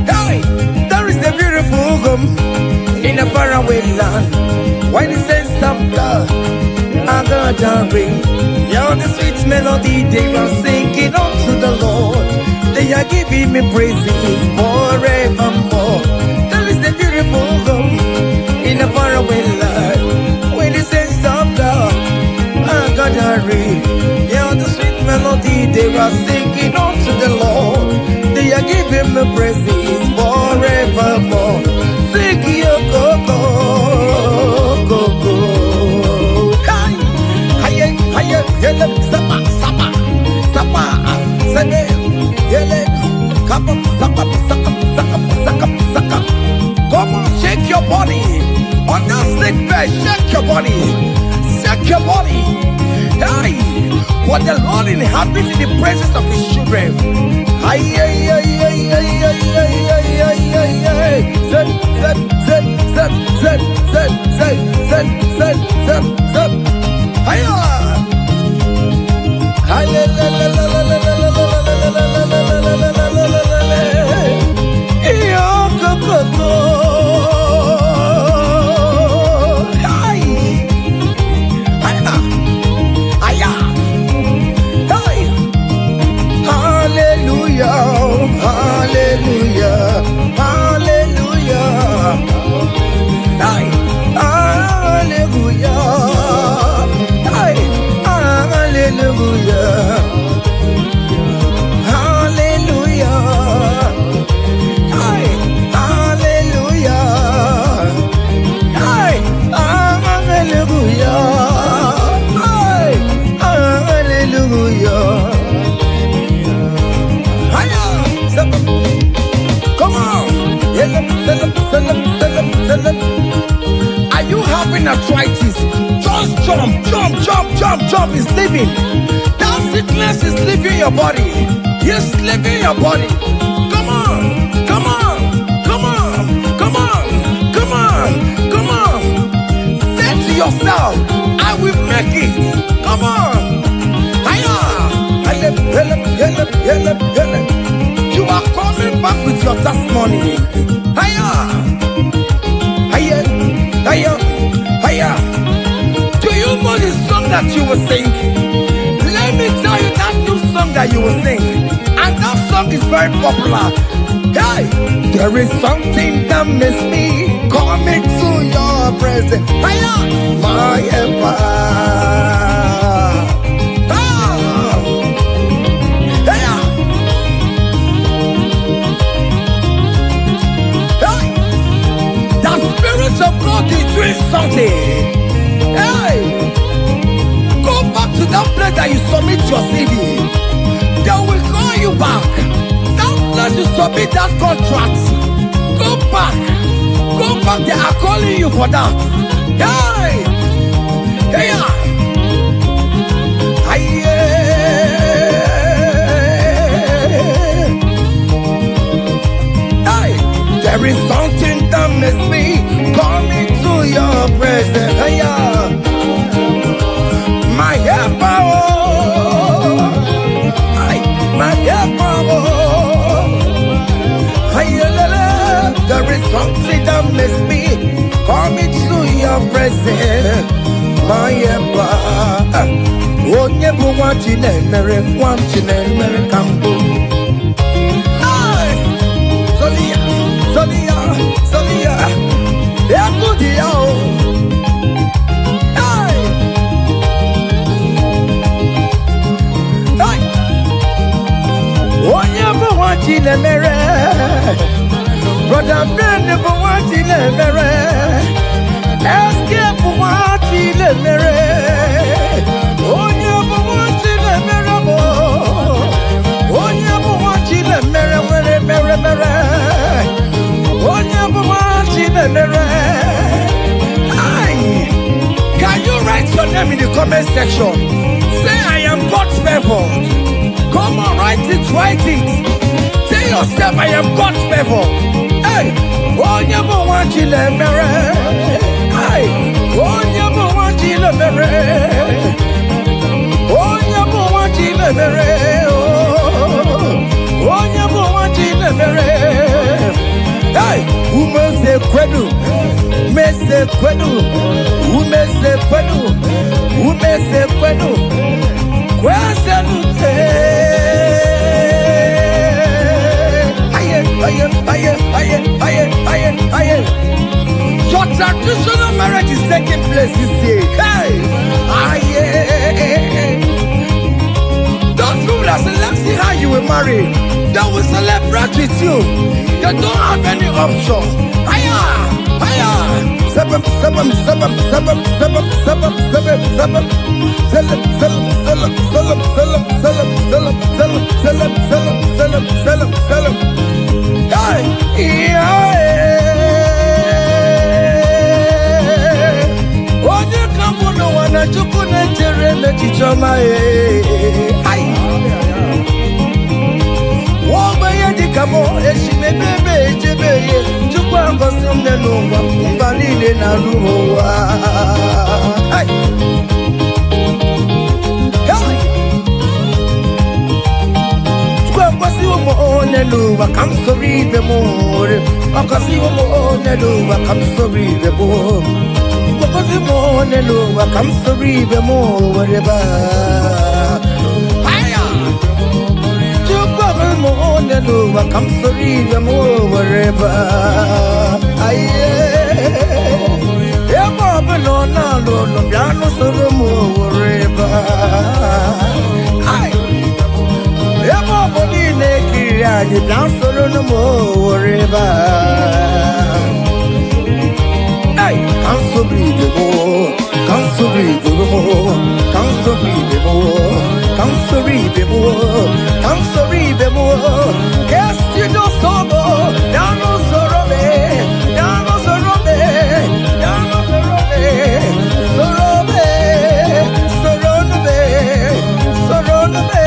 Hey, there is a beautiful home in a faraway land. When the sense of love, I got a ring. You're the sweet melody they are singing unto the Lord. They are giving me praises forevermore. There is a beautiful home in a faraway land. When the sense of love, I got a ring. You're the sweet melody they are singing unto the Lord. They are giving me praises forevermore. Sing your go-go, go-go. Hiya, yele, sapa, sapa, sapa, sene, yele, kapa, sapa, sapa, sapa, sapa, sapa. Come on, shake your body. On that sick bed, shake your body. Shake your body. Hey, what the Lord inhabits in the presence of his children. Hiya, hiya, hiya, hiya, hiya, hiya, hiya, hiya, hiya. Zed, zed, zed, zed, zed, zed, zed, zed, zed, zed, zed. Hiya. Are you having arthritis? Just jump, jump, jump, jump, jump. It's leaving. That sickness is leaving your body. It's leaving your body. Come on, come on, come on, come on, come on, come on. Say to yourself, I will make it. Come on. Hiya. You are coming back with your testimony. Hiya. Hiya. Hiya. Hiya. Do you know the song that you will sing? Let me tell you that new song that you will sing. And that song is very popular. Hey, there is something that makes me coming to your presence. Hiya. My empire. Of God is doing something. Hey, go back to that place that you submit your CV. They will call you back. That place you submit that contract. Go back. Go back. They are calling you for that. Hey, hey, hey, there is something that makes me coming to your presence. My helper, oh, your presence, my emperor. Onye bụ nwa Chinemere, nwa Chinemere ka mbụ. Zolia, Zolia, Zolia, egwu dị ya o. Onye bụ nwa Chinemere, brother Ben bụ nwa Chinemere, Escape bụ nwa Chinemere. Onye bụ nwa Chinemere bụ onye bụ nwa Chinemere mere mere mere. Onye bụ nwa Chinemere. Can you write your name in the comment section? Say I am God's favor. Come on, write it, write it. Tell yourself I am God's favor. Hey, onye bụ nwa Chinemere. Hey, onye bụ nwa Chinemere. Onye bụ nwa Chinemere. Onye bụ nwa Chinemere. Hey, umeze kwedu, umeze kwedu, umeze kwedu, umeze kwedu, kweselute. Aye, aye, aye, aye, aye, aye, aye. Your traditional marriage is taking place this year. Hey, aye. Those people that select see how you will marry, they will celebrate with you. You don't have any option. Aya, aya. Seven, seven, seven, seven, seven, seven, seven, seven. Seven, seven, seven, seven, seven, seven, seven, seven, seven, seven, seven, seven. Hey, yeah. Onye kambu no wana chukune chere mechichoma ay. Wogbe dikamo eshime bebe ejebeye chukwa ngosi mnenungwa mbalile na ruwa. Ay. Neluba, come sorry the more. Because you more Neluba, come sorry the more. Because you more Neluba, come sorry the more. Whatever. Hiya! You come more Neluba, come sorry the more. Whatever. Aye. Ever no, no, no, no, piano solo more. Whatever. Aye. Everybody naked and you dance for no more river. Hey, come so breathe the more, come so breathe the more, come so breathe the more, come so breathe the more, come so breathe the more. Guess you don't sober, down on Sorobe, down on Sorobe, down on Sorobe, Sorobe, Sorobe, Sorobe.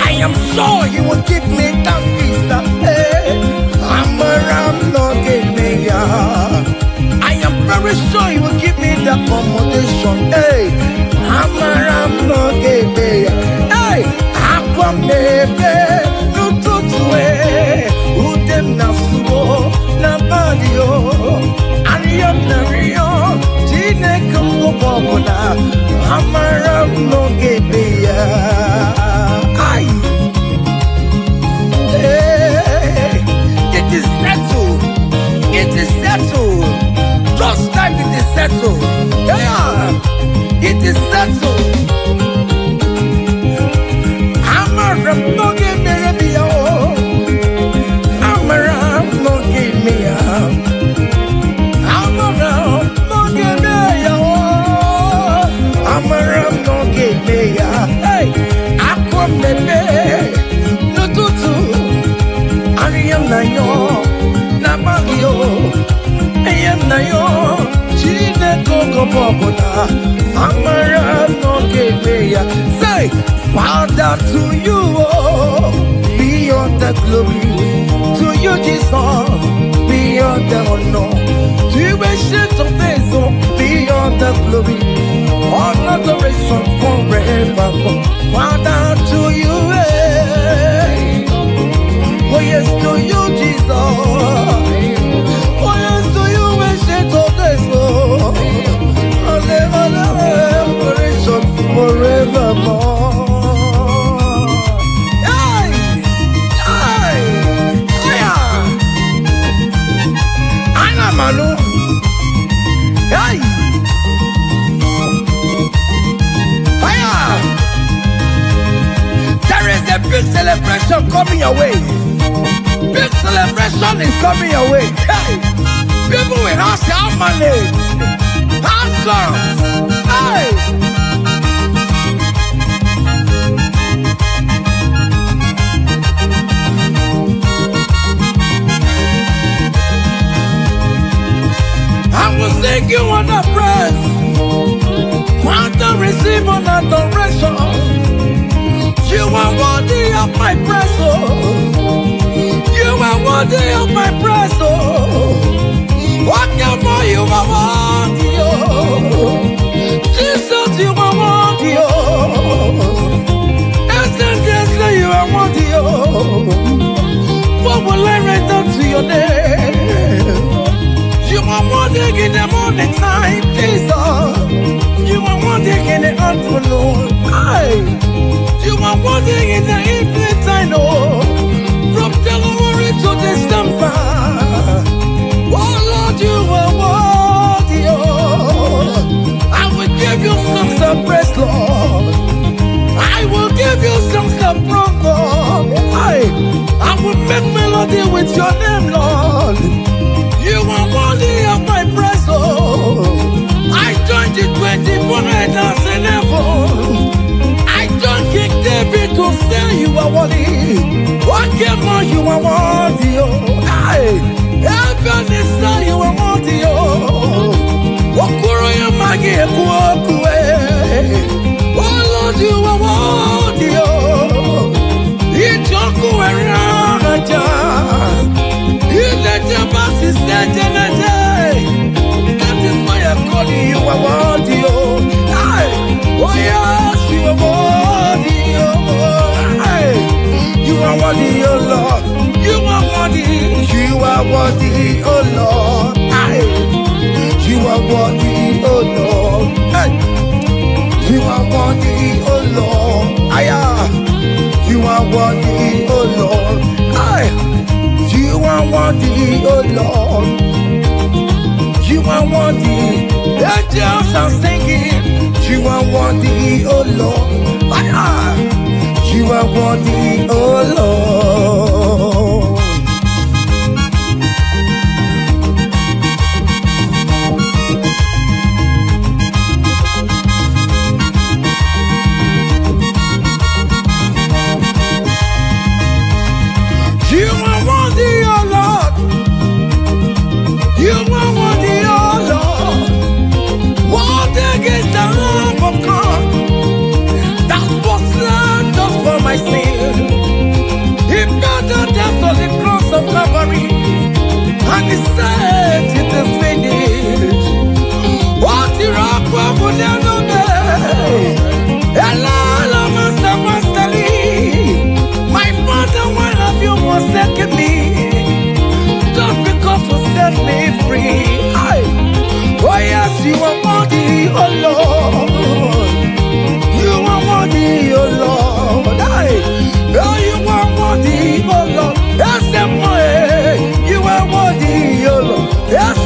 I am sure you will give me that visa. I am very sure you will give me the accommodation. Hey, hey, Aqua Mebe, no to na yo na bagio eyem na yo Chineke gobobona amara no gebeya say Father to you beyond the glory to you Jesus beyond the honor to worship of this beyond the glory all adoration forevermore Father to you oh yes to you Jesus oh yes to you worship of this all adoration forevermore Manu. Hey! Fire! There is a big celebration coming your way. Big celebration is coming your way. Hey! People will ask how money. How songs. Hey! Thank you on the praise. Want to receive on adoration. You are worthy of my praise. You are worthy of my praise. What more you are worthy. Jesus, you are worthy. Essentially, you are worthy. What will I write down to your name? You are morning in the morning time, Jesus. You are morning in the afternoon. You are morning in the evening time, oh. From January to December. Oh Lord, you are worthy, oh. I will give you songs of praise, Lord. I will give you songs of praise, Lord. I will make melody with your name, Lord. You are worthy of my praise, oh. I joined the 24 elders in heaven. I joined King David to say you are worthy. What more you are worthy, oh. Heaven is say you are worthy, oh. Wakuro ya magi ekuokwe. Oh Lord, you are worthy, oh. Ichoku eranaja. That is why I'm calling you a worthy, oh. Oh yes, you are worthy, oh. You are worthy, oh Lord. You are worthy, you are worthy, oh Lord. You are worthy, oh Lord. You are worthy, oh Lord. You are worthy, oh Lord. You are worthy, oh Lord. You are worthy. The angels are singing. You are worthy, oh Lord. You are worthy, oh Lord. My sin, he got the death on the cross of Calvary, and he said it is finished. What the rock will never be. Hello, Master Lee. My father, one of you was taking me, just because you set me free. Oh yes, you are worthy, oh Lord. You are worthy, oh Lord. Oh, you are worthy, oh Lord. Yes, you are worthy, oh Lord. Yes,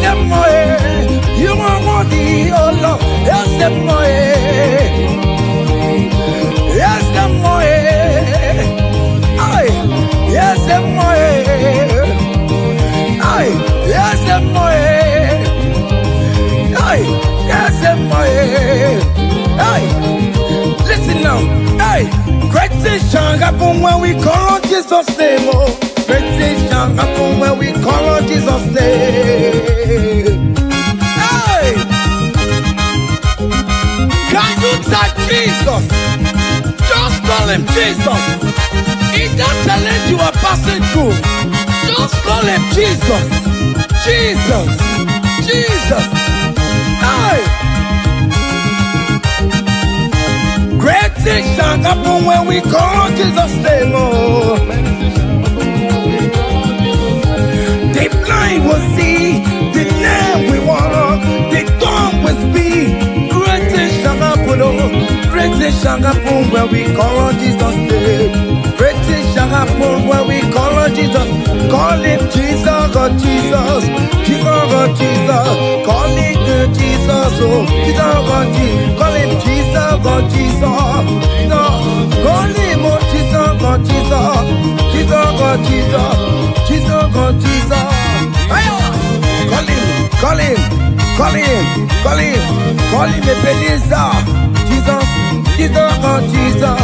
you are worthy, oh Lord. Yes, yes, yes, listen now, great things shall happen when we call on Jesus' name. Great things shall happen him Jesus. In that challenge you are passing through, just call him Jesus. Jesus. Jesus. Hey. Great things shall happen when we call Jesus' name. Oh. The blind will see, the lame will walk, the dumb will speak. Great things shall happen, oh. Great things shall happen when we call on Jesus' name. Great things shall happen when we call on Jesus. Call him Jesus, oh Jesus. Jesus, oh Jesus. Call him Jesus, oh Jesus, oh Jesus. Call him Jesus, oh Jesus. Call him, oh Jesus, oh Jesus. Jesus, oh Jesus. Jesus, oh Jesus. Call him, call him, call him, call him, call him Ebenezer. Jesus, Jesus, oh Jesus.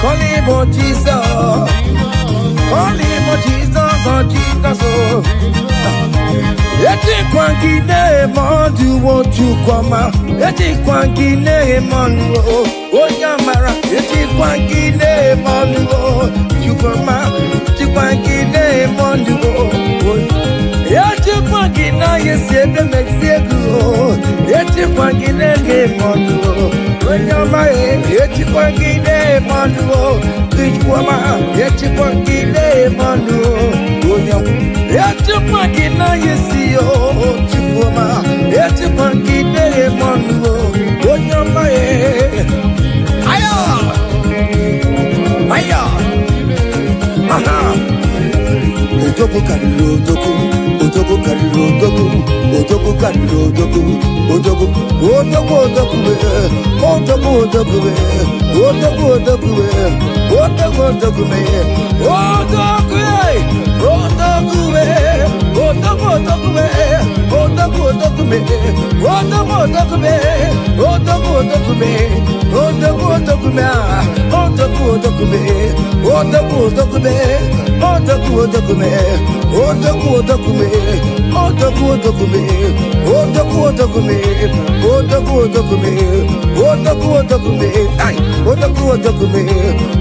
Call him, oh Jesus. Call him, oh Jesus, oh Jesus, oh. Eti kwangine mondu wotu kwama. Eti kwangine mondu o yamara. Eti kwangine mondu o chukwama. Eti kwangine mondu o. Eti kwangina yesebe mexiego. Eti kwangine mondu o yamara. Eti kwangine mondu o chukwama. Eti kwangine mondu o yamara. Eti kwangina yesi o chukwama. Eti kwangine mondu o yamara. Aya, aya, aha. Otoku kariro otoku, otoku kariro otoku, otoku kariro otoku, otoku, otoku otoku be, otoku otoku be, otoku otoku be, otoku otoku be, otoku be, otoku otoku be, otoku otoku be, otoku otoku be, otoku otoku be, otoku otoku be, otoku otoku be, otoku otoku be, otoku otoku be, otoku otoku be, otoku otoku be, otoku otoku be, otoku otoku be, otoku otoku be, ay, otoku otoku be,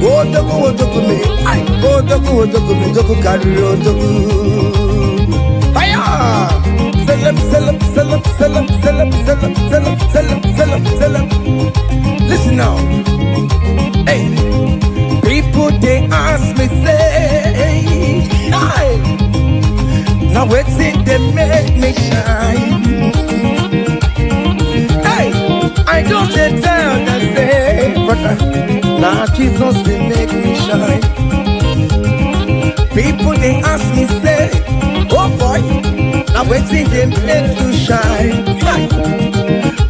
otoku otoku be, ay, otoku otoku be, otoku kariro otoku. Aya! Selam, selam, selam, selam, selam, selam, selam, selam, selam, selam. Listen now. Hey, people they ask me say, hey, now what's it they make me shine? Hey, I don't tell them say, brother, now Jesus they make me shine. People they ask me say, oh boy, now what's it they make you shine?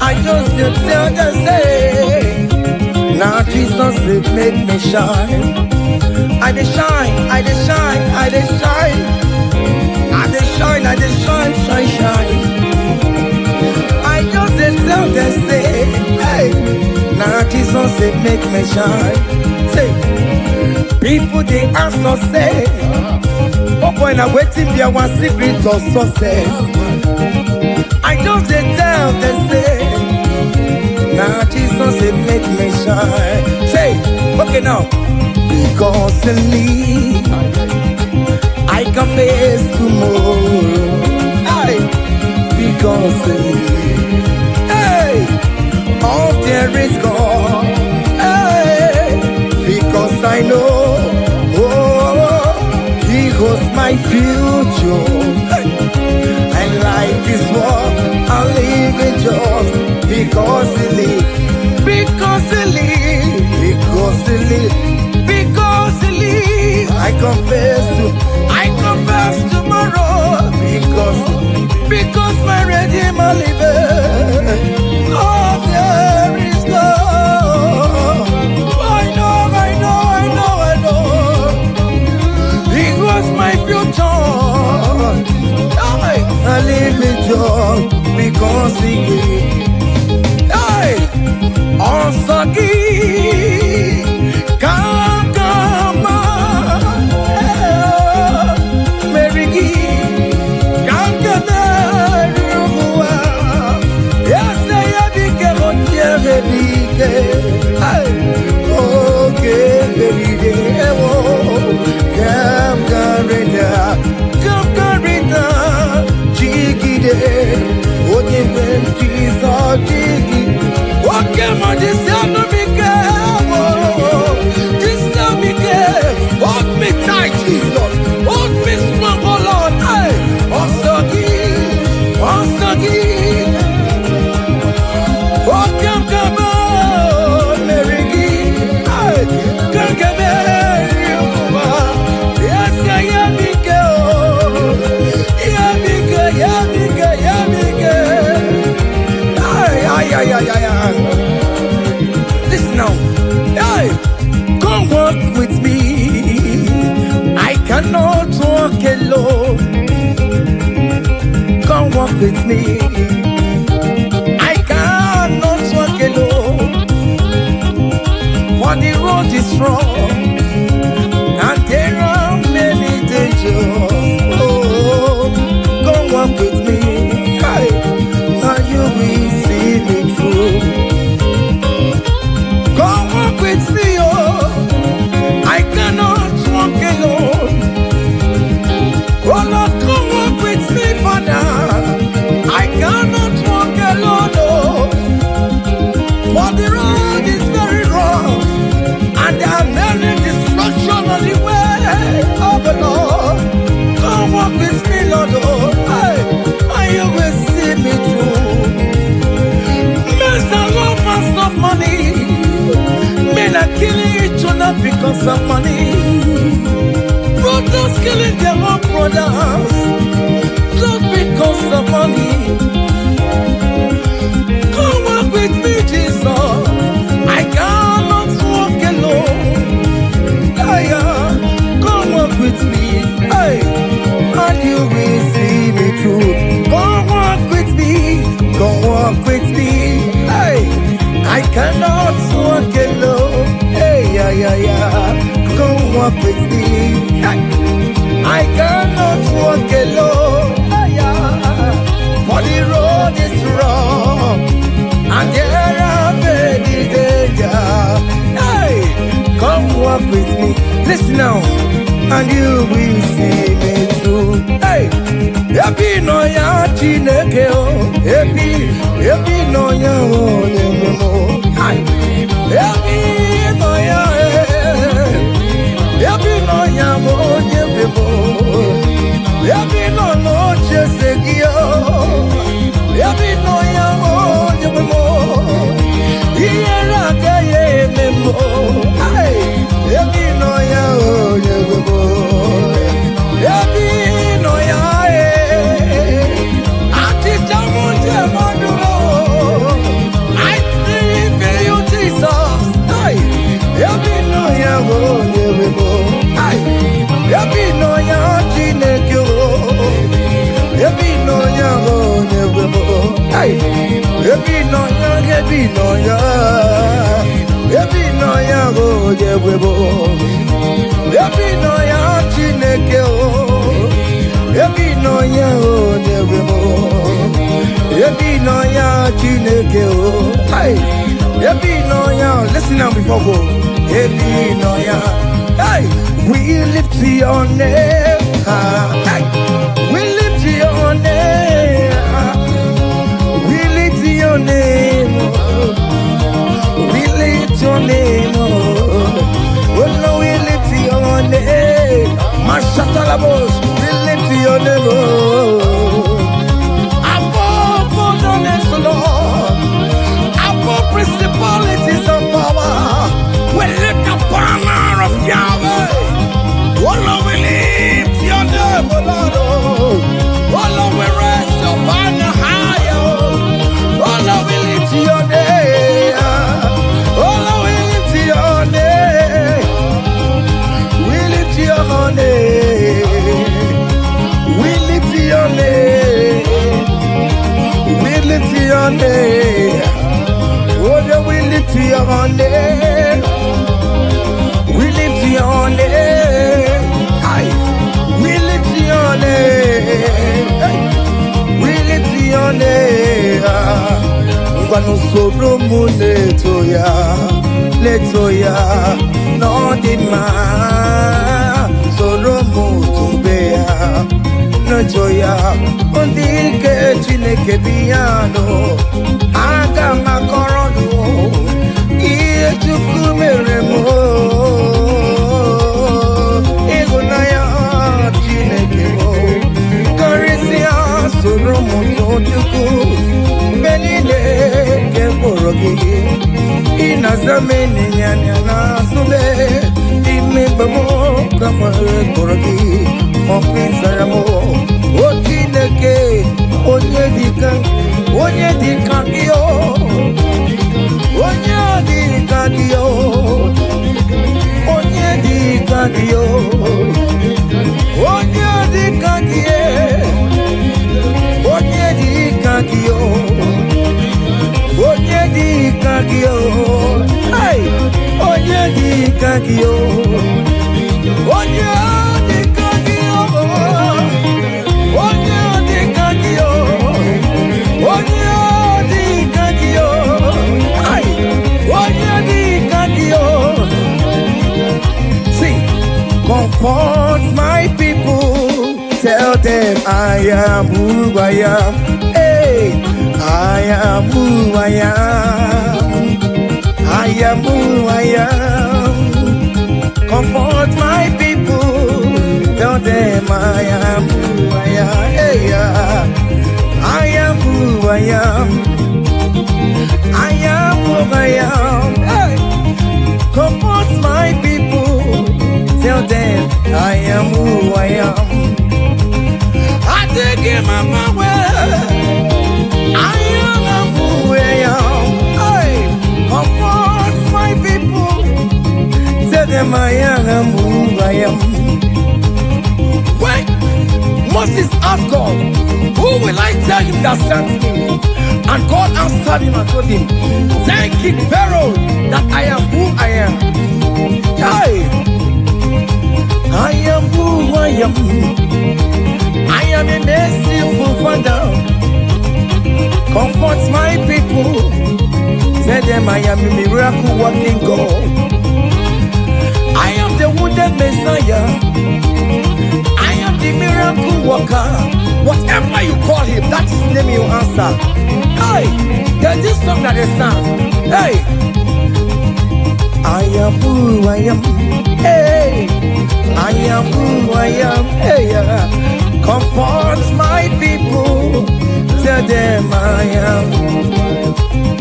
I just tell them say, now Jesus they make me shine. I dey shine, I dey shine, I dey shine, I dey shine, I dey shine, shine, shine. I just tell them say, hey, now Jesus they make me shine. Say, people they ask us say, oh boy, now waiting there one secret of success. I just tell them say, now Jesus they make me shine. Say, okay now. Because in me, I can face tomorrow. Hey, because in me, hey, all there is gone. Hey, because I know, oh, He holds my future. Hey, and life is what I live in just because He lives, because He lives, because He lives. Because He lives, I confess tomorrow. Because my Redeemer liveth. Oh, there is God. I know. He was my future. I live in joy because He gave. Hey, also give. Come on, alone. Come walk with me. I cannot walk alone. For the road is wrong, and there are many dangers. Oh, come walk with me. And you will see me through. Come walk with me, oh. I cannot walk alone. Oh Lord, come walk with me, Father. I cannot walk alone, oh. For the road is very rough, and there are many destruction on the way of the Lord. Come walk with me, Lord, oh. And you will see me through. Men that love us of money, men are killing each other because of money. Brothers killing their own brothers just because of money. Come walk with me, Jesus. I cannot walk alone. Come walk with me, and you will see me through. Come walk with me, come walk with me. I cannot walk alone. Come walk with me. I cannot walk alone. For the road is wrong, and there are many dangers. Come walk with me. Listen now, and you will see me through. Ebi no ya Chineke o, ebi no ya onye mo. Ebi no ya onye mo. Ebi no chesegio. Ebi no ya onye mo. Iyera ke ye memo. Ebi no ya onye mo. Ebi no ya I believe in you, Jesus. Ebi no ya onye mo. Ebi no ya Chineke o. Ebi no ya onye mo. Ebi no ya onye mo. Ebi no ya Chineke o. Ebi no ya onye mo. Ebi no ya Chineke o. Ebi no ya. Listen now before go. Ebi no ya. We lift your name. We lift your name. We lift your name. We lift your name. Oh no, we lift your name. Mashatalabos. We lift your name. Above all the Lord, above principalities and power, we lift the banner of Yahweh. Oh Lord, we lift your name, oh Lord. Oh Lord, we raise your banner higher. Oh Lord, we lift your name. Oh Lord, we lift your name. We lift your name. We lift your name. We lift your name. Oh Lord, we lift your name. We lift your name. We lift your name. We lift your name. Ngwanu soro mu letoya, no dima. Soro mu tubeya, no joya. Ondike Chineke biyano, aga makorodo. Iye chukwu mere mo. Ịhụnanya Chineke mo. Karịsịa soro mụ n'Chukwu. Mgbe niile nke mkpụrụ gị. Ị na-aza m enyinya na-asụbe. Ime mgbe mụ ka nwere mkpụrụ gị. Ma ọ kpịsara mụ. O Chineke onye dịka gị o. Onye dịka gị o. Onye dịka gị o. Onye dịka gị kagio. Onye di kagio. Onye di kagio. Onye di kagio. Ay, onye di kagio. See, comfort my people. Tell them I am who I am. Hey, I am who I am. I am who I am. Comfort my people. Tell them I am who I am. Hey, I am who I am. I am who I am. Hey, comfort my people. Tell them I am who I am. I take him my way. I am who I am. Hey, comfort my people. Tell them I am who I am. When Moses asked God, who will I tell him that sent me? And God answered him and told him, thank King Pharaoh that I am who I am. Hey, I am who I am. I am a merciful Father. Comfort my people. Tell them I am a miracle working God. I am the wounded Messiah. I am the miracle worker. Whatever you call him, that is the name you answer. Hey, there's this song that is sung. Hey, I am who I am. Hey, I am who I am. Hey, comfort my people. Tell them I am.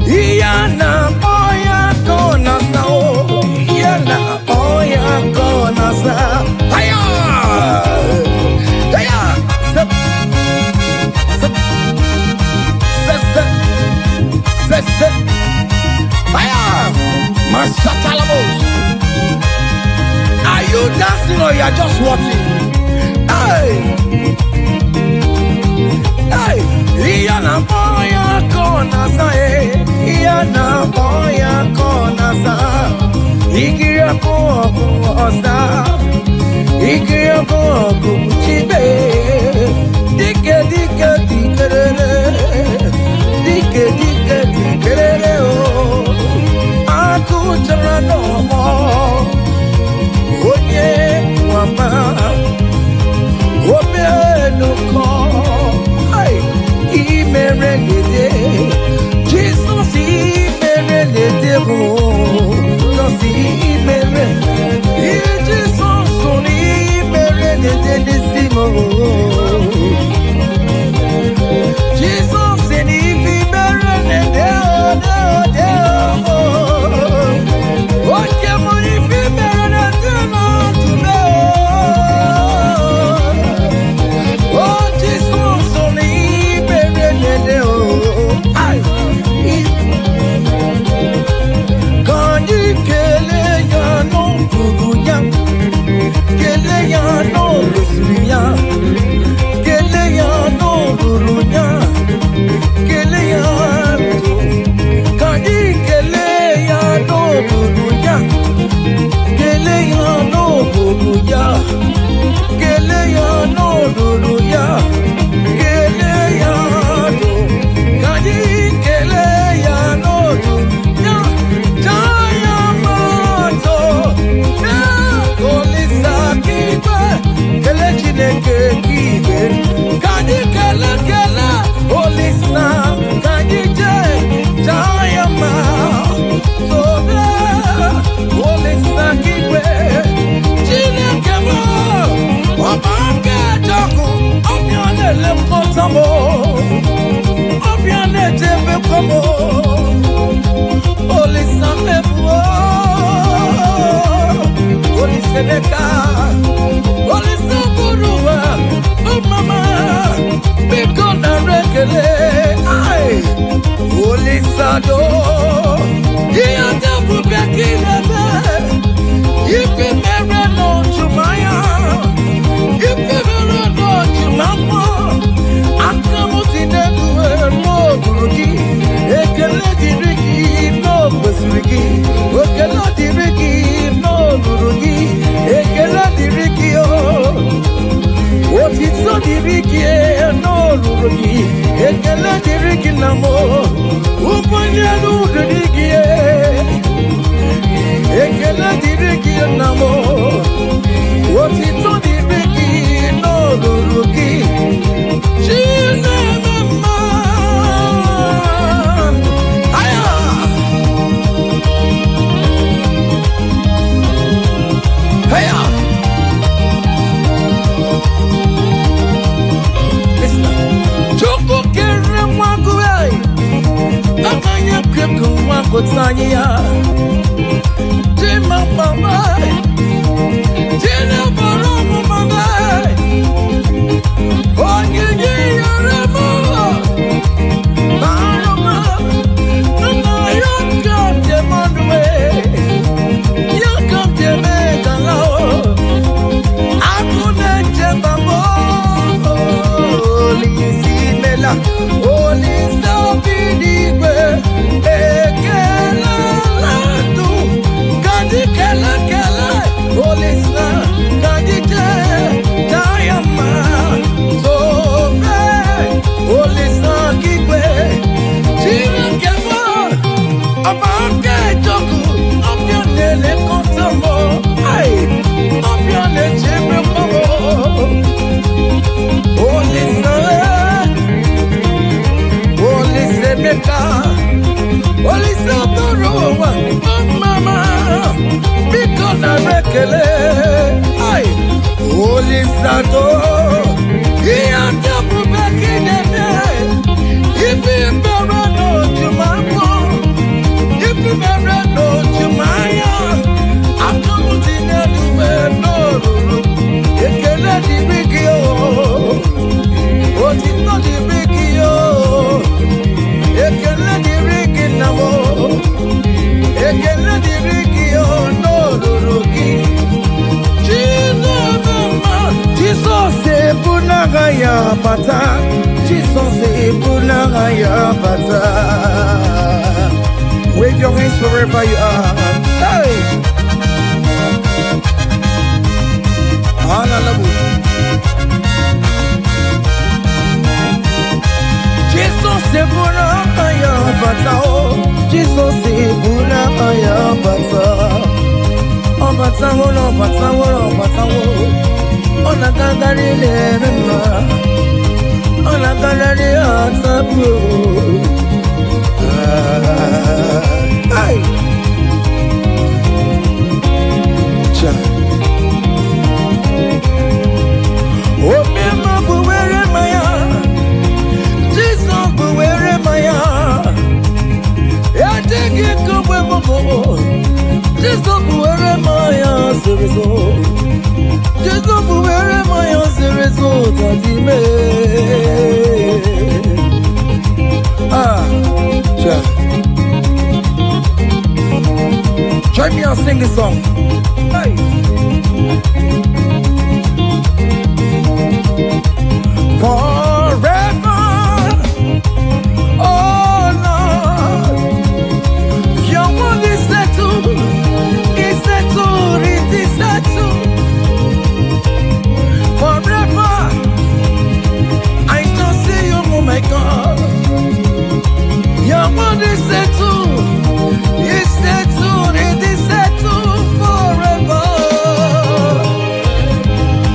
Iyana oya kona sao. Iyana oya kona sao. Hiya, hiya. Zip, zip, zip, zip, zip. Hiya, Mashatalamos. Are you dancing or you are just watching? Hey, hey, Iyana oya kona sao. Iyana oya kona sao. Ikiya koko osa. Ikiya koko chibe. Dike dike dikerere. Dike dike dikerere oh. Aku jara no mo. Onye wama. Obe no ko. Ay, imere nede. Jesus imere nede oh. Jesus imere. Jesus soni imere nede desimo. Jesus eni imere nede oh. Oke mo imere nede no tume oh. Oh Jesus soni imere nede oh. Ay. Kanyi kele ya no kuruya. Kele ya no lusuya. Kele ya no luruya. Kele ya no. Kanyi kele ya no luruya. Kele ya no luruya. Kele ya no luruya. Kele ya no. Kanyi kele ya no luruya. Jaya mato. Kolisa kibe. Kele chineke kibe. Kanyi kele kele. Olisa kanyi je. Jaya mato. Olisa kibe. Chineke mo. Obange joko. Obiane le mkotamo. Obiane jebe komo. Olisa mebuo. Olisa neka. Olisa buruwa. Oh mama. Biko na rekele. Ay. Olisa do. Iya debu bekilebe. Ife mere no chumaya. Ife mere no chumama. Akamu tinedu no buruki. Ekele diriki no besuriki. Okele diriki no buru. otito dịrị gị n'olulu gị ekele dịrị gị na mụ ụbọchị elu dịrị gị ekele dịrị gị na mụ otito dịrị gị n'olulu gị Chineke mma aya aya Chukwu kere nwago amanya keko nwago tanya ya Jima mama Jina baro mama Onye yere mo Maroma Nana yokam je manwe Yokam je megalao Akune je bamo Mela, Holy Sabinigwe, Ekela Ladu, Gadi Kela Kela, Holy Sa, Gadi Jayama, Sobe, Holy Sa Kigwe, Chira Kema, Amake Joku, Opianele Kontamo, Ay, Opiane Chemre Mamo, Holy Sa. Meka, Holy Saboro, Mama, because I rekele, ay, Holy Sato, he and the back in the night. If you never know to my phone, if you never know to my young, I'm not in anywhere, no, you can let the big yo, what is not the big yo. Ekele dịrị gị na mụ ekele dịrị gị n'olulu gị Jizọs ebulaga ya bata Jizọs ebulaga ya bata Wave your hands wherever you are. Hey! Hallelujah. Jesus ebulaga ya bata Jesus ebulaga ya bata Obata Ona kagari lerema Ona kagari atapu Ay Cha Obema buwere maya Jesus buwere maya Yategi kubwe bobo Jesus buwere maya serezo Jesus buwere maya serezo tadime Ah cha Join me and sing this song. Hey. Forever, oh Lord, your word is settled, it is settled. Forever, I shall see you, oh my God. Your word is settled, it's settled, it is settled forever,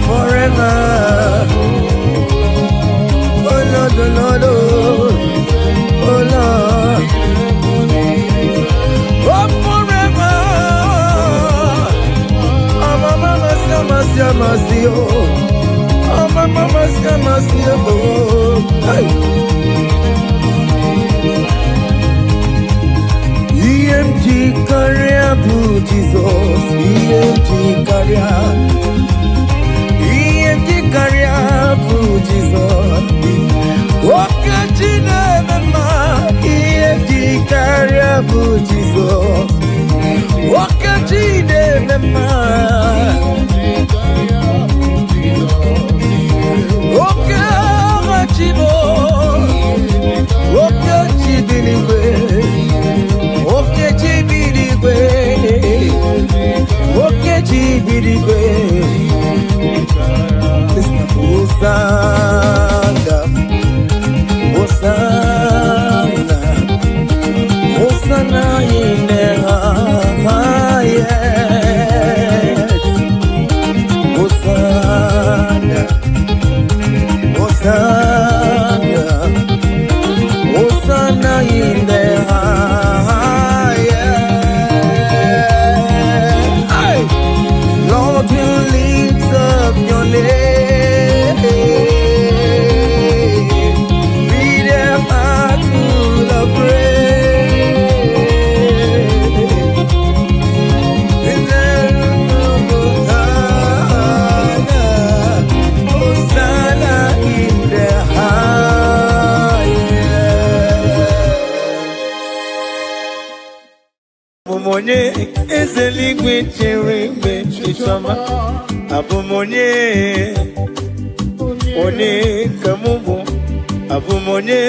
forever. Oh Lord, oh Lord, oh forever. Oh my mama, mercy, oh my mama, mercy, oh. Hey. EMG career, Jesus, EMG career, Jesus. Okay, Chinema, EMG career, Jesus. Okay, Chinema. Okay, Rachibo. Okay, Chibiniwe. Okay, Chibiniwe. Okay, Chibiniwe. Listen, Hosanna, Hosanna, Hosanna in the highest. Hosanna, Hosanna, Hosanna in the highest. Hey! Lord, we lift up your name. Be there heart full of praise. In the Hosanna in the highest. Abumonye ezeligwe chere chichoma. Abumonye one kamubu. Abumonye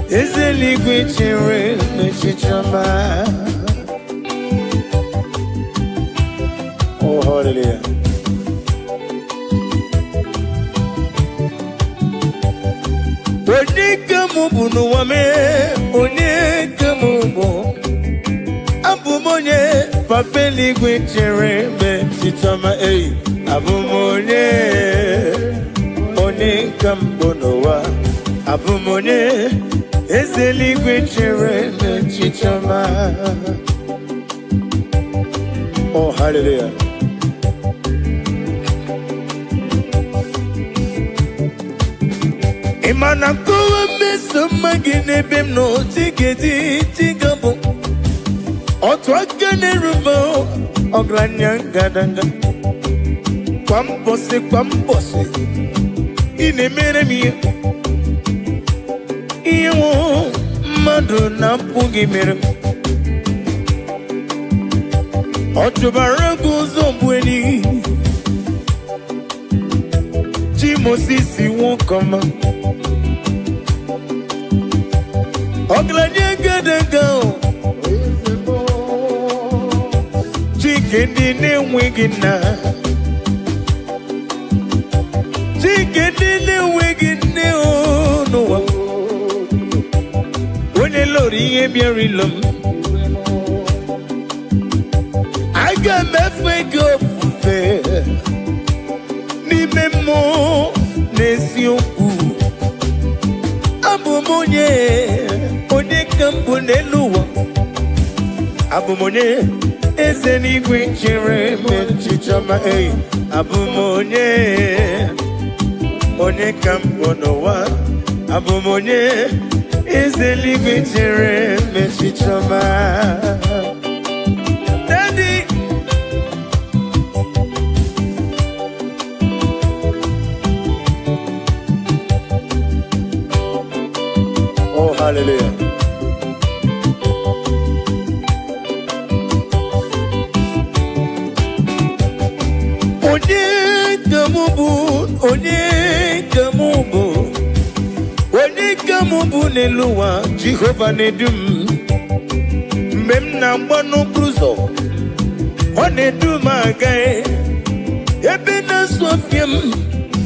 ezeligwe chere chichoma. Oh, hallelujah. One kamubu no wame. One kamubu. Abumonye papeli gwechere me chitama ei. Abumonye one kambonowa. Abumonye ezeli gwechere me chitama. Oh, hallelujah. Imana kuwa meso magine bimno tigedi tigabo. Otwagane rumo ogranyanga kwambose inemere mi iyo madu na pugi mere otubaragu zombweni Jimosisi won koma ogranyanga danga Chikedi ne wigina Chikedi ne wigina oh no When the Lord ye be rilum I got me fake up fair Ni memo nesioku Abumonye Ode kampune luwa Abumonye Ezenigwe chere me chichama ei. Abumonye One kambonowa. Abumonye Ezenigwe chere me chichama. Daddy Oh, hallelujah. Onye kamubu neluwa Jehovah nedum Mem na mbano kruzo Onedum agaye Ebe na sofiem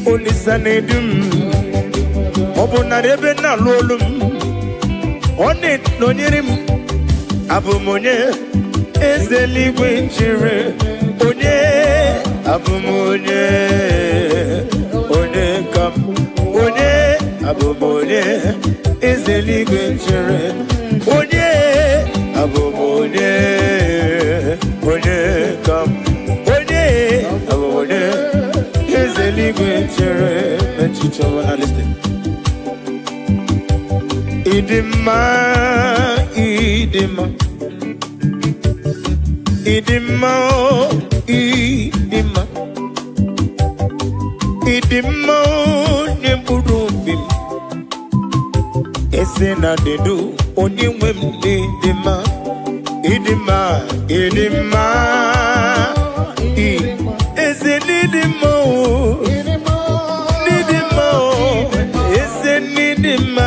Onisa nedum Obuna ebe na lolum One nonyerim Abumonye Ezeligwe chere Onye Abumonye One kam Onye Abumonye Ezeligwe chere Onye Abumonye Onye kam Onye Abumonye Ezeligwe chere Mechicho and listen Idima Idima Idima Idima Idima Nyemburubim Esena dedu Onyemwem Idima Idima Idima Esenidima Nidima Esenidima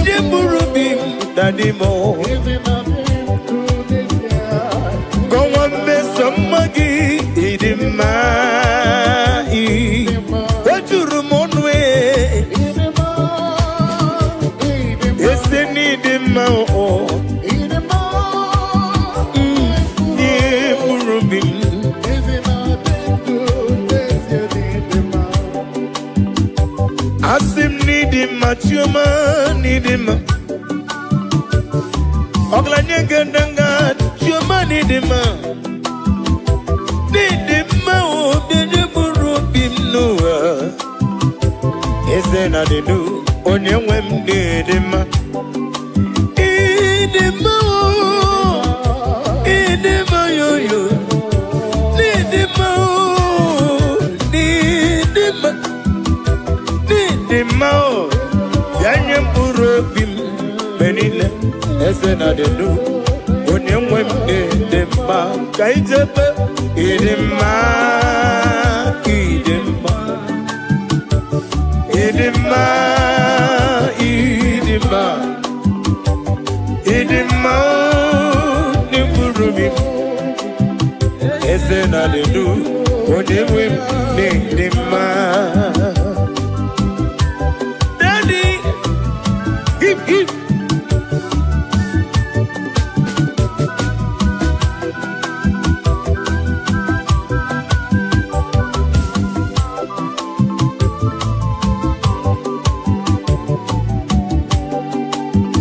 Nyemburubim Dadimo Go on, Miss Somebody, Idima. Asim need him, Machuma need him. Oglanya Gandanga, Chuma need him. Need him, oh, did you put him no? Isn't I do? On your women need him. In him, in him, yo. Need him, need him. Dimao, Yanyam Urobim, Benile, Esena de Du, Onyam Wemde, Demba, Kaitepe, Idima, Idima, Idima, Idima, Idima, Nimurubim, Esena de Du, Onyam Wemde, Demba. Give.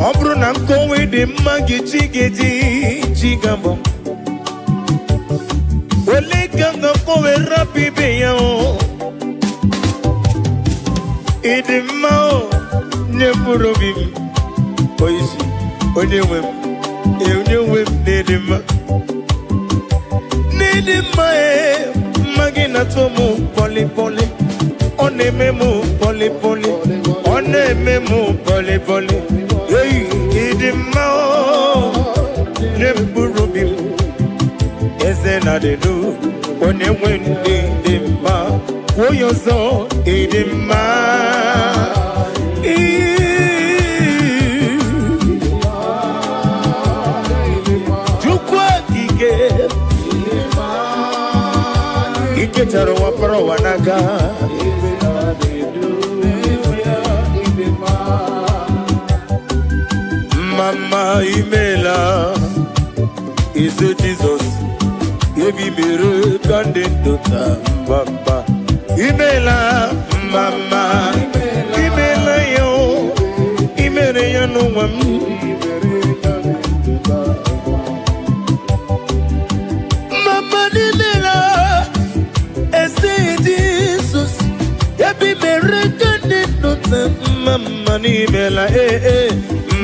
Obru na kowe de magi chigamo. Wele kanga kowe rapi beyo. Idimao Nepurobim. Oisi, Onyewem, Nedima, Magina Tomu, Polly, Onememu, Polly, Onememu, Polly, Hey, Idima, Nepurubim, Ezena de Du, Onewem, Nedima, Woyozo, Idima. Iketaro waparo wanaga Mama Imela is a Jesus. Ebi mere kandendota Mama Imela Mama Imela yo Imere ya no wami Mama Imela,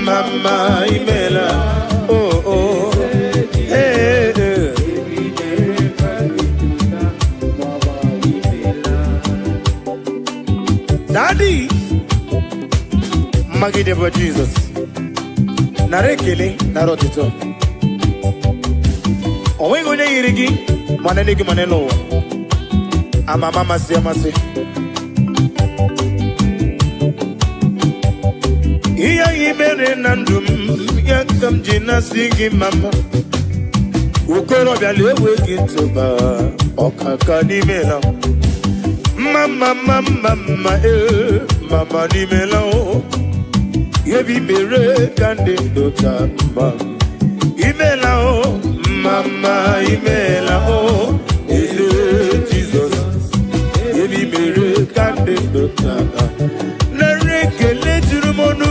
Mama Imela, oh, Daddy, Maggie Debo Jesus, Narekele, Narotito. Owengo Yirigi, Maneliki Manelo, Amama Siamasi. Iya ibere nandum yakam jina sigi mama ukoro byalewe kintoba okaka nimela mama mama nimela yebi bere kande dota mama imela mama imela Jesus yebi bere kande dota narekele turumonu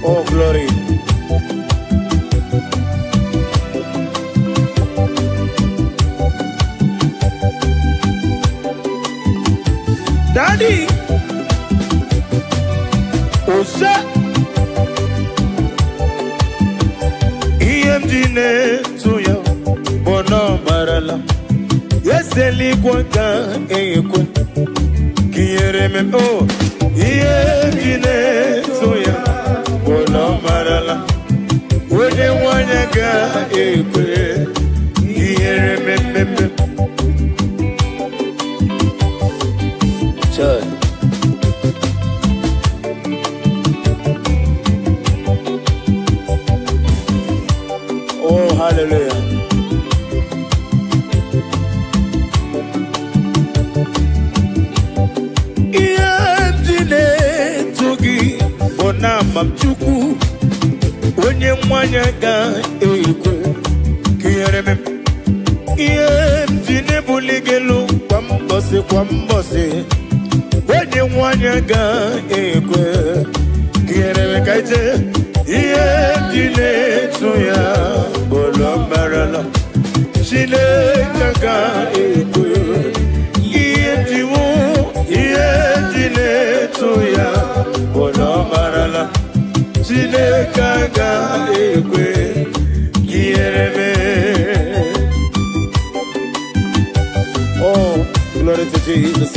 Oh, glory. Daddy, Osa, EMG to you, Bono Marala. Yes, Eli Quaka, Equin, Kierem, oh, EMG to you, Bono Marala. When you want to go, Equin, Kierem, Church. Oh, hallelujah. na mamchuku onye nwanya ga ekwe kiyere mem iye mjine buligelu kwa mbosi onye nwanya ga ekwe kiyere mekaje iye mjine tuya bolo marala shine ga ekwe iye jiwu iye mjine tuya bolo marala shine ga ekwe kiyere me. Oh, glory to Jesus.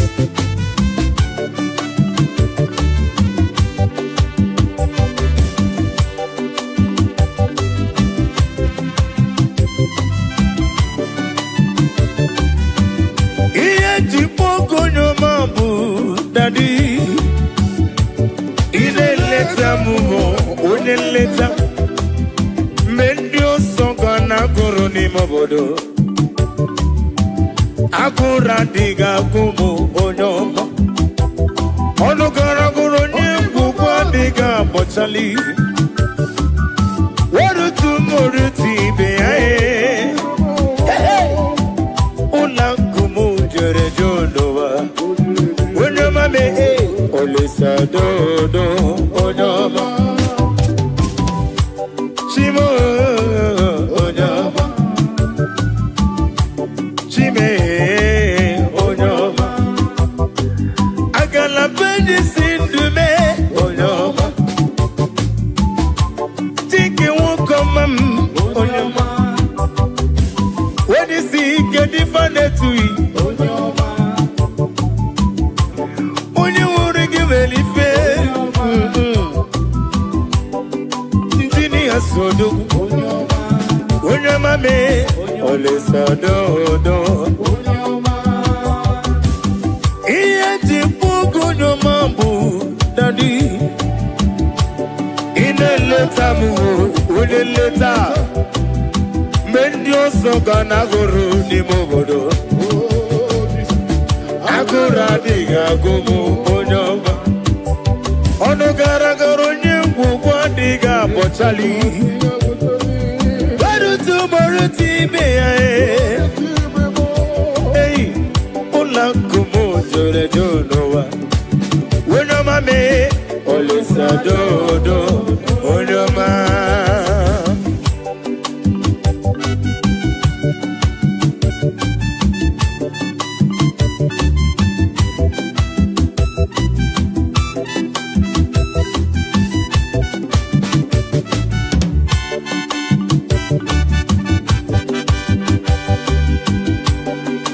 Iye jipoko nyomabu daddy. Ine leta mumo, one leta. Mendio songa na guru ni mobodo. Akura diga kumu onyoma Onugara guru nyingu kwa diga bochali Warutu muruti beyae Ula kumu jere jonowa Onyoma me olisa dodo onyoma Shimo onyoma Shime Sindume onyoma Tiki wukomam onyoma Wadi sike difane tui onyoma Onye wurigi welife Njini asodo onyoma me ole sadodo Iye jipugu nyomambu daddy Ine leta mu une leta Mendio soga na guru ni mobodo Agura diga gumu onyoma Onugara guru nyingu kwa diga bochali Barutu moruti beyae Hey, ula kumu jore jonowa Onyoma me olisa dodo onyoma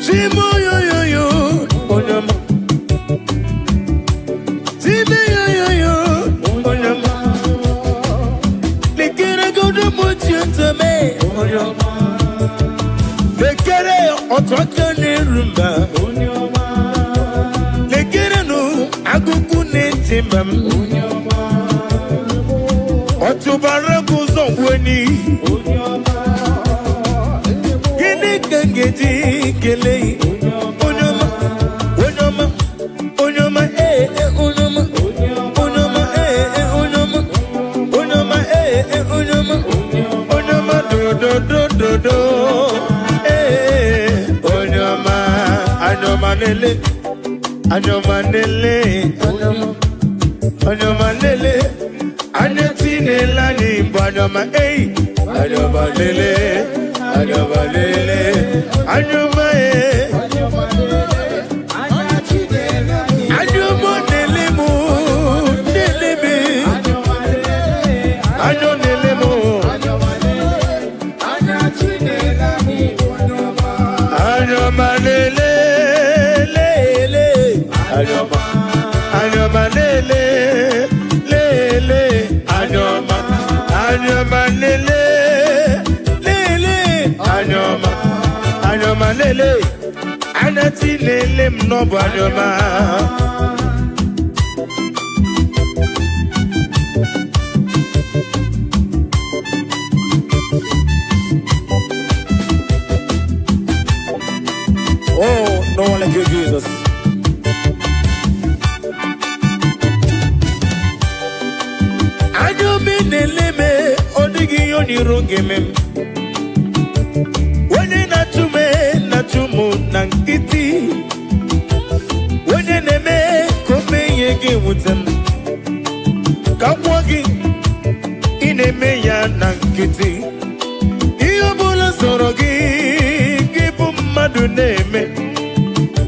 Shimo yo yo yo onyoma Lekere otoke ni rumba Lekere no agugu ni timbam Otubara kuzongweni Gini kangeji kelei Onyoma Onyoma Onyoma onyoma Onyoma onyoma Onyoma onyoma Onyoma do Onyoma Anyoma nele Anyoma nele Anyoma nele Anyeti nela ni Anyoma Anyoma nele Anyoma nele Anyoma Anyoma nele mu Nele me Anyoma nele mu Anyoma lele lele Anyoma Anyoma lele lele Anyoma Anyoma lele lele Anyoma Anyoma lele Anati lele mnobo Anyoma Oh, no one like you, Jesus. onweghị oniro ga-eme m onye na-achụ m na nkịtị onye na-eme ka o mee ihe ga-ewute m ka gwọ gị ị na-eme ya na nkịtị ihe ọbụla sọrọ gị gị bụ mmadụ na-eme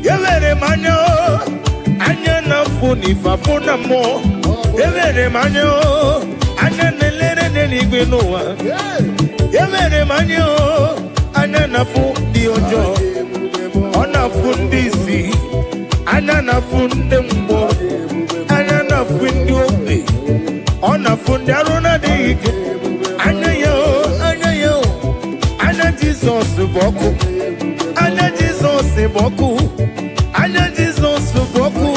ya were m anya na-afụ n'ifafụ na mmụọ ya were m anya na-elere n'eluigwe n'ụwa ya were m anya na-afụ ndị ọjọọ ọ na-afụ ndị isi anya na-afụ ndị mgbọ anya na-afụ ndị ogbe ọ na-afụ ndị arụ na-adịghị ike anya Jizọs bụ ọkụ anya Jizọs bụ ọkụ anya Jizọs bụ ọkụ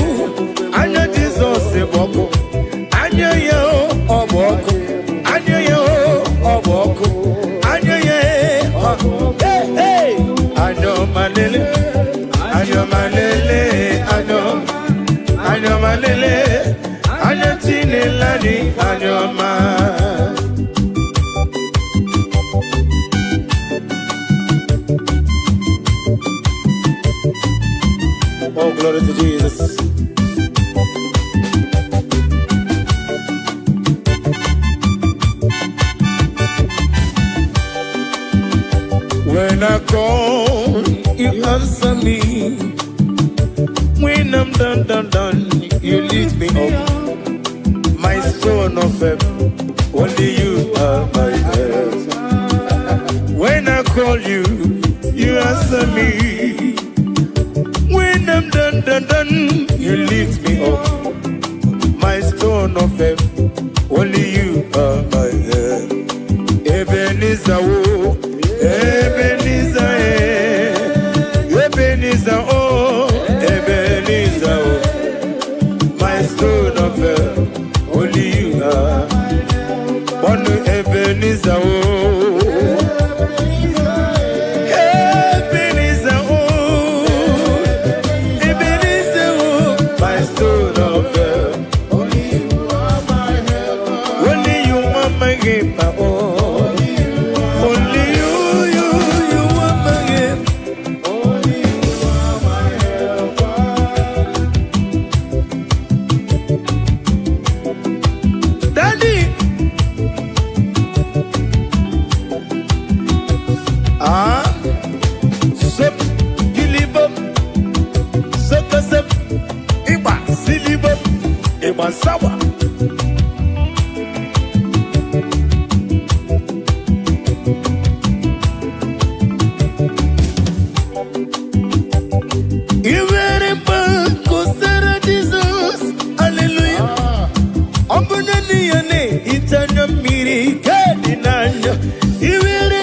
anya Jizọs bụ ọkụ anya ya ọ bụ ọkụ anya ya ọ bụ ọkụ anya ya anya ọmalele anya ọmalele anya ọmalele anya Chinelani anya ọma. Oh, glory to Jesus. When I call, you answer me. When I'm done, you lift me up. My stone of heaven, only you are my help. When I call you, you answer me. When I'm done, you lift me up. My stone of heaven, only you are my help. Ebenezer, oh, Ebenezer, Ebenezer, oh, Ebenezer, oh. My stone of heaven, only you are. One Ebenezer, oh. Sawa. Jesus, hallelujah. Ombunani yane itanya miri kadinanya. Iwere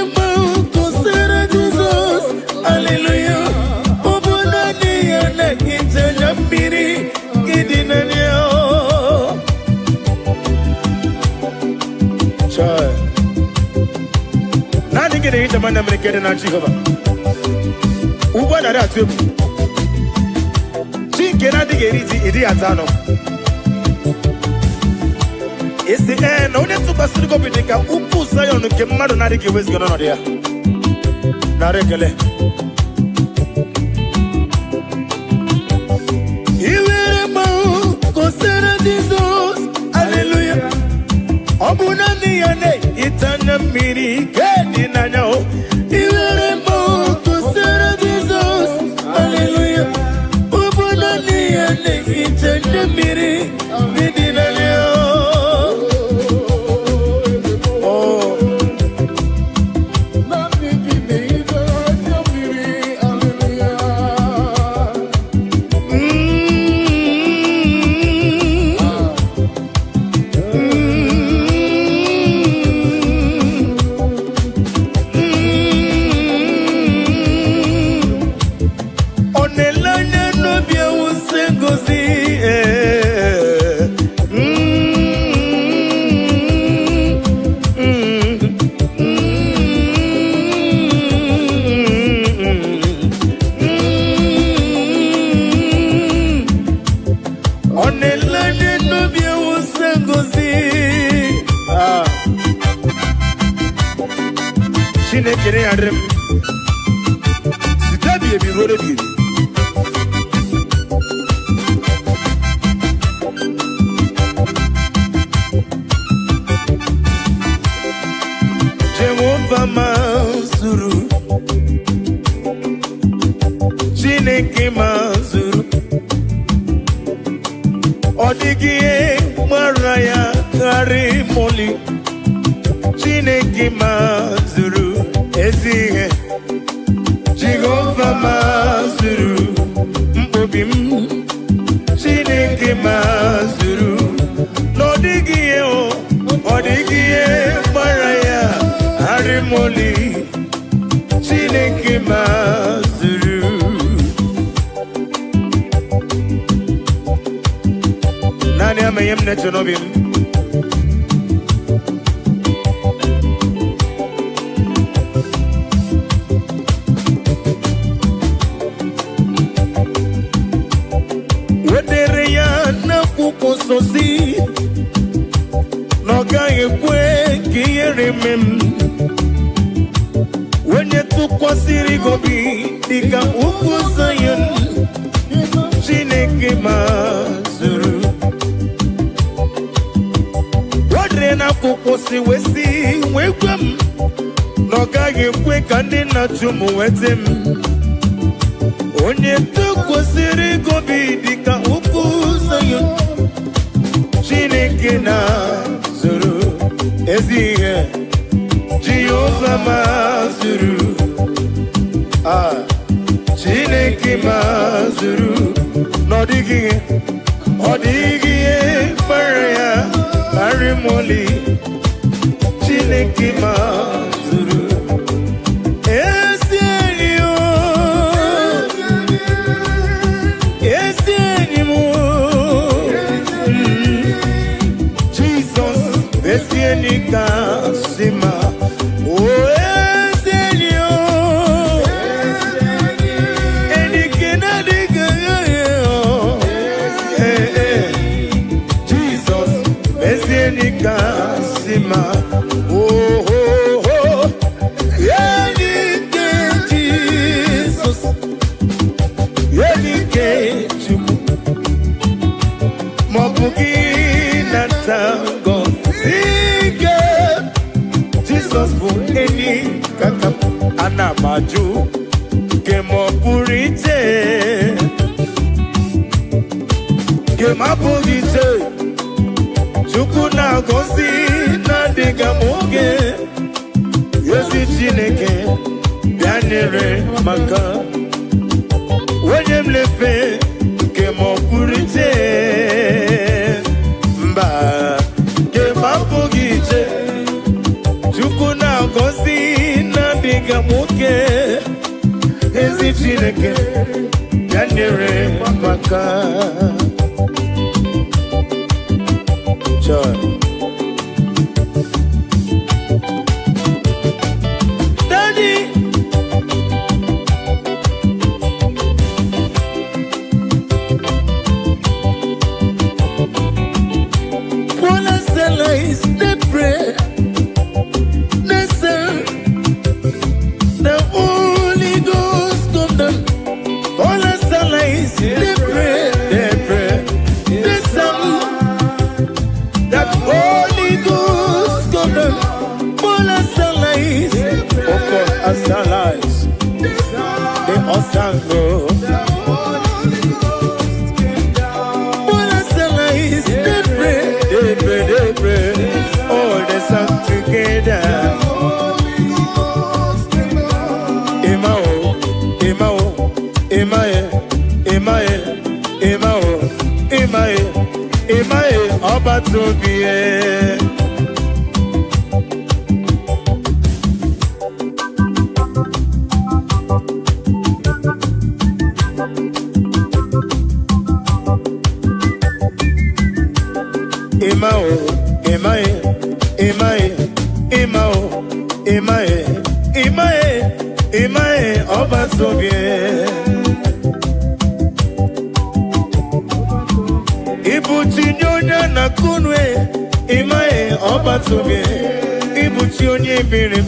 kusera Jesus, hallelujah. Ombunani yane itanya miri kadinanya. Nani gere hita mana mrekede na Jehova. Uba na ratu. Chikena digeriti idi atano. Esi na onye tụkwasịrị gị obi dịka ukwu Zion nke mmadụ na-adịghị ewezuga n'ọnọdụ ya. Nara ekele. Iwere mmanwụ kosere Jizọs, hallelujah. Ọ bụ naanị ya na-etanya mmiri nke dị n'anya o. Iwere mmanwụ kosere Jizọs, hallelujah. Ọ bụ naanị ya na-etanya mmiri nke dị n'anya o. kere adrem. Sitabi ebi rode bi. Jehovah Mazuru, Chineke Mazuru, Odigie Maraya Kari Moli, Chineke Mazuru, Ezihe, Jehovah Mazuru, Mbobim, Chineke Mazuru, Nodigie O, Odigie Maraya Kari Moli, Chineke Mazuru. Nani amayem na chonobim. Wedere ya na kukososi, noga yekwe kiyere mem. Wenye tukwasiri gobi, dika ukusayon, Chineke Mazuru. Na kukosi wesi wekwem noga yekwe kandi na chumu wetem onye tukwasiri gobi dika ukusayon Chineke na zuru ezihe Jehovah Mazuru Chineke Mazuru nodigie paraya Arimoli, Chineke Mazuru, Esienio, Jesus, Esienika Sima, oh Esienio, Enikena Digayo, Jesus, Esienika Sima, oh oh oh, Yenike Jesus, Yenike Chuku, Mopuki Natango, Zike, Jesus for any kakap, Anamaju, Kemopurite, Kemapurite. Chukuna gosi na diga moge Yesi Chineke Bianere maka Wenye mlefe Kemo kurite Mba Kema pogite Chukuna gosi na diga moge Yesi Chineke Bianere maka Joy. Daddy, Paula Sela is the prayer. The Holy Ghost come down. Paula Sela is the prayer. The song. That Holy Ghost come down, full of sunlight, of sunlight, the Osango. Full of sunlight, they pray, all the song together. Imae, Oba Tobie. Imae, Oba Tobie. Ibuchi nyonya na kunwe Imae Oba Tobie Ibuchi onye bere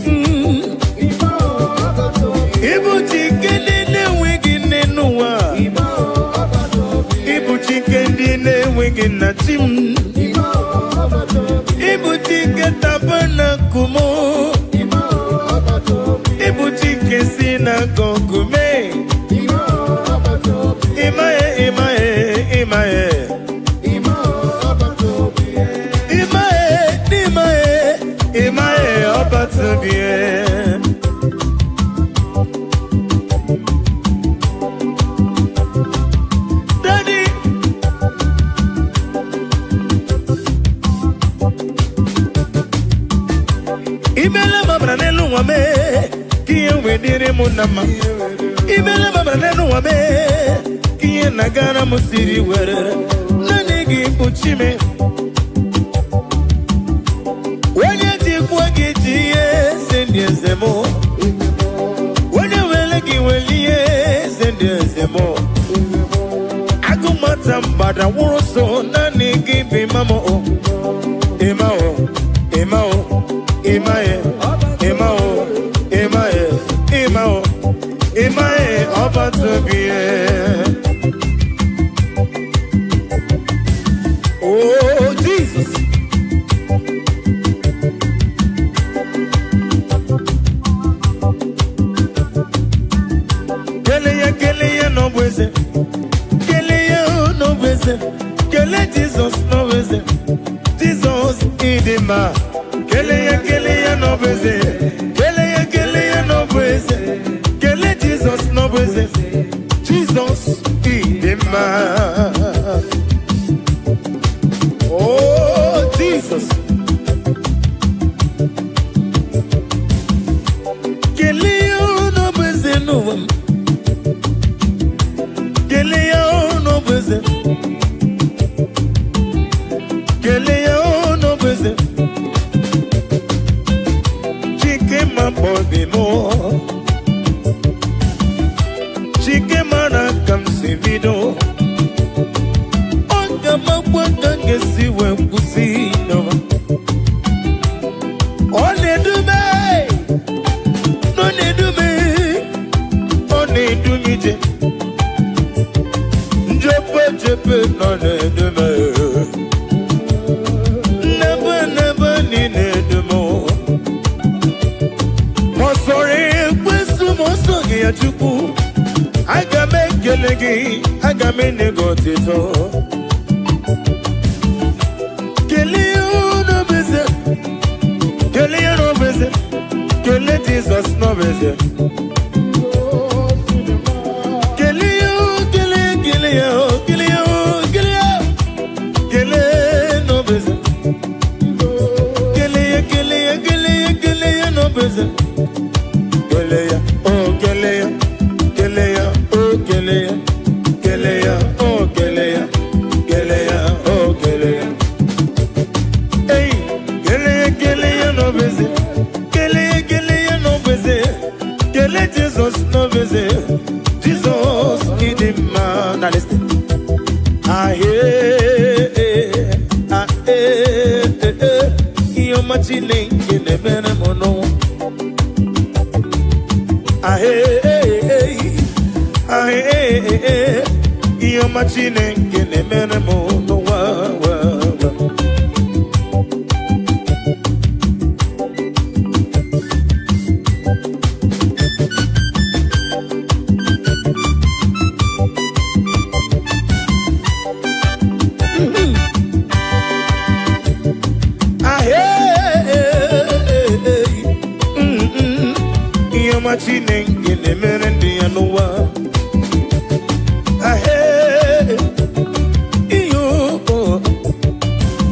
Ibu chicken na-enweghị nne n'ụwa. Ibu chicken na-enweghị nna chi m. Ibu chicken taba na kumo. Ibu chicken si na kokume. Imae, imae, imae. Imae, imae, imae, obatubie. Imele mabra nelu wame, kiye wedire munama. Imele mabra nelu wame, kiye nagara musiri were. Nanigi uchime. Wenye tikwa gitiye, sendie zemo. Wenye welegi welie, sendie zemo. Agumata mbada wuroso, nanigi bimamo. Imao, imao. Imae, imao, imae, imao, imae, obatubie. Oh, Jesus. Kele no bweze. Kele no bweze. Kele Jesus no bweze. Jesus idima. Kele no bweze. Kele no bweze. Kele Jesus no bweze. Jesus idima. Oh, Jesus. Kele no bweze no. Kele no bweze. Kele no bweze. Body more. Chicken mana come see video. On the map, one can get see when we see no. Only do me, no need do me, only do me. Jepe, no need do me. Never need do more. Ya chuku aga me kelegi aga me negotito kele no beze kele Jesus no beze kele no beze kele no beze Keleya, oh Keleya, Keleya, oh Keleya, Keleya, oh Keleya, Keleya, oh Keleya. Hey, Keleya no beze, Keleya no beze, Kele Jesus no beze, Jesus idima. Now listen. Iyo machine kene bene mono. Iyo machine kene mere mono wa. Iyo machine kene mere ndi anuwa.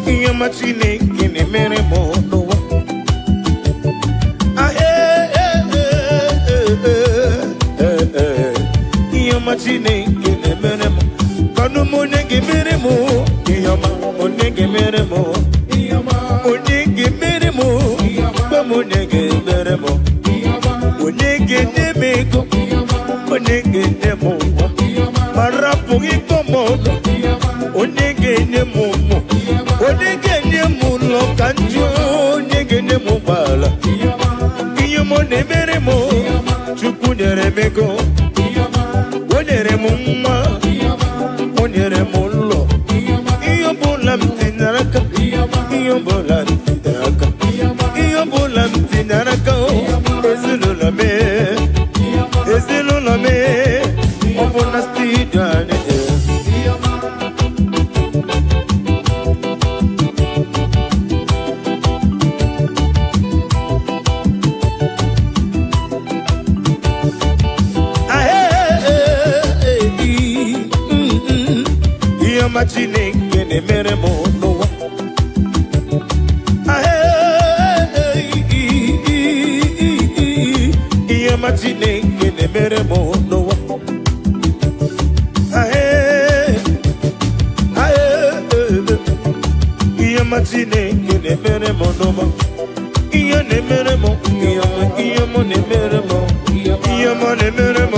Iyo machine kene mere mono wa. Iyo machine kene mere mo. Kanu monege mere mo. Iyo ma monege mere mo. Iyo ma monege mere mo. Ba monege mere mo. Monege ne meko. Monege ne mo. Marapu ikomono. Monege ne mo. Monege ne mo lo kanjo. Monege ne mo bala. Iyo mo ne mere mo. Chukudere mego onyere m nwa onyere m ụlọ ihe ọbụla m tinyere aka ihe ọbụla m tinyere aka ihe ọbụla m tinyere aka ezinụlọ m ọ bụ na studio anyị ma Chineke na-emere m n'ụwa ihe ma Chineke na-emere m n'ụwa ihe ma Chineke na-emere m n'ụwa ihe na-emere m ihe m na-emere m ihe m na-emere m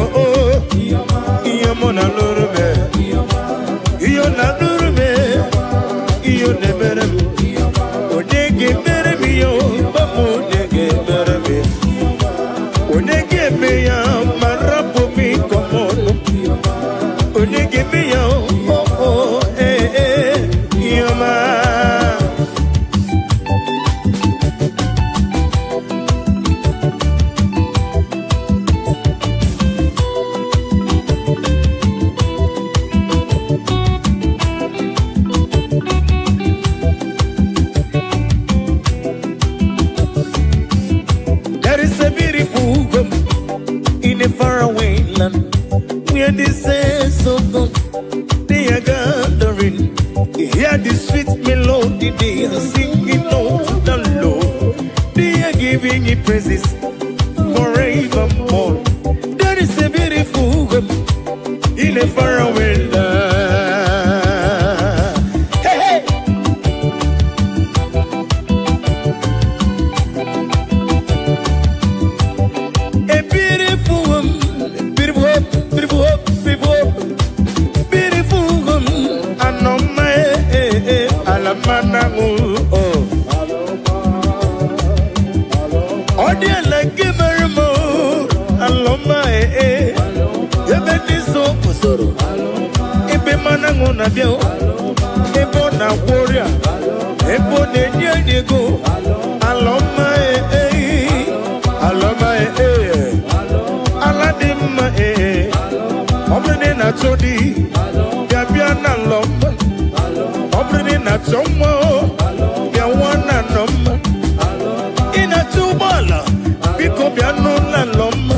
ihe m na-alụrụ m iyo na nuru me iyo ne mere m onege mere m yo bamu onege mere m onege me ya marapo mi komono onege me ya iyo ma where the saints of God, they are gathering. Hear the sweet melody, they are singing out to the Lord. They are giving Him praises forevermore. There is a beautiful God in a faraway land. Hey, hey. A beautiful woman. Alamanangu Odia like Marimo Aloma Ebe Niso Kusoro Ebe Manangu Nabio Ebo na Warrior Ebo Niego Aloma Aloma Aladima Omene na Chodi Gabiana Lomba Obrini na chomo ya wana noma ina tubala biko bia nuna loma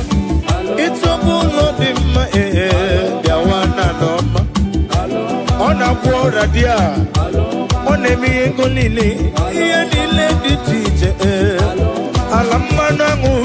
itobulo dima ya wana noma ona kwora dia ona mi engolile iye dile ditije alamanangu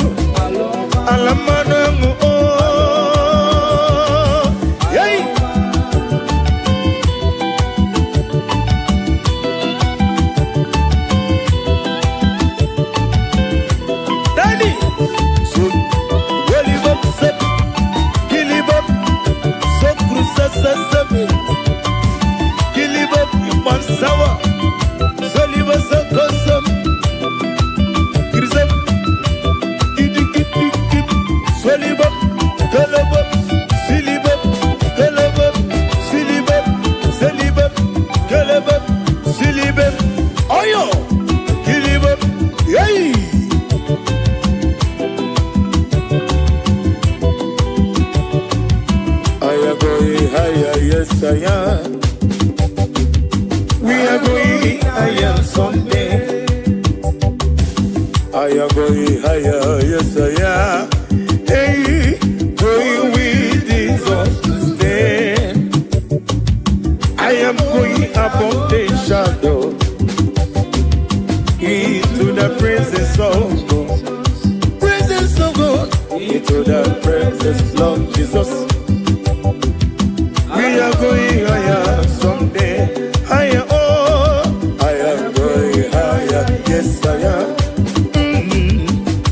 Yes, I am. We are going higher someday. I am going higher, yes, I am. Hey, going with Jesus to stay. I am going above the shadow into the presence of God. Presence of God. Into the presence of Jesus. We are going higher someday. Higher, oh, I am going higher. Yes, I am.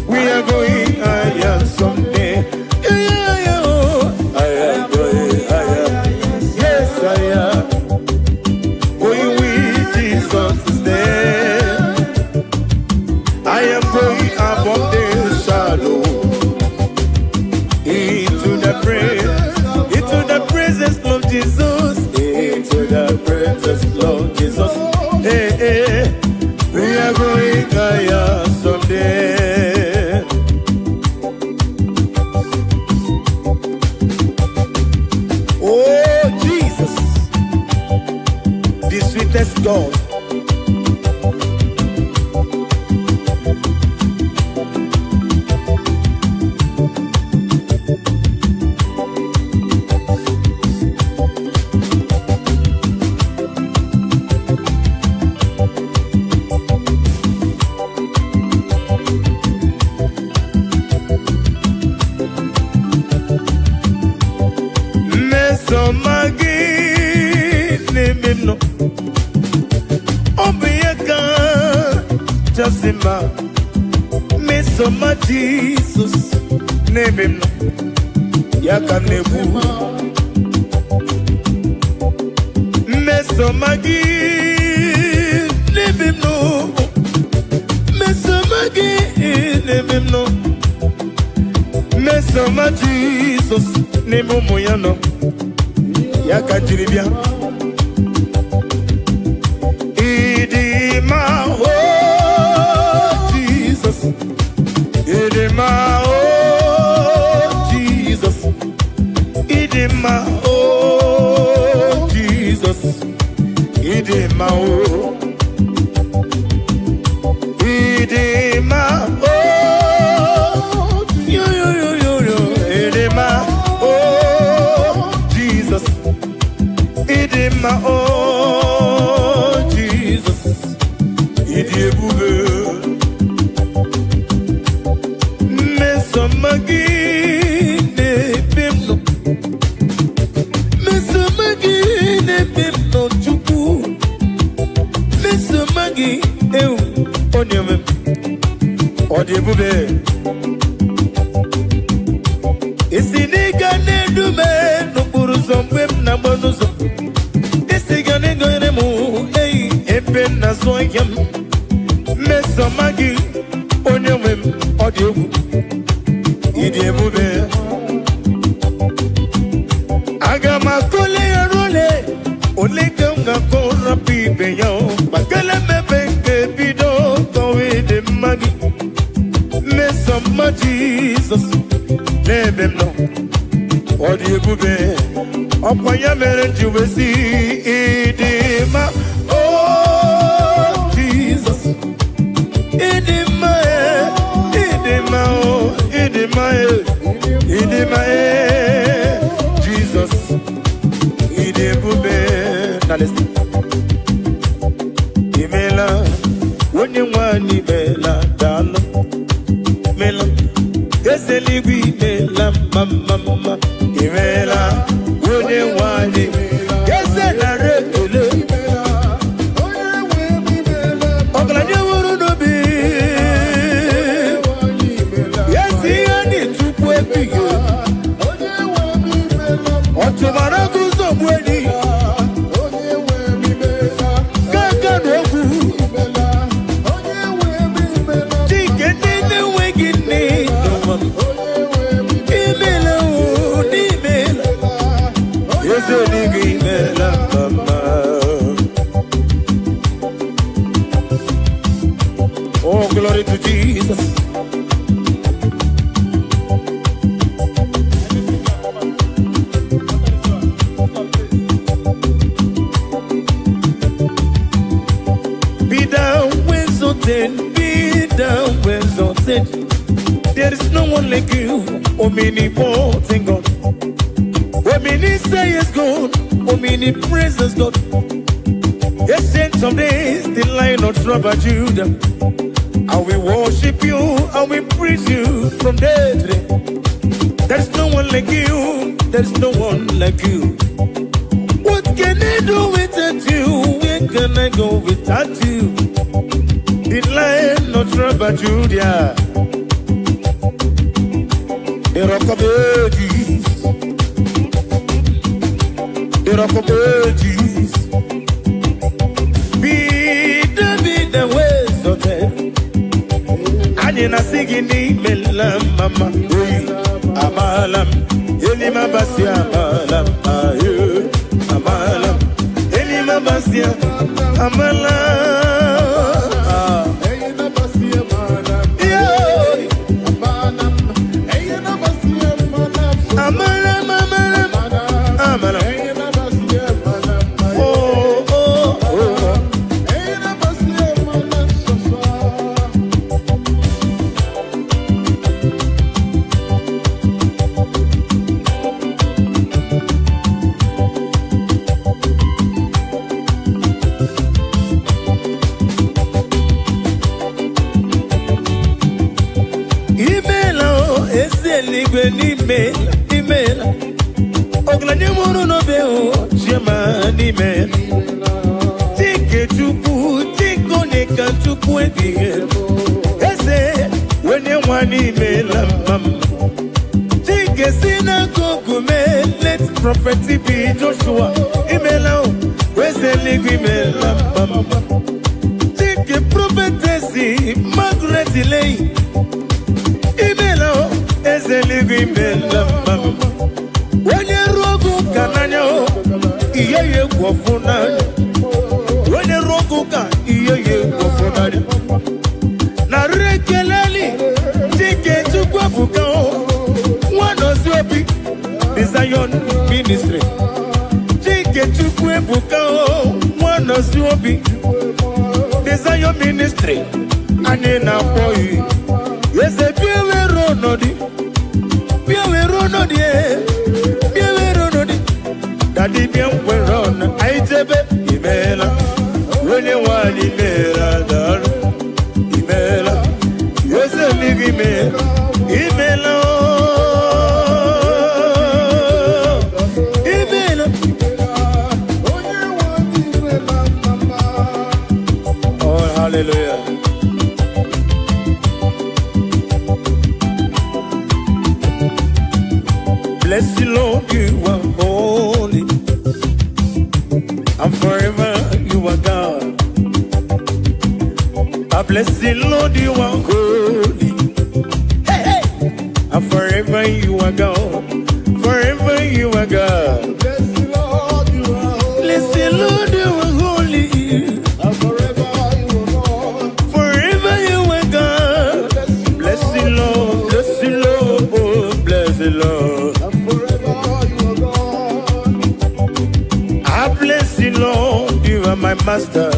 We are going higher someday. Yeah, oh, I am going higher. Yes, I am. Going with Jesus to stay. I am going above the shadow. God. Mesoma Jesus, name him no. Yakanebu. Mesoma name him no. Mesoma name him no. Mesoma Jesus, name him moyano. Yakajiribia. Idima oh Jesus. Idima oh Jesus. Idima oh Jesus. Idima oh. Idima oh. Yo yo yo yo yo. Idima oh Jesus. Idima oh Jesus. Idibube. Isiniga nedume nukuru zombwem na bonuzo. Isigane goyre mu epen na zoyam. Mesomagi onyomem odiebu. Idebube agama kole role olega ngakora pibe yo bakala mebenge bido kowe de magi. Mesoma Jesus nebem no odebube opanya mere njiwesi idima oh Jesus idima idima oh idima idima Jesus idebube. Now listen. Imela wonye wani bela dalo mela eselibi mela mama imela wonye wani esela rekele oglanye wuru no bi yesi ani tupu ebiyo otumara kuzo mweni oh, glory to Jesus. Be down well sorted. There is no one like you, omnipotent God. Omni say is God, omni praises God. Ancient of days, the Lion of tribe of Judah. I will worship you, I will praise you from day to day. There's no one like you, there's no one like you. What can I do without you? Where can I go without you? The Lion of tribe of Judah. The Rock of Ages. The Rock of Ages. Be the ways of them. Anina sigini melam mama. Amalam. Elima basia amalam. Amalam. Elima basia amalam. n'ime Chike Chukwu Chikoneka Chukwu ebighị Eze onye nwa n'ime la mama Chike si na gogume let prophet be Joshua imela Eze ligu imela mama Chike prophetesi Margaret Lay imela Eze ligu imela mama Onye rogu kananya Iye gwofuna Onye rogu ka iye gwofuna Na rekeleli Chike Chukwu buka One Wazobia The Zion Ministry Chike Chukwu buka One Wazobia The Zion Ministry Anye na boy Yese biwe ronodi Biwe ronodi Daddy bien weron aitebe imela Wenye wali imela dar imela Yese ligi imela imela Oh hallelujah Bless the Lord, you are holy, and forever you are God. I bless the Lord, you are holy, hey, hey. And forever you are God. Forever you are God. Bless the Lord, you are holy. Bless the Lord, you are holy, and forever you are God. Forever you are God. Bless the Lord, bless the Lord, oh, bless the Lord. Lord, you are my master,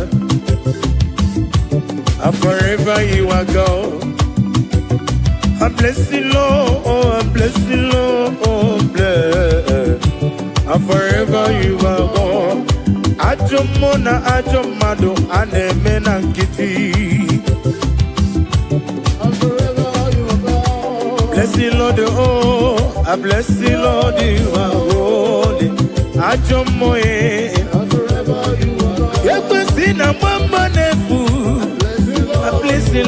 and forever you are God. I bless the Lord, oh, I bless the Lord, oh, bless, and forever you are God. Ajomona, Ajomado, Anemena Kiti, and forever you are God. Bless the Lord, oh, I bless the Lord, you are holy. Ajomoe. Na mama nefu bless the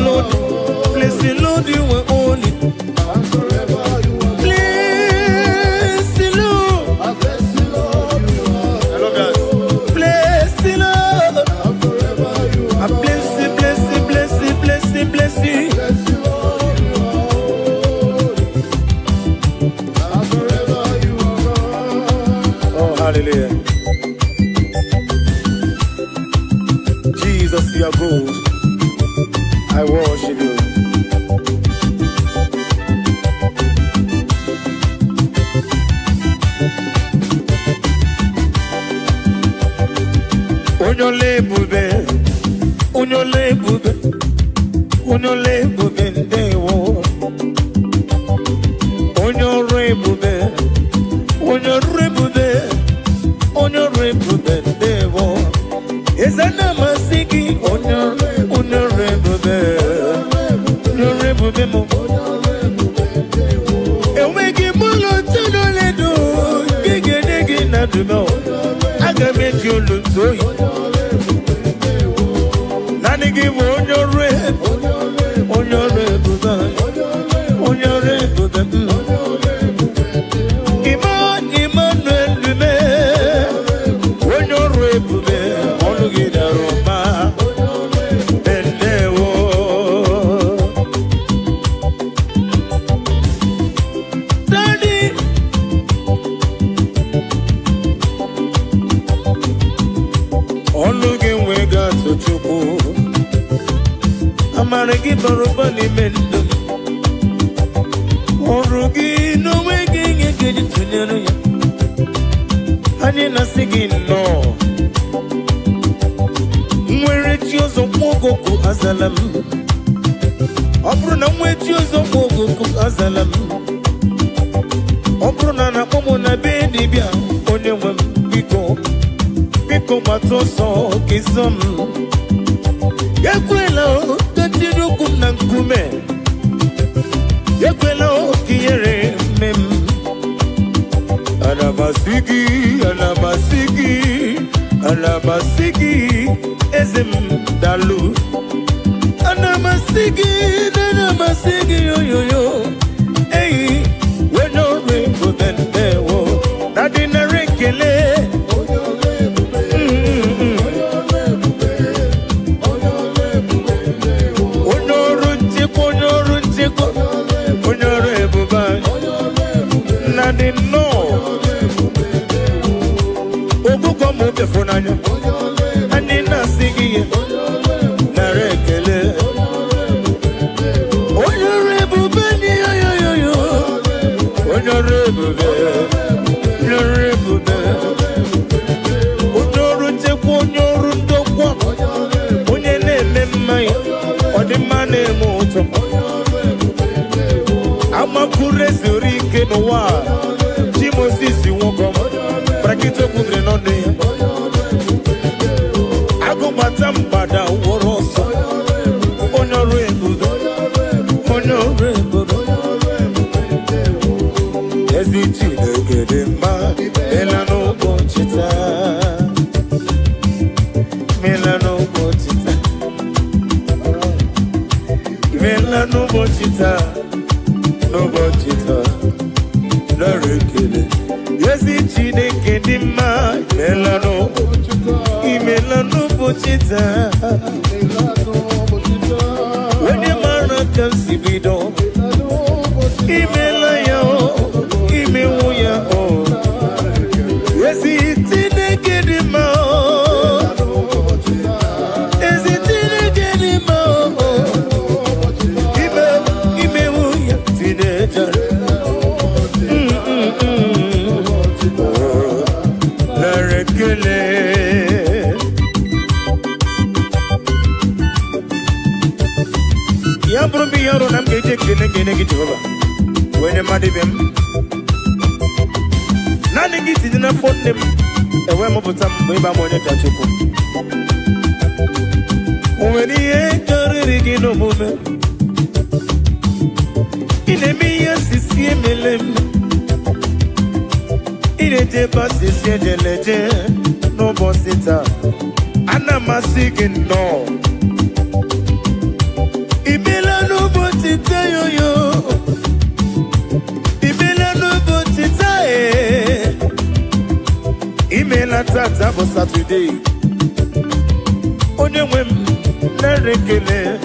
Lord you were only bless the Lord hello guys bless the Lord I bless oh hallelujah Jesus, you are good. I worship you. Unyole bube, unyole bube, unyole bube ndewo. Unyore bube, unyore bube, unyore bube ndewo. Ezana masiki onore bube mo ewegi mulo tino do gege na dumo aga meji olunzoyi nani gi onore bube Emmanuel lume onore bube Amaragi barubani mendo Orugi no wegi ngegi tunyano ya Hani nasigi no Mwere chiozo mwogoku azalam Obru na mwe chiozo mwogoku azalam Obru na nakomo na bedi bia Onye wem biko matoso kizom Yekwelo katirukum na nkume Yekwelo kiyere mem Anamasiki Alamasigi ezem dalu. Anamasigi yo yo yo. Hey, we no rainbow then there wo. Daddy na rekele. Daddy no. Ogu komo be fonanya. Ani na sigi na rekele. Ama kurezuri kenowa Jimosisi wokom Prakito kudre nonde Ago matam bada woroso Onore budo Ezi chide gedema Melano bonchita Melano bonchita No bonchita Larekele Ezi chide gedema Melano bonchita When the man comes to be done Imelaya Imewoya Ezi chide gedema Ezi chide gedema Imewoya Tineja Larekele Yambrubi yaro nam geje kene Jehova When you mad him Nani giti dina fotem Ewe moputam Weba mwenye tachupu Uweni kare gino mume Inemiya sisi emelem Ineje basi siye leje No bosita Ana masigi no Ibela no botita yo yo Ibela no botita Imela tata bo Saturday Onye wem nerekele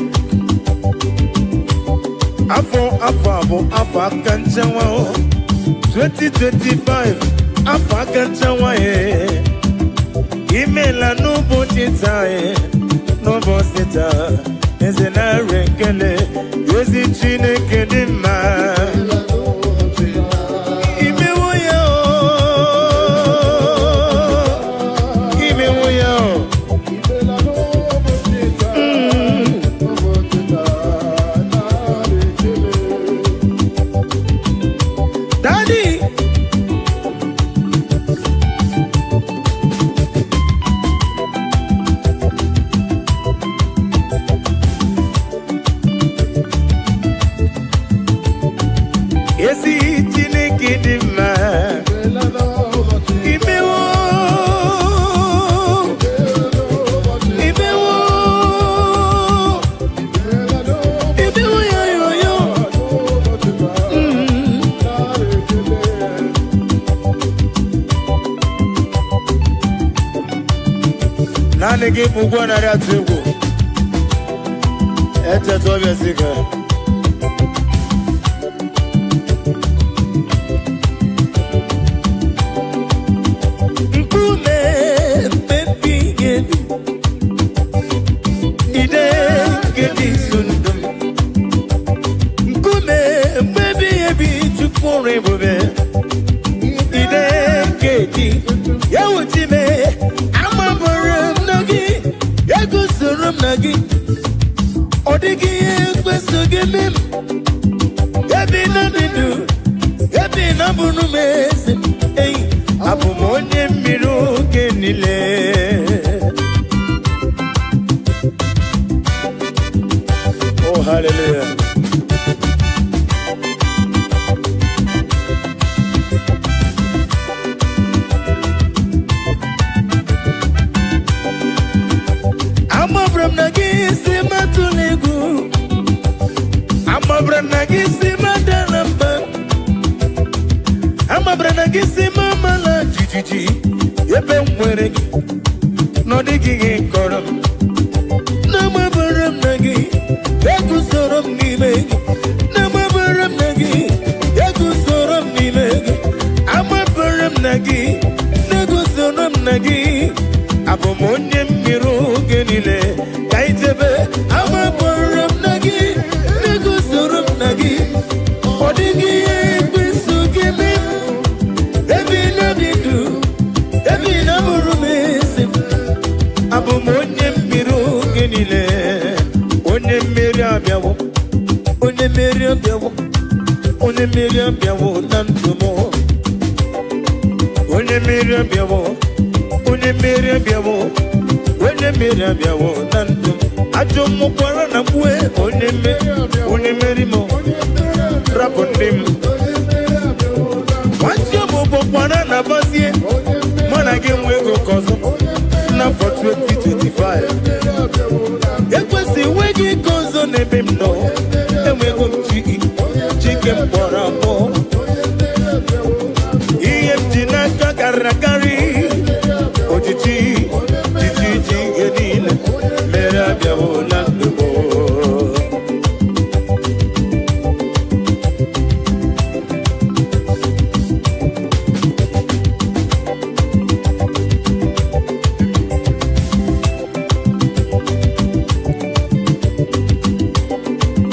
Afo akanchawa 2025 Afo akanchawa Imela no botita No botita Eze na rekele Yezi chine kedima Imewoya Daddy Nani kipu kwa na ratibu Ete tobe sika Mkume pepi gedi Ide gedi sundum Mkume pepi ebi chukure bube Ide gedi Ya uchime Nagi Odigi ekweso gemem Ebi na dindu Ebi na bunu meze Ey Abu monye miru genile Oh hallelujah nagi abomonye miru genile kaitebe amaborum nagi negusurum nagi odigi bisu gibi ebina bidu ebina burumesi abomonye miru genile onye meri abiawo onye meri abiawo onye meri abiawo nandumo onye meri abiawo onye meri abiawo onye meri abiawo nandu ajo mukwara na bue onye meri mo rapondim wacho mukwara na basie mana ge mwego kozo na for 2025 ekwesi wegi kozo nebemno emwego mchiki chike mpora po Jina kakarakari Ojiji Jiji genile Mera biawo nandubo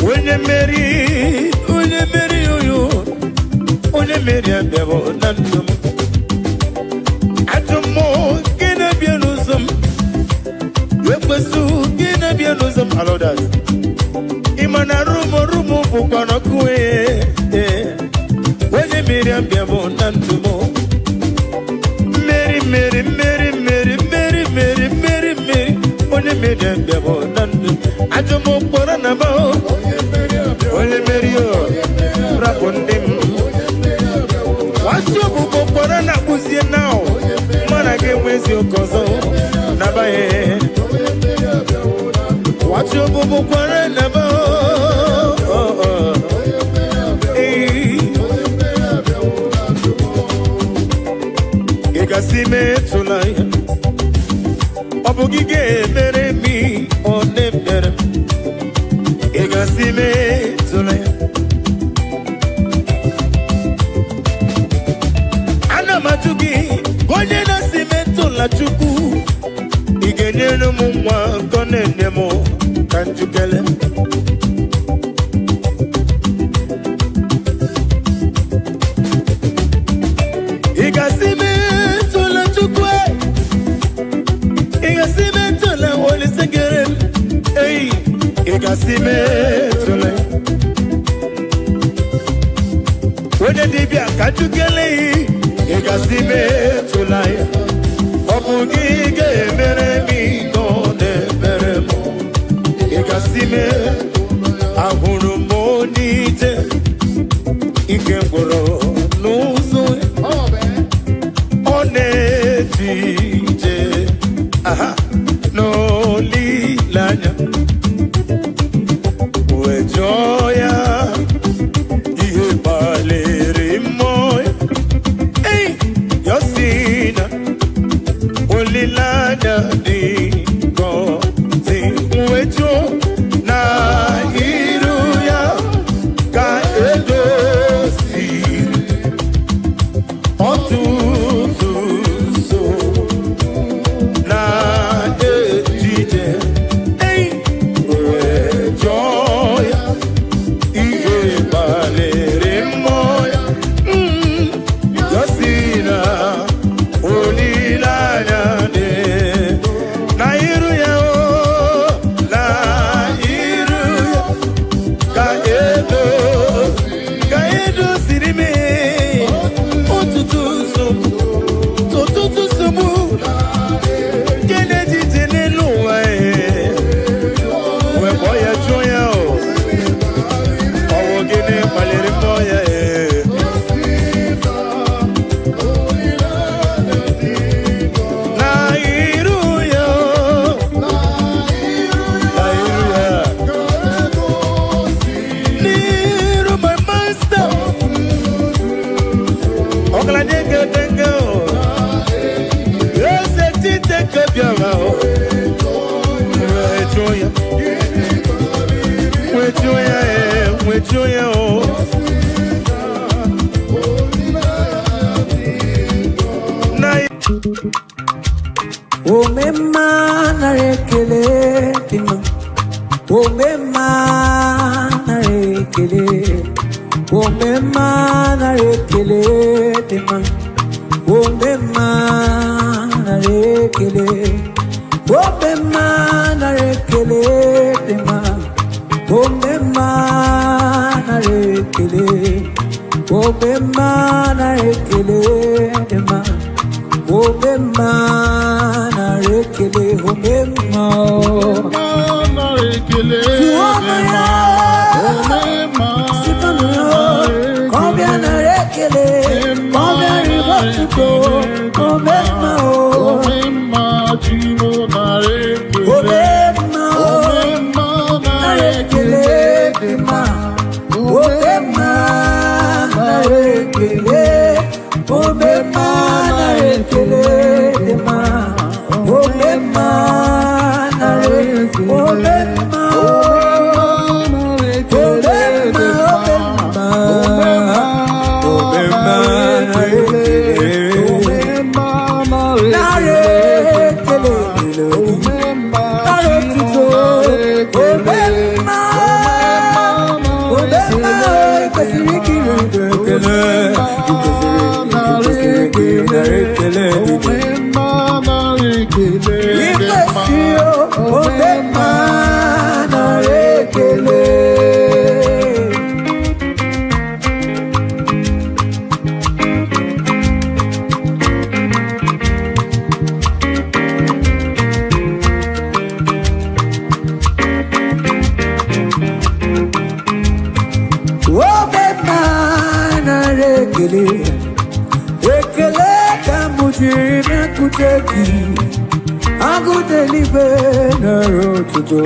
Unye meri oyo Unye meri biawo nandubo allow that. Imana rumo bukwana kuwe. Wenye Miriam biamo nantumo. Mary. Wenye Miriam biamo nantu. Ajomo pora nabo. Wenye Mario. Rapondim. Wacho buko pora na kuzie nao. Manage mwezi okozo. Nabaye. Wacho bubu kware nabo Igasime tulay Obugige mere mi onemere Igasime tulay Ana matugi Gonye na sime tula chuku Igenye no mumwa kone nemo Kanjukele Igasime tula chukwe Igasime tula woli segere Hey Igasime tula Wene dibia kanjukele Igasime tula Obugige mere mi kone mere mo Igasime ahuru monite ikemboro nuzo one DJ aha no lilanya wejoya ihe baleri moy hey yosina olilanya di go wejo na iruya ka edosi otutu so na ejije ei joya ihe balere moya yosina olilanya de na iruya Omema narekele dima. Omema narekele. Omema narekele dima. Omema narekele. Omema narekele dima. Omema narekele. Omema narekele dima. Omema narekele. Omema narekele dima. Combien narekele. Combien ribotuko. Omema Omema chimo narekele. Omema narekele dima. Omema narekele. Omema narekele dima. Omema narekele. Omema Ekele kamujiri mekuteki agudelibe narotuto.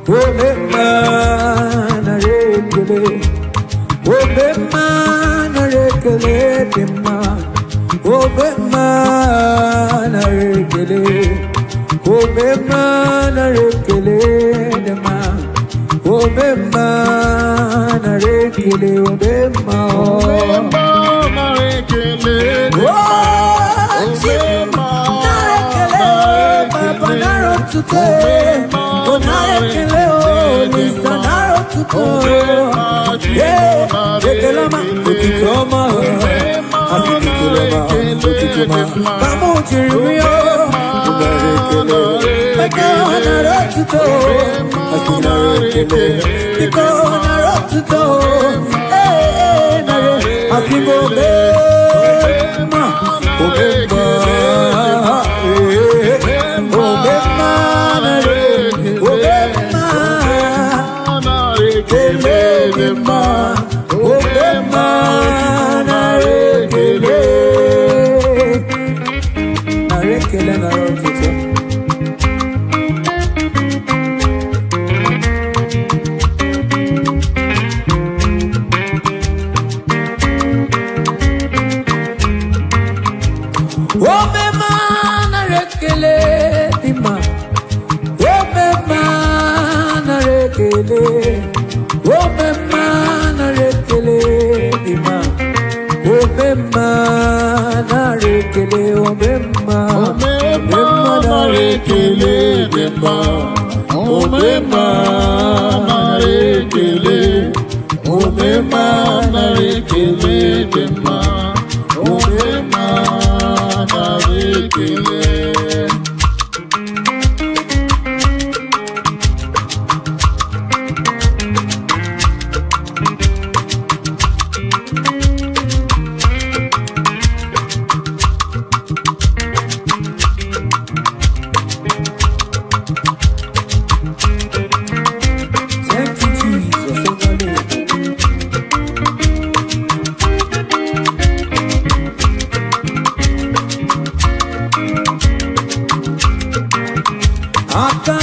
Omema narekele. Omema narekele dima. Omema narekele. Omema narekele dima. Omema narekele. Omema narekele. Aka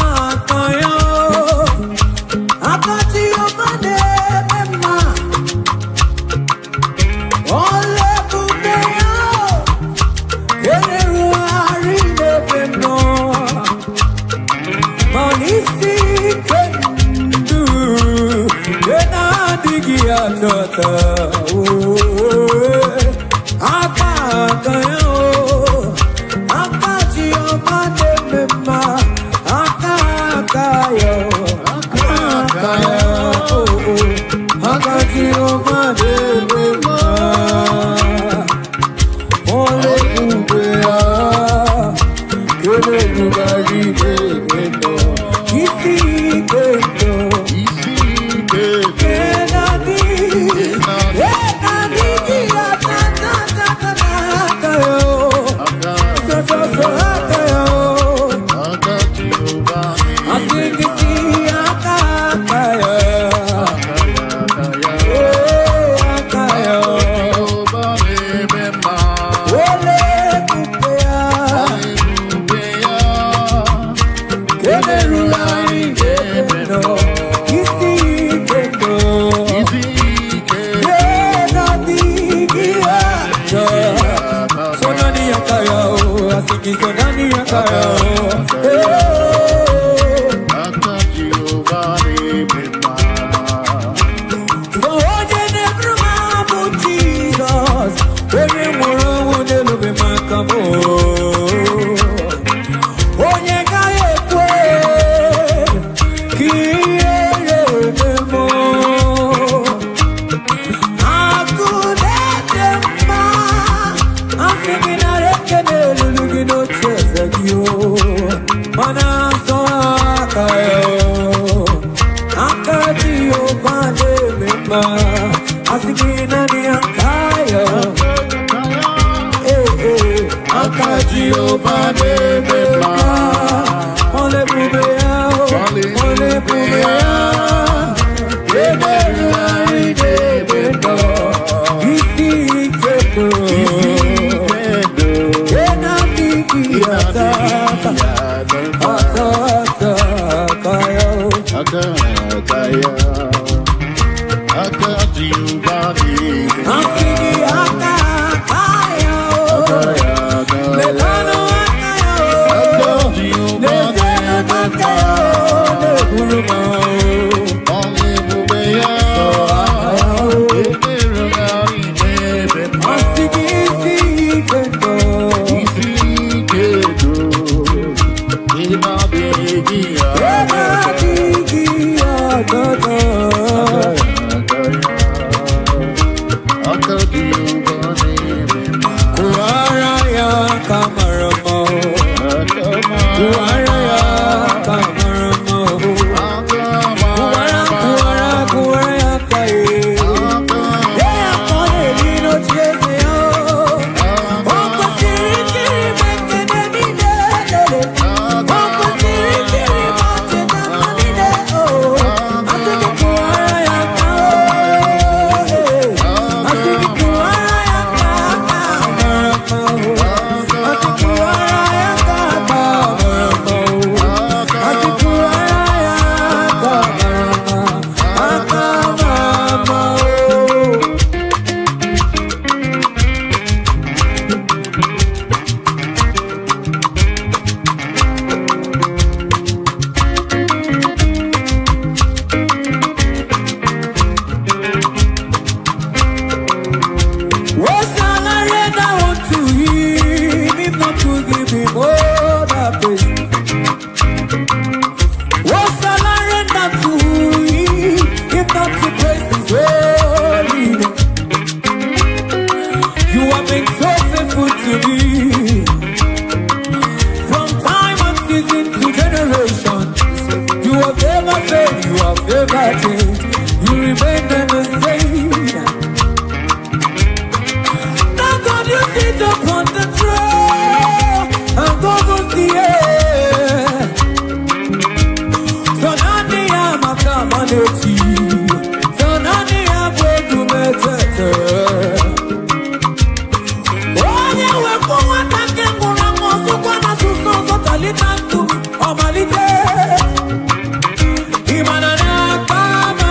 Imanana kama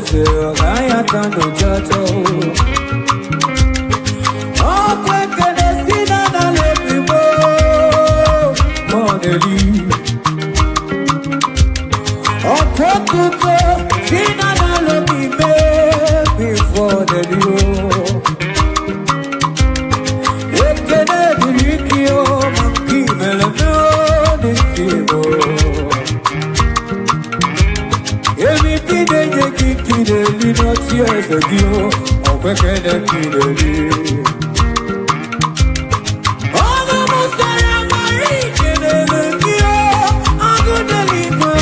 se ogaya tanto chacho. Oh, que decida dale primo, modeli. Oh, poco, sina dale primo, before the dio. Ekene dirikio, manki melano desibo. Emi kide je kide li no tears adio, o kwekene kide li. Ogo musara mari kide lekio, agudeli no.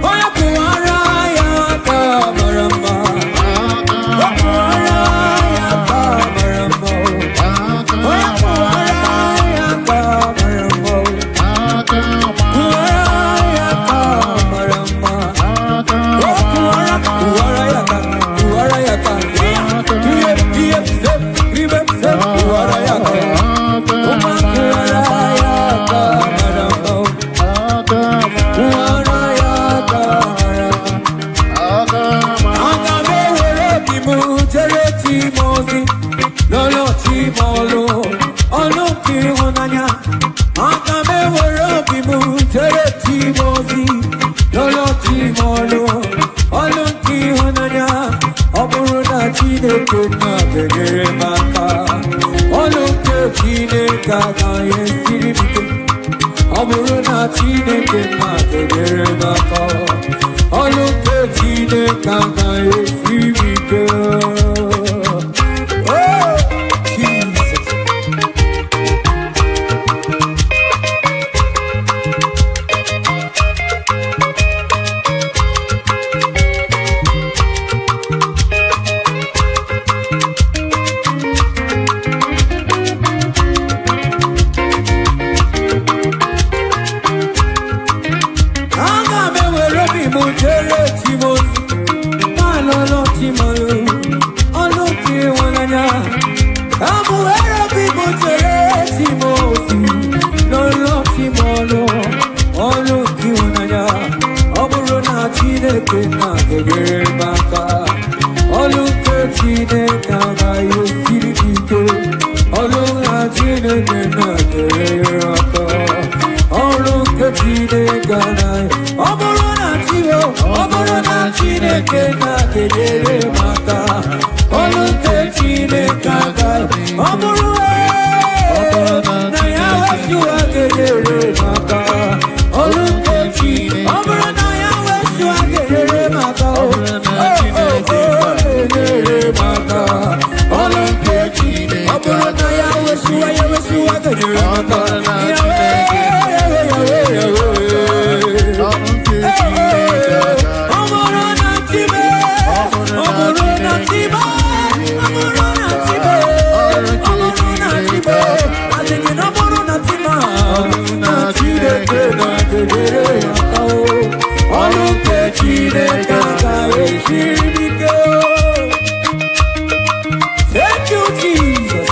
Oya kuara ya kamarama, kuara ya kamarama, oya kuara ya kamarama, kuara ya kamarama. Thank you, Jesus.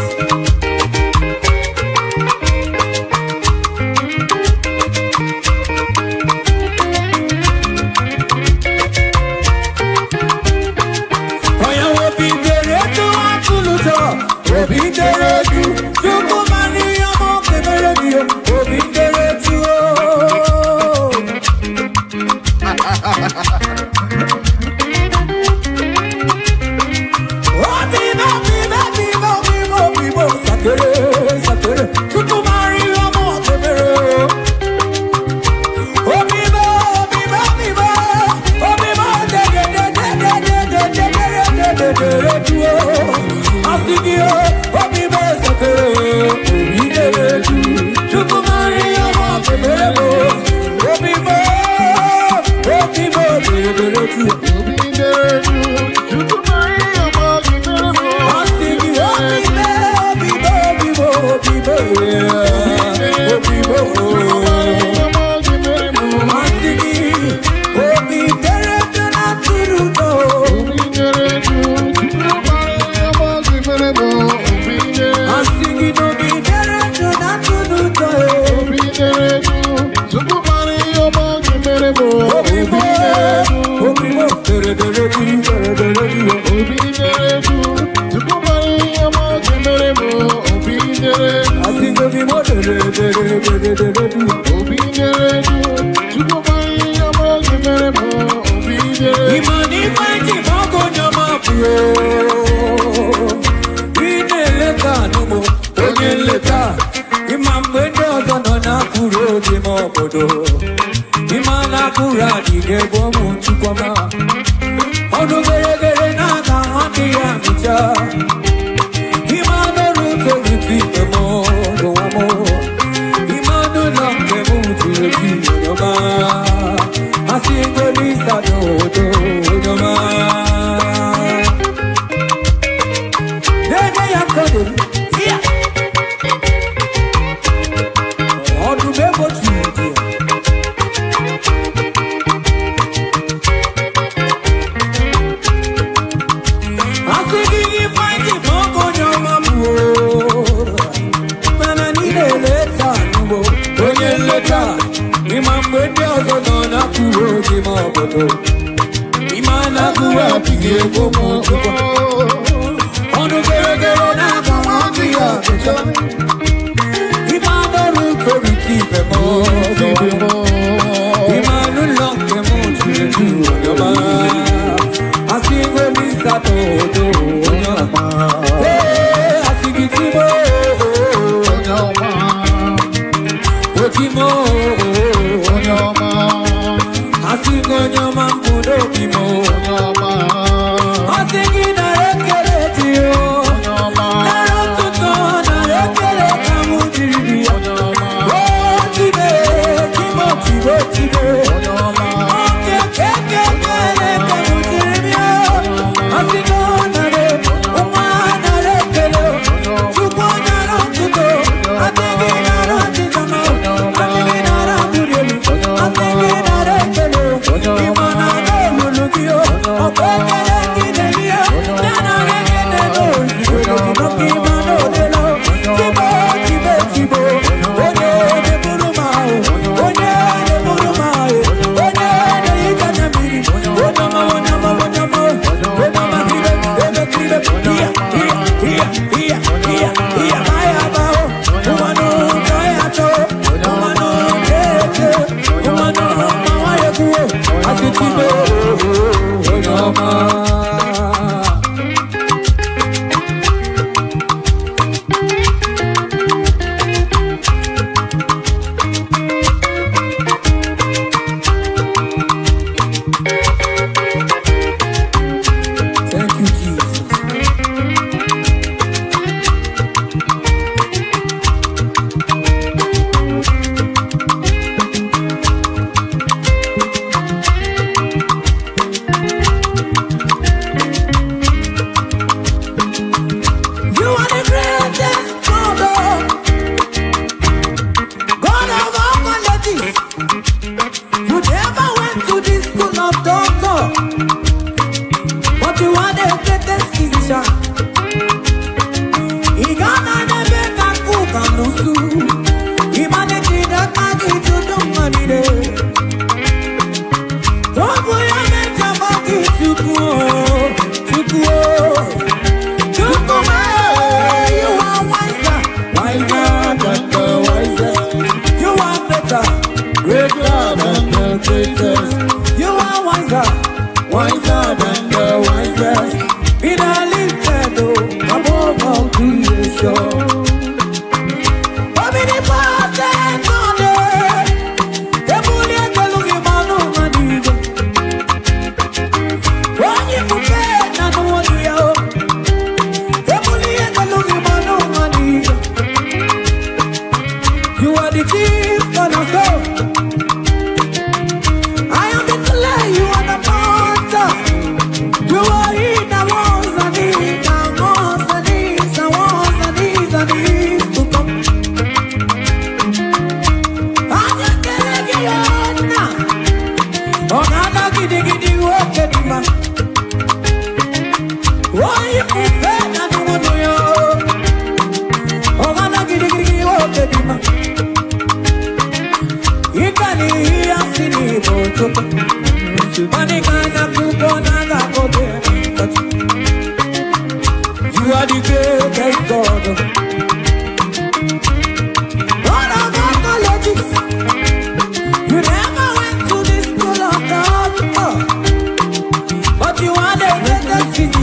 Obi mo,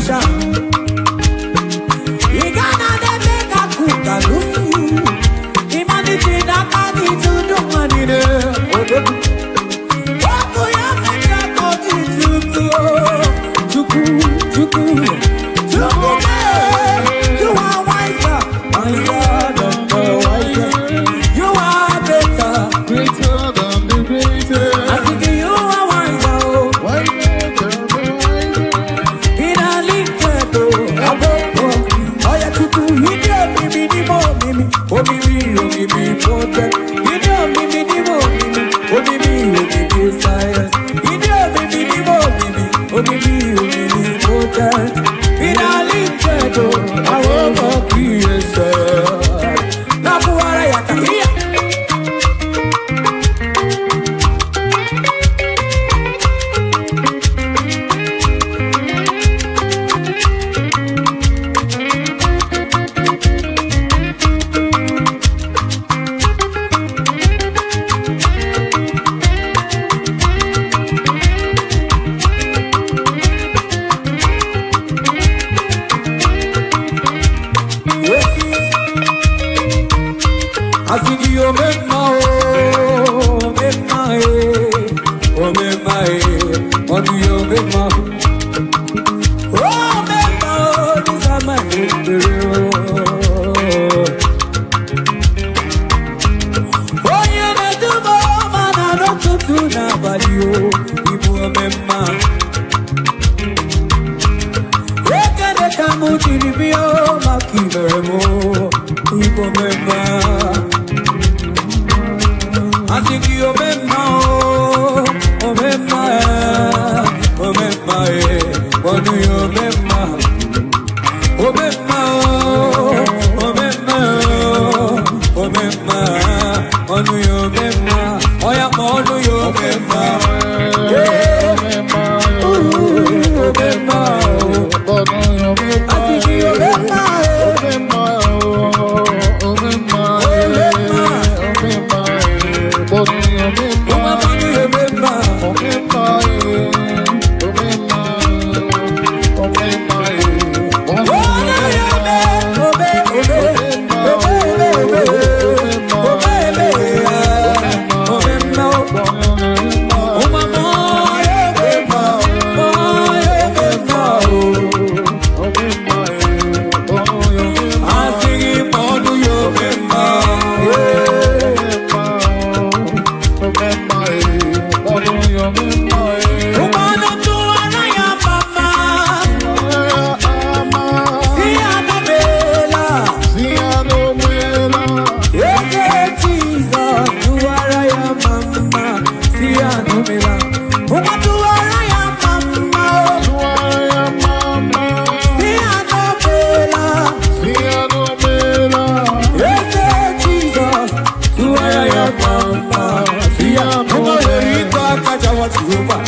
Aisha. Igana de meka kuka lufu. Imani tina kani tudu manine. Waku ya meka kogi tuku. Tuku, tuku, tuku me. You are wiser, wiser than the wiser. You are better, greater than the greatest. I think you are wiser. In a little, oh yeah, to do it, mimi, oh mimi, protect. You know mimi, oh mimi, science. You know mimi, oh mimi, protect. In a little, I won't forgive you, sir. Now, what I can hear. I think you make my what do you make my these are my oh, you may do more, man, I don't go to nobody, Igbo memma. Rekene kamu chiribio, makibemo, Igbo memma. I think you memma, oh memma, what do you memma? Oh memma, what do you memma? Oh yeah, what do you memma? Oh memma, I think you memma. Over